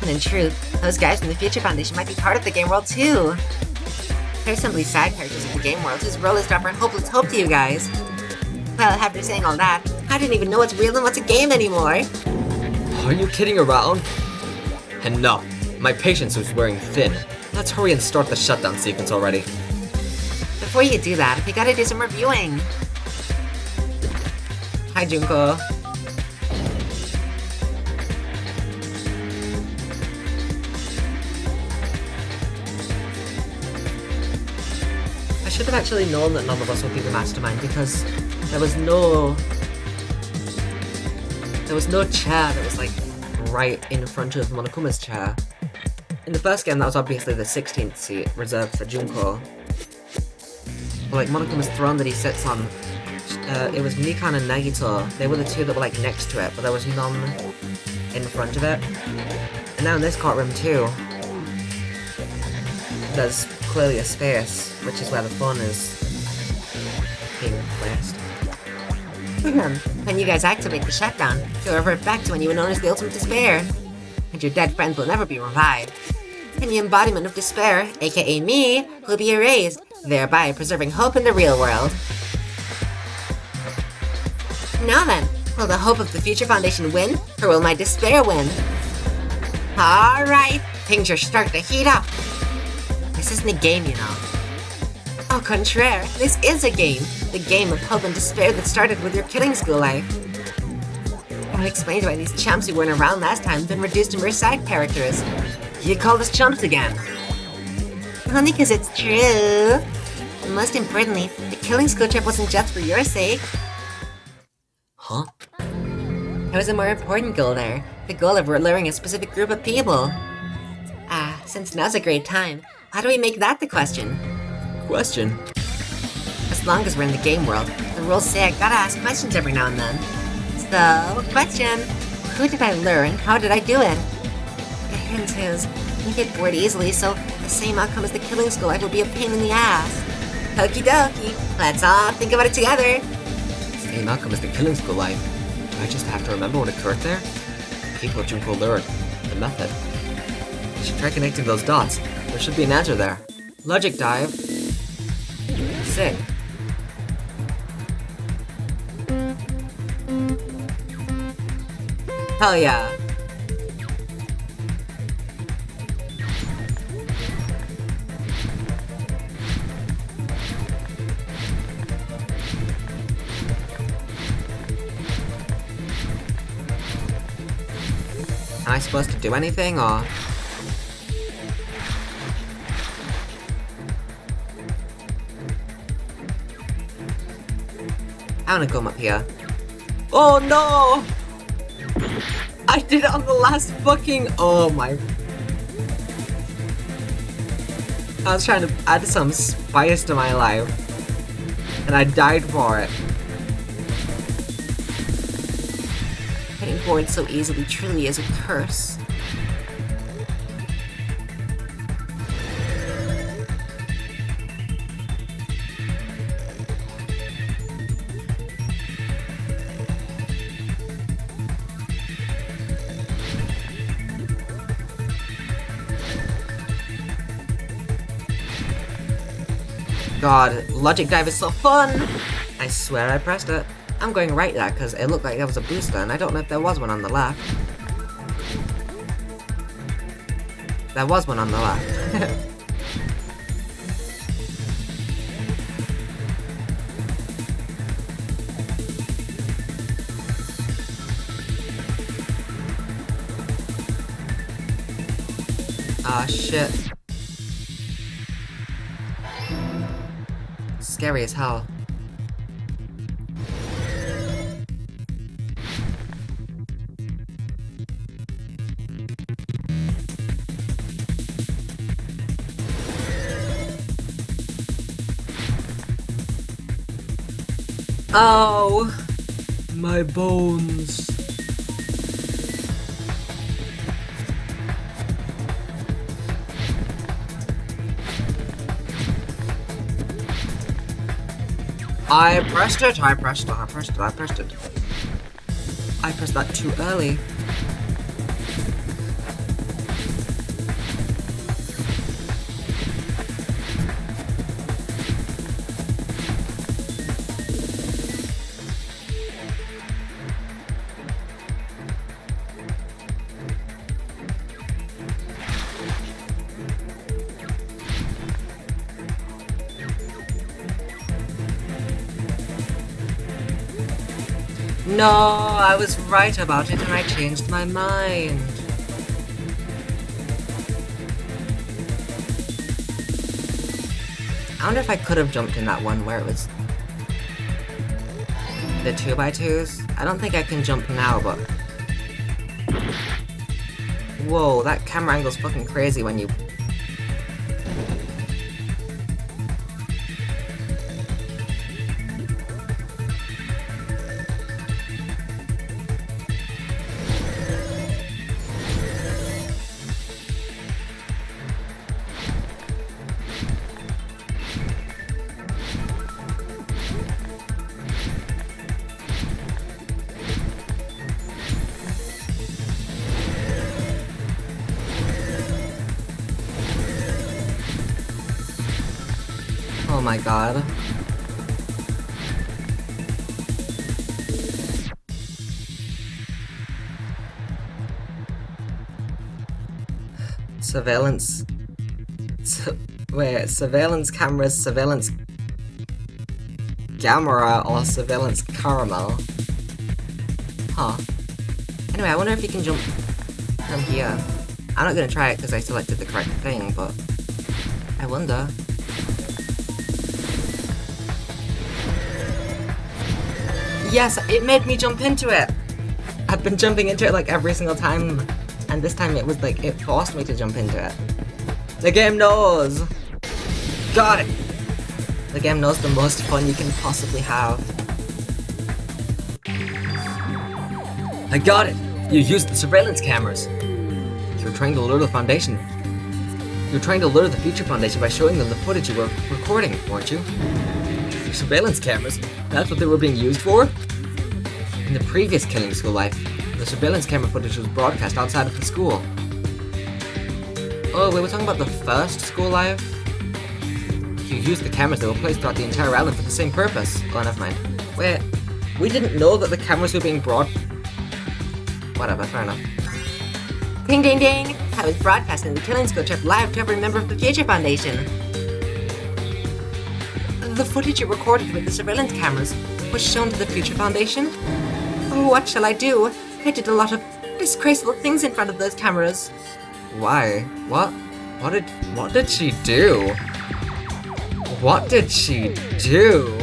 And in truth, those guys from the Future Foundation might be part of the game world too. They're simply side characters of the game world whose role is to offer hopeless hope to you guys. Well, after saying all that, I didn't even know what's real and what's a game anymore. Are you kidding around? Enough. My patience was wearing thin. Let's hurry and start the shutdown sequence already. Before you do that, we gotta do some reviewing. Hi, Junko. I should have actually known that none of us would be the mastermind because there was no chair that was like right in front of Monokuma's chair. In the first game, that was obviously the 16th seat reserved for Junko. But like Monokuma's throne that he sits on, it was Mikan and Nagito. They were the two that were like next to it, but there was none in front of it. And now in this courtroom too, there's clearly a space, which is where the fun is being placed. When you guys activate the shutdown, you'll revert back to when you were known as the Ultimate Despair, and your dead friends will never be revived. And the embodiment of despair, aka me, will be erased, thereby preserving hope in the real world. Now then, will the hope of the Future Foundation win, or will my despair win? Alright, things are starting to heat up. This isn't a game, you know. Au contraire, this is a game. The game of hope and despair that started with your killing school life. That explains why these chumps who weren't around last time have been reduced to mere side characters. You call us chumps again. Only because it's true. And most importantly, the killing school trip wasn't just for your sake. Huh? There was a more important goal there. The goal of luring a specific group of people. Since now's a great time, how do we make that the question? Question? As long as we're in the game world, the rules say I gotta ask questions every now and then. So, question. Who did I lure and how did I do it? The hint is, we get bored easily, so the same outcome as the killing school life will be a pain in the ass. Okie dokie, let's all think about it together. Same outcome as the killing school life. Do I just have to remember what occurred there? People Junko lured. The method. I should try connecting those dots. There should be an answer there. Logic dive. Sick. Hell yeah. Am I supposed to do anything, or...? I wanna come up here. Oh no! I did it on the last fucking... Oh my... I was trying to add some spice to my life. And I died for it. Getting bored so easily truly is a curse. God, logic dive is so fun! I swear I pressed it. I'm going right there because it looked like there was a booster and I don't know if there was one on the left. There was one on the left. Ah, shit. Scary as hell. Oh, my bones. I pressed it. I pressed that too early. No, I was right about it and I changed my mind. I wonder if I could have jumped in that one where it was the 2x2s. I don't think I can jump now, but... Whoa, that camera angle's fucking crazy when you... Oh my god. Surveillance. Wait, surveillance cameras, surveillance camera, or surveillance caramel? Huh. Anyway, I wonder if you can jump from here. I'm not gonna try it because I selected the correct thing, but I wonder. Yes, it made me jump into it! I've been jumping into it like every single time, and this time it was like, it forced me to jump into it. The game knows! Got it! The game knows the most fun you can possibly have. I got it! You used the surveillance cameras! You were trying to lure the Foundation. You were trying to lure the Future Foundation by showing them the footage you were recording, weren't you? Surveillance cameras? That's what they were being used for? In the previous Killing School life, the surveillance camera footage was broadcast outside of the school. Oh, we were talking about the first school life? You used the cameras that were placed throughout the entire island for the same purpose. Oh, never mind. Wait, we didn't know that the cameras were being Whatever, fair enough. Ding ding ding! I was broadcasting the Killing School trip live to every member of the Future Foundation. The footage you recorded with the surveillance cameras was shown to the Future Foundation? Oh, what shall I do? I did a lot of disgraceful things in front of those cameras. Why? What did she do? What did she do?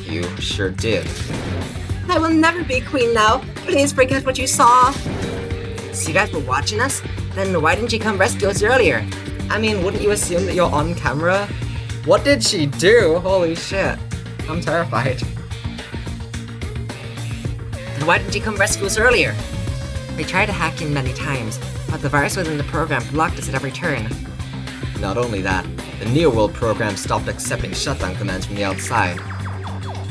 You sure did. I will never be queen now. Please forget what you saw. So you guys were watching us? Then why didn't you come rescue us earlier? I mean, wouldn't you assume that you're on camera? What did she do? Holy shit. I'm terrified. Then why didn't you come rescue us earlier? They tried to hack in many times, but the virus within the program blocked us at every turn. Not only that, the Neo World program stopped accepting shutdown commands from the outside.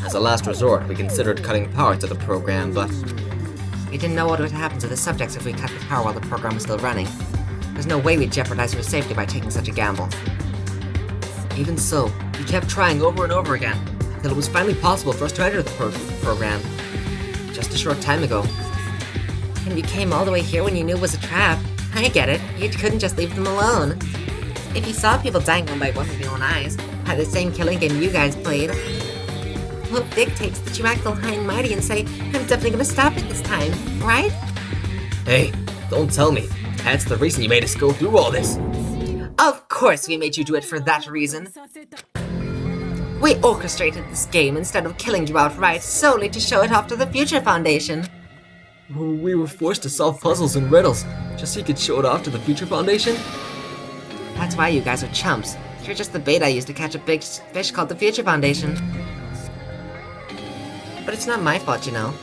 As a last resort, we considered cutting power to the program, but we didn't know what would happen to the subjects if we cut the power while the program was still running. There's no way we'd jeopardize their safety by taking such a gamble. Even so, we kept trying over and over again, until it was finally possible for us to enter the program. Just a short time ago. And you came all the way here when you knew it was a trap. I get it. You couldn't just leave them alone. If you saw people dying one by one with your own eyes, by the same killing game you guys played, well, dictates that you act all high and mighty and say, I'm definitely gonna stop it this time, right? Hey, don't tell me. That's the reason you made us go through all this. Of course we made you do it for that reason. We orchestrated this game instead of killing you outright solely to show it off to the Future Foundation. We were forced to solve puzzles and riddles just so you could show it off to the Future Foundation? That's why you guys are chumps. You're just the bait I used to catch a big fish called the Future Foundation. But it's not my fault, you know.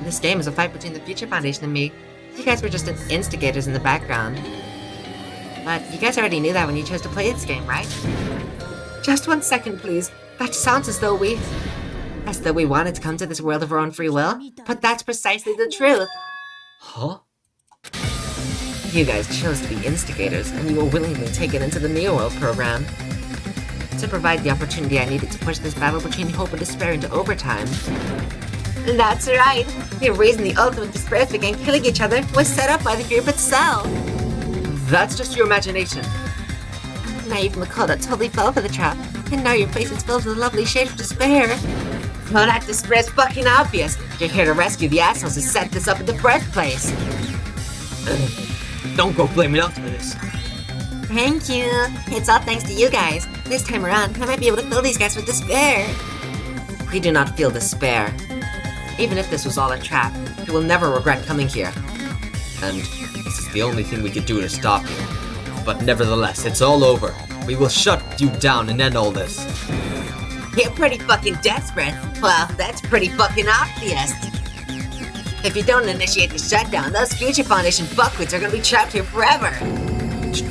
This game is a fight between the Future Foundation and me. You guys were just instigators in the background. But you guys already knew that when you chose to play this game, right? Just 1 second, please. That sounds as though we wanted to come to this world of our own free will. But that's precisely the truth. Huh? You guys chose to be instigators, and you were willingly taken into the Neo World program to provide the opportunity I needed to push this battle between hope and despair into overtime. That's right. The reason the ultimate despairs began killing each other was set up by the group itself. That's just your imagination. Naive Makoto totally fell for the trap, and now your face is filled with a lovely shade of despair. Well, that despair is fucking obvious. You're here to rescue the assholes who set this up in the first place. Don't go blaming us for this. Thank you. It's all thanks to you guys. This time around, I might be able to fill these guys with despair. We do not feel despair. Even if this was all a trap, you will never regret coming here. And this is the only thing we could do to stop you. But nevertheless, it's all over. We will shut you down and end all this. You're pretty fucking desperate. Well, that's pretty fucking obvious. If you don't initiate the shutdown, those Future Foundation fuckwits are gonna be trapped here forever.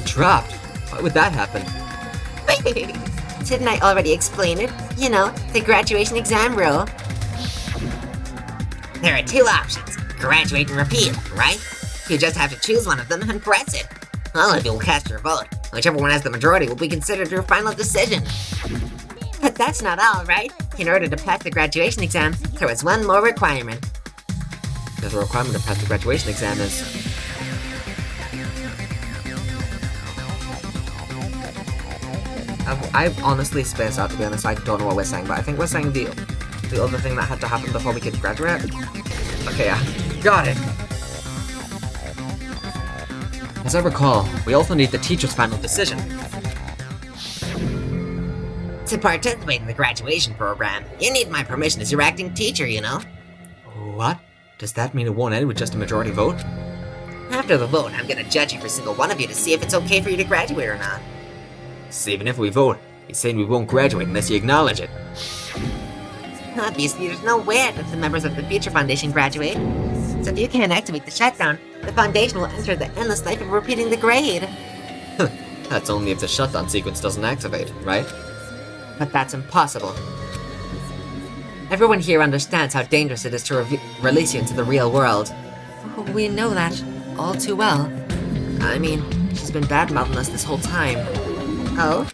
Trapped? Why would that happen? Didn't I already explain it? You know, the graduation exam rule. There are two options, graduate and repeat, right? You just have to choose one of them and press it. All of you will cast your vote. Whichever one has the majority will be considered your final decision. But that's not all, right? In order to pass the graduation exam, there was one more requirement. The requirement to pass the graduation exam is... I honestly spaced out, to be honest. I don't know what we're saying, but I think we're saying the other thing that had to happen before we could graduate. Okay, yeah. Got it. As I recall, we also need the teacher's final decision. To participate in the graduation program, you need my permission as your acting teacher, you know? What? Does that mean it won't end with just a majority vote? After the vote, I'm gonna judge every single one of you to see if it's okay for you to graduate or not. So even if we vote, he's saying we won't graduate unless you acknowledge it. Obviously, there's no way that the members of the Future Foundation graduate. So if you can't activate the shutdown, the Foundation will enter the endless life of repeating the grade. That's only if the shutdown sequence doesn't activate, right? But that's impossible. Everyone here understands how dangerous it is to release you into the real world. We know that all too well. I mean, she's been bad-mouthing us this whole time. Oh?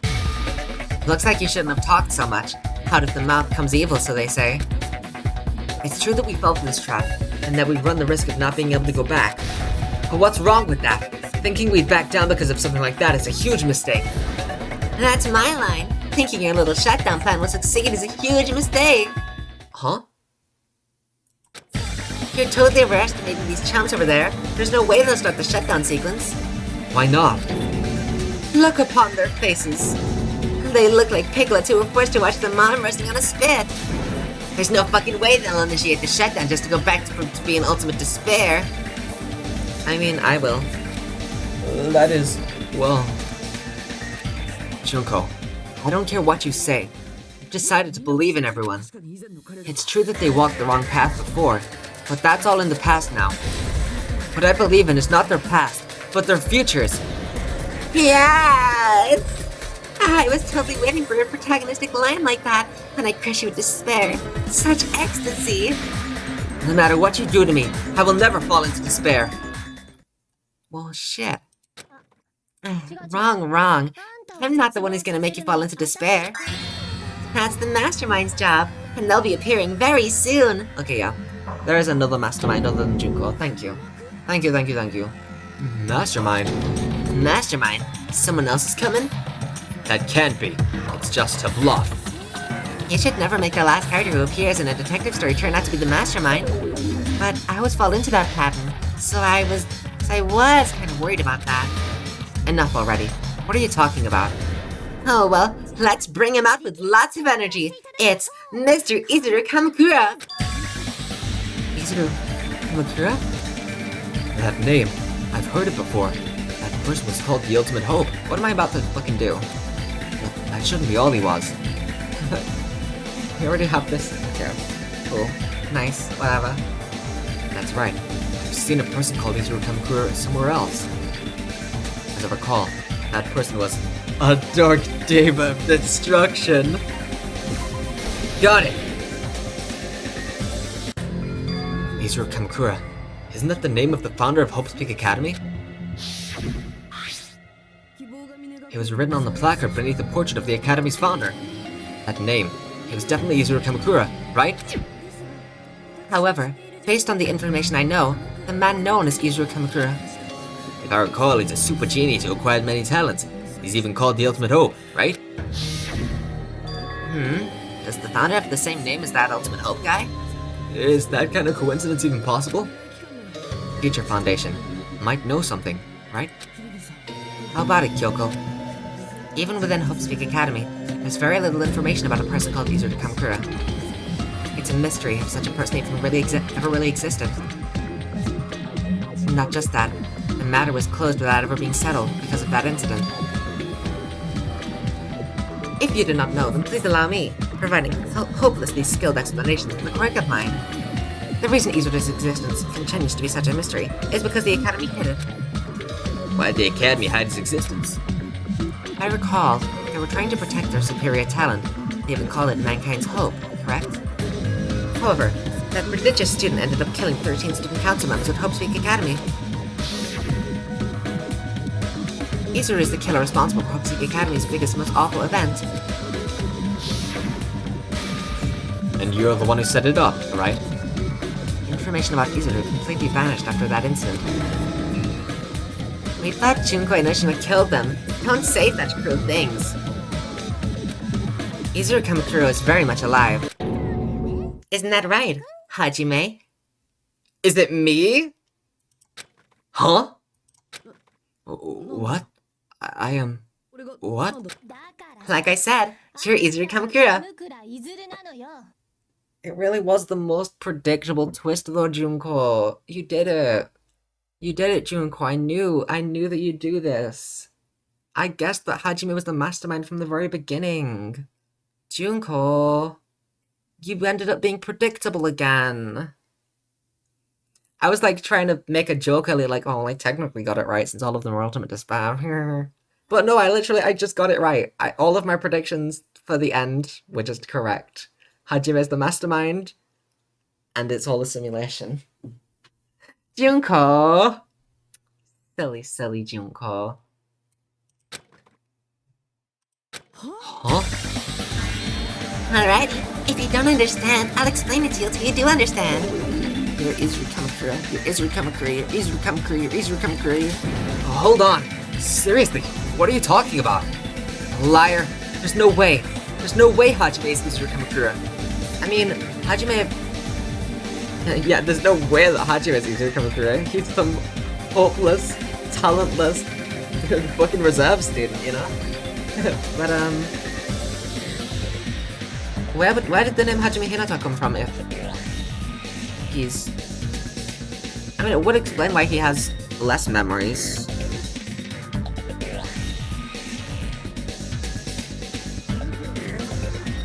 Looks like you shouldn't have talked so much. Out of the mouth comes evil, so they say. It's true that we fell for this trap, and that we run the risk of not being able to go back. But what's wrong with that? Thinking we'd back down because of something like that is a huge mistake. That's my line. Thinking your little shutdown plan will succeed is a huge mistake. Huh? You're totally overestimating these chumps over there. There's no way they'll start the shutdown sequence. Why not? Look upon their faces. They look like piglets who were forced to watch their mom roasting on a spit. There's no fucking way they'll initiate the shutdown just to go back to being ultimate despair. I mean, I will. That is... well... Junko, I don't care what you say. I've decided to believe in everyone. It's true that they walked the wrong path before, but that's all in the past now. What I believe in is not their past, but their futures. Yes! I was totally waiting for a protagonistic line like that, and I crush you with despair. Such ecstasy! No matter what you do to me, I will never fall into despair. Well, shit. Wrong. I'm not the one who's gonna make you fall into despair. That's the mastermind's job, and they'll be appearing very soon. Okay, yeah. There is another mastermind other than Junko. Thank you. Thank you. Mastermind? Mastermind? Someone else is coming? That can't be. It's just a bluff. You should never make the last character who appears in a detective story turn out to be the mastermind. But I always fall into that pattern, so I was kind of worried about that. Enough already. What are you talking about? Oh well, let's bring him out with lots of energy. It's Mr. Izuru Kamakura. Izuru Kamakura? That name, I've heard it before. That person was called the Ultimate Hope. What am I about to fucking do? That shouldn't be all he was. We already have this. Okay. Cool. Nice. Whatever. That's right. I've seen a person called Izuru Kamakura somewhere else. As I recall, that person was a Dark Demon of Destruction. Got it! Izuru Kamakura. Isn't that the name of the founder of Hope's Peak Academy? It was written on the placard beneath the portrait of the Academy's founder. That name. It was definitely Izuru Kamakura, right? However, based on the information I know, the man known as Izuru Kamakura. If I recall, he's a super genius who acquired many talents. He's even called the Ultimate Hope, right? Does the founder have the same name as that Ultimate Hope guy? Is that kind of coincidence even possible? Future Foundation might know something, right? How about it, Kyoko? Even within Hope's Peak Academy, there's very little information about a person called Izuru Kamakura. It's a mystery if such a person even ever really existed. Not just that, the matter was closed without ever being settled because of that incident. If you do not know, then please allow me, providing hopelessly skilled explanations from a quirk of mine. The reason Izuru's existence continues to be such a mystery is because the Academy hid it. Why'd the Academy hide his existence? I recall, they were trying to protect their superior talent. They even called it mankind's hope, correct? However, that prodigious student ended up killing 13 student council members at Hope's Peak Academy. Izuru is the killer responsible for Hope's Peak Academy's biggest, most awful event. And you're the one who set it up, right? Information about Izuru completely vanished after that incident. We thought Junko and Oshima killed them. Don't say such cruel things. Izuru Kamakura is very much alive. Isn't that right, Hajime? Is it me? Huh? What? I am... What? Like I said, you're Izuru Kamakura. It really was the most predictable twist, though, Junko. You did it. You did it, Junko. I knew that you'd do this. I guessed that Hajime was the mastermind from the very beginning. Junko, you ended up being predictable again. I was like trying to make a joke earlier, like, oh, I technically got it right since all of them were ultimate despair. But no, I just got it right. All of my predictions for the end were just correct. Hajime is the mastermind, and it's all a simulation. Junko! Silly Junko. Huh? Alrighty, if you don't understand, I'll explain it to you till you do understand. You're Izuru Kamakura. You're Izuru Kamakura. You're Izuru Kamakura. You're Izuru Kamakura. Oh, hold on. Seriously, what are you talking about? Liar. There's no way. There's no way Hajime is Izuru Kamakura. I mean, Hajime... yeah, there's no way that Hajime is Izuru Kamakura. He's some hopeless, talentless, fucking reserve student, you know? But, where did the name Hajime Hinata come from if he's... I mean, it would explain why he has less memories.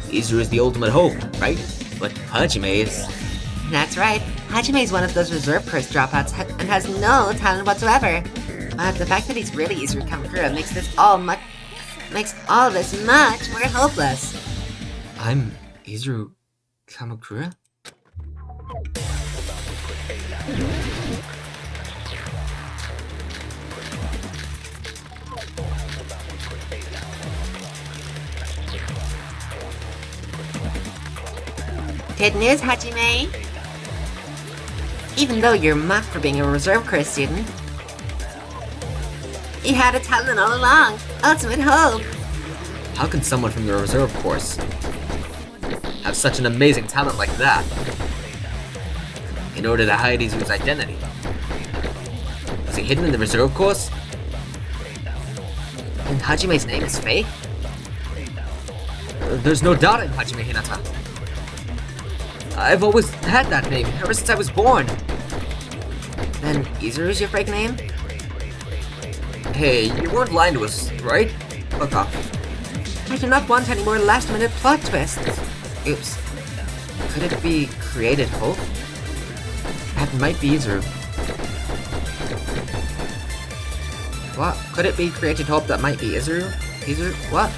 Izuru is the ultimate hope, right? But Hajime is... That's right. Hajime is one of those reserve course dropouts and has no talent whatsoever. But the fact that he's really Izuru Kamakura makes all this much more hopeless. I'm Izuru Kamakura? Good news, Hajime. Even though you're mocked for being a reserve course student, you had a talent all along. Ultimate hope. How can someone from the reserve course have such an amazing talent like that in order to hide Izuru's identity? Was he hidden in the reserve course? And Hajime's name is fake? There's no doubt in Hajime Hinata. I've always had that name ever since I was born. Then Izuru's your fake name? Hey, you weren't lying to us, right? Fuck off. I do not want any more last-minute plot twists. Oops. Could it be created hope? That might be Izuru. What? Could it be created hope that might be Izuru? Izuru? What?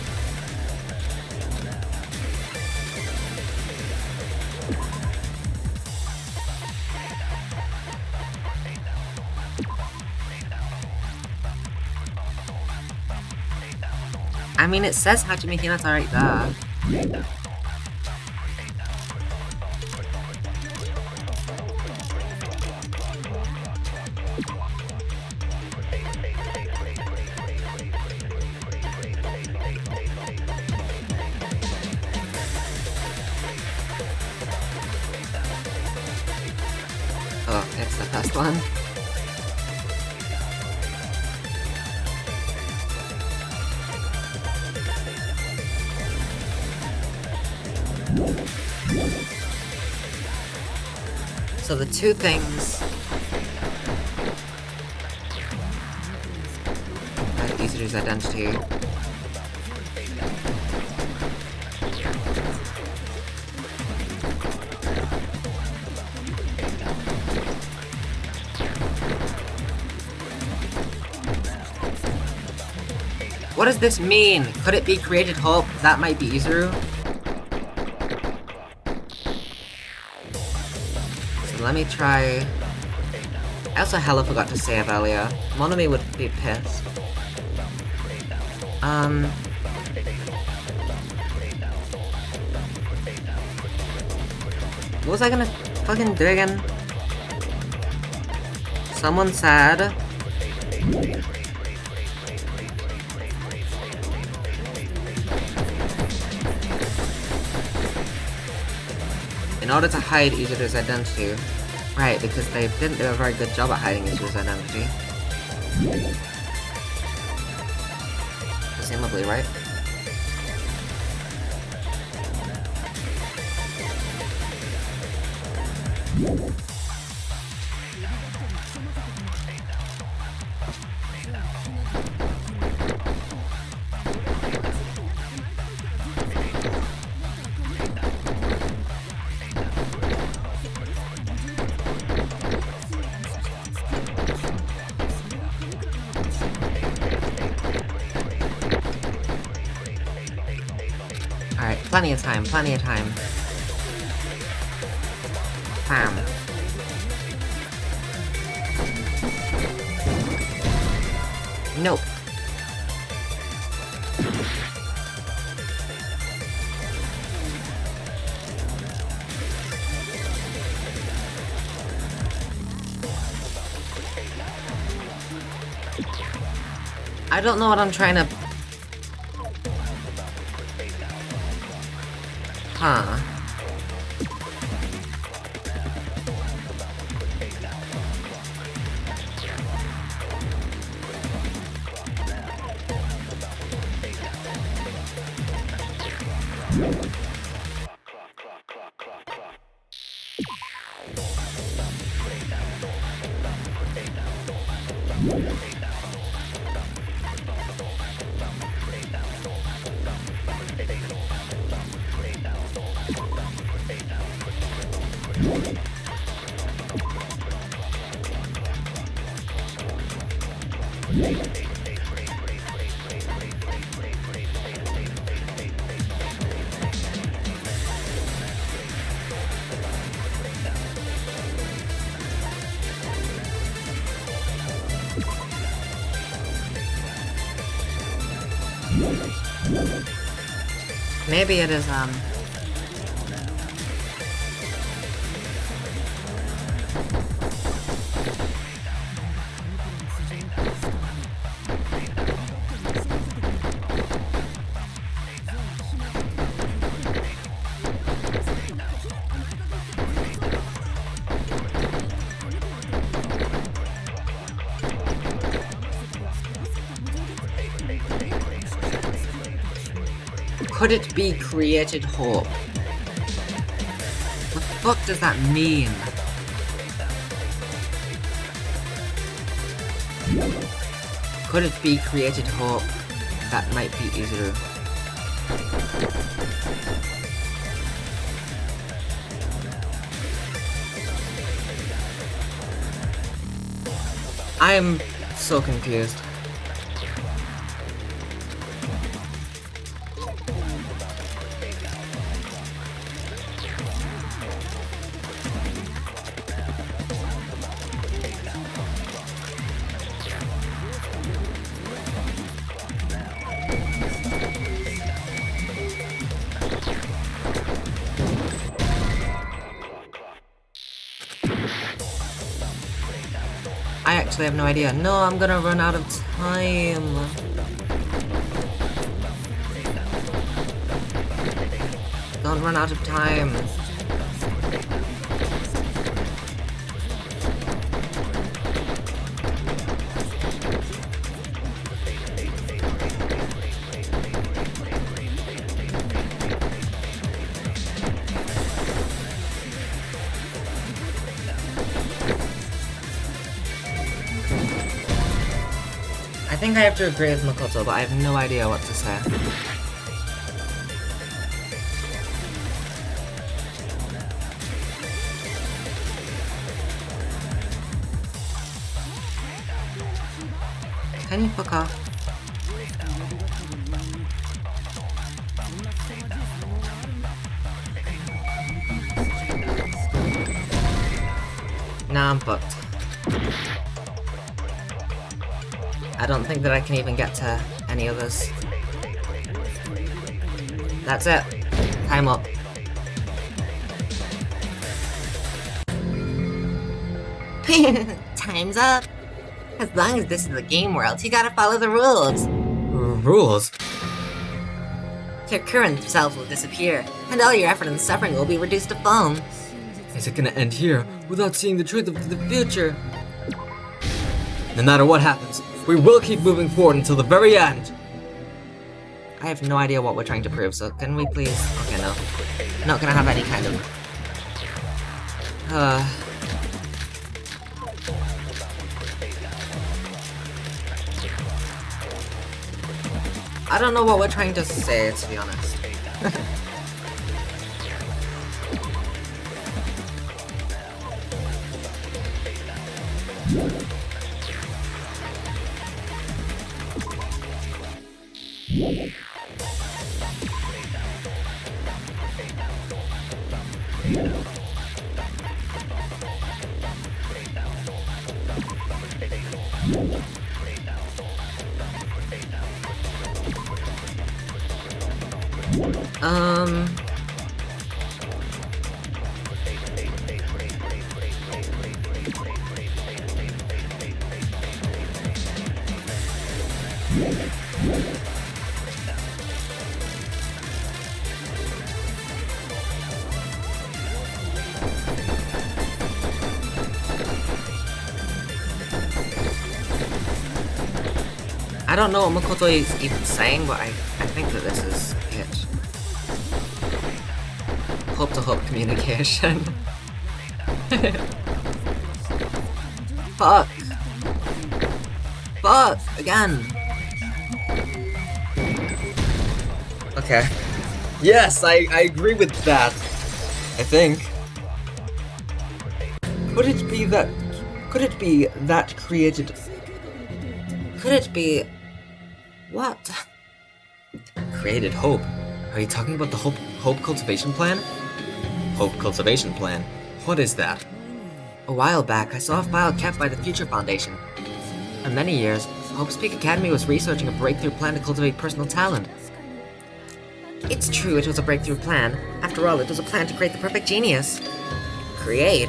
I mean, it says Hajime Hinata right there. Oh, it's the first one. So the two things... Izuru's identity. What does this mean? Could it be created hope? That might be Izuru. So let me try... I also hella forgot to save earlier. Monomi would be pissed. What was I gonna fucking do again? Someone said... in order to hide Izuru's identity. Right, because they didn't do a very good job at hiding Izuru's identity. Presumably, right? Alright, plenty of time, plenty of time. Bam. Nope. I don't know what I'm trying to... Huh. Maybe it is, could it be created hope? What the fuck does that mean? Could it be created hope? That might be easier. I am so confused. I actually have no idea. No, I'm gonna run out of time. Don't run out of time. I think I have to agree with Makoto, but I have no idea what to say. Can you fuck off? Nah, I'm fucked. I don't think that I can even get to any others. That's it. Time up. Time's up. As long as this is the game world, you gotta follow the rules. Rules? Your current self will disappear, and all your effort and suffering will be reduced to foam. Is it gonna end here without seeing the truth of the future? No matter what happens, we will keep moving forward until the very end. I have no idea what we're trying to prove, so can we please... Okay, no. Not gonna have any kind of... I don't know what we're trying to say, to be honest. I don't know what Makoto is even saying, but I think that this is it. Hope-to-hope communication. Fuck. Fuck, again. Okay. Yes, I agree with that. I think. Could it be that created... Could it be... What? Created hope? Are you talking about the hope cultivation plan? Hope cultivation plan? What is that? A while back, I saw a file kept by the Future Foundation. For many years, Hope's Peak Academy was researching a breakthrough plan to cultivate personal talent. It's true it was a breakthrough plan. After all, it was a plan to create the perfect genius. Create?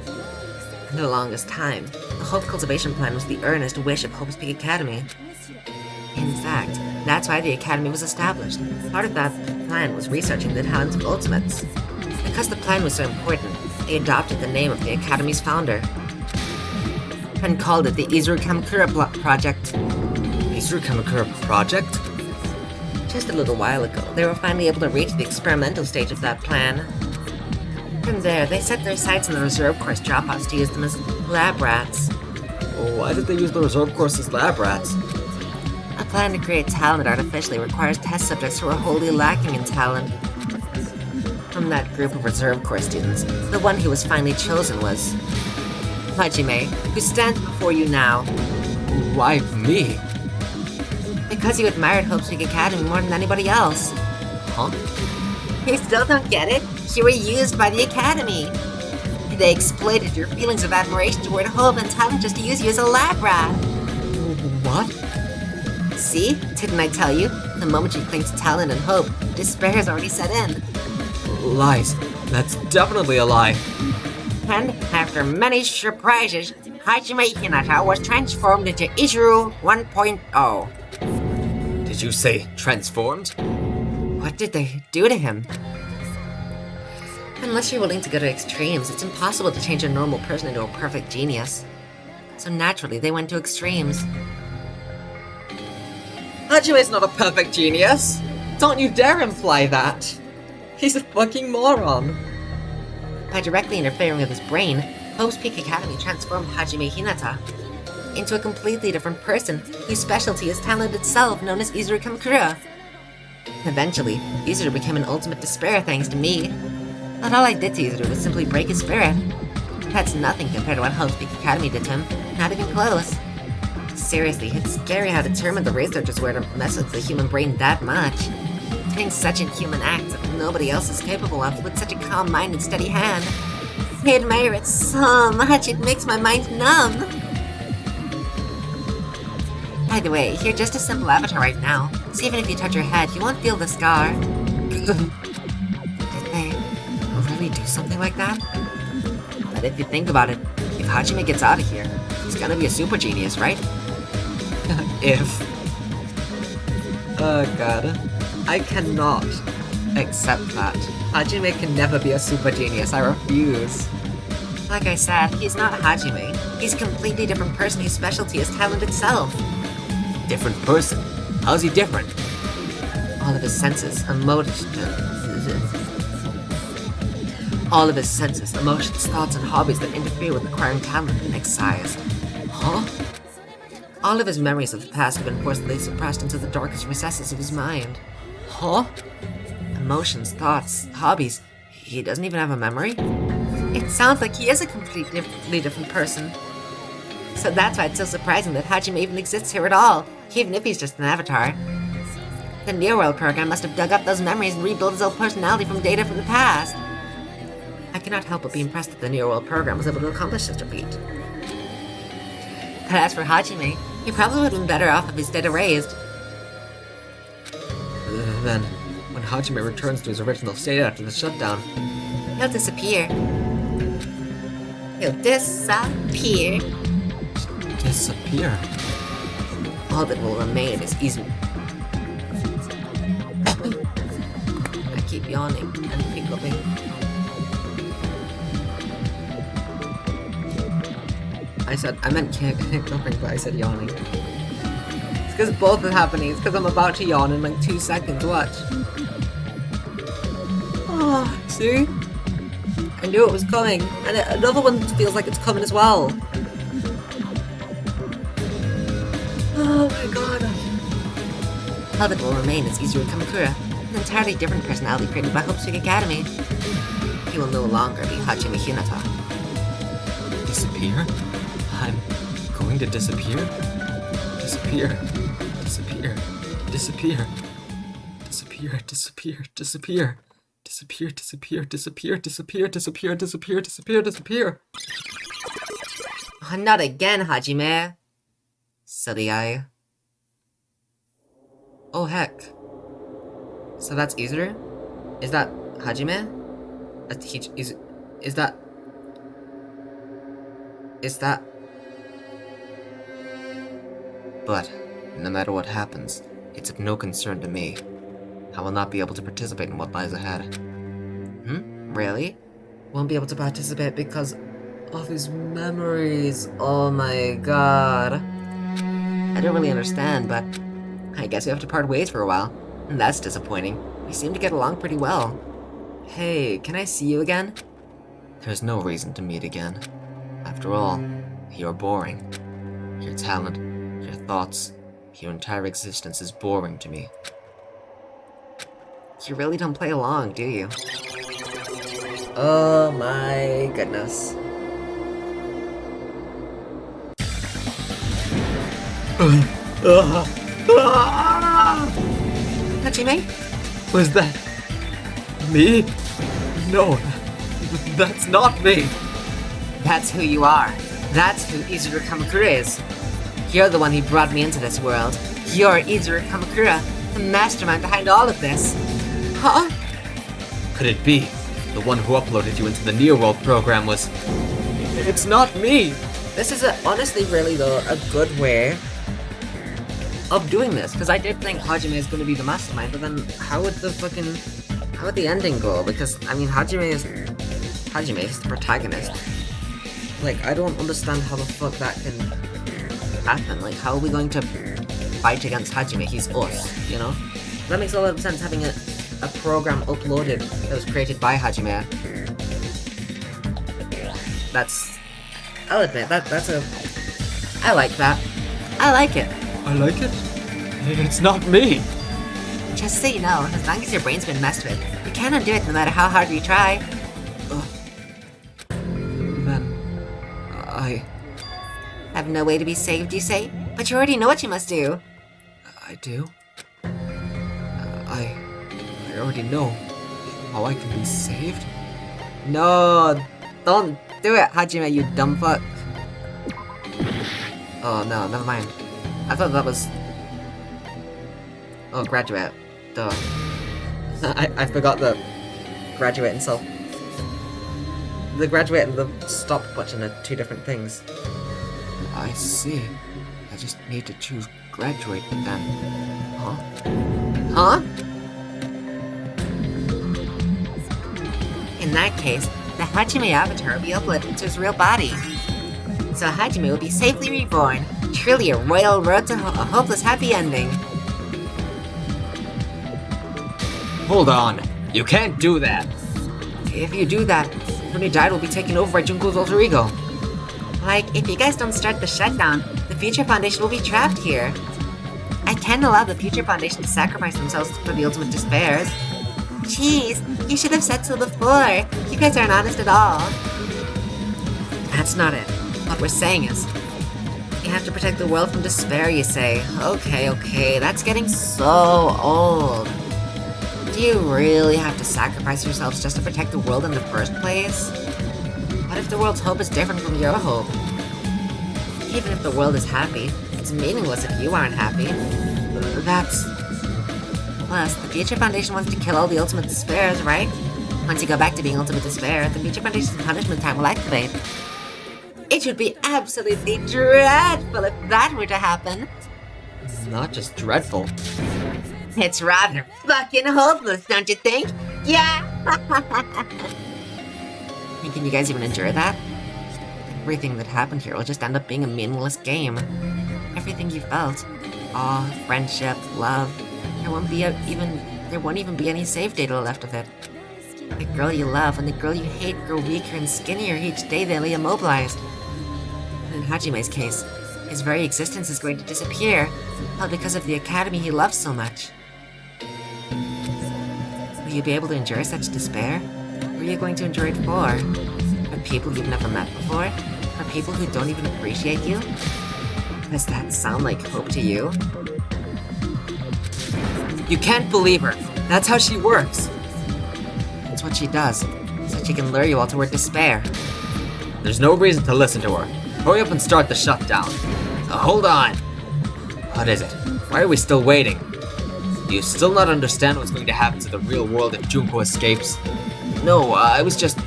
For the longest time, the Hope Cultivation Plan was the earnest wish of Hope's Peak Academy. In fact, that's why the Academy was established. Part of that plan was researching the talents of Ultimates. Because the plan was so important, they adopted the name of the Academy's founder and called it the Izuru Kamakura Project. Izuru Kamakura Project? Just a little while ago, they were finally able to reach the experimental stage of that plan. From there, they set their sights on the reserve course dropouts to use them as lab rats. Why did they use the reserve course as lab rats? A plan to create talent artificially requires test subjects who are wholly lacking in talent. From that group of reserve corps students, the one who was finally chosen was Hajime, who stands before you now. Why me? Because you admired Hope's Peak Academy more than anybody else. Huh? You still don't get it? You were used by the Academy. They exploited your feelings of admiration toward Hope and talent just to use you as a lab rat. What? See? Didn't I tell you? The moment you cling to talent and hope, despair has already set in. Lies. That's definitely a lie. And after many surprises, Hajime Hinata was transformed into Izuru 1.0. Did you say transformed? What did they do to him? Unless you're willing to go to extremes, it's impossible to change a normal person into a perfect genius. So naturally, they went to extremes. Hajime's not a perfect genius. Don't you dare imply that. He's a fucking moron. By directly interfering with his brain, Hope's Peak Academy transformed Hajime Hinata into a completely different person whose specialty is talent itself, known as Izuru Kamakura. Eventually, Izuru became an ultimate despair thanks to me. But all I did to Izuru was simply break his spirit. That's nothing compared to what Hope's Peak Academy did to him, not even close. Seriously, it's scary how determined the researchers were to mess with the human brain that much. Doing such inhuman acts that nobody else is capable of with such a calm mind and steady hand. I admire it so much, it makes my mind numb. By the way, you're just a simple avatar right now, so even if you touch your head, you won't feel the scar. Did they really do something like that? But if you think about it, if Hajime gets out of here, he's gonna be a super genius, right? If. Oh god. I cannot accept that. Hajime can never be a super genius, I refuse. Like I said, he's not Hajime. He's a completely different person whose specialty is talent itself. Different person? How's he different? All of his senses, emotions, thoughts, and hobbies that interfere with acquiring talent and exercise. Huh? All of his memories of the past have been forcibly suppressed into the darkest recesses of his mind. Huh? Emotions, thoughts, hobbies. He doesn't even have a memory? It sounds like he is a completely different person. So that's why it's so surprising that Hajime even exists here at all, even if he's just an avatar. The Near World program must have dug up those memories and rebuilt his old personality from data from the past. I cannot help but be impressed that the Near World program was able to accomplish such a feat. But as for Hajime, he probably would have been better off if his data raised. Then, when Hajime returns to his original state after the shutdown, He'll disappear. He'll disappear. disappear. All that will remain is Izuru. I keep yawning and hiccuping. I meant hiccuping, but I said yawning. It's because both are happening. It's because I'm about to yawn in like 2 seconds. Watch. Oh, see? I knew it was coming. And another one feels like it's coming as well. Oh my god. All that will remain is Izuru Kamakura, an entirely different personality created by Hope's Peak Academy. He will no longer be Hajime Hinata. Disappear? I'm going to disappear? Disappear. Disappear. Disappear. Disappear. Disappear. Disappear. Disappear. Disappear. Disappear. Disappear. Disappear. Disappear. Disappear. Disappear. Oh, not again, Hajime. Silly eye. Oh heck. So that's Izuru? Is that Hajime? Is that... But, no matter what happens, it's of no concern to me. I will not be able to participate in what lies ahead. Really? Won't be able to participate because of his memories. Oh my god. I don't really understand, but I guess we have to part ways for a while. And that's disappointing. We seem to get along pretty well. Hey, can I see you again? There's no reason to meet again. After all, you're boring. Your talent, your thoughts, your entire existence is boring to me. You really don't play along, do you? Oh my goodness. Hajime? Was that me? No, that's not me. That's who you are. That's who Izuru Kamakura is. You're the one who brought me into this world. You're Izuru Kamakura, the mastermind behind all of this. Huh? Could it be the one who uploaded you into the Near World program was... It's not me! This is honestly really though a good way of doing this, because I did think Hajime is going to be the mastermind, but then how would the ending go? Because I mean Hajime is the protagonist. Like, I don't understand how the fuck that can happen. Like, how are we going to fight against Hajime? He's us, you know? That makes a lot of sense, having a program uploaded that was created by Hajime. I'll admit, I like that. I like it. I like it? It's not me! Just so you know, as long as your brain's been messed with, you can't undo it no matter how hard you try. Then... I Have no way to be saved, you say? But you already know what you must do. do? I already know how I can be saved? No, don't do it, Hajime, you dumb fuck. Oh no, never mind. I thought that was... Oh, graduate. Duh. I forgot the graduate and self. The graduate and the stop button are two different things. I see. I just need to choose graduate then. Huh? Huh? In that case, the Hajime avatar will be uploaded into his real body. So Hajime will be safely reborn. Truly a royal road to a hopeless happy ending. Hold on! You can't do that! If you do that, when you died will be taken over by Junko's alter ego. Like, if you guys don't start the shutdown, the Future Foundation will be trapped here. I can't allow the Future Foundation to sacrifice themselves for the ultimate despairs. Jeez, you should have said so before. You guys aren't honest at all. That's not it. What we're saying is, you have to protect the world from despair, you say. Okay, that's getting so old. Do you really have to sacrifice yourselves just to protect the world in the first place? What if the world's hope is different from your hope? Even if the world is happy, it's meaningless if you aren't happy. Plus, the Future Foundation wants to kill all the ultimate despairs, right? Once you go back to being ultimate despair, the Future Foundation's punishment time will activate. It would be absolutely dreadful if that were to happen. Not just dreadful. It's rather fucking hopeless, don't you think? Yeah! Can you guys even endure that? Everything that happened here will just end up being a meaningless game. Everything you felt. Awe, friendship, love. There won't even be any save data left of it. The girl you love and the girl you hate grow weaker and skinnier each day they lay immobilized. And in Hajime's case, his very existence is going to disappear, all because of the academy he loves so much. Will you be able to endure such despair? Who are you going to endure it for? For people you've never met before? For people who don't even appreciate you? Does that sound like hope to you? You can't believe her! That's how she works! It's what she does, so she can lure you all toward despair. There's no reason to listen to her. Hurry up and start the shutdown. Hold on! What is it? Why are we still waiting? Do you still not understand what's going to happen to the real world if Junko escapes? No, I was just...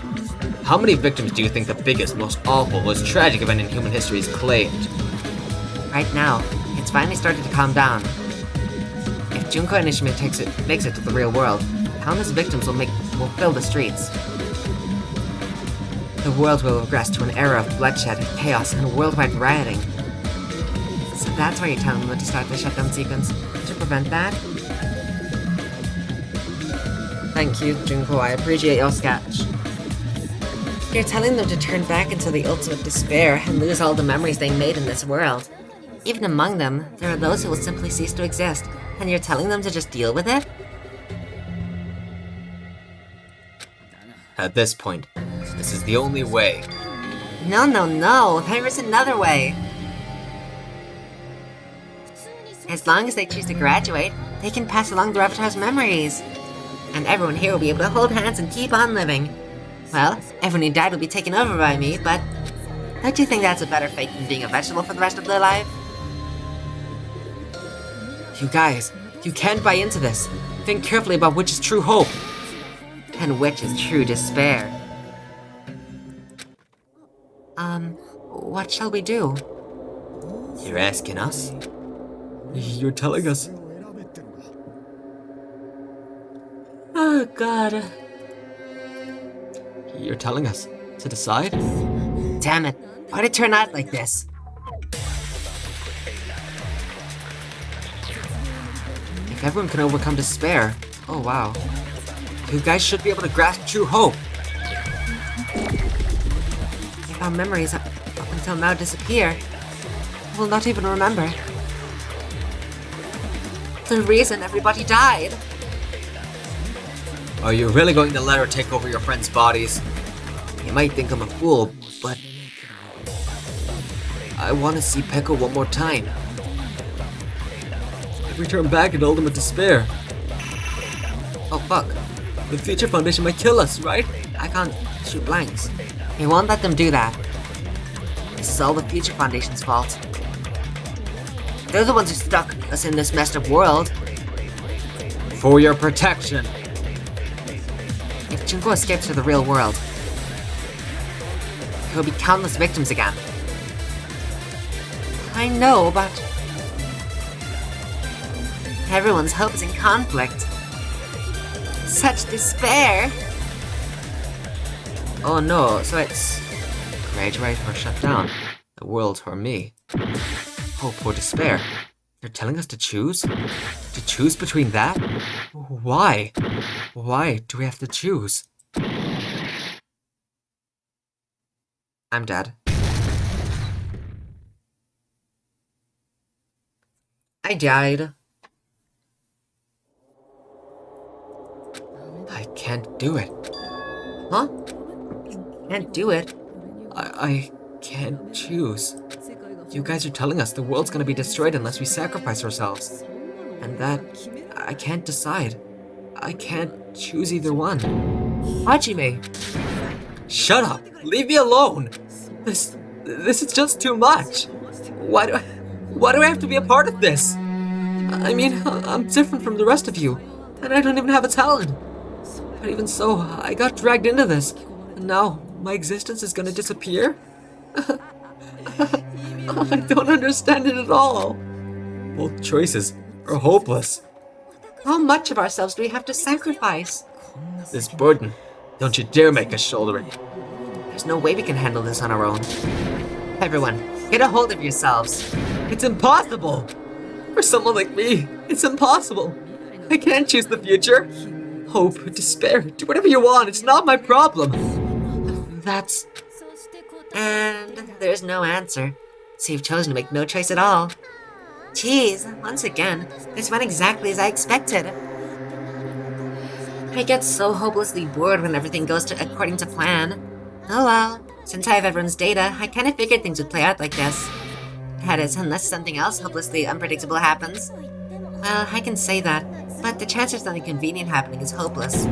How many victims do you think the biggest, most awful, most tragic event in human history has claimed? Right now, it's finally started to calm down. If Junko Inishime makes it to the real world, countless victims will fill the streets. The world will regress to an era of bloodshed, chaos, and worldwide rioting. So that's why you're telling them to start the shutdown sequence, to prevent that? Thank you, Junko, I appreciate your sketch. You're telling them to turn back into the ultimate despair and lose all the memories they made in this world. Even among them, there are those who will simply cease to exist, and you're telling them to just deal with it? At this point, this is the only way. No, no, no, there is another way. As long as they choose to graduate, they can pass along their avatar's memories. And everyone here will be able to hold hands and keep on living. Well, everyone who died will be taken over by me, but don't you think that's a better fate than being a vegetable for the rest of their life? You guys, you can't buy into this. Think carefully about which is true hope. And which is true despair. What shall we do? You're asking us? You're telling us. Oh, God. You're telling us to decide? Damn it. Why'd it turn out like this? If everyone can overcome despair, oh wow. You guys should be able to grasp true hope. If our memories up until now disappear, we'll not even remember the reason everybody died. Are you really going to let her take over your friends' bodies? You might think I'm a fool, but I want to see Pekka one more time. If we turn back into ultimate despair. Oh fuck. The Future Foundation might kill us, right? I can't shoot blanks. We won't let them do that. This is all the Future Foundation's fault. They're the ones who stuck us in this messed up world. For your protection. If Junko escapes to the real world, there will be countless victims again. I know, but everyone's hope is in conflict. Such despair! Oh no, so it's graduate or shut down. The world or me. Hope or despair. They're telling us to choose? To choose between that? Why? Why do we have to choose? I'm dead. I died. I can't do it. Huh? Can't do it. I can't choose. You guys are telling us the world's gonna be destroyed unless we sacrifice ourselves. And that, I can't decide. I can't choose either one. Hajime! Shut up! Leave me alone! This is just too much! Why do I have to be a part of this? I mean, I'm different from the rest of you, and I don't even have a talent. But even so, I got dragged into this, and now my existence is gonna disappear? I don't understand it at all. Both choices are hopeless. How much of ourselves do we have to sacrifice? This burden, don't you dare make us shoulder it. There's no way we can handle this on our own. Everyone, get a hold of yourselves. It's impossible! For someone like me, it's impossible. I can't choose the future. Hope, despair, do whatever you want, it's not my problem. That's... And there's no answer. So you've chosen to make no choice at all. Geez, once again, this went exactly as I expected. I get so hopelessly bored when everything goes according to plan. Oh well, since I have everyone's data, I kinda figured things would play out like this. That is, unless something else hopelessly unpredictable happens. Well, I can say that, but the chance of something convenient happening is hopeless.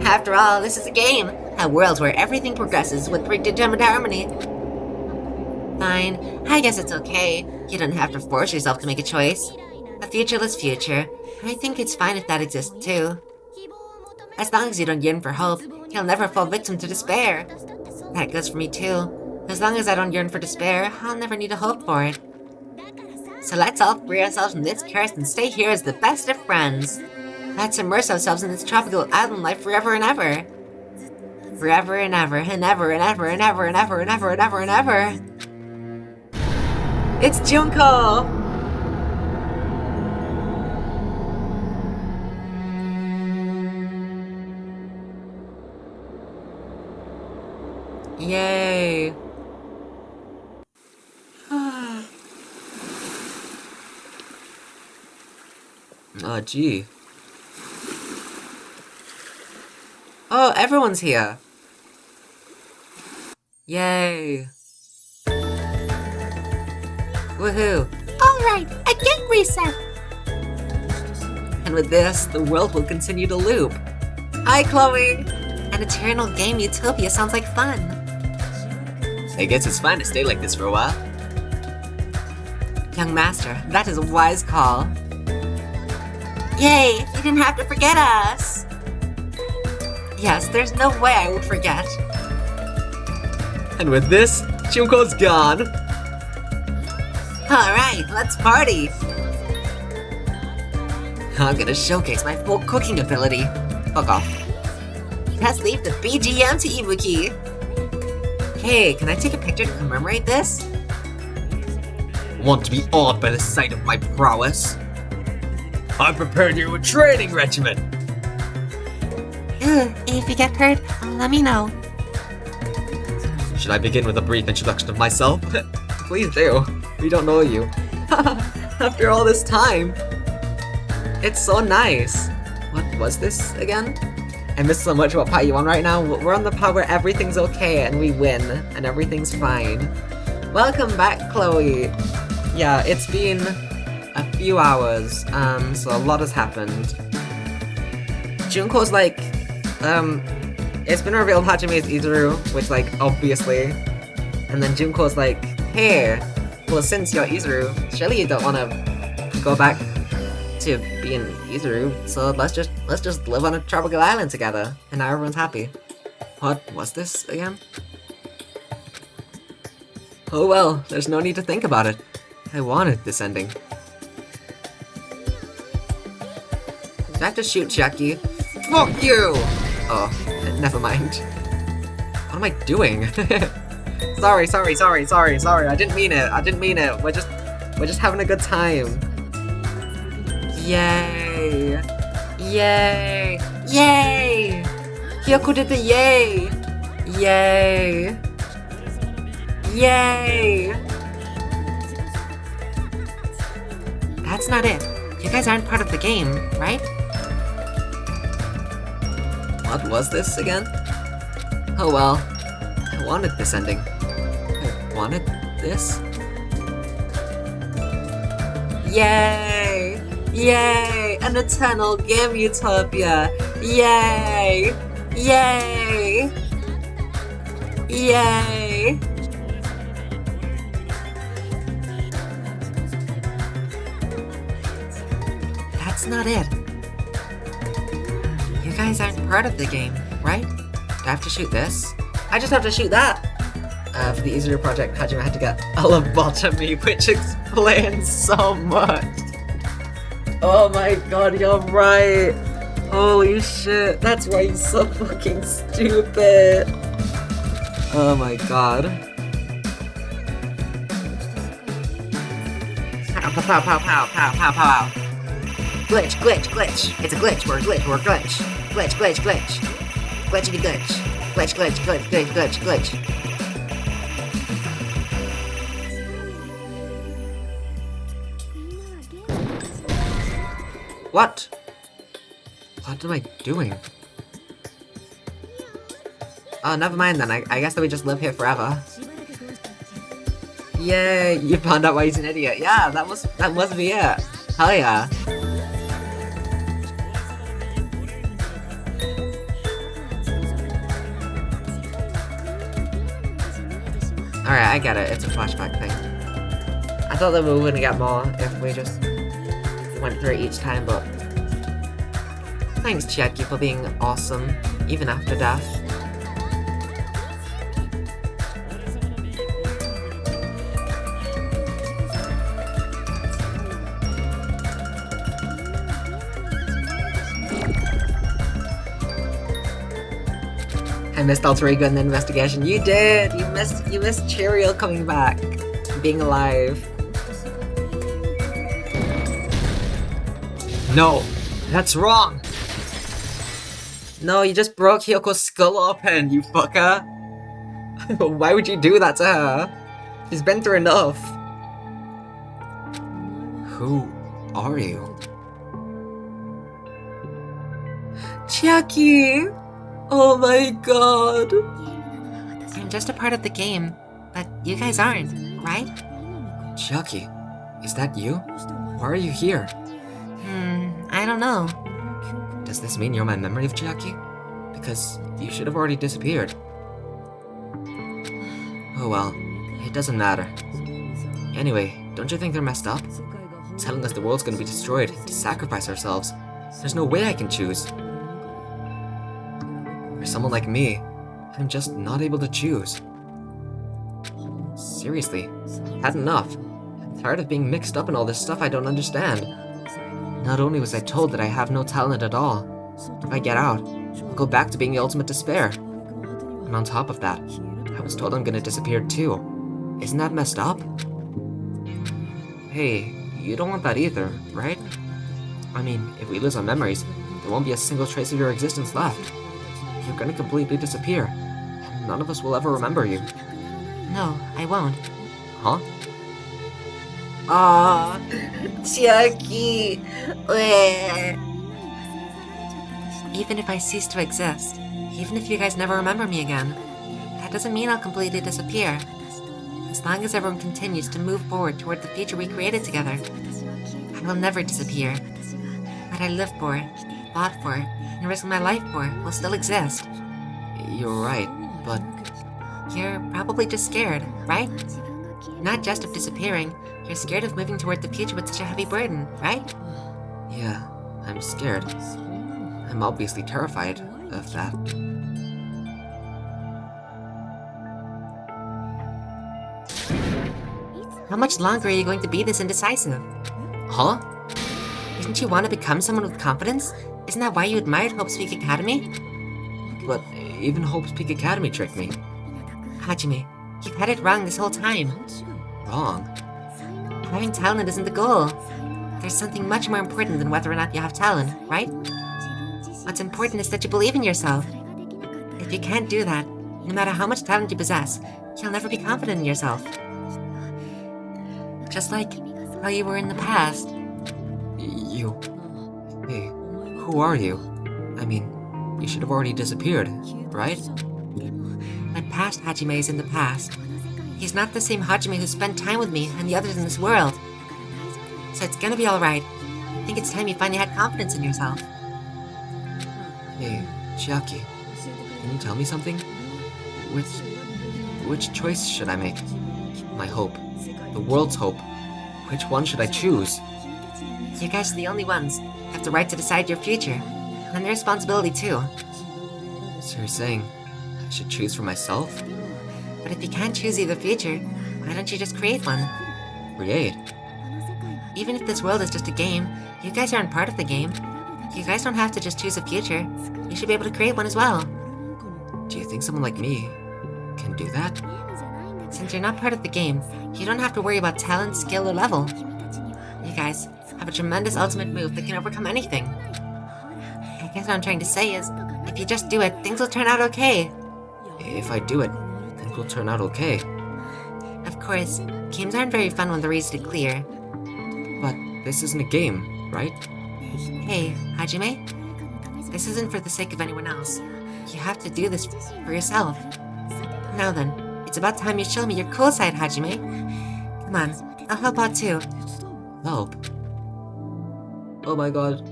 After all, this is a game, a world where everything progresses with predetermined harmony. Fine, I guess it's okay. You don't have to force yourself to make a choice. A futureless future. I think it's fine if that exists too. As long as you don't yearn for hope, you'll never fall victim to despair. That goes for me too. As long as I don't yearn for despair, I'll never need to hope for it. So let's all free ourselves from this curse and stay here as the best of friends. Let's immerse ourselves in this tropical island life forever and ever. Forever and ever and ever and ever and ever and ever and ever and ever and ever. It's Junko! Yay! Oh, gee. Oh, everyone's here. Yay. Woohoo. Alright, again reset. And with this, the world will continue to loop. Hi, Chloe! An eternal game utopia sounds like fun. I guess it's fine to stay like this for a while. Young master, that is a wise call. Yay, you didn't have to forget us. Yes, there's no way I would forget. And with this, Junko's gone. Alright, let's party. I'm gonna showcase my full cooking ability. Fuck off. Let's leave the BGM to Ibuki. Hey, can I take a picture to commemorate this? Want to be awed by the sight of my prowess? I prepared you a training regimen. If you get hurt, let me know. Should I begin with a brief introduction of myself? Please do. We don't know you. After all this time. It's so nice. What was this again? I miss so much about part you on right now. We're on the part where everything's okay and we win and everything's fine. Welcome back, Chloe. Yeah, it's been a few hours, so a lot has happened. Junko's like, it's been revealed Hajime is Izuru, which like, obviously. And then Junko's like, hey, well since you're Izuru, surely you don't wanna go back to being Izuru, so let's just live on a tropical island together, and now everyone's happy. What was this again? Oh well, there's no need to think about it. I wanted this ending. Did I have to shoot Jackie? Fuck you! Oh, never mind. What am I doing? Sorry. I didn't mean it. We're just having a good time. Yay! Yay! Yay! Hyoko did the yay! Yay! Yay! That's not it. You guys aren't part of the game, right? What was this again? Oh well. I wanted this ending. I wanted this? Yay! Yay! An eternal game utopia! Yay! Yay! Yay! That's not it. You guys aren't part of the game, right? Do I have to shoot this? I just have to shoot that! For the Izuru project, Hajime had to get a lobotomy, which explains so much. Oh my god, you're right! Holy shit, that's why he's so fucking stupid! Oh my god. Pow, pow, pow, pow, pow, pow, pow. Glitch. It's a glitch. We're a glitch. Glitch. Glitchity glitch. Glitch. What? What am I doing? Oh, never mind then. I guess that we just live here forever. Yay! You found out why he's an idiot. Yeah, that must be it. Hell yeah. Alright, I get it. It's a flashback thing. I thought that we were gonna get more if we just went through it each time, but thanks, Chiaki, for being awesome, even after death. I missed Alter Ego in the investigation. You did! You missed Cheerio coming back. Being alive. No, that's wrong. No, you just broke Hyoko's skull open, you fucker. Why would you do that to her? She's been through enough. Who are you? Chiaki! Oh my god. I'm just a part of the game, but you guys aren't, right? Chiaki, is that you? Why are you here? I don't know. Does this mean you're my memory of Chiaki? Because you should have already disappeared. Oh well, it doesn't matter. Anyway, don't you think they're messed up? Telling us the world's gonna be destroyed to sacrifice ourselves. There's no way I can choose. For someone like me, I'm just not able to choose. Seriously, I've had enough. I'm tired of being mixed up in all this stuff I don't understand. Not only was I told that I have no talent at all, if I get out, I'll go back to being the ultimate despair. And on top of that, I was told I'm gonna disappear too. Isn't that messed up? Hey, you don't want that either, right? I mean, if we lose our memories, there won't be a single trace of your existence left. You're gonna completely disappear, and none of us will ever remember you. No, I won't. Huh? Ah, Chiaki. Even if I cease to exist, even if you guys never remember me again, that doesn't mean I'll completely disappear. As long as everyone continues to move forward toward the future we created together, I will never disappear. What I lived for, fought for, and risked my life for will still exist. You're right, but You're probably just scared, right? Not just of disappearing, you're scared of moving toward the future with such a heavy burden, right? yeah, I'm scared. I'm obviously terrified of that. How much longer are you going to be this indecisive? Huh? Didn't you want to become someone with confidence? Isn't that why you admired Hope's Peak Academy? But even Hope's Peak Academy tricked me. Hajime, you've had it wrong this whole time. Wrong? Having talent isn't the goal. There's something much more important than whether or not you have talent, right? What's important is that you believe in yourself. If you can't do that, no matter how much talent you possess, you'll never be confident in yourself. Just like how you were in the past. You... Hey, who are you? I mean, you should have already disappeared, right? My past Hajime is in the past. He's not the same Hajime who spent time with me and the others in this world. So it's gonna be alright. I think it's time you finally had confidence in yourself. Hey, Chiaki, can you tell me something? Which choice should I make? My hope. The world's hope. Which one should I choose? You guys are the only ones who have the right to decide your future. And the responsibility too. So you're saying I should choose for myself? But if you can't choose either future, why don't you just create one? Create? Even if this world is just a game, you guys aren't part of the game. You guys don't have to just choose a future. You should be able to create one as well. Do you think someone like me can do that? Since you're not part of the game, you don't have to worry about talent, skill, or level. You guys have a tremendous ultimate move that can overcome anything. I guess what I'm trying to say is, if you just do it, things will turn out okay. If I do it, things will turn out okay. Of course, games aren't very fun when they're easy to clear. But this isn't a game, right? Hey, Hajime? This isn't for the sake of anyone else. You have to do this for yourself. Now then, it's about time you show me your cool side, Hajime. Come on, I'll help out too. Help. Oh my god.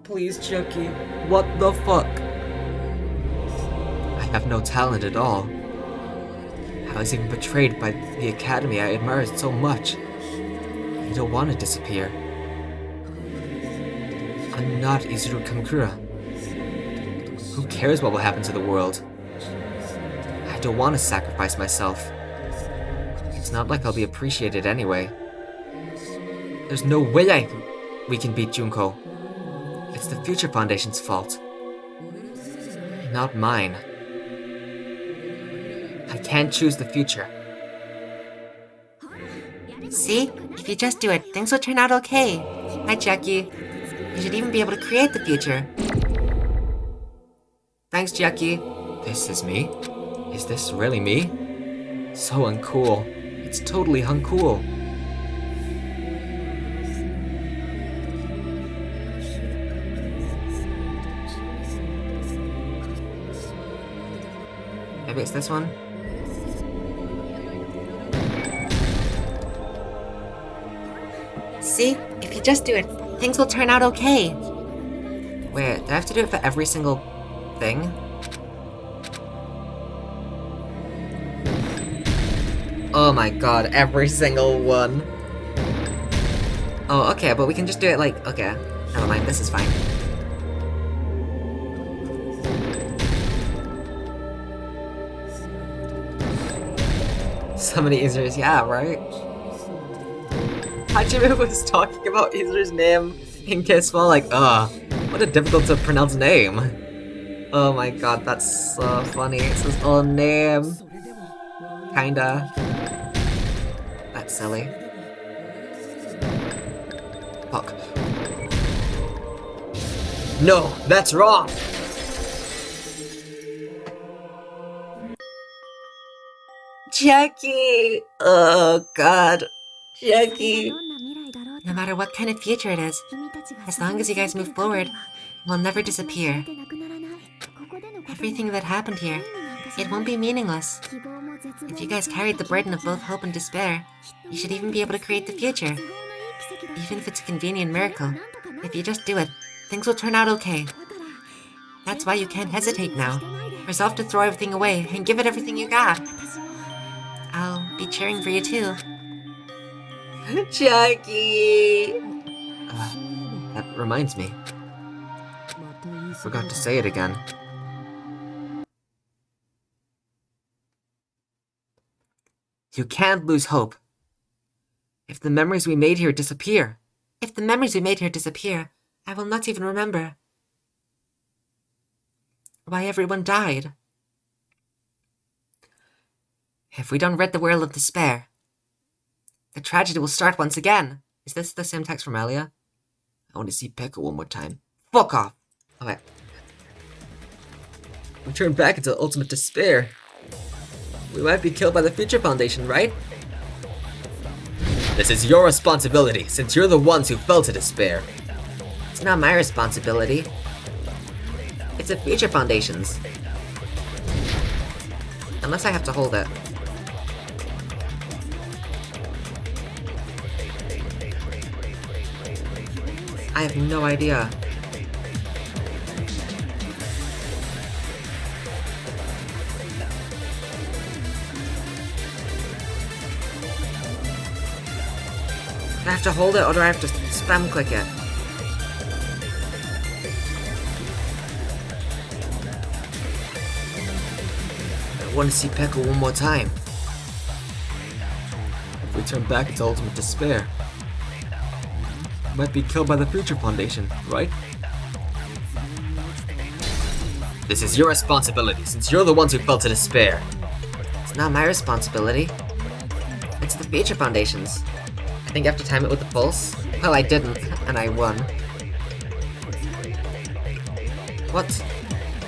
Please, Chucky. What the fuck? I have no talent at all. I was even betrayed by the academy I admired so much. I don't want to disappear. I'm not Izuru Kamakura. Who cares what will happen to the world? I don't want to sacrifice myself. It's not like I'll be appreciated anyway. There's no way we can beat Junko. It's the Future Foundation's fault. Not mine. I can't choose the future. See? If you just do it, things will turn out okay. Hi, Jackie. You should even be able to create the future. Thanks, Chiaki. This is me? Is this really me? So uncool. It's totally uncool. Maybe it's this one? See? If you just do it, things will turn out okay. Wait, do I have to do it for every single thing? Oh my god, every single one. Oh, okay, but we can just do it like... Okay, never mind, this is fine. So many Isers, yeah, right? Hajime was talking about Isur's name in Kiss Fall, like, what a difficult to pronounce name. Oh my god, that's so funny. It's his own name. Kinda. That's silly. Fuck. No, that's wrong! Jackie! Oh god. Jackie. No matter what kind of future it is, as long as you guys move forward, it will never disappear. Everything that happened here, it won't be meaningless. If you guys carried the burden of both hope and despair, you should even be able to create the future. Even if it's a convenient miracle, if you just do it, things will turn out okay. That's why you can't hesitate now. Resolve to throw everything away and give it everything you got. I'll be cheering for you too. Jackie! That reminds me. Forgot to say it again. You can't lose hope. If the memories we made here disappear. If the memories we made here disappear, I will not even remember why everyone died. If we don't rid the world of despair, the tragedy will start once again. Is this the same text from earlier? I want to see Pekka one more time. Fuck off! Okay. We turn back into ultimate despair. We might be killed by the Future Foundation, right? This is your responsibility, since you're the ones who fell to despair. It's not my responsibility. It's the Future Foundation's. Unless I have to hold it. I have no idea. Do I have to hold it or do I have to spam click it? I want to see Pekka one more time. If we turn back into ultimate despair, might be killed by the Future Foundation, right? This is your responsibility, since you're the ones who fell to despair. It's not my responsibility. It's the Future Foundation's. I think I have to time it with the pulse. Well, I didn't, and I won. What?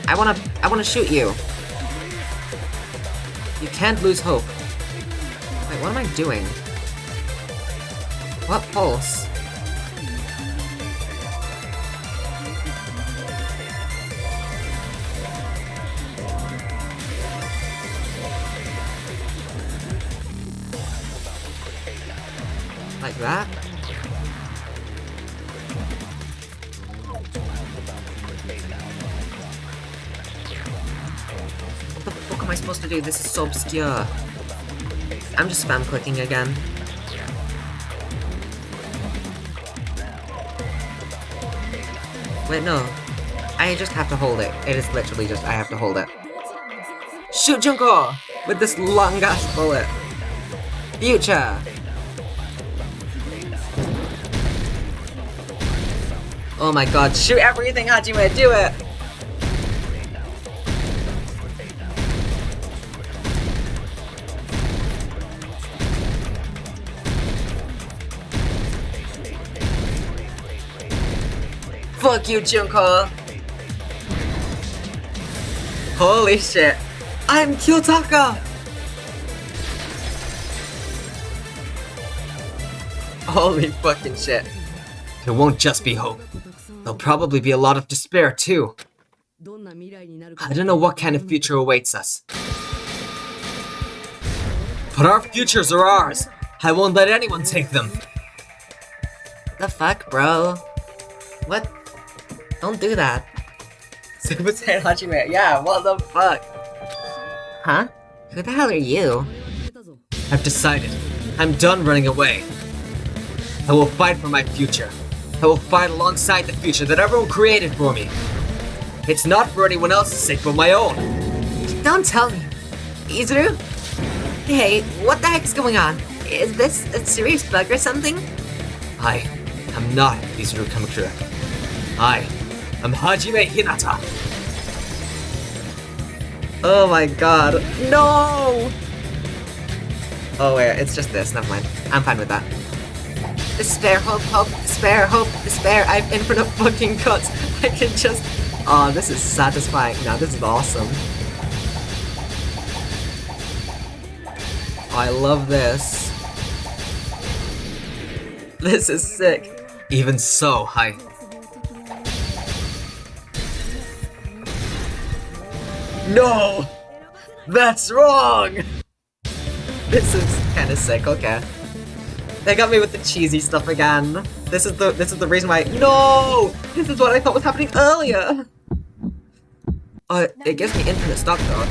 I wanna shoot you. You can't lose hope. Wait, what am I doing? What pulse? Like that? What the fuck am I supposed to do? This is so obscure. I'm just spam clicking again. Wait, no. I just have to hold it. It is literally just, I have to hold it. Shoot Junko! With this long ass bullet. Future! Oh my god, shoot everything, Hajime, do it! Fuck you, Junko! Holy shit! I'm Kyotaka! Holy fucking shit. It won't just be hope. There'll probably be a lot of despair, too. I don't know what kind of future awaits us, But our futures are ours. I won't let anyone take them. The fuck, bro? What? Don't do that. Super Saiyan Hajime, yeah, what the fuck? Huh? Who the hell are you? I've decided. I'm done running away. I will fight for my future. I will fight alongside the future that everyone created for me. It's not for anyone else's sake but my own. Don't tell me. Izuru? Hey, what the heck is going on? Is this a serious bug or something? I am not Izuru Kamakura. I am Hajime Hinata. Oh my god. No! Oh wait, it's just this, never mind. I'm fine with that. Despair, hope, hope, despair, hope, despair. I have infinite fucking cuts. I can just... Oh, this is satisfying. Now this is awesome. I love this. This is sick. Even so, No! That's wrong! This is kind of sick. Okay. They got me with the cheesy stuff again. This is the reason why. No! This is what I thought was happening earlier. Oh, it gives me infinite stock though.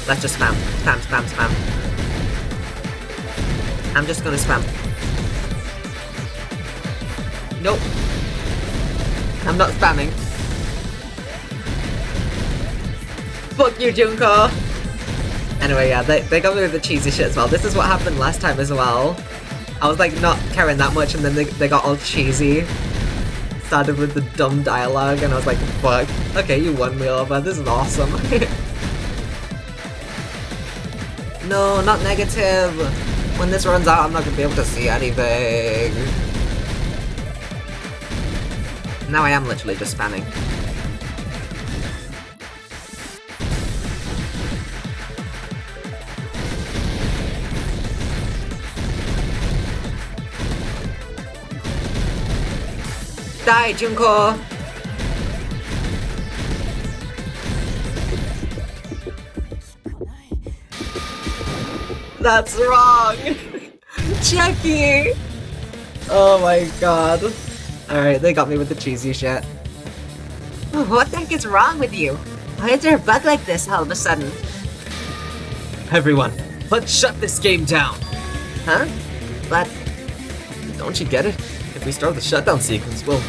Let's just spam, spam, spam, spam. I'm just gonna spam. Nope. I'm not spamming. Fuck you, Junko! Anyway, yeah, they got me with the cheesy shit as well. This is what happened last time as well. I was like not caring that much and then they got all cheesy. Started with the dumb dialogue and I was like, fuck. Okay, you won me over. This is awesome. No, not negative. When this runs out, I'm not gonna be able to see anything. Now I am literally just spamming. Die, Junko! That's wrong! Chucky! Oh my god. Alright, they got me with the cheesy shit. What the heck is wrong with you? Why is there a bug like this all of a sudden? Everyone, let's shut this game down! Huh? But... Don't you get it? If we start the shutdown sequence, well,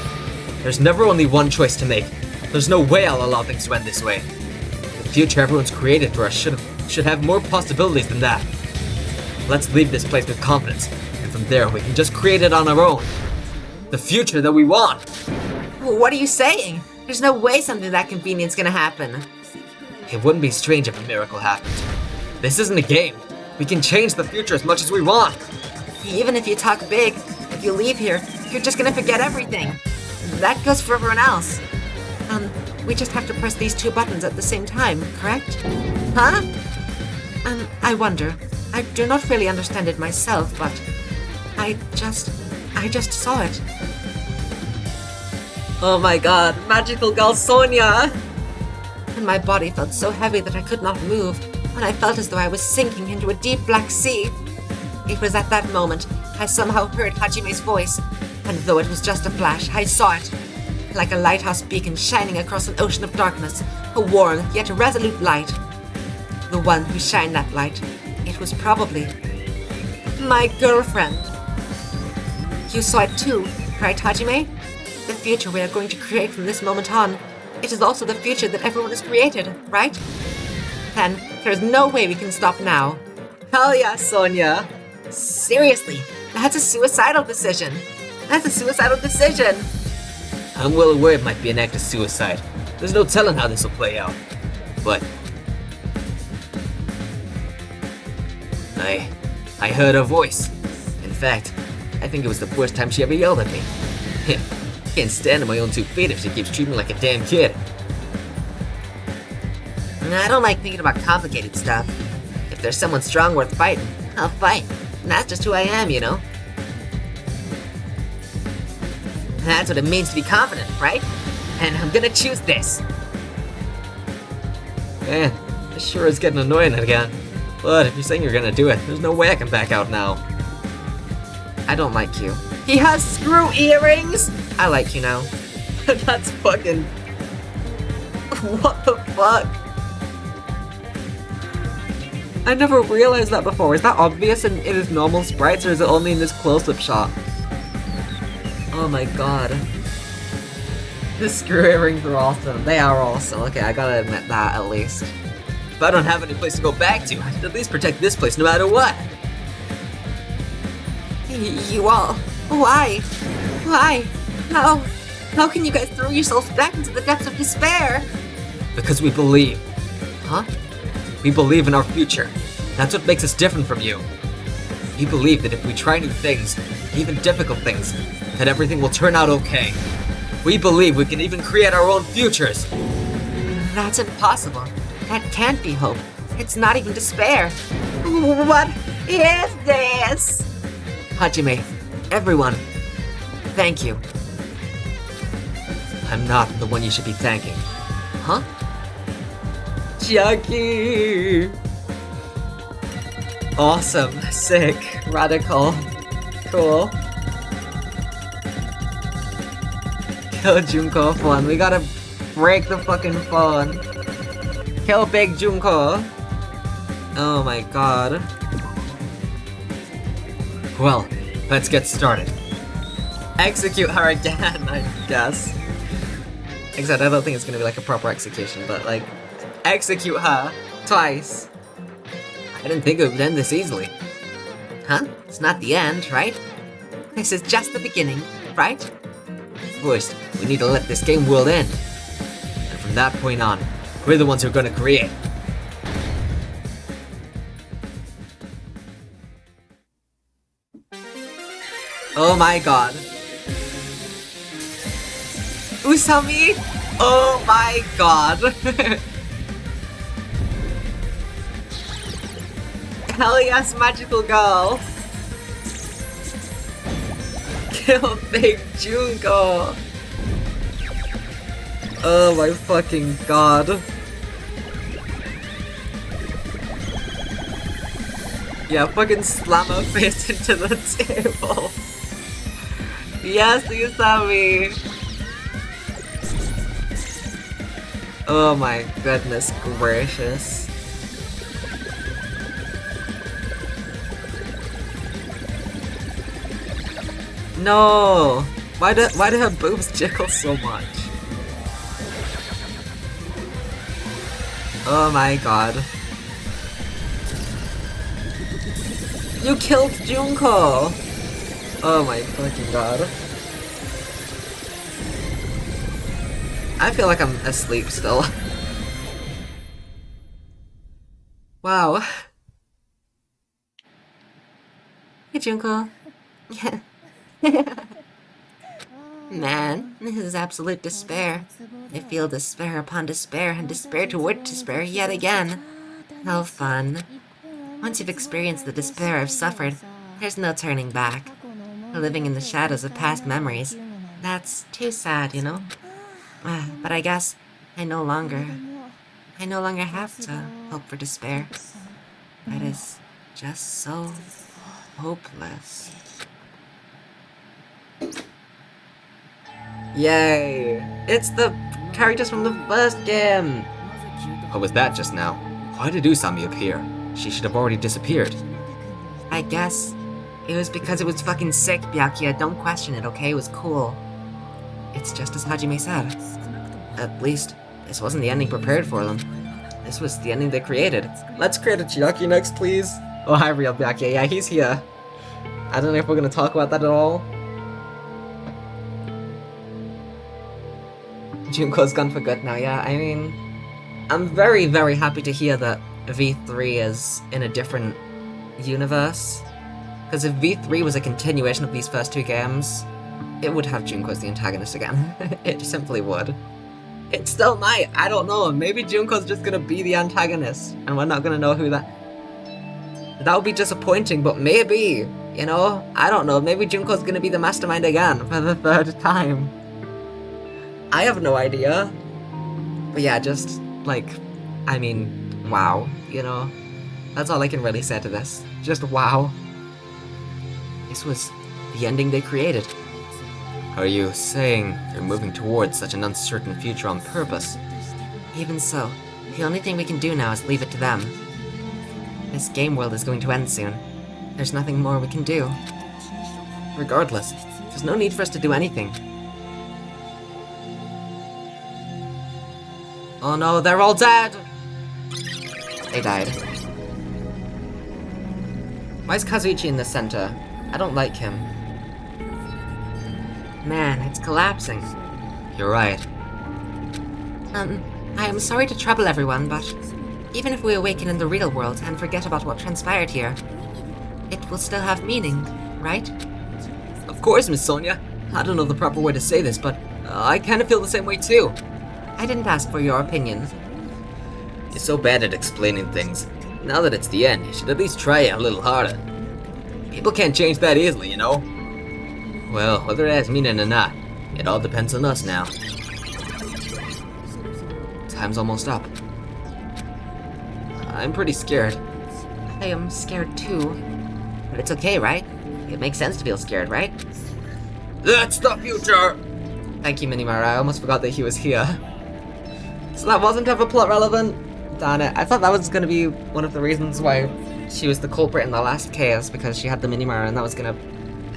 there's never only one choice to make. There's no way I'll allow things to end this way. The future everyone's created for us should have more possibilities than that. Let's leave this place with confidence, and from there we can just create it on our own. The future that we want! What are you saying? There's no way something that convenient's gonna happen. It wouldn't be strange if a miracle happened. This isn't a game. We can change the future as much as we want. Even if you talk big, if you leave here, you're just gonna forget everything. That goes for everyone else. We just have to press these two buttons at the same time, correct? Huh? I wonder. I do not really understand it myself, but I just saw it. Oh my god, magical girl Sonia! And my body felt so heavy that I could not move, and I felt as though I was sinking into a deep black sea. It was at that moment I somehow heard Hajime's voice, and though it was just a flash, I saw it. Like a lighthouse beacon shining across an ocean of darkness, a warm yet resolute light. The one who shined that light, it was probably my girlfriend. You saw it too, right, Hajime? The future we are going to create from this moment on, it is also the future that everyone has created, right? Then, there is no way we can stop now. Hell yeah, Sonia! Seriously, that's a suicidal decision. That's a suicidal decision. I'm well aware it might be an act of suicide. There's no telling how this will play out. But I heard her voice. In fact, I think it was the first time she ever yelled at me. Can't stand on my own 2 feet if she keeps treating me like a damn kid. I don't like thinking about complicated stuff. If there's someone strong worth fighting, I'll fight. And that's just who I am, you know? That's what it means to be confident, right? And I'm gonna choose this. Man, this sure is getting annoying again. But if you're saying you're gonna do it, there's no way I can back out now. I don't like you. He has screw earrings! I like you now. That's fucking... What the fuck? I never realized that before. Is that obvious in his normal sprites, or is it only in this close-up shot? Oh my god. The screw earrings are awesome. They are awesome. Okay, I gotta admit that at least. If I don't have any place to go back to, I should at least protect this place no matter what. You all... Why? Why? How can you guys throw yourselves back into the depths of despair? Because we believe. Huh? We believe in our future. That's what makes us different from you. We believe that if we try new things, even difficult things, that everything will turn out okay. We believe we can even create our own futures. That's impossible. That can't be hope. It's not even despair. What is this? Hajime, everyone, thank you. I'm not the one you should be thanking. Huh? Chucky! Awesome, sick, radical, cool. Kill Junko phone. We gotta break the fucking phone. Kill Big Junko. Oh my god. Well, let's get started. Execute her again, I guess. Except I don't think it's gonna be like a proper execution, but like, execute her twice. I didn't think it would end this easily. Huh? It's not the end, right? This is just the beginning, right? First, we need to let this game world end. And from that point on, we're the ones who are gonna create. Oh my god. Usami? Oh my god. Hell yes, magical girl. Kill Big Junko. Oh my fucking god. Yeah, fucking slam her face into the table. Yes, Usami. Oh my goodness gracious. No! Why do her boobs jiggle so much? Oh my god. You killed Junko! Oh my fucking god. I feel like I'm asleep still. Wow. Hey Junko. Man, this is absolute despair. I feel despair upon despair and despair toward despair yet again. How fun. Once you've experienced the despair I've suffered, there's no turning back. Living in the shadows of past memories. That's too sad, you know? But I guess I no longer have to hope for despair. That is just so hopeless. Yay! It's the characters from the first game! What was that just now? Why did Usami appear? She should have already disappeared. I guess it was because it was fucking sick, Byakuya. Don't question it, okay? It was cool. It's just as Hajime said. At least, this wasn't the ending prepared for them. This was the ending they created. Let's create a Chiaki next, please. Oh, hi, real Byakuya. Yeah, he's here. I don't know if we're gonna talk about that at all. Junko's gone for good now, yeah. I mean, I'm very, very happy to hear that V3 is in a different universe. Because if V3 was a continuation of these first two games, it would have Junko as the antagonist again. It simply would. It still might, I don't know. Maybe Junko's just gonna be the antagonist, and we're not gonna know who that... That would be disappointing, but maybe, you know? I don't know, maybe Junko's gonna be the mastermind again for the third time. I have no idea. But yeah, just, like, I mean, wow, you know? That's all I can really say to this. Just wow. This was the ending they created. Are you saying they're moving towards such an uncertain future on purpose? Even so, the only thing we can do now is leave it to them. This game world is going to end soon. There's nothing more we can do. Regardless, there's no need for us to do anything. Oh no, they're all dead! They died. Why is Kazuichi in the center? I don't like him. Man, it's collapsing. You're right. I am sorry to trouble everyone, but even if we awaken in the real world and forget about what transpired here, it will still have meaning, right? Of course, Miss Sonia. I don't know the proper way to say this, but I kind of feel the same way too. I didn't ask for your opinion. You're so bad at explaining things. Now that it's the end, you should at least try it a little harder. People can't change that easily, you know? Well, whether it has meaning or not, it all depends on us now. Time's almost up. I'm pretty scared. I am scared too. But it's okay, right? It makes sense to feel scared, right? That's the future! Thank you, Minimara. I almost forgot that he was here. So that wasn't ever plot relevant? Darn it. I thought that was going to be one of the reasons why she was the culprit in the last chaos, because she had the Minimara and that was going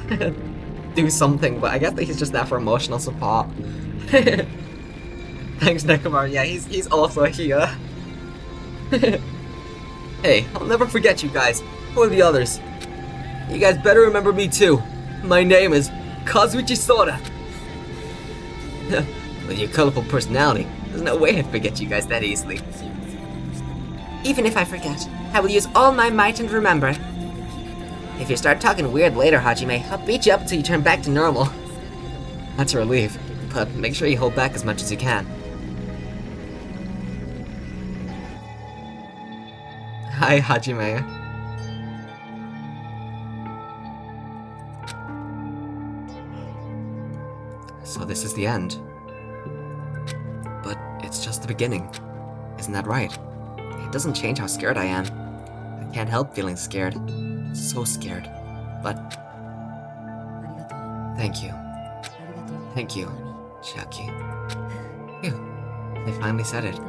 to do something, but I guess that he's just there for emotional support. Thanks, Nekomar. Yeah, he's also here. Hey, I'll never forget you guys. Who are the others? You guys better remember me too. My name is Kazuichi Soda. With your colorful personality, there's no way I'd forget you guys that easily. Even if I forget, I will use all my might and remember. If you start talking weird later, Hajime, I'll beat you up until you turn back to normal. That's a relief, but make sure you hold back as much as you can. Hi, Hajime. So this is the end. But it's just the beginning. Isn't that right? It doesn't change how scared I am. I can't help feeling scared. So scared. But thank you. Thank you, Chiaki. Phew. They finally said it.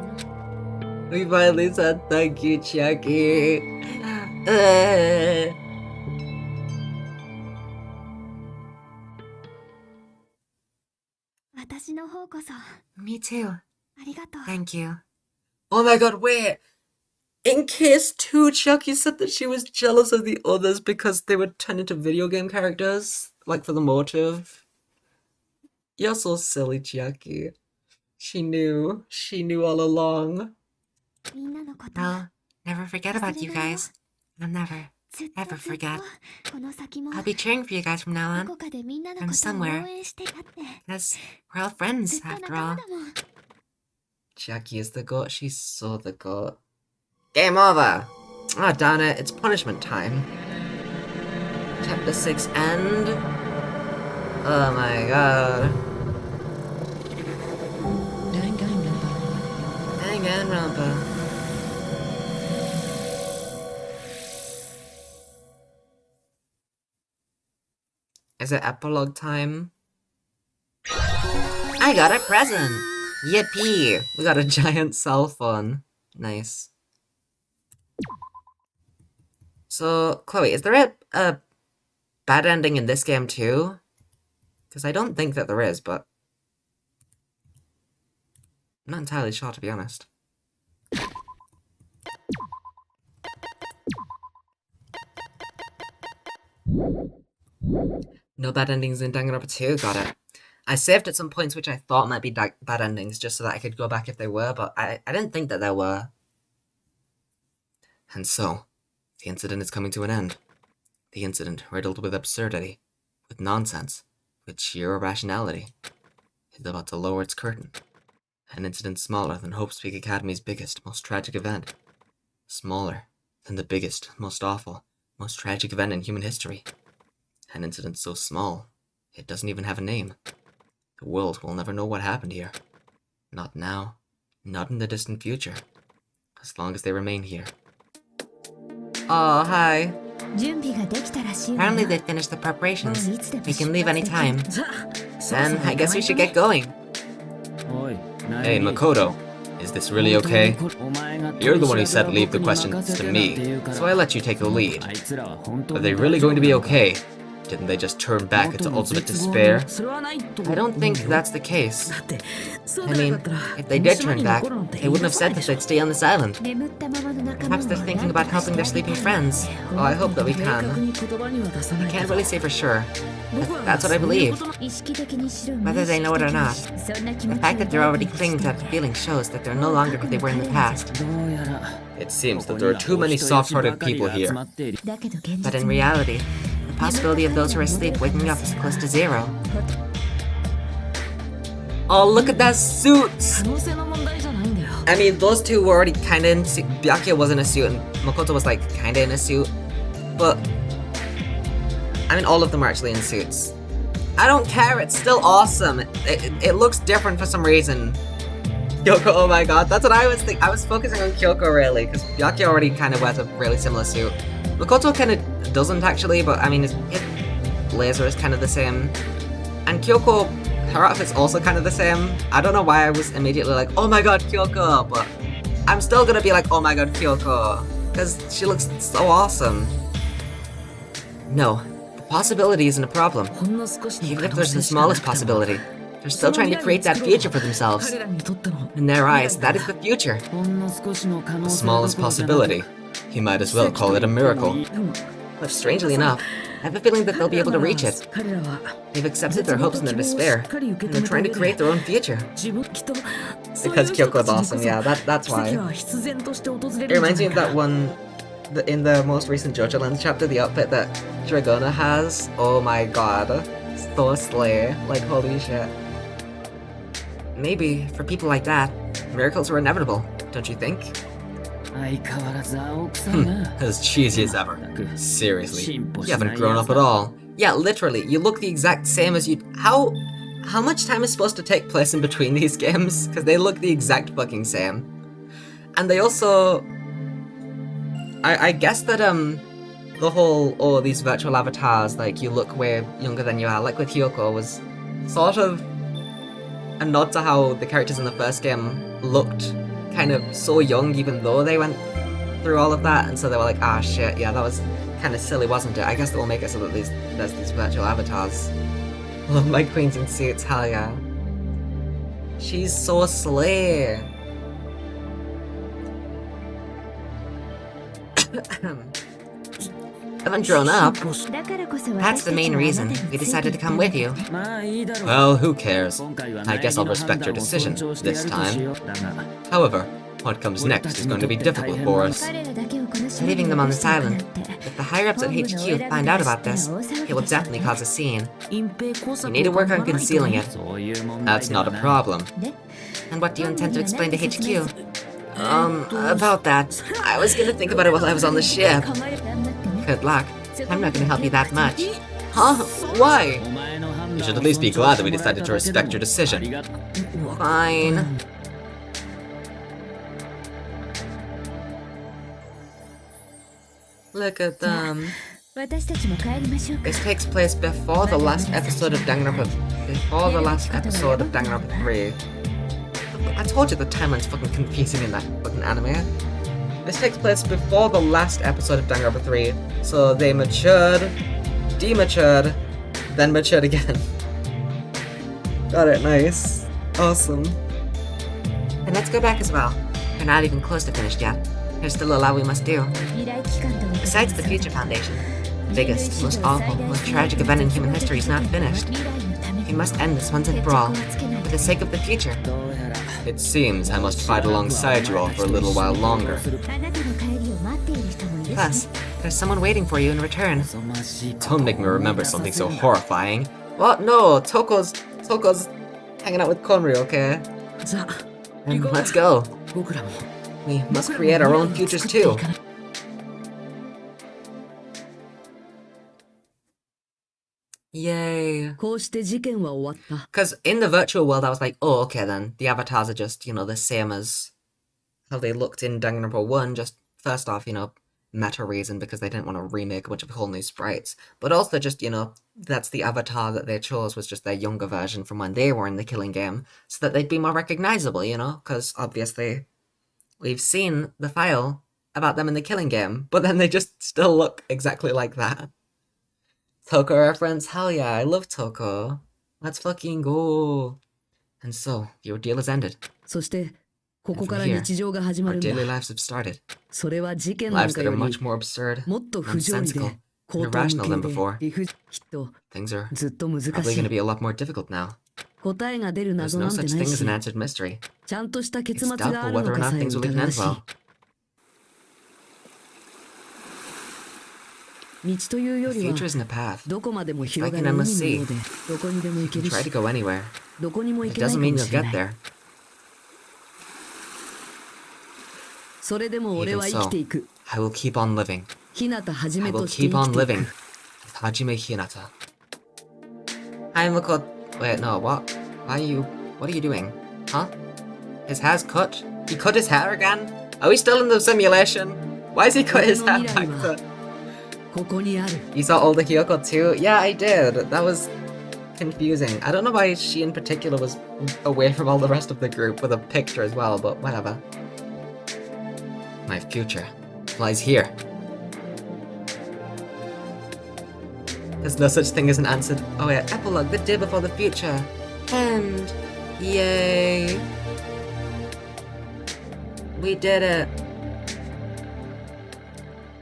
We finally said thank you, Chiaki. Me too. Thank you. Oh my god, wait! In case 2, Chiaki said that she was jealous of the others because they were turned into video game characters, like for the motive. You're so silly, Chiaki. She knew. She knew all along. I'll never forget about you guys. I'll never, ever forget. I'll be cheering for you guys from now on. From somewhere. Because we're all friends, after all. Chiaki is the goat. She's so the goat. Game over! Ah, oh, darn it. It's punishment time. Chapter 6 end. Oh my god. Danganronpa. Is it epilogue time? I got a present! Yippee! We got a giant cell phone. Nice. So, Chloe, is there a bad ending in this game too? Because I don't think that there is, but I'm not entirely sure, to be honest. No bad endings in Danganronpa 2, got it. I saved at some points which I thought might be bad endings just so that I could go back if they were, but I didn't think that there were. And so, the incident is coming to an end. The incident, riddled with absurdity, with nonsense, with sheer irrationality, is about to lower its curtain. An incident smaller than Hope Speak Academy's biggest, most tragic event. Smaller than the biggest, most awful, most tragic event in human history. An incident so small, it doesn't even have a name. The world will never know what happened here. Not now, not in the distant future, as long as they remain here. Oh, hi. 準備ができたらしいわ Apparently they finished the preparations. もういつでも We can leave any time. じゃあ Then I guess we should get going. Hey, Makoto, is this really okay? You're the one who said leave the questions to me, so I let you take the lead. Are they really going to be okay? Didn't they just turn back into ultimate despair? I don't think that's the case. I mean, if they did turn back, they wouldn't have said that they'd stay on this island. 眠ったままの仲間 Perhaps they're thinking about helping their sleeping friends. Oh, I hope that we can. I can't really say for sure. But that's what I believe. 意識的に知る Whether they know it or not. そんな気 The 持ち fact that they're already clinging to that feeling shows that they're no longer who they were in the past. It seems that there are too many soft-hearted people here. だけど現 But 実 in に reality, the possibility of those who are asleep waking up is close to zero. Oh, look at that suits! 可能性の問題じゃないんだよ I mean, those two were already kinda in suit. Byakuya was in a suit and Makoto was like kinda in a suit. But, I mean, all of them are actually in suits. I don't care, it's still awesome. It looks different for some reason. Kyoko, oh my god, that's what I was thinking. I was focusing on Kyoko really, because Byakuya already kind of wears a really similar suit. Makoto kind of doesn't actually, but I mean, his blazer is kind of the same. And Kyoko, her outfit's also kind of the same. I don't know why I was immediately like, oh my god, Kyoko, but I'm still gonna be like, oh my god, Kyoko, because she looks so awesome. No, the possibility isn't a problem. ほんの少しの Even if 可能 there's 性 the しかな smallest くても possibility, they're still trying to create that future for themselves. 彼らにとっての In their eyes, that is the future. ほんの少しの可能 The 性どころ smallest じゃなく possibility. He might as well call it a miracle. But strangely enough, I have a feeling that they'll be able to reach it. 彼らは They've accepted their hopes and their despair, and they're trying to create their own future. 自分きっと Because Kyoko is awesome, yeah, that's 奇 why. 跡は必然として訪れ It るんじゃ reminds な me い of か that one, in the most recent JoJo Land chapter, the outfit that Dragona has. Oh my god, so slay, like holy shit. Maybe, for people like that, miracles are inevitable, don't you think? 相変わらず青臭いな As cheesy as ever. Seriously, you haven't grown up at 進歩しないやつだ all. Yeah, literally, you look the exact same as you. How much time is supposed to take place in between these games? Because they look the exact fucking same. And they also, I guess that the whole these virtual avatars, like you look way younger than you are, like with Hyoko, was sort of a nod to how the characters in the first game looked kind of so young, even though they went through all of that, and so they were like, ah shit, yeah, that was kind of silly, wasn't it? I guess that will make it so that there's these virtual avatars. Love my queens in suits, hell yeah. She's so slay. Haven't grown up. だからこそ That's the main reason we decided to come with you. まあいいだろう Well, who cares? 今回は I guess I'll respect your 苗木の判断を decision 尊重してや this るとしよ time. うだが However, what comes next is going to be difficult for us. 彼らだけをこの島 Leaving に them on 残 this しておくなん island. て If the higher ups at HQ find out about this, it will definitely cause a scene. You need to work on concealing it. そういう問題 That's では not a ない problem. And what do you intend to explain to HQ? About that. I was gonna think about it while I was on the ship. Good luck. I'm not gonna help you that much. Huh? Why? お前の判断を You should at least be glad that we decided to respect your decision. ありがとう Fine. Look at them. 私たちも帰りましょうか This takes place before the last episode of Danganronpa. Before the last episode of Danganronpa 3. I told you the timeline's fucking confusing in that fucking anime. This takes place before the last episode of Danganronpa 3. So they matured, dematured, then matured again. Got it, nice. Awesome. And let's go back as well. We're not even close to finished yet. There's still a lot we must do. 依頼期間とも Besides the Future Foundation, the biggest, most awful, most tragic event in human history is not finished. 未来のため We に must end this once and for all, 決着をつけない for the sake of the future. どうやら It seems I must fight alongside you all for a little while longer. あなたの帰りを待っている人もいる Plus, there's someone waiting for you in return. Don't make me remember something so horrifying. What? No, Toko's hanging out with Konri, okay? じゃあ Then let's go. 僕らも We must create our own futures too. Yay. こうして事件は終わった Because in the virtual world, I was like, oh, okay then. The avatars are just, the same as how they looked in Danganronpa 1. Just, first off, meta reason because they didn't want to remake a bunch of whole new sprites. But also just, you know, that's the avatar that they chose was just their younger version from when they were in the Killing Game, so that they'd be more recognizable, you know? Because obviously we've seen the file about them in the Killing Game, but then they just still look exactly like that. Toko reference? Hell yeah, I love Toko. Let's fucking go. And so, the ordeal has ended. そしてここから And from here, 日常が始ま Our るんだ daily lives have started. それは事件なん Lives か that よ are り much more absurd, もっと不条理で nonsensical, 高等 irrational than 無形 before. で理不尽きっと Things are ずっと難 probably し going to い be a lot more difficult now. 答えが出る There's 謎 no なんて such ない thing as し an answered mystery. ちゃんとした結 It's 末があ doubtful る whether の or か not さえ things will 疑 even わ end しい well. 道というよ The りは future isn't a path. どこまでも広がる Like 海 an の endless ようでどこにでも行け You る try し to go anywhere. どこにも行 It けない doesn't か mean も you'll しれ get ない there. それでも俺は生きていく I will keep on living. 日向はじ I め will として keep 生 on きてい living. く With Hajime Hinata. Hi, Mako. Wait, no, what? What are you doing? Huh? His hair's cut? He cut his hair again? Are we still in the simulation? Why has he cut his hair back to... ここにある You saw all the Hyoko too? Yeah, I did. That was confusing. I don't know why she in particular was away from all the rest of the group with a picture as well, but whatever. My future lies here. There's no such thing as an answered... Oh yeah, epilogue, the day before the future. End. Yay. We did it.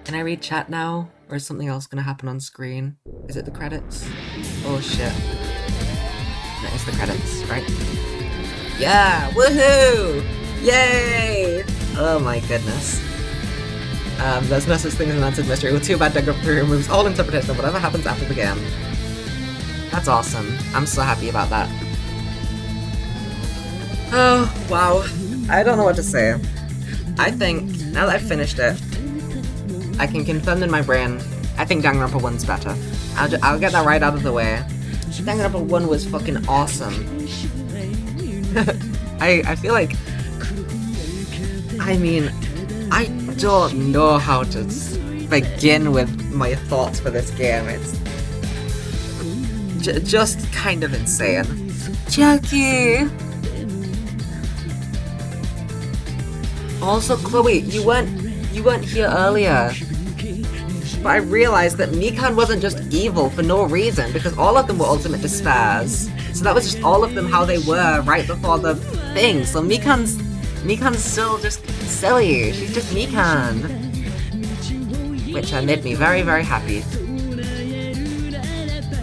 Can I read chat now? Or is something else gonna happen on screen? Is it the credits? Oh shit. That is the credits, right? Yeah! Woohoo! Yay! Oh my goodness. There's no such thing as an answered mystery. Well, too bad Danganronpa removes all interpretation of whatever happens after the game. That's awesome. I'm so happy about that. Oh, wow. I don't know what to say. I think, now that I've finished it, I can confirm in my brain, I think Danganronpa 1's better. I'll get that right out of the way. Danganronpa 1 was fucking awesome. I feel like... I mean, I don't know how to begin with my thoughts for this game. It's... just kind of insane. Jackie! Also, Chloe, you weren't here earlier. But I realized that Mikan wasn't just evil for no reason, because all of them were ultimate despairs. So that was just all of them how they were right before the thing. So Mikan's still just silly. She's just Mikan. Which made me very, very happy.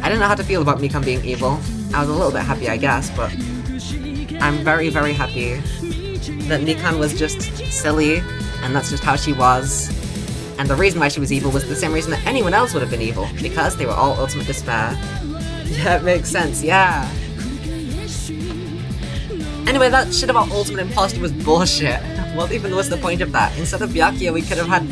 I didn't know how to feel about Mikan being evil. I was a little bit happy, I guess, but I'm very, very happy that Mikan was just silly, and that's just how she was. And the reason why she was evil was the same reason that anyone else would have been evil, because they were all ultimate despair. Yeah, it makes sense, yeah. Anyway, that shit about ultimate imposter was bullshit. What even was the point of that? Instead of Byakuya, we could have had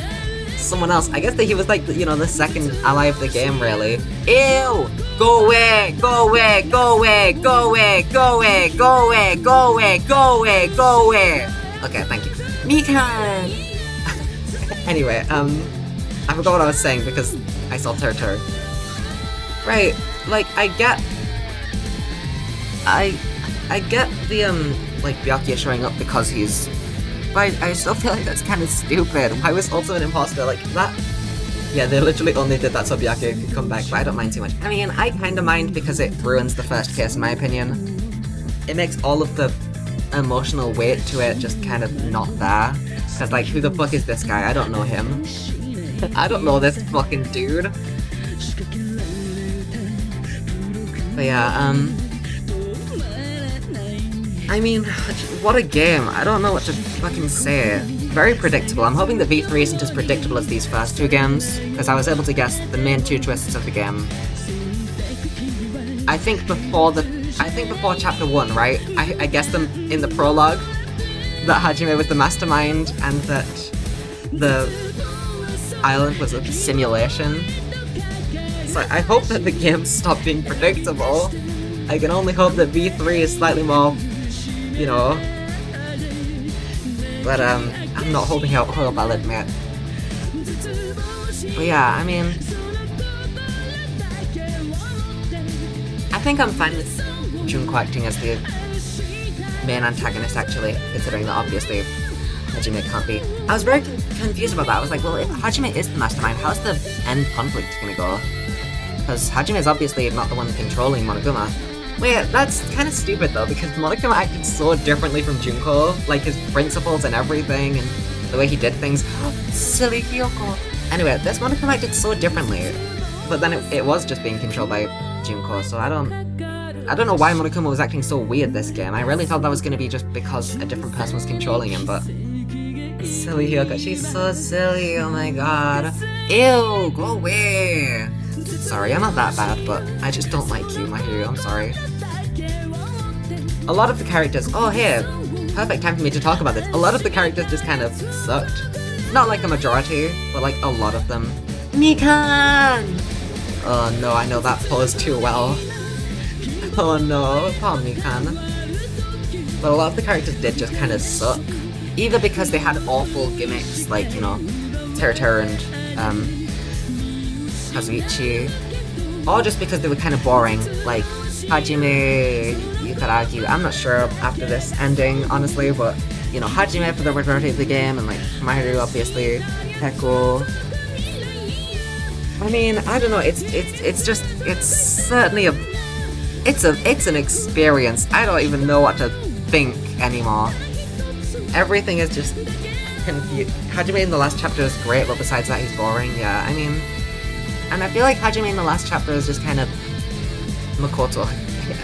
someone else. I guess that he was like, you know, the second ally of the game, really. Ew! Go away! Go away! Go away! Go away! Go away! Go away! Go away! Go away! Go away! Okay, thank you. Mikan! Anyway, I forgot what I was saying because I saw Turtur. Right, like, I get the, like, Byakuya showing up because he's... But I still feel like that's kind of stupid. Why was Ultimate Imposter like that? Yeah, they literally only did that so Byakuya could come back, but I don't mind too much. I mean, I kinda mind because it ruins the first case, in my opinion. It makes all of the emotional weight to it just kind of not there. Cause, like, who the fuck is this guy? I don't know him. I don't know this fucking dude. But yeah, I mean, what a game. I don't know what to fucking say. Very predictable. I'm hoping that V3 isn't as predictable as these first two games, because I was able to guess the main two twists of the game. I think before chapter 1, right? I guessed them in the prologue that Hajime was the mastermind and that the island was a simulation. So I hope that the game stopped being predictable. I can only hope that V3 is slightly more, you know. But I'm not holding out hope, I'll admit. But yeah, I mean, I think I'm fine with Junko acting as the main antagonist, actually, considering that obviously Hajime can't be. I was very confused about that. I was like, well, if Hajime is the mastermind, how's the end conflict gonna go? Because Hajime is obviously not the one controlling Monokuma. Wait, that's kind of stupid though, because Monokuma acted so differently from Junko, like his principles and everything, and the way he did things. Silly Kyoko. Anyway, this Monokuma acted so differently, but then it was just being controlled by Junko, so I don't know why Monokuma was acting so weird this game. I really thought that was gonna be just because a different person was controlling him, but... Silly Hyoko, she's so silly, oh my god. Ew, go away! Sorry, I'm not that bad, but I just don't like you, Mahiru, I'm sorry. A lot of the characters... Oh, here! Perfect time for me to talk about this. A lot of the characters just kind of sucked. Not like a majority, but like a lot of them. Mikan! Oh no, I know that pose too well. Oh no, poor Mikan. But a lot of the characters did just kind of suck. Either because they had awful gimmicks, like, you know, Teru and Kazuichi, or just because they were kind of boring, like Hajime, you could argue. I'm not sure after this ending, honestly, but, you know, Hajime for the majority of the game, and like Mahiru, obviously, Heko. I mean, I don't know, it's certainly it's an experience. I don't even know what to think anymore. Everything is just confused. Hajime in the last chapter is great, but besides that he's boring, yeah, I mean... And I feel like Hajime in the last chapter is just kind of Makoto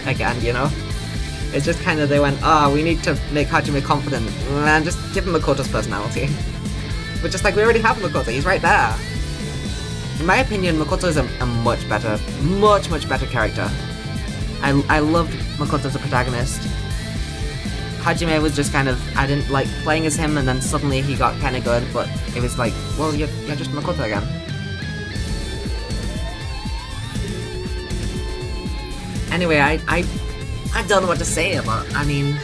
again, you know? It's just kind of, they went, we need to make Hajime confident, and just give him Makoto's personality. But just like, we already have Makoto, he's right there. In my opinion, Makoto is a much better character. I loved Makoto as a protagonist. Hajime was just kind of, I didn't like playing as him, and then suddenly he got kind of good, but it was like, well, you're just Makoto again. Anyway, I don't know what to say about, I mean,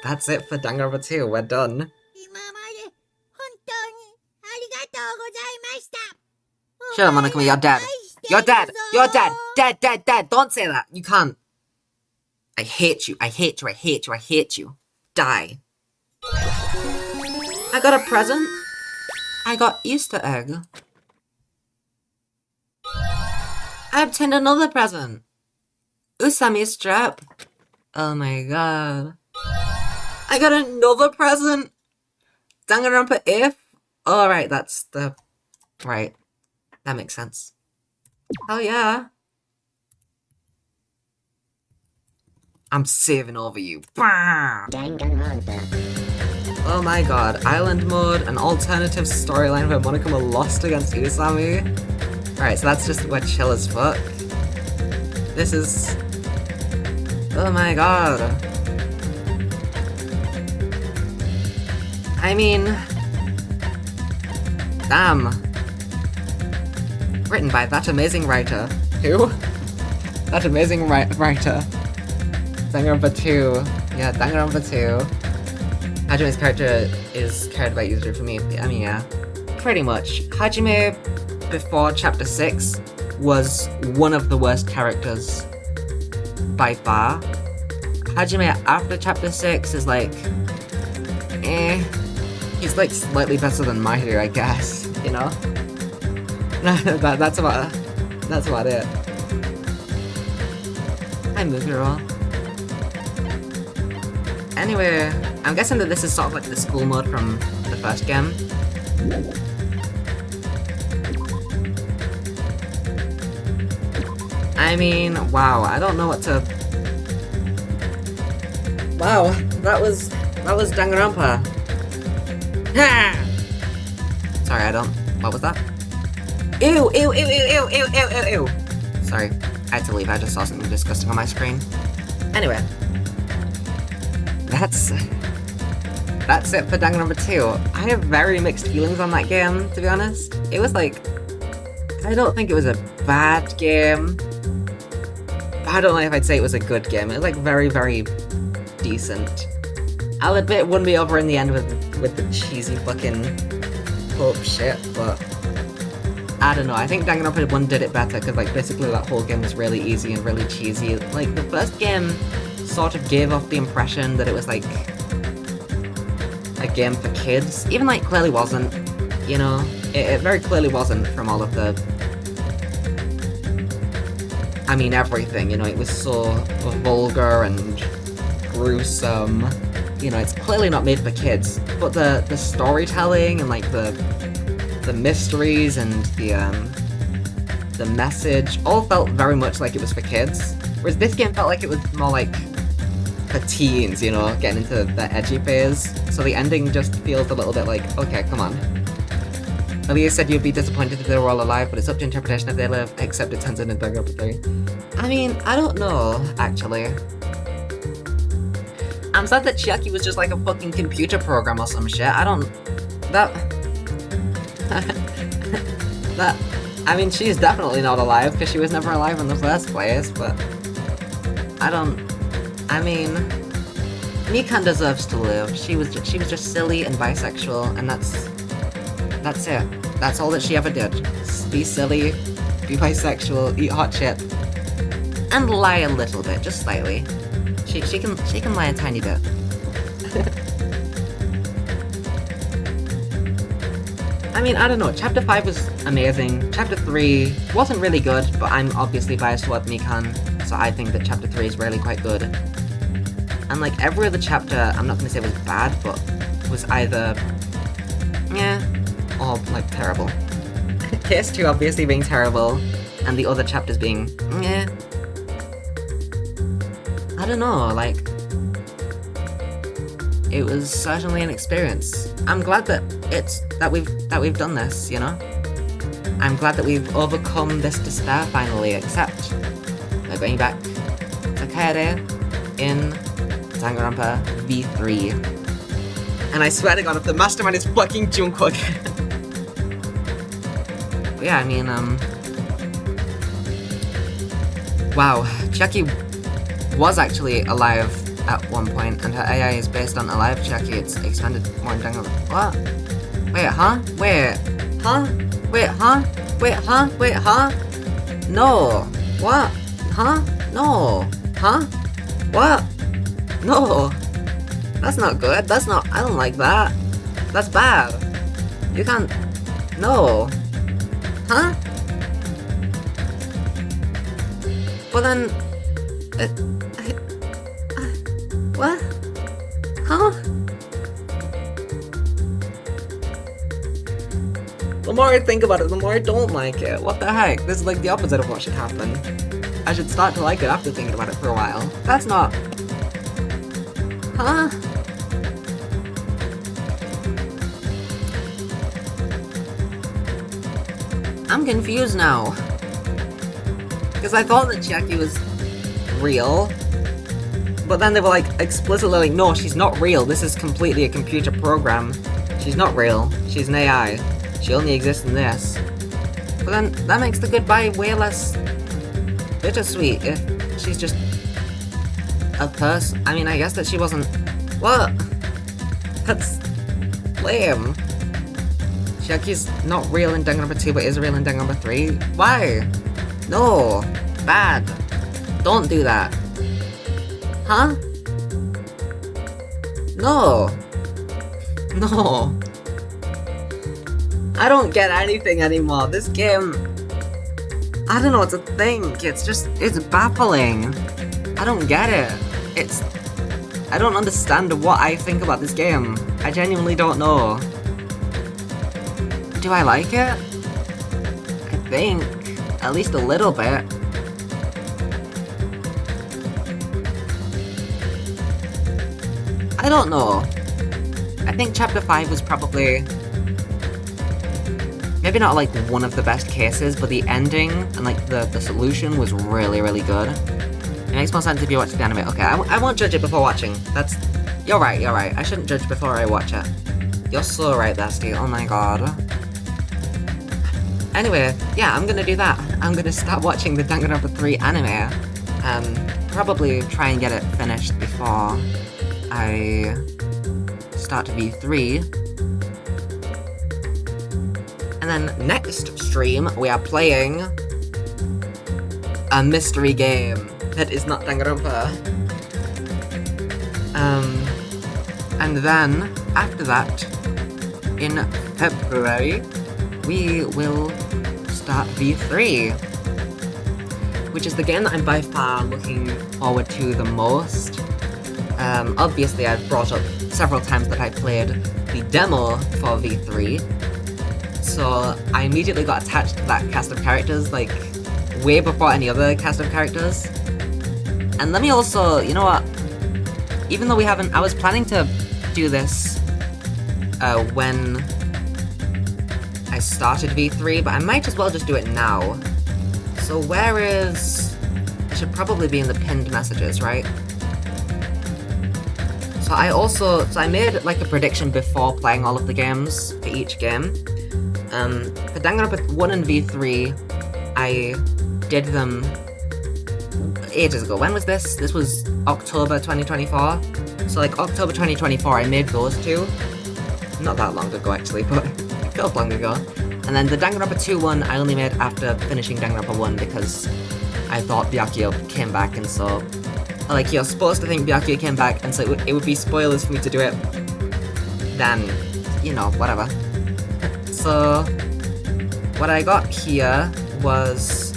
that's it for Danganronpa 2, we're done. Shut up, Monokuma, you're dead. You're dead! You're dead! Dead! Don't say that! You can't. I hate you. Die. I got a present. I got Easter egg. I obtained another present. Usami strap. Oh my god. I got another present. Danganronpa if. Oh right, that's the... Right. That makes sense. Oh yeah. I'm saving over you. Oh my god, island mode, an alternative storyline where Monokuma lost against Usami. Alright, so that's just, we're chill as fuck. This is... Oh my god. I mean... Damn. Written by that amazing writer. Who? That amazing writer. Danganronpa 2. Yeah, Danganronpa 2. Hajime's character is carried by Yuzuru for me. I mean, yeah. Pretty much. Hajime, before Chapter 6, was one of the worst characters. By far. Hajime after Chapter 6 is like... He's like slightly better than Mahiru, I guess. You know? That's about it. Hi, Muguro. Anyway, I'm guessing that this is sort of like the school mode from the first game. I mean, wow, I don't know what to... Wow, that was Danganronpa. Sorry, I don't... What was that? Ew! Sorry, I had to leave, I just saw something disgusting on my screen. Anyway. That's it for Danganronpa 2. I have very mixed feelings on that game, to be honest. It was like... I don't think it was a bad game. I don't know if I'd say it was a good game. It was like very, very decent. I'll admit it won me over in the end with the cheesy fucking Pope shit, but... I don't know, I think Danganronpa 1 did it better, because, like, basically that whole game was really easy and really cheesy. Like, the first game sort of gave off the impression that it was, like, a game for kids. Even, like, clearly wasn't, you know? It very clearly wasn't from all of the... I mean, everything, you know? It was so vulgar and gruesome. You know, it's clearly not made for kids. But the storytelling and, like, the mysteries and the message all felt very much like it was for kids. Whereas this game felt like it was more like for teens, you know, getting into the edgy phase. So the ending just feels a little bit like, okay, come on. Aaliyah said you'd be disappointed if they were all alive, but it's up to interpretation if they live, except it turns into Danganronpa 3. I mean, I don't know, actually. I'm sad that Chiaki was just like a fucking computer program or some shit. I don't... I mean, she's definitely not alive, because she was never alive in the first place, but... I mean... Mikan deserves to live. She was just silly and bisexual, and that's it. That's all that she ever did. Be silly, be bisexual, eat hot chip, and lie a little bit, just slightly. She can lie a tiny bit. I mean, I don't know, Chapter 5 was amazing, Chapter 3 wasn't really good, but I'm obviously biased towards Mikan, so I think that Chapter 3 is really quite good. And like, every other chapter, I'm not gonna say was bad, but was either... yeah, or like, terrible. Case 2 obviously being terrible, and the other chapters being... yeah. I don't know, like... it was certainly an experience. I'm glad that we've done this, you know? I'm glad that we've overcome this despair finally, except we're going back to Kaede in Danganronpa V3. And I swear to god, if the mastermind is fucking Jungkook. But yeah, I mean, wow, Chiaki was actually alive at one point, and her AI is based on alive Chiaki. It's expanded more in Danganronpa. What? Wait, huh? Wait, huh? Wait, huh? Wait, huh? Wait, huh? No. What? Huh? No. Huh? What? No. That's not good. That's not... I don't like that. That's bad. You can't... no. Huh? Well then... what? Huh? The more I think about it, the more I don't like it. What the heck? This is like the opposite of what should happen. I should start to like it after thinking about it for a while. That's not... huh? I'm confused now. Because I thought that Chiaki was real. But then they were like explicitly like, no, she's not real. This is completely a computer program. She's not real. She's an AI. She only exists in this. But then that makes the goodbye way less bittersweet if she's just a person. I mean, I guess that she wasn't... what? That's lame. Chiaki's not real in Danganronpa 2, but is real in Danganronpa 3? Why? No. Bad. Don't do that. Huh? No. No. I don't get anything anymore. This game... I don't know what to think. It's just... it's baffling. I don't get it. It's... I don't understand what I think about this game. I genuinely don't know. Do I like it? I think. At least a little bit. I don't know. I think Chapter 5 was probably... maybe not like one of the best cases, but the ending and like the solution was really, really good. It makes more sense if you watch the anime. Okay, I won't judge it before watching. That's... you're right. I shouldn't judge before I watch it. You're so right, Bestie. Oh my god. Anyway, yeah, I'm gonna do that. I'm gonna start watching the Danganronpa 3 anime. Probably try and get it finished before I start V3. And then next stream, we are playing a mystery game that is not Danganronpa. And then, after that, in February, we will start V3, which is the game that I'm by far looking forward to the most. Obviously, I've brought up several times that I played the demo for V3, so I immediately got attached to that cast of characters, like, way before any other cast of characters. And let me also, you know what, even though we haven't, I was planning to do this when I started V3, but I might as well just do it now. So where is... It should probably be in the pinned messages, right? So I made like a prediction before playing all of the games for each game. For Danganronpa 1 and V3, I did them ages ago. When was this? This was October 2024. So like October 2024, I made those two. Not that long ago actually, but it felt long ago. And then the Danganronpa 2 one I only made after finishing Danganronpa 1 because I thought Byakuya came back, and so like you're supposed to think Byakuya came back, and so it would be spoilers for me to do it. Then, you know, whatever. So what I got here was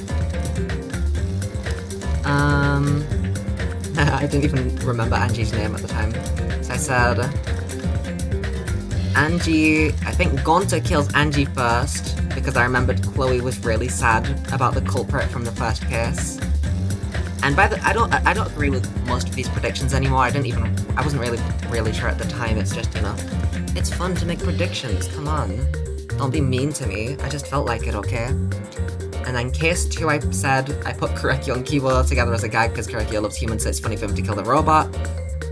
I didn't even remember Angie's name at the time. So I said Angie, I think Gonta kills Angie first, because I remembered Chloe was really sad about the culprit from the first case. And I don't agree with most of these predictions anymore. I wasn't really sure at the time. It's just, you know, it's fun to make predictions, come on. Don't be mean to me, I just felt like it, okay? And then case 2, I said I put Kurekyo and Kibo together as a gag because Kurekyo loves humans, so it's funny for him to kill the robot.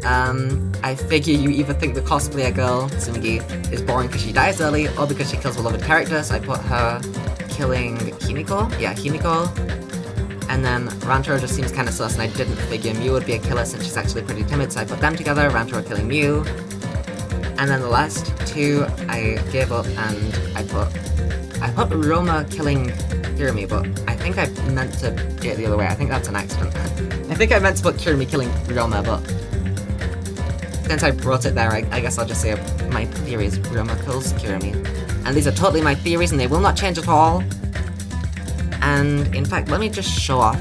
I figure you either think the cosplayer girl, Tsumugi, is boring because she dies early, or because she kills beloved character, so I put her killing Himiko? Yeah, Himiko. And then Rantaro just seems kinda sus, and I didn't figure Mew would be a killer since she's actually pretty timid, so I put them together, Rantaro killing Mew. And then the last 2, I gave up and I put Roma killing Kirumi, but I think I meant to do it the other way. I think that's an accident. I think I meant to put Kirumi killing Roma, but since I brought it there, I guess I'll just say my theory is Roma kills Kirumi. And these are totally my theories, and they will not change at all. And in fact, let me just show off.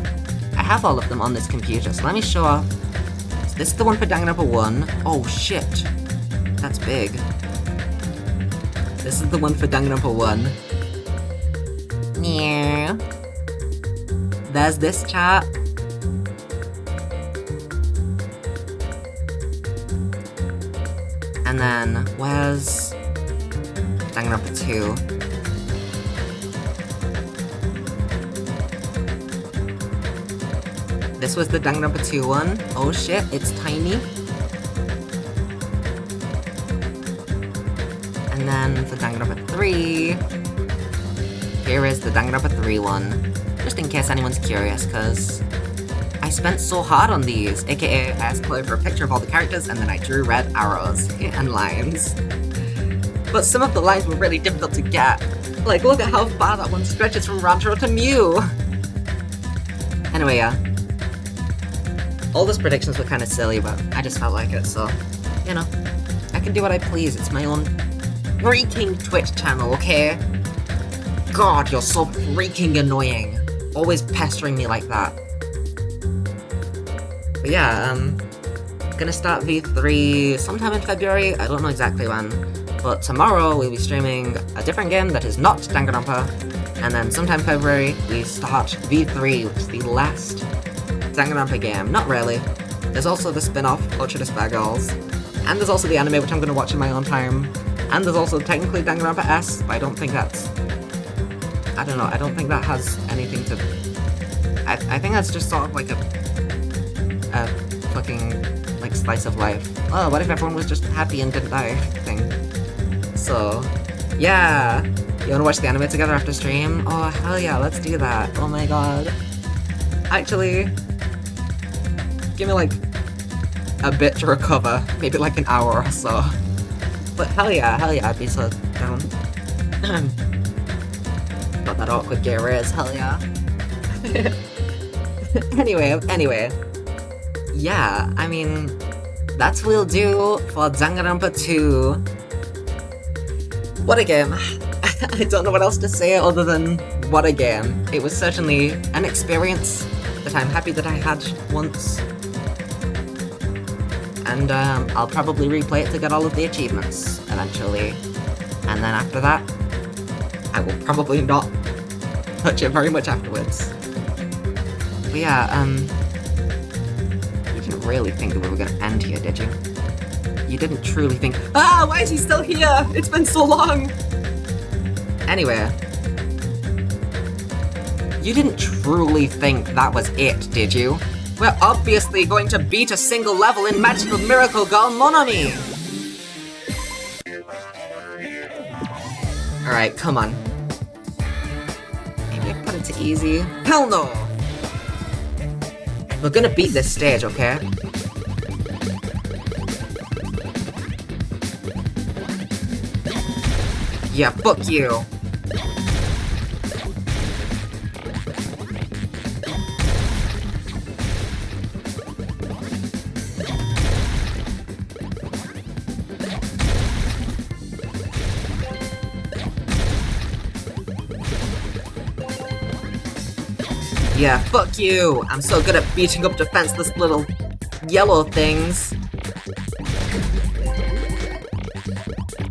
I have all of them on this computer, so let me show off. So this is the one for Danganronpa 1. Oh shit. That's big. This is the one for Danganronpa 1. Yeah. There's this chart. And then, where's Danganronpa 2? This was the Danganronpa 2 one. Oh shit, it's tiny. And then for Danganronpa 3, here is the Danganronpa 3 one. Just in case anyone's curious, cause I spent so hard on these, aka I asked Chloe for a picture of all the characters and then I drew red arrows and lines. But some of the lines were really difficult to get. Like, look at how far that one stretches from Rantaro to Mew! Anyway, yeah. All those predictions were kinda silly, but I just felt like it, so, you know. I can do what I please, it's my own freaking Twitch channel, okay? God, you're so freaking annoying. Always pestering me like that. But yeah, gonna start V3 sometime in February, I don't know exactly when. But tomorrow we'll be streaming a different game that is not Danganronpa. And then sometime in February we start V3, which is the last Danganronpa game. Not really. There's also the spin-off, Ultra Despair Girls. And there's also the anime, which I'm gonna watch in my own time. And there's also technically Danganronpa S, but I don't think that's... I don't know, I don't think that has anything to... I think that's just sort of like a fucking, like, slice of life. Oh, what if everyone was just happy and didn't die thing? So, yeah! You wanna watch the anime together after stream? Oh, hell yeah, let's do that. Oh my god. Actually, give me, like, a bit to recover. Maybe, like, an hour or so. But hell yeah, I'd be so down. Got that awkward gear raise, hell yeah. Anyway. Yeah, I mean, that's what we'll do for Danganronpa 2. What a game. I don't know what else to say other than what a game. It was certainly an experience that I'm happy that I had once. And I'll probably replay it to get all of the achievements eventually. And then after that, I will probably not touch it very much afterwards. But yeah, you didn't really think that we were gonna end here, did you? You didn't truly think, ah, why is he still here? It's been so long! Anyway, you didn't truly think that was it, did you? We're obviously going to beat a single level in Magical Miracle Girl Monomi! Alright, come on. Maybe I put it to easy. Hell no! We're gonna beat this stage, okay? Yeah, fuck you! Yeah, fuck you! I'm so good at beating up defenseless little yellow things.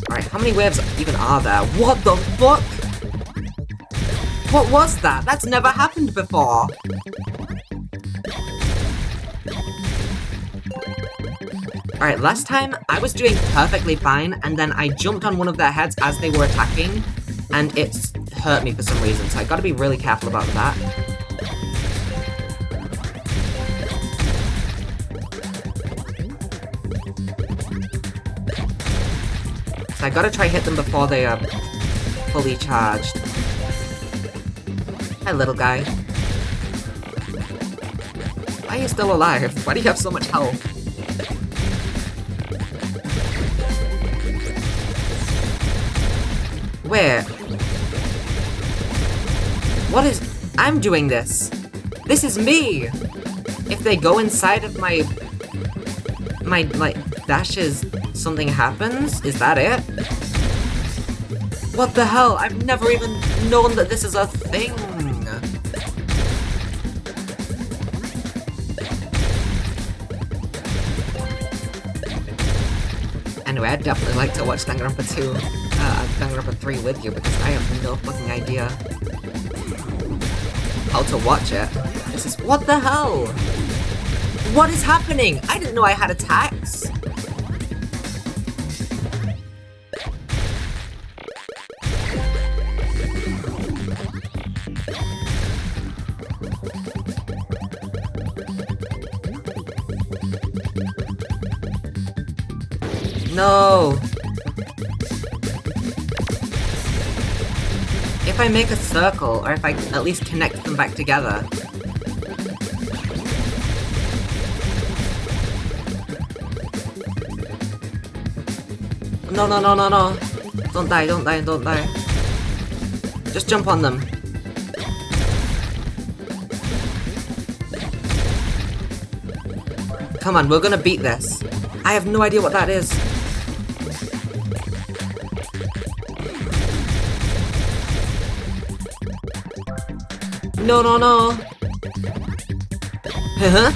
Alright, how many waves even are there? What the fuck? What was that? That's never happened before! Alright, last time I was doing perfectly fine, and then I jumped on one of their heads as they were attacking, and it hurt me for some reason, so I gotta be really careful about that. So I gotta try hit them before they are fully charged. Hi, little guy. Why are you still alive? Why do you have so much health? Where? What is... I'm doing this! This is me! If they go inside of my, like, dashes, something happens? Is that it? What the hell? I've never even known that this is a thing! Anyway, I'd definitely like to watch Danganronpa 2, Danganronpa 3 with you, because I have no fucking idea how to watch it. This is... What the hell? What is happening? I didn't know I had attacks. No! If I make a circle, or if I at least connect them back together. No, no, no, no, no. Don't die, don't die, don't die. Just jump on them. Come on, we're gonna beat this. I have no idea what that is. No, no, no. Huh?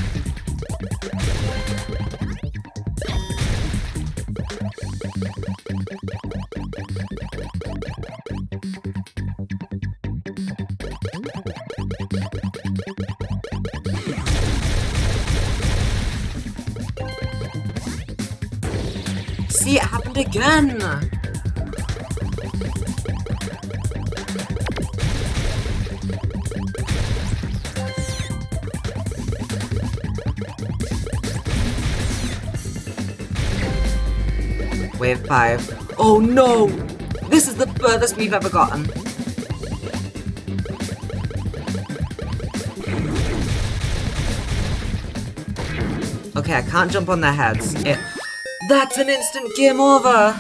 See, it happened again! Wave 5. Oh no! This is the furthest we've ever gotten. Okay, I can't jump on their heads. That's an instant game over!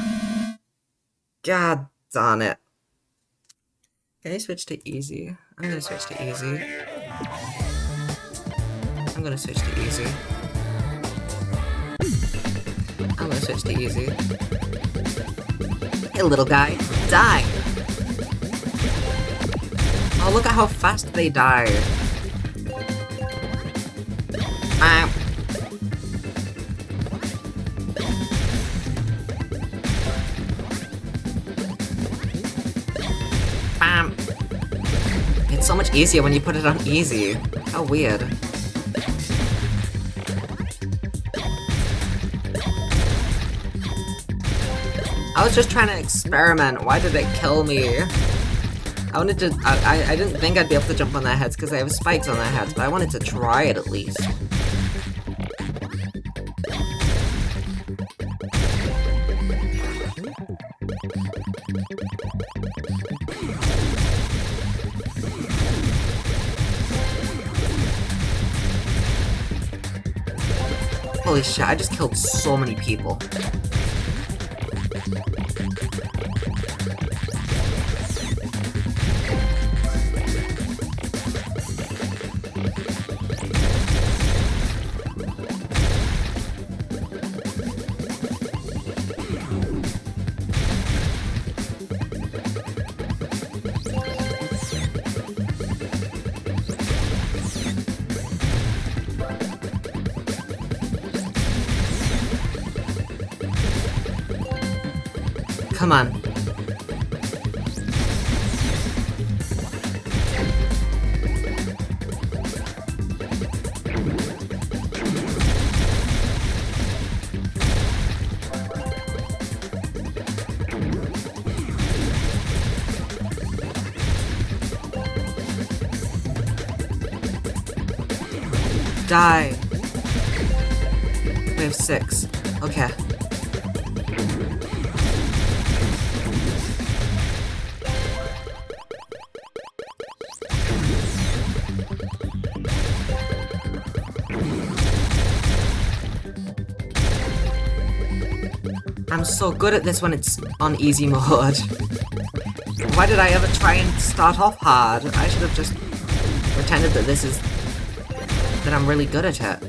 God darn it. Can I switch to easy? I'm gonna switch to easy. I'm gonna switch to easy. I'm gonna switch to easy. Hey, little guy, die! Oh, look at how fast they die. Bam! It's so much easier when you put it on easy. How weird. I was just trying to experiment. Why did it kill me? I wanted to. I didn't think I'd be able to jump on their heads because they have spikes on their heads, but I wanted to try it at least. Holy shit, I just killed so many people. Come on. Die. We have 6. Okay. I'm so good at this when it's on easy mode. Why did I ever try and start off hard? I should have just pretended that that I'm really good at it.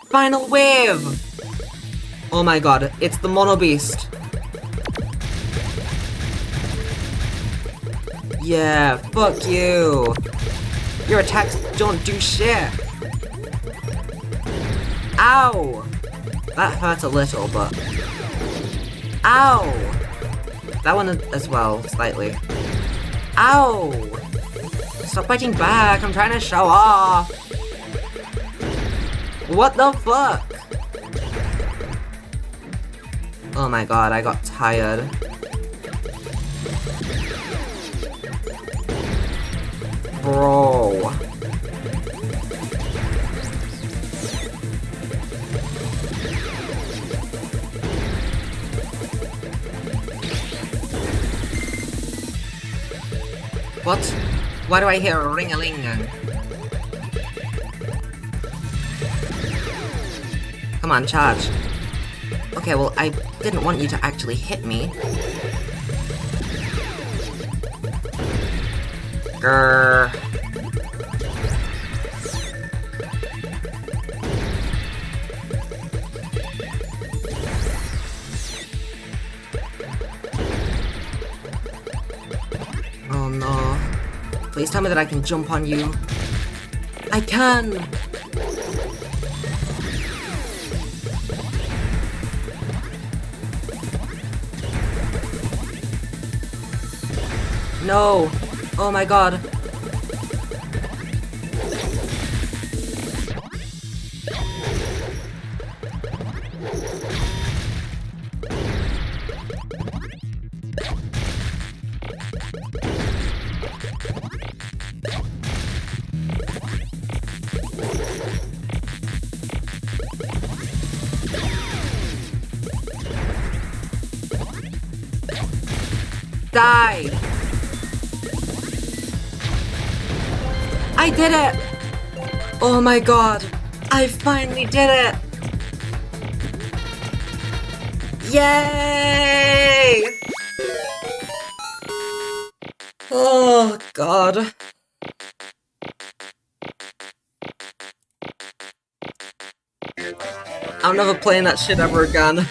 Final wave! Oh my god, it's the Mono Beast. Yeah, fuck you. Your attacks don't do shit. Ow! That hurt a little, but... Ow! That one as well, slightly. Ow! Stop fighting back, I'm trying to show off. What the fuck? Oh my god, I got tired. Bro. What? Why do I hear a ring-a-ling? Come on, charge. Okay, well, I didn't want you to actually hit me. Grrr. Oh no. Please tell me that I can jump on you. I can! No! Oh my god. Die! I did it! Oh my god! I finally did it! Yay! Oh god. I'm never playing that shit ever again.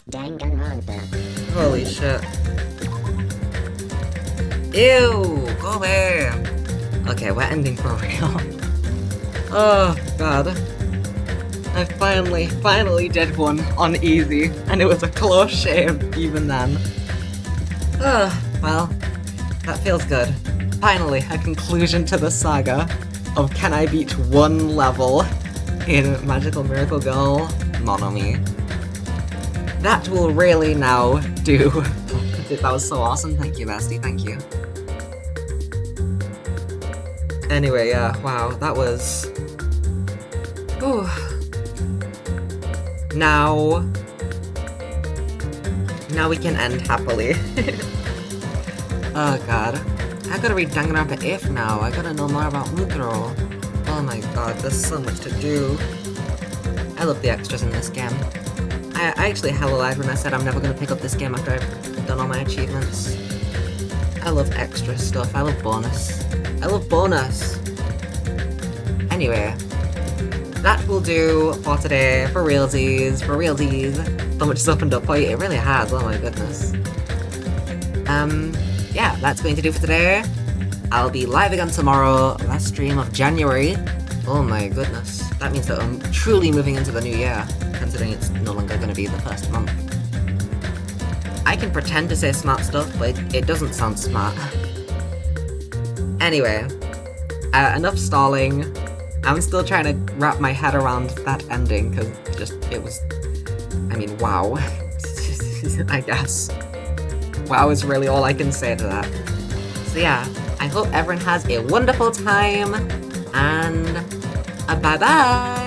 Danganronpa. Holy shit. Ew! Go away! Okay, we're ending for real. Oh god. I finally did one on easy, and it was a close shave even then. Well, that feels good. Finally, a conclusion to the saga of can I beat one level in Magical Miracle Girl Monomi. That will really now do. That was so awesome. Thank you, Bestie. Thank you. Anyway, yeah, wow, that was... Ooh. Now we can end happily. Oh god. I gotta read Danganronpa if now. I gotta know more about Mutaro. Oh my god, there's so much to do. I love the extras in this game. I actually hella lied when I said I'm never gonna pick up this game after I've done all my achievements. I love extra stuff. I love bonus. I love bonus! Anyway. That will do for today, for realsies. So much has opened up for you, it really has, oh my goodness. Yeah, that's going to do for today. I'll be live again tomorrow, last stream of January. Oh my goodness, that means that I'm truly moving into the new year, considering it's no longer going to be the first month. I can pretend to say smart stuff, but it doesn't sound smart. Anyway, enough stalling. I'm still trying to wrap my head around that ending, because it was... I mean, wow. I guess. Wow is really all I can say to that. So yeah, I hope everyone has a wonderful time, and bye-bye!